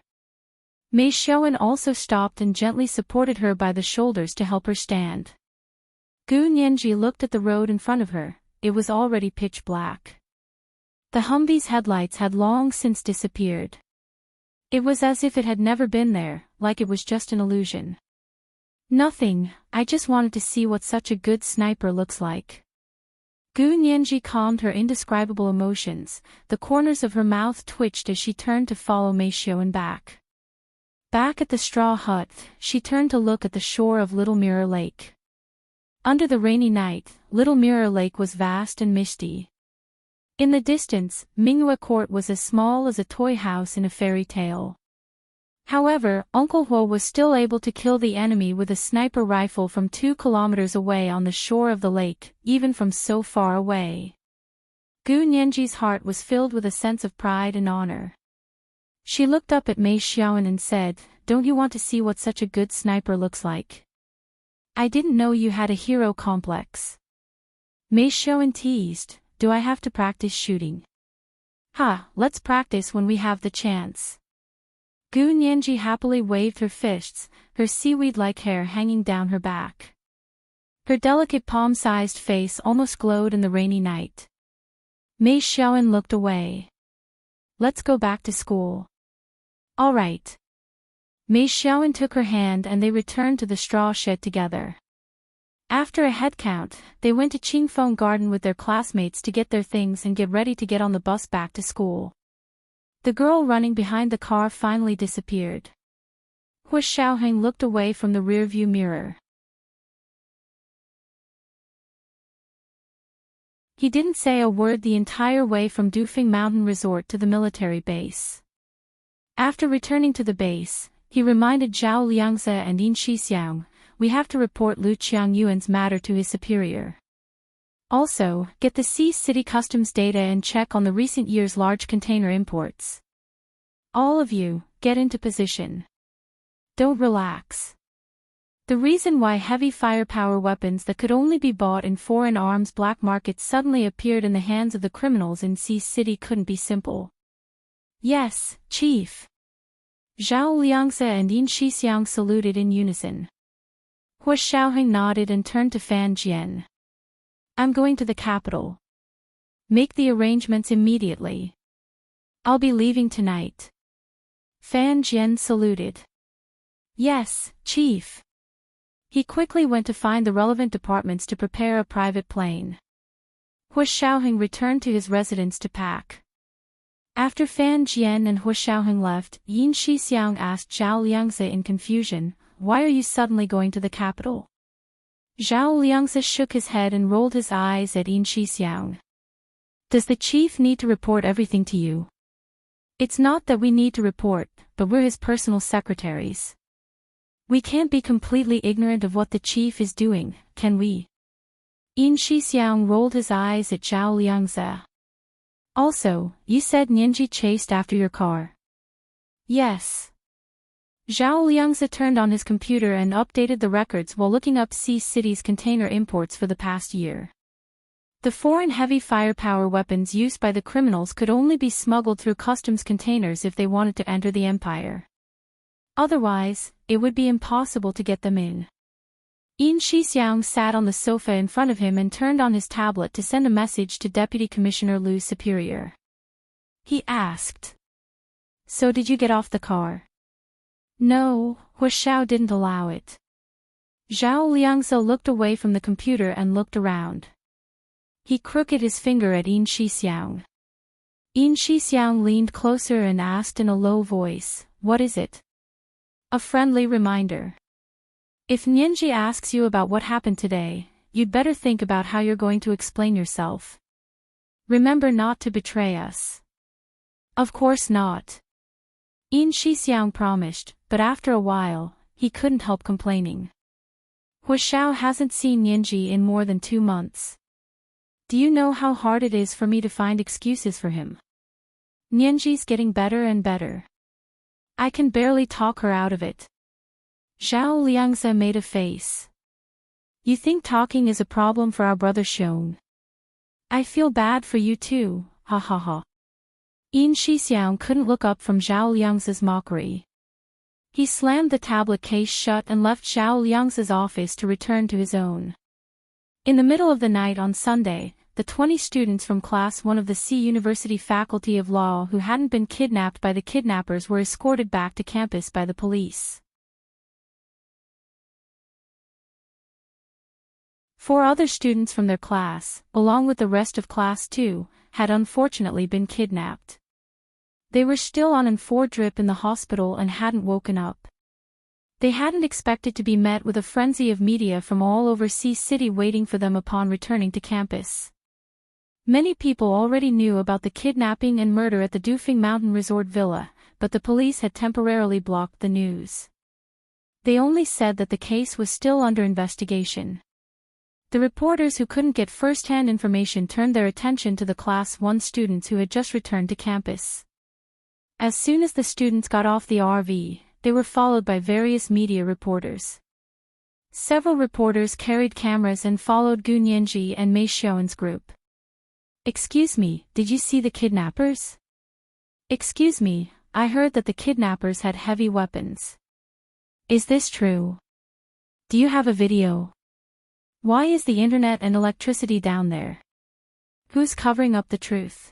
Mei Xiaoan also stopped and gently supported her by the shoulders to help her stand. Gu Nianji looked at the road in front of her. It was already pitch black. The Humvee's headlights had long since disappeared. It was as if it had never been there, like it was just an illusion. Nothing, I just wanted to see what such a good sniper looks like. Gu Nianji calmed her indescribable emotions. The corners of her mouth twitched as she turned to follow Mei Xiaoan back. Back at the straw hut, she turned to look at the shore of Little Mirror Lake. Under the rainy night, Little Mirror Lake was vast and misty. In the distance, Minghua Court was as small as a toy house in a fairy tale. However, Uncle Huo was still able to kill the enemy with a sniper rifle from 2 kilometers away on the shore of the lake, even from so far away. Gu Nianji's heart was filled with a sense of pride and honor. She looked up at Mei Xiaoan and said, "Don't you want to see what such a good sniper looks like? I didn't know you had a hero complex." Mei Xiaoan teased, "Do I have to practice shooting?" "Ha, let's practice when we have the chance." Gu Nianji happily waved her fists, her seaweed-like hair hanging down her back. Her delicate palm-sized face almost glowed in the rainy night. Mei Xiaoan looked away. "Let's go back to school." "All right." Mei Xiaoan took her hand and they returned to the straw shed together. After a head count, they went to Qingfeng Garden with their classmates to get their things and get ready to get on the bus back to school. The girl running behind the car finally disappeared. Hu Xiaoheng looked away from the rearview mirror. He didn't say a word the entire way from Dufeng Mountain Resort to the military base. After returning to the base, he reminded Zhao Liangzi and Yin Shixiang, "We have to report Lu Qiangyuan's matter to his superior. Also, get the Sea City Customs data and check on the recent year's large container imports. All of you, get into position. Don't relax." The reason why heavy firepower weapons that could only be bought in foreign arms black markets suddenly appeared in the hands of the criminals in Sea City couldn't be simple. "Yes, Chief." Zhao Liangzi and Yin Shixiang saluted in unison. Hu Xiaoheng nodded and turned to Fan Jian. "I'm going to the capital. Make the arrangements immediately. I'll be leaving tonight." Fan Jian saluted. "Yes, Chief." He quickly went to find the relevant departments to prepare a private plane. Hu Xiaoheng returned to his residence to pack. After Fan Jian and Hu Xiaoheng left, Yin Shixiang asked Zhao Liangzi in confusion, "Why are you suddenly going to the capital?" Zhao Liangzi shook his head and rolled his eyes at Yin Shixiang. "Does the chief need to report everything to you?" "It's not that we need to report, but we're his personal secretaries. We can't be completely ignorant of what the chief is doing, can we?" Yin Shixiang rolled his eyes at Zhao Liangzi. "Also, you said Nianji chased after your car." "Yes." Zhao Liangzi turned on his computer and updated the records while looking up Sea City's container imports for the past year. The foreign heavy firepower weapons used by the criminals could only be smuggled through customs containers if they wanted to enter the empire. Otherwise, it would be impossible to get them in. Yin Shixiang sat on the sofa in front of him and turned on his tablet to send a message to Deputy Commissioner Lu's superior. He asked, "So did you get off the car?" "No, Hu Xiao didn't allow it." Zhao Liangze looked away from the computer and looked around. He crooked his finger at Yin Shixiang. Yin Shixiang leaned closer and asked in a low voice, "What is it?" "A friendly reminder. If Nianji asks you about what happened today, you'd better think about how you're going to explain yourself. Remember not to betray us." "Of course not," Yin Shixiang promised, but after a while, he couldn't help complaining. "Huashao hasn't seen Nianji in more than 2 months. Do you know how hard it is for me to find excuses for him? Nianji's getting better and better. I can barely talk her out of it." Zhao Liangze made a face. "You think talking is a problem for our brother Xiong? I feel bad for you too, ha ha ha." Yin Shixiang couldn't look up from Zhao Liangze's mockery. He slammed the tablet case shut and left Zhao Liangze's office to return to his own. In the middle of the night on Sunday, the 20 students from Class 1 of the C University Faculty of Law who hadn't been kidnapped by the kidnappers were escorted back to campus by the police. 4 other students from their class, along with the rest of Class 2, had unfortunately been kidnapped. They were still on N4 drip in the hospital and hadn't woken up. They hadn't expected to be met with a frenzy of media from all over C City waiting for them upon returning to campus. Many people already knew about the kidnapping and murder at the Dufeng Mountain Resort Villa, but the police had temporarily blocked the news. They only said that the case was still under investigation. The reporters who couldn't get first-hand information turned their attention to the Class 1 students who had just returned to campus. As soon as the students got off the RV, they were followed by various media reporters. Several reporters carried cameras and followed Gu Nianji and Mei Xiaoan's group. "Excuse me, did you see the kidnappers?" "Excuse me, I heard that the kidnappers had heavy weapons." "Is this true? Do you have a video? Why is the internet and electricity down there? Who's covering up the truth?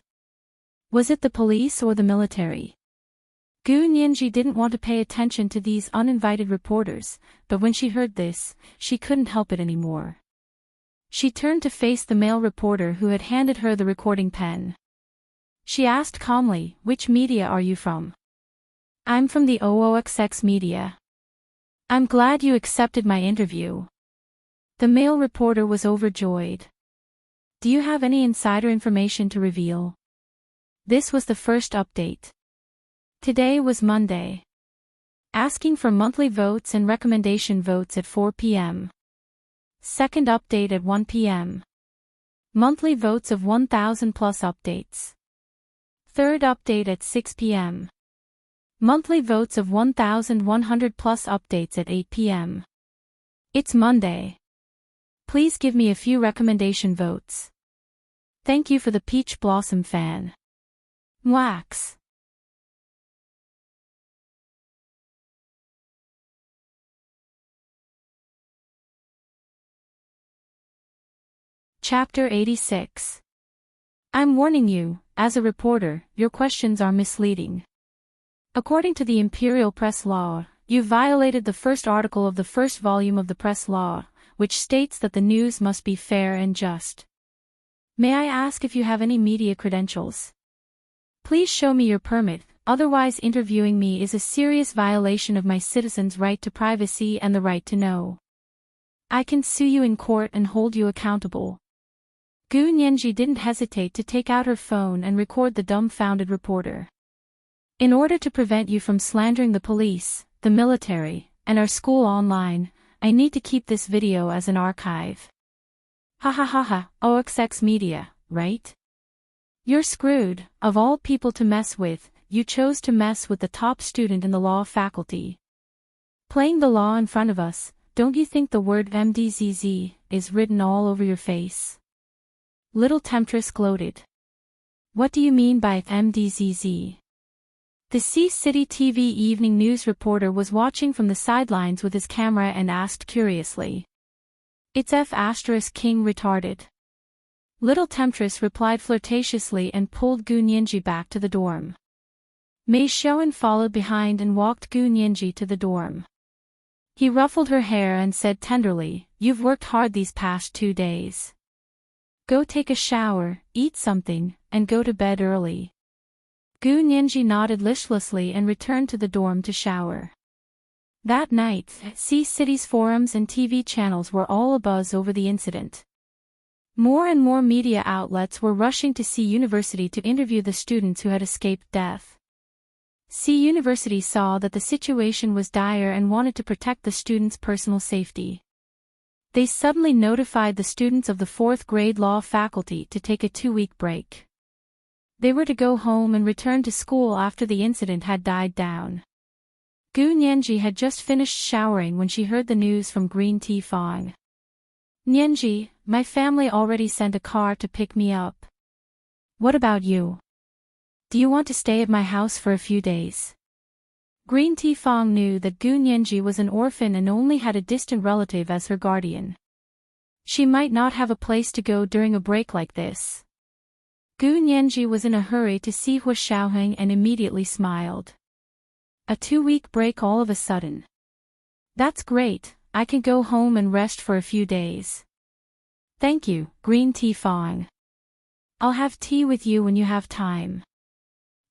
Was it the police or the military?" Gu Nianji didn't want to pay attention to these uninvited reporters, but when she heard this, she couldn't help it anymore. She turned to face the male reporter who had handed her the recording pen. She asked calmly, "Which media are you from?" "I'm from the OOXX media." "I'm glad you accepted my interview." The male reporter was overjoyed. "Do you have any insider information to reveal?" This was the first update. Today was Monday. Asking for monthly votes and recommendation votes at 4 p.m. Second update at 1 p.m. Monthly votes of 1,000 plus updates. Third update at 6 p.m. Monthly votes of 1,100 plus updates at 8 p.m. It's Monday. Please give me a few recommendation votes. Thank you for the Peach Blossom fan. Wax. Chapter 86. I'm warning you, as a reporter, your questions are misleading. According to the Imperial Press Law, you violated the first article of the first volume of the Press Law, which states that the news must be fair and just. May I ask if you have any media credentials? Please show me your permit, otherwise interviewing me is a serious violation of my citizens' right to privacy and the right to know. I can sue you in court and hold you accountable. Gu Nianji didn't hesitate to take out her phone and record the dumbfounded reporter. In order to prevent you from slandering the police, the military, and our school online, I need to keep this video as an archive. Ha ha ha ha, OXX Media, right? You're screwed. Of all people to mess with, you chose to mess with the top student in the law faculty. Playing the law in front of us, don't you think the word MDZZ is written all over your face? Little Temptress gloated. What do you mean by MDZZ? The C City TV evening news reporter was watching from the sidelines with his camera and asked curiously. It's F** King retarded. Little Temptress replied flirtatiously and pulled Gu Nianji back to the dorm. Mei Xiaoan followed behind and walked Gu Nianji to the dorm. He ruffled her hair and said tenderly, "You've worked hard these past 2 days. Go take a shower, eat something, and go to bed early." Gu Nianji nodded listlessly and returned to the dorm to shower. That night, Sea City's forums and TV channels were all abuzz over the incident. More and more media outlets were rushing to Sea University to interview the students who had escaped death. Sea University saw that the situation was dire and wanted to protect the students' personal safety. They suddenly notified the students of the 4th grade law faculty to take a 2-week break. They were to go home and return to school after the incident had died down. Gu Nianji had just finished showering when she heard the news from Green Tea Fong. "Nianji, my family already sent a car to pick me up. What about you? Do you want to stay at my house for a few days?" Green Tea Fong knew that Gu Nianji was an orphan and only had a distant relative as her guardian. She might not have a place to go during a break like this. Gu Nianji was in a hurry to see Hu Xiaoheng and immediately smiled. A 2-week break all of a sudden. That's great, I can go home and rest for a few days. Thank you, Green Tea Fong. I'll have tea with you when you have time.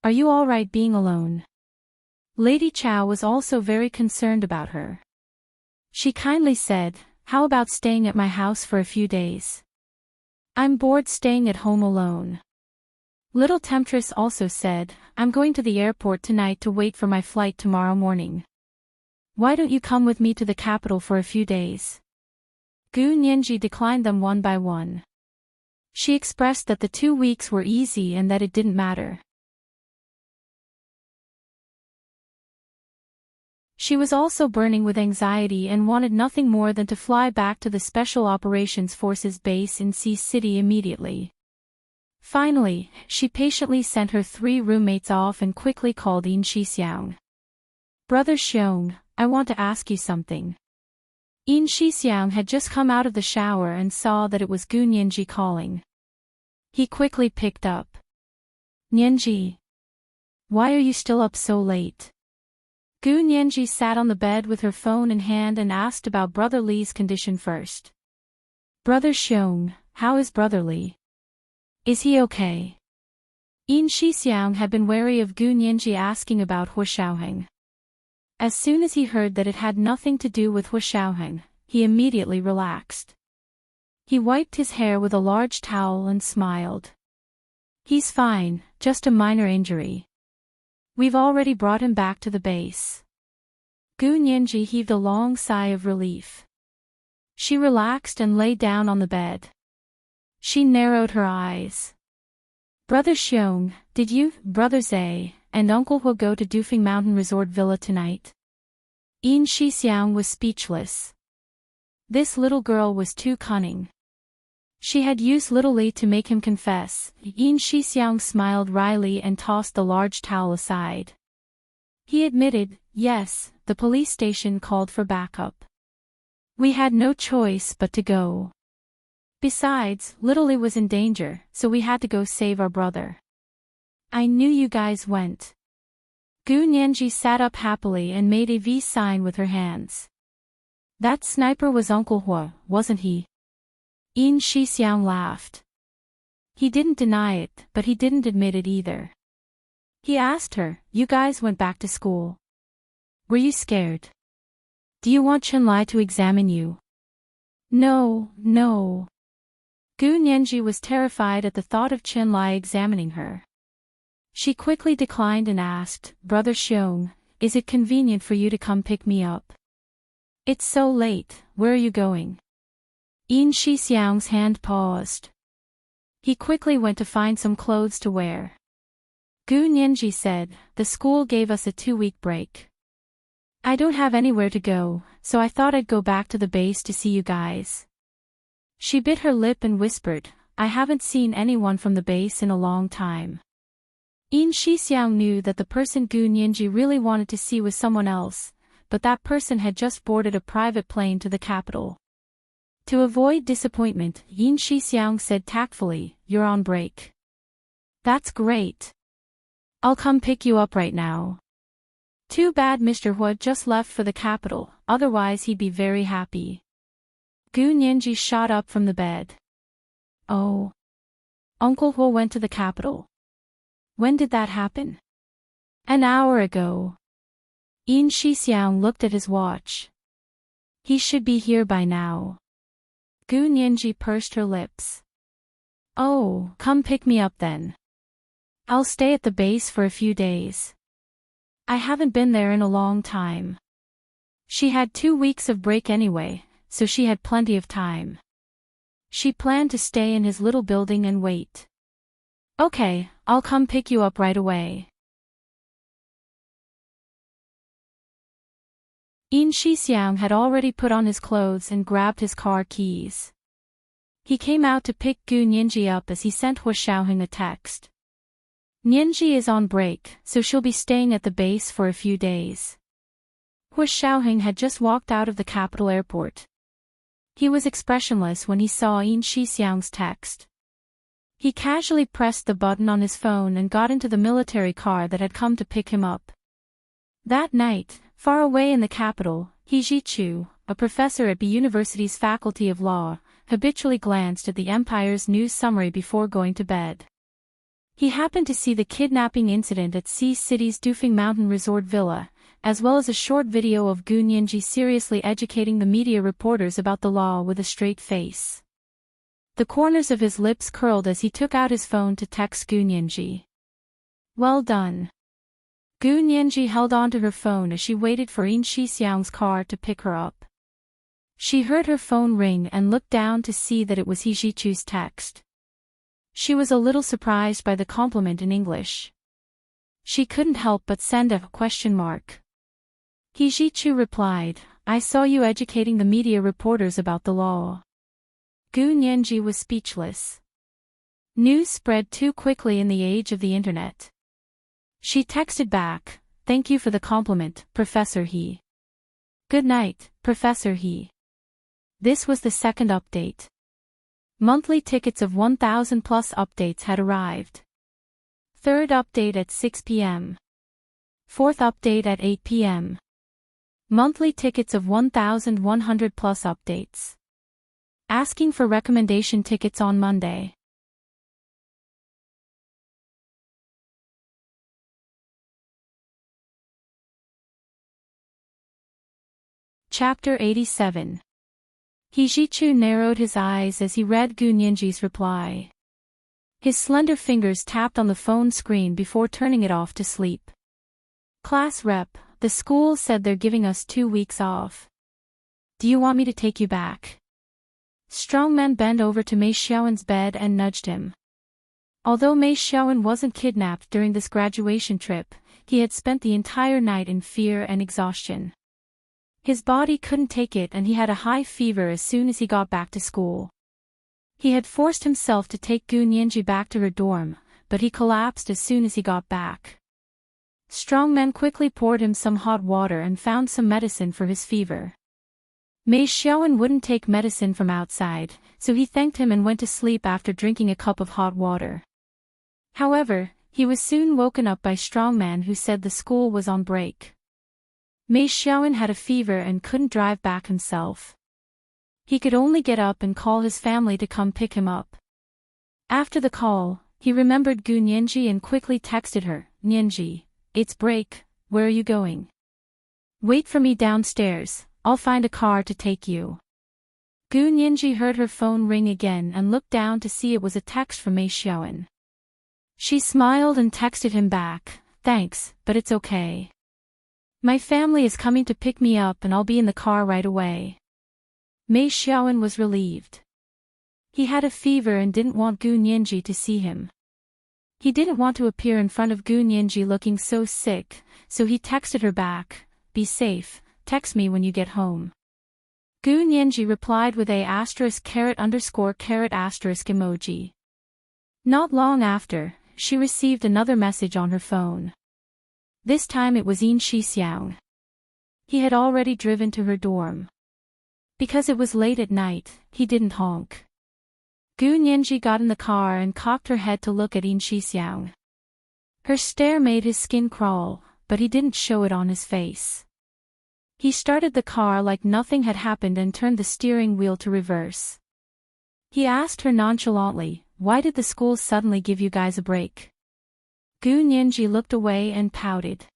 Are you all right being alone? Lady Chow was also very concerned about her. She kindly said, "How about staying at my house for a few days? I'm bored staying at home alone." Little Temptress also said, "I'm going to the airport tonight to wait for my flight tomorrow morning. Why don't you come with me to the capital for a few days?" Gu Nianji declined them one by one. She expressed that the 2 weeks were easy and that it didn't matter. She was also burning with anxiety and wanted nothing more than to fly back to the Special Operations Forces base in Sea City immediately. Finally, she patiently sent her 3 roommates off and quickly called Yin Shixiang. "Brother Xiong, I want to ask you something." Yin Shixiang had just come out of the shower and saw that it was Gu Nianji calling. He quickly picked up. "Nianji, why are you still up so late?" Gu Nianji sat on the bed with her phone in hand and asked about Brother Li's condition first. "Brother Xiong, how is Brother Li? Is he okay?" Yin Shixiang had been wary of Gu Nianji asking about Hu Xiaoheng. As soon as he heard that it had nothing to do with Hu Xiaoheng, he immediately relaxed. He wiped his hair with a large towel and smiled. "He's fine, just a minor injury. We've already brought him back to the base." Gu Nianji heaved a long sigh of relief. She relaxed and lay down on the bed. She narrowed her eyes. "Brother Xiong, did you, Brother Zhe, and Uncle Hu go to Dufeng Mountain Resort Villa tonight?" Yin Shixiang was speechless. This little girl was too cunning. She had used little Li to make him confess. Yin Shixiang smiled wryly and tossed the large towel aside. He admitted, "Yes, the police station called for backup. We had no choice but to go. Besides, little Li was in danger, so we had to go save our brother. I knew you guys went." Gu Nianji sat up happily and made a V sign with her hands. "That sniper was Uncle Hu, wasn't he?" Yin Shixiang laughed. He didn't deny it, but he didn't admit it either. He asked her, "You guys went back to school. Were you scared? Do you want Chen Lai to examine you?" "No, no." Gu Nianji was terrified at the thought of Chen Lai examining her. She quickly declined and asked, "Brother Xiong, is it convenient for you to come pick me up? It's so late, where are you going?" Yin Shixiang's hand paused. He quickly went to find some clothes to wear. Gu Nianji said, "The school gave us a 2-week break. I don't have anywhere to go, so I thought I'd go back to the base to see you guys." She bit her lip and whispered, "I haven't seen anyone from the base in a long time." Yin Shixiang knew that the person Gu Nianji really wanted to see was someone else, but that person had just boarded a private plane to the capital. To avoid disappointment, Yin Shixiang said tactfully, "You're on break." "That's great. I'll come pick you up right now." Too bad Mr. Hu just left for the capital, otherwise he'd be very happy. Gu Nianji shot up from the bed. Oh. Uncle Huo went to the capital. When did that happen? An hour ago. Yin Shixiang looked at his watch. He should be here by now. Gu Nianji pursed her lips. Oh, come pick me up then. I'll stay at the base for a few days. I haven't been there in a long time. She had 2 weeks of break anyway, so she had plenty of time. She planned to stay in his little building and wait. Okay, I'll come pick you up right away. Yin Shixiang had already put on his clothes and grabbed his car keys. He came out to pick Gu Nianji up as he sent Hua Xiaoheng a text. Nianji is on break, so she'll be staying at the base for a few days. Hua Xiaoheng had just walked out of the capital airport. He was expressionless when he saw Yin Shixiang's text. He casually pressed the button on his phone and got into the military car that had come to pick him up. That night, far away in the capital, He Zhichu, a professor at the university's Faculty of Law, habitually glanced at the Empire's news summary before going to bed. He happened to see the kidnapping incident at Sea City's Dufeng Mountain Resort Villa, as well as a short video of Gu Nianji seriously educating the media reporters about the law with a straight face. The corners of his lips curled as he took out his phone to text Gu Nianji. Well done. Gu Nianji held onto her phone as she waited for Yin Shixiang's car to pick her up. She heard her phone ring and looked down to see that it was He Zhichu's text. She was a little surprised by the compliment in English. She couldn't help but send a question mark. He Zhichu replied, I saw you educating the media reporters about the law. Gu Nianji was speechless. News spread too quickly in the age of the internet. She texted back, thank you for the compliment, Professor He. Good night, Professor He. This was the second update. Monthly tickets of 1,000 plus updates had arrived. Third update at 6 p.m. Fourth update at 8 p.m. Monthly tickets of 1,100 plus updates. Asking for recommendation tickets on Monday. Chapter 87. He Zhichu narrowed his eyes as he read Gu Nianji's reply. His slender fingers tapped on the phone screen before turning it off to sleep. Class rep, the school said they're giving us 2 weeks off. Do you want me to take you back? Strongman bent over to Mei Xiaowen's bed and nudged him. Although Mei Xiaowen wasn't kidnapped during this graduation trip, he had spent the entire night in fear and exhaustion. His body couldn't take it and he had a high fever as soon as he got back to school. He had forced himself to take Gu Nianji back to her dorm, but he collapsed as soon as he got back. Strongman quickly poured him some hot water and found some medicine for his fever. Mei Xiaowen wouldn't take medicine from outside, so he thanked him and went to sleep after drinking a cup of hot water. However, he was soon woken up by Strongman who said the school was on break. Mei Xiaowen had a fever and couldn't drive back himself. He could only get up and call his family to come pick him up. After the call, he remembered Gu Nianji and quickly texted her, Nianji, it's break, where are you going? Wait for me downstairs, I'll find a car to take you. Gu Nianji heard her phone ring again and looked down to see it was a text from Mei Xiaowen. She smiled and texted him back, thanks, but it's okay. My family is coming to pick me up and I'll be in the car right away. Mei Xiaowen was relieved. He had a fever and didn't want Gu Nianji to see him. He didn't want to appear in front of Gu Nianji looking so sick, so he texted her back, be safe, text me when you get home. Gu Nianji replied with a **** emoji. Not long after, she received another message on her phone. This time it was Yin Shixiang. He had already driven to her dorm. Because it was late at night, he didn't honk. Gu Nianji got in the car and cocked her head to look at Yin Shixiang. Her stare made his skin crawl, but he didn't show it on his face. He started the car like nothing had happened and turned the steering wheel to reverse. He asked her nonchalantly, "Why did the school suddenly give you guys a break?" Gu Nianji looked away and pouted.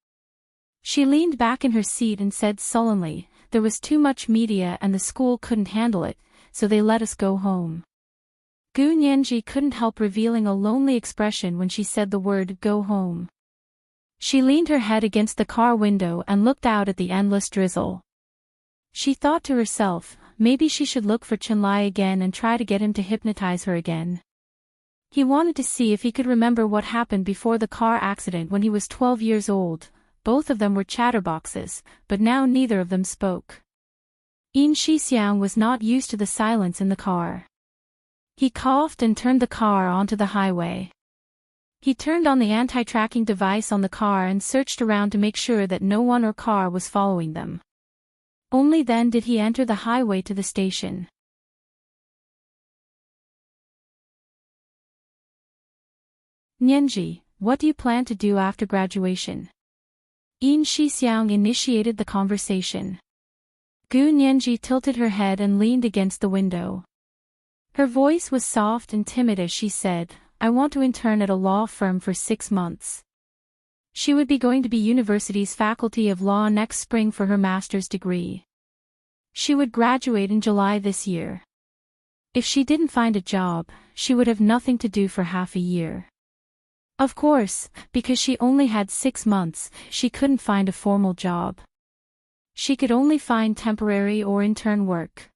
She leaned back in her seat and said sullenly, "There was too much media and the school couldn't handle it, so they let us go home." Gu Nianji couldn't help revealing a lonely expression when she said the word "go home." She leaned her head against the car window and looked out at the endless drizzle. She thought to herself, maybe she should look for Chunlai again and try to get him to hypnotize her again. He wanted to see if he could remember what happened before the car accident when he was 12 years old. Both of them were chatterboxes, but now neither of them spoke. Yin Shixiang was not used to the silence in the car. He coughed and turned the car onto the highway. He turned on the anti-tracking device on the car and searched around to make sure that no one or car was following them. Only then did he enter the highway to the station. Nianji, what do you plan to do after graduation? Yin Shixiang initiated the conversation. Gu Nianji tilted her head and leaned against the window. Her voice was soft and timid as she said, "I want to intern at a law firm for 6 months." She would be going to be university's faculty of law next spring for her master's degree. She would graduate in July this year. If she didn't find a job, she would have nothing to do for half a year. Of course, because she only had 6 months, she couldn't find a formal job. She could only find temporary or intern work.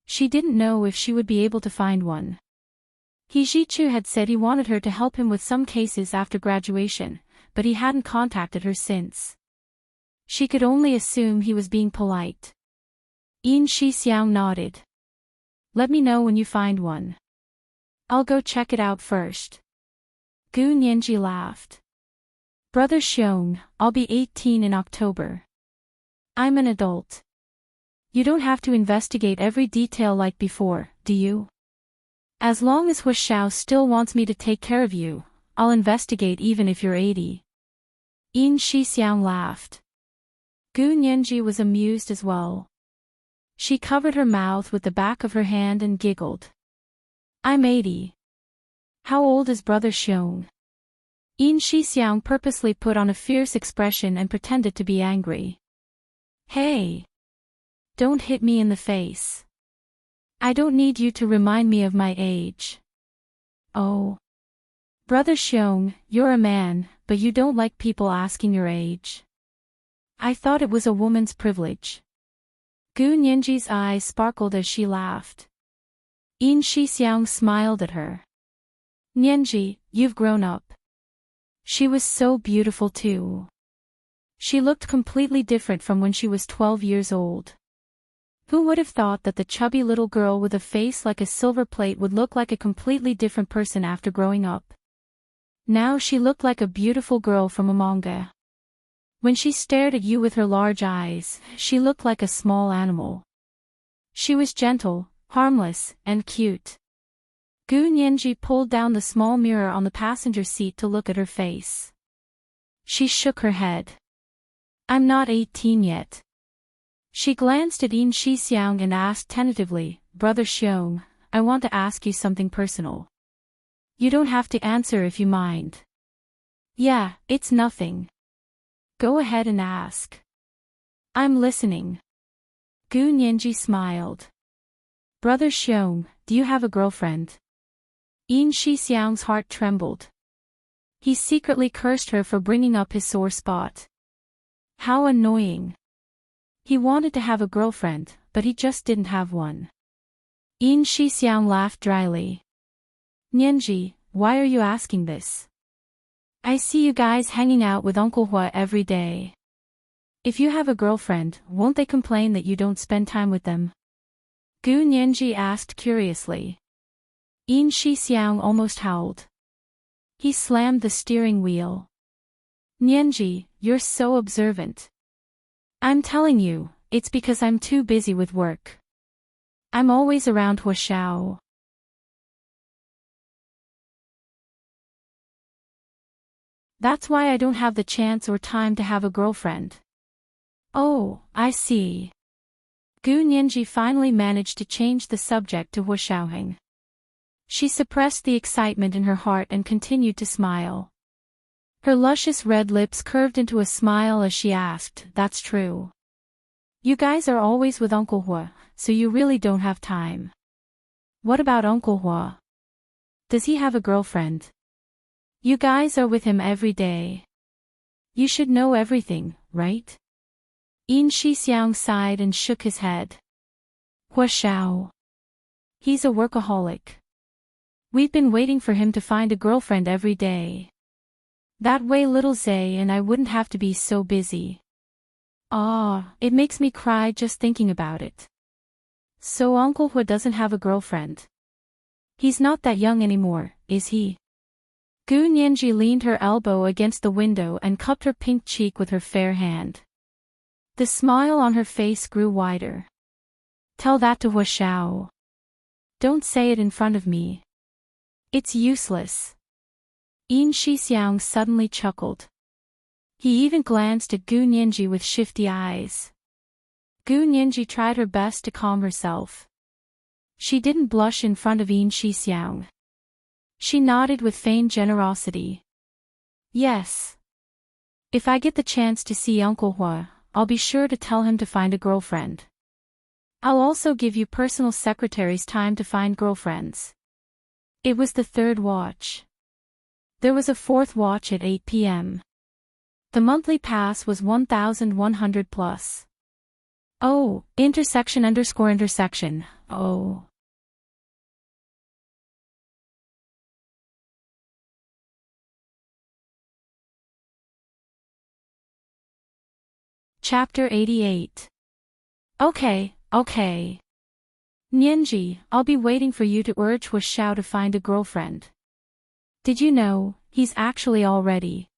She didn't know if she would be able to find one. He Jichu had said he wanted her to help him with some cases after graduation, but he hadn't contacted her since. She could only assume he was being polite. Yin Shixiang nodded. "Let me know when you find one. I'll go check it out first." Gu Nianji laughed. "Brother Xiong, I'll be 18 in October. I'm an adult. You don't have to investigate every detail like before, do you? As long as Huashao still wants me to take care of you, I'll investigate even if you're 80. Yin Shixiang laughed. Gu Nianji was amused as well. She covered her mouth with the back of her hand and giggled. "I'm 80. How old is Brother Xiong?" Yin Shixiang purposely put on a fierce expression and pretended to be angry. "Hey! Don't hit me in the face. I don't need you to remind me of my age." "Oh. Brother Xiong, you're a man, but you don't like people asking your age. I thought it was a woman's privilege." Gu Nianji's eyes sparkled as she laughed. Yin Shixiang smiled at her. "Nianji, you've grown up." She was so beautiful too. She looked completely different from when she was 12 years old. Who would have thought that the chubby little girl with a face like a silver plate would look like a completely different person after growing up? Now she looked like a beautiful girl from a manga. When she stared at you with her large eyes, she looked like a small animal. She was gentle, harmless, and cute. Gu Nianji pulled down the small mirror on the passenger seat to look at her face. She shook her head. "I'm not 18 yet." She glanced at Yin Shixiang and asked tentatively, "Brother Xiong, I want to ask you something personal. You don't have to answer if you mind." "Yeah, it's nothing. Go ahead and ask." "I'm listening." Gu Nianji smiled. "Brother Xiong, do you have a girlfriend?" Yin Shixiang's heart trembled. He secretly cursed her for bringing up his sore spot. How annoying. He wanted to have a girlfriend, but he just didn't have one. Yin Shixiang laughed dryly. "Nianji, why are you asking this? I see you guys hanging out with Uncle Hua every day. If you have a girlfriend, won't they complain that you don't spend time with them?" Gu Nianji asked curiously. Yin Shixiang almost howled. He slammed the steering wheel. "Nianji, you're so observant. I'm telling you, it's because I'm too busy with work. I'm always around Huashao. That's why I don't have the chance or time to have a girlfriend." Oh, I see. Gu Nianji finally managed to change the subject to Hu Xiaoheng. She suppressed the excitement in her heart and continued to smile. Her luscious red lips curved into a smile as she asked, "That's true. You guys are always with Uncle Hu, so you really don't have time. What about Uncle Hu? Does he have a girlfriend? You guys are with him every day. You should know everything, right?" Yin Shixiang sighed and shook his head. "Hu Xiao. He's a workaholic. We've been waiting for him to find a girlfriend every day. That way little Zay and I wouldn't have to be so busy. Ah, it makes me cry just thinking about it. So Uncle Hu doesn't have a girlfriend. He's not that young anymore, is he?" Gu Nianji leaned her elbow against the window and cupped her pink cheek with her fair hand. The smile on her face grew wider. "Tell that to Hu Xiao. Don't say it in front of me. It's useless." Yin Shixiang suddenly chuckled. He even glanced at Gu Nianji with shifty eyes. Gu Nianji tried her best to calm herself. She didn't blush in front of Yin Shixiang. She nodded with feigned generosity. "Yes. If I get the chance to see Uncle Hu, I'll be sure to tell him to find a girlfriend. I'll also give you personal secretaries time to find girlfriends." It was the third watch. There was a fourth watch at 8 p.m. The monthly pass was 1,100 plus. Oh, intersection. Oh. Chapter 88. Okay. Nianji, I'll be waiting for you to urge Hu Xiao to find a girlfriend. Did you know, he's actually all ready?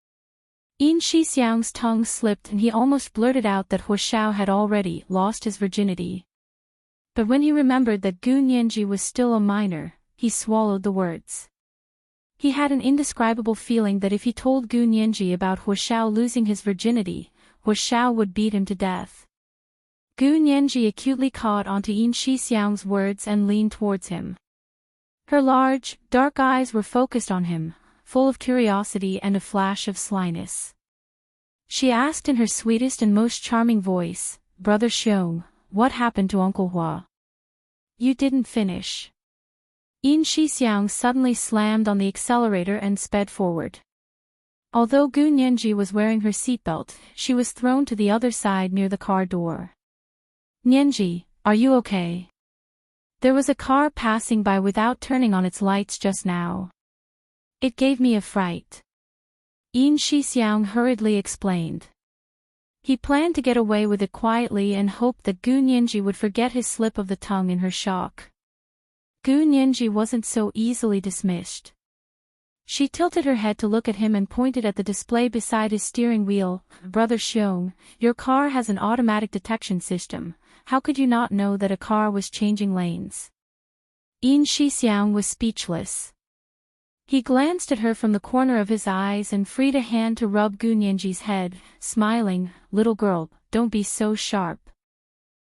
Yin Shixiang's tongue slipped and he almost blurted out that Hu Xiao had already lost his virginity. But when he remembered that Gu Nianji was still a minor, he swallowed the words. He had an indescribable feeling that if he told Gu Nianji about Hu Xiao losing his virginity, Hu Xiao would beat him to death. Gu Nianji acutely caught onto Yin Shixiang's words and leaned towards him. Her large, dark eyes were focused on him, full of curiosity and a flash of slyness. She asked in her sweetest and most charming voice, "Brother Xiong, what happened to Uncle Hu? You didn't finish." Yin Shixiang suddenly slammed on the accelerator and sped forward. Although Gu Nianji was wearing her seatbelt, she was thrown to the other side near the car door. "Nianji, are you okay? There was a car passing by without turning on its lights just now. It gave me a fright." Yin Shixiang hurriedly explained. He planned to get away with it quietly and hoped that Gu Nianji would forget his slip of the tongue in her shock. Gu Nianji wasn't so easily dismissed. She tilted her head to look at him and pointed at the display beside his steering wheel. "Brother Xiong, your car has an automatic detection system. How could you not know that a car was changing lanes?" Yin Shixiang was speechless. He glanced at her from the corner of his eyes and freed a hand to rub Gu Nianji's head, smiling, "Little girl, don't be so sharp.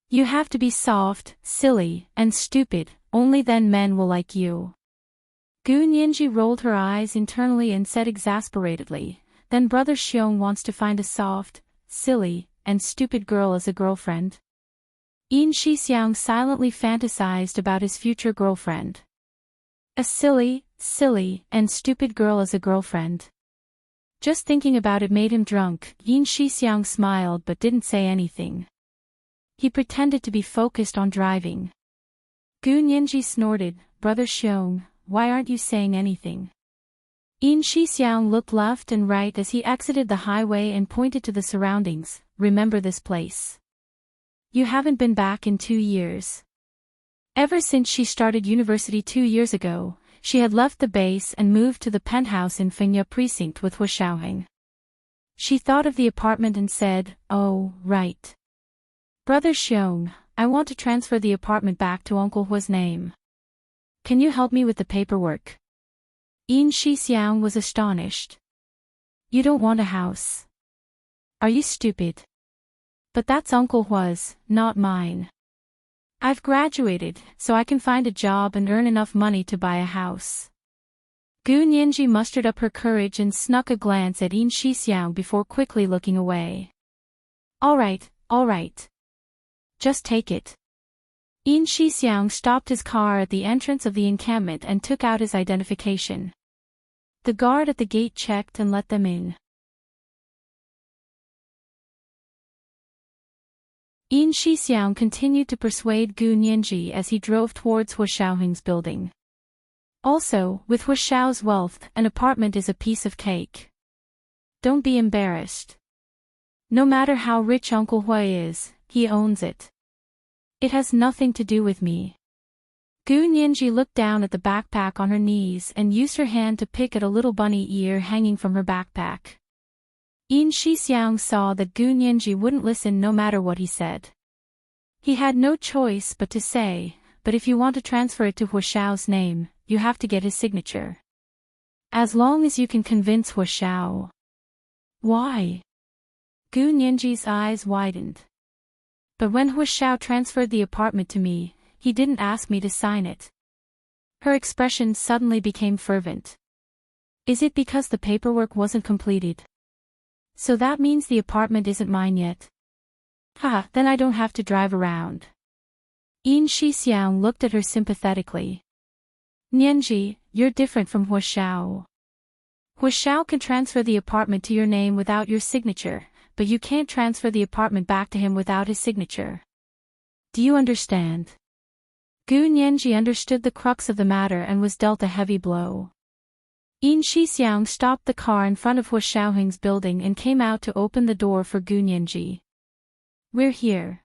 You have to be soft, silly, and stupid, only then men will like you." Gu Nianji rolled her eyes internally and said exasperatedly, "Then Brother Xiong wants to find a soft, silly, and stupid girl as a girlfriend?" Yin Shixiang silently fantasized about his future girlfriend. A silly, and stupid girl as a girlfriend. Just thinking about it made him drunk. Yin Shixiang smiled but didn't say anything. He pretended to be focused on driving. Gu Nianji snorted, "Brother Xiong, why aren't you saying anything?" Yin Shixiang looked left and right as he exited the highway and pointed to the surroundings. "Remember this place? You haven't been back in 2 years." Ever since she started university 2 years ago, she had left the base and moved to the penthouse in Fengya precinct with Hu Xiaoheng. She thought of the apartment and said, "Oh, right. Brother Xiong, I want to transfer the apartment back to Uncle Hu's name. Can you help me with the paperwork?" Yin Shixiang was astonished. "You don't want a house? Are you stupid? But that's Uncle Hua's, not mine. I've graduated, so I can find a job and earn enough money to buy a house. Gu Nianji mustered up her courage and snuck a glance at Yin Shixiang before quickly looking away. All right. Just take it. Yin Shixiang stopped his car at the entrance of the encampment and took out his identification. The guard at the gate checked and let them in. Yin Shixiang continued to persuade Gu Nianji as he drove towards Hua Xiaoheng's building. Also, with Hua Xiao's wealth, an apartment is a piece of cake. Don't be embarrassed. No matter how rich Uncle Hua is, he owns it. It has nothing to do with me. Gu Nianji looked down at the backpack on her knees and used her hand to pick at a little bunny ear hanging from her backpack. Yin Shixiang saw that Gu Nianji wouldn't listen no matter what he said. He had no choice but to say, but if you want to transfer it to Hua Xiao's name, you have to get his signature. As long as you can convince Hua Xiao. Why? Gu Nianji's eyes widened. But when Hua Xiao transferred the apartment to me, he didn't ask me to sign it. Her expression suddenly became fervent. Is it because the paperwork wasn't completed? So that means the apartment isn't mine yet. Haha, then I don't have to drive around. Yin Shixiang looked at her sympathetically. Nianji, you're different from Hua Xiao. Hua Xiao can transfer the apartment to your name without your signature, but you can't transfer the apartment back to him without his signature. Do you understand? Gu Nianji understood the crux of the matter and was dealt a heavy blow. Yin Shixiang stopped the car in front of Hua Xiaoheng's building and came out to open the door for Gu Nianji. We're here.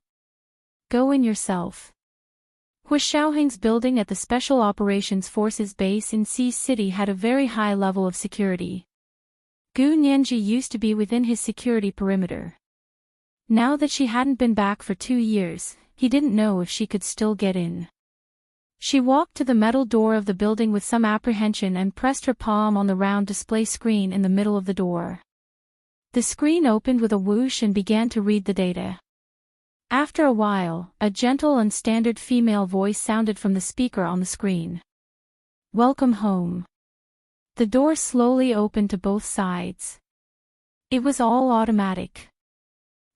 Go in yourself. Hua Xiaoheng's building at the Special Operations Forces base in Sea City had a very high level of security. Gu Nianji used to be within his security perimeter. Now that she hadn't been back for 2 years, he didn't know if she could still get in. She walked to the metal door of the building with some apprehension and pressed her palm on the round display screen in the middle of the door. The screen opened with a whoosh and began to read the data. After a while, a gentle and standard female voice sounded from the speaker on the screen. Welcome home. The door slowly opened to both sides. It was all automatic.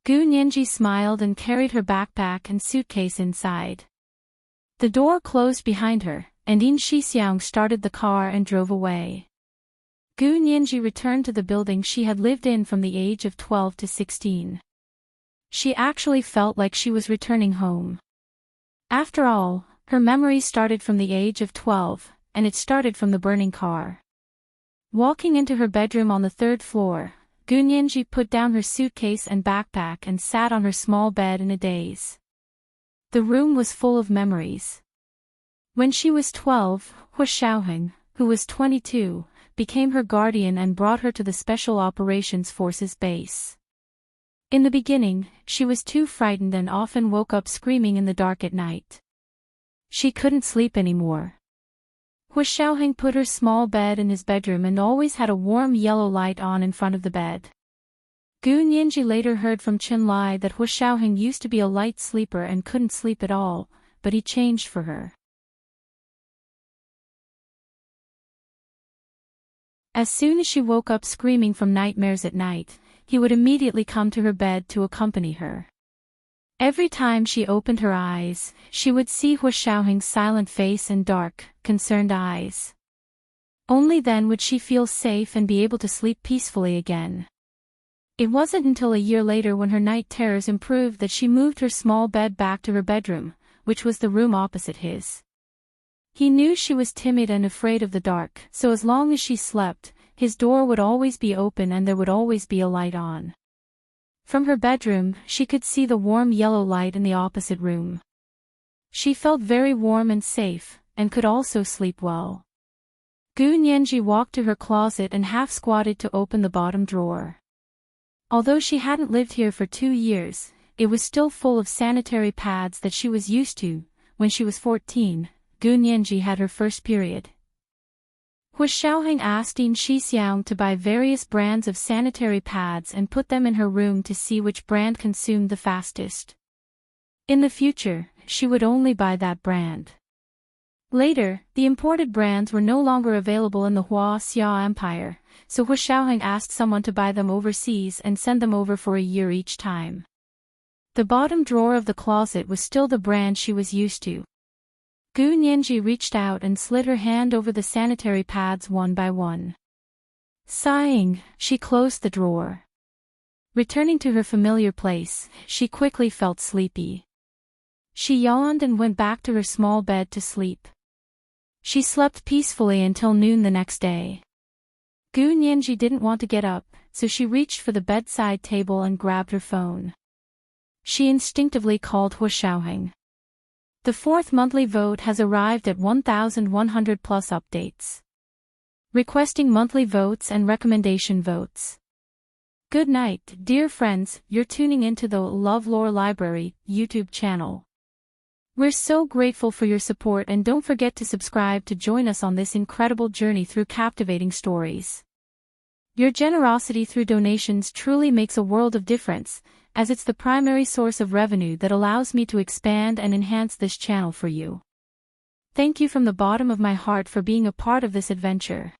Gu Nianji smiled and carried her backpack and suitcase inside. The door closed behind her, and Yin Shixiang started the car and drove away. Gu Nianji returned to the building she had lived in from the age of 12 to 16. She actually felt like she was returning home. After all, her memories started from the age of 12, and it started from the burning car. Walking into her bedroom on the 3rd floor, Gu Nianji put down her suitcase and backpack and sat on her small bed in a daze. The room was full of memories. When she was 12, Hua Xiaoheng, who was 22, became her guardian and brought her to the Special Operations Forces base. In the beginning, she was too frightened and often woke up screaming in the dark at night. She couldn't sleep anymore. Hua Xiaoheng put her small bed in his bedroom and always had a warm yellow light on in front of the bed. Gu Nianji later heard from Chen Lai that Hua Xiaoheng used to be a light sleeper and couldn't sleep at all, but he changed for her. As soon as she woke up screaming from nightmares at night, he would immediately come to her bed to accompany her. Every time she opened her eyes, she would see Hua Xiaoheng's silent face and dark, concerned eyes. Only then would she feel safe and be able to sleep peacefully again. It wasn't until a year later when her night terrors improved that she moved her small bed back to her bedroom, which was the room opposite his. He knew she was timid and afraid of the dark, so as long as she slept, his door would always be open and there would always be a light on. From her bedroom, she could see the warm yellow light in the opposite room. She felt very warm and safe, and could also sleep well. Gu Nianji walked to her closet and half-squatted to open the bottom drawer. Although she hadn't lived here for 2 years, it was still full of sanitary pads that she was used to. When she was 14, Gu Nianji had her first period. Hu Xiaoheng asked Yin Shixiang to buy various brands of sanitary pads and put them in her room to see which brand consumed the fastest. In the future, she would only buy that brand. Later, the imported brands were no longer available in the Hua Xia Empire, so Hu Xiaoheng asked someone to buy them overseas and send them over for a year each time. The bottom drawer of the closet was still the brand she was used to. Gu Nianji reached out and slid her hand over the sanitary pads one by one. Sighing, she closed the drawer. Returning to her familiar place, she quickly felt sleepy. She yawned and went back to her small bed to sleep. She slept peacefully until noon the next day. Gu Nianji didn't want to get up, so she reached for the bedside table and grabbed her phone. She instinctively called Hu Xiaoheng. The fourth monthly vote has arrived at 1,100 plus updates. Requesting monthly votes and recommendation votes. Good night, dear friends, you're tuning into the LoveLore Library YouTube channel. We're so grateful for your support and don't forget to subscribe to join us on this incredible journey through captivating stories. Your generosity through donations truly makes a world of difference, as it's the primary source of revenue that allows me to expand and enhance this channel for you. Thank you from the bottom of my heart for being a part of this adventure.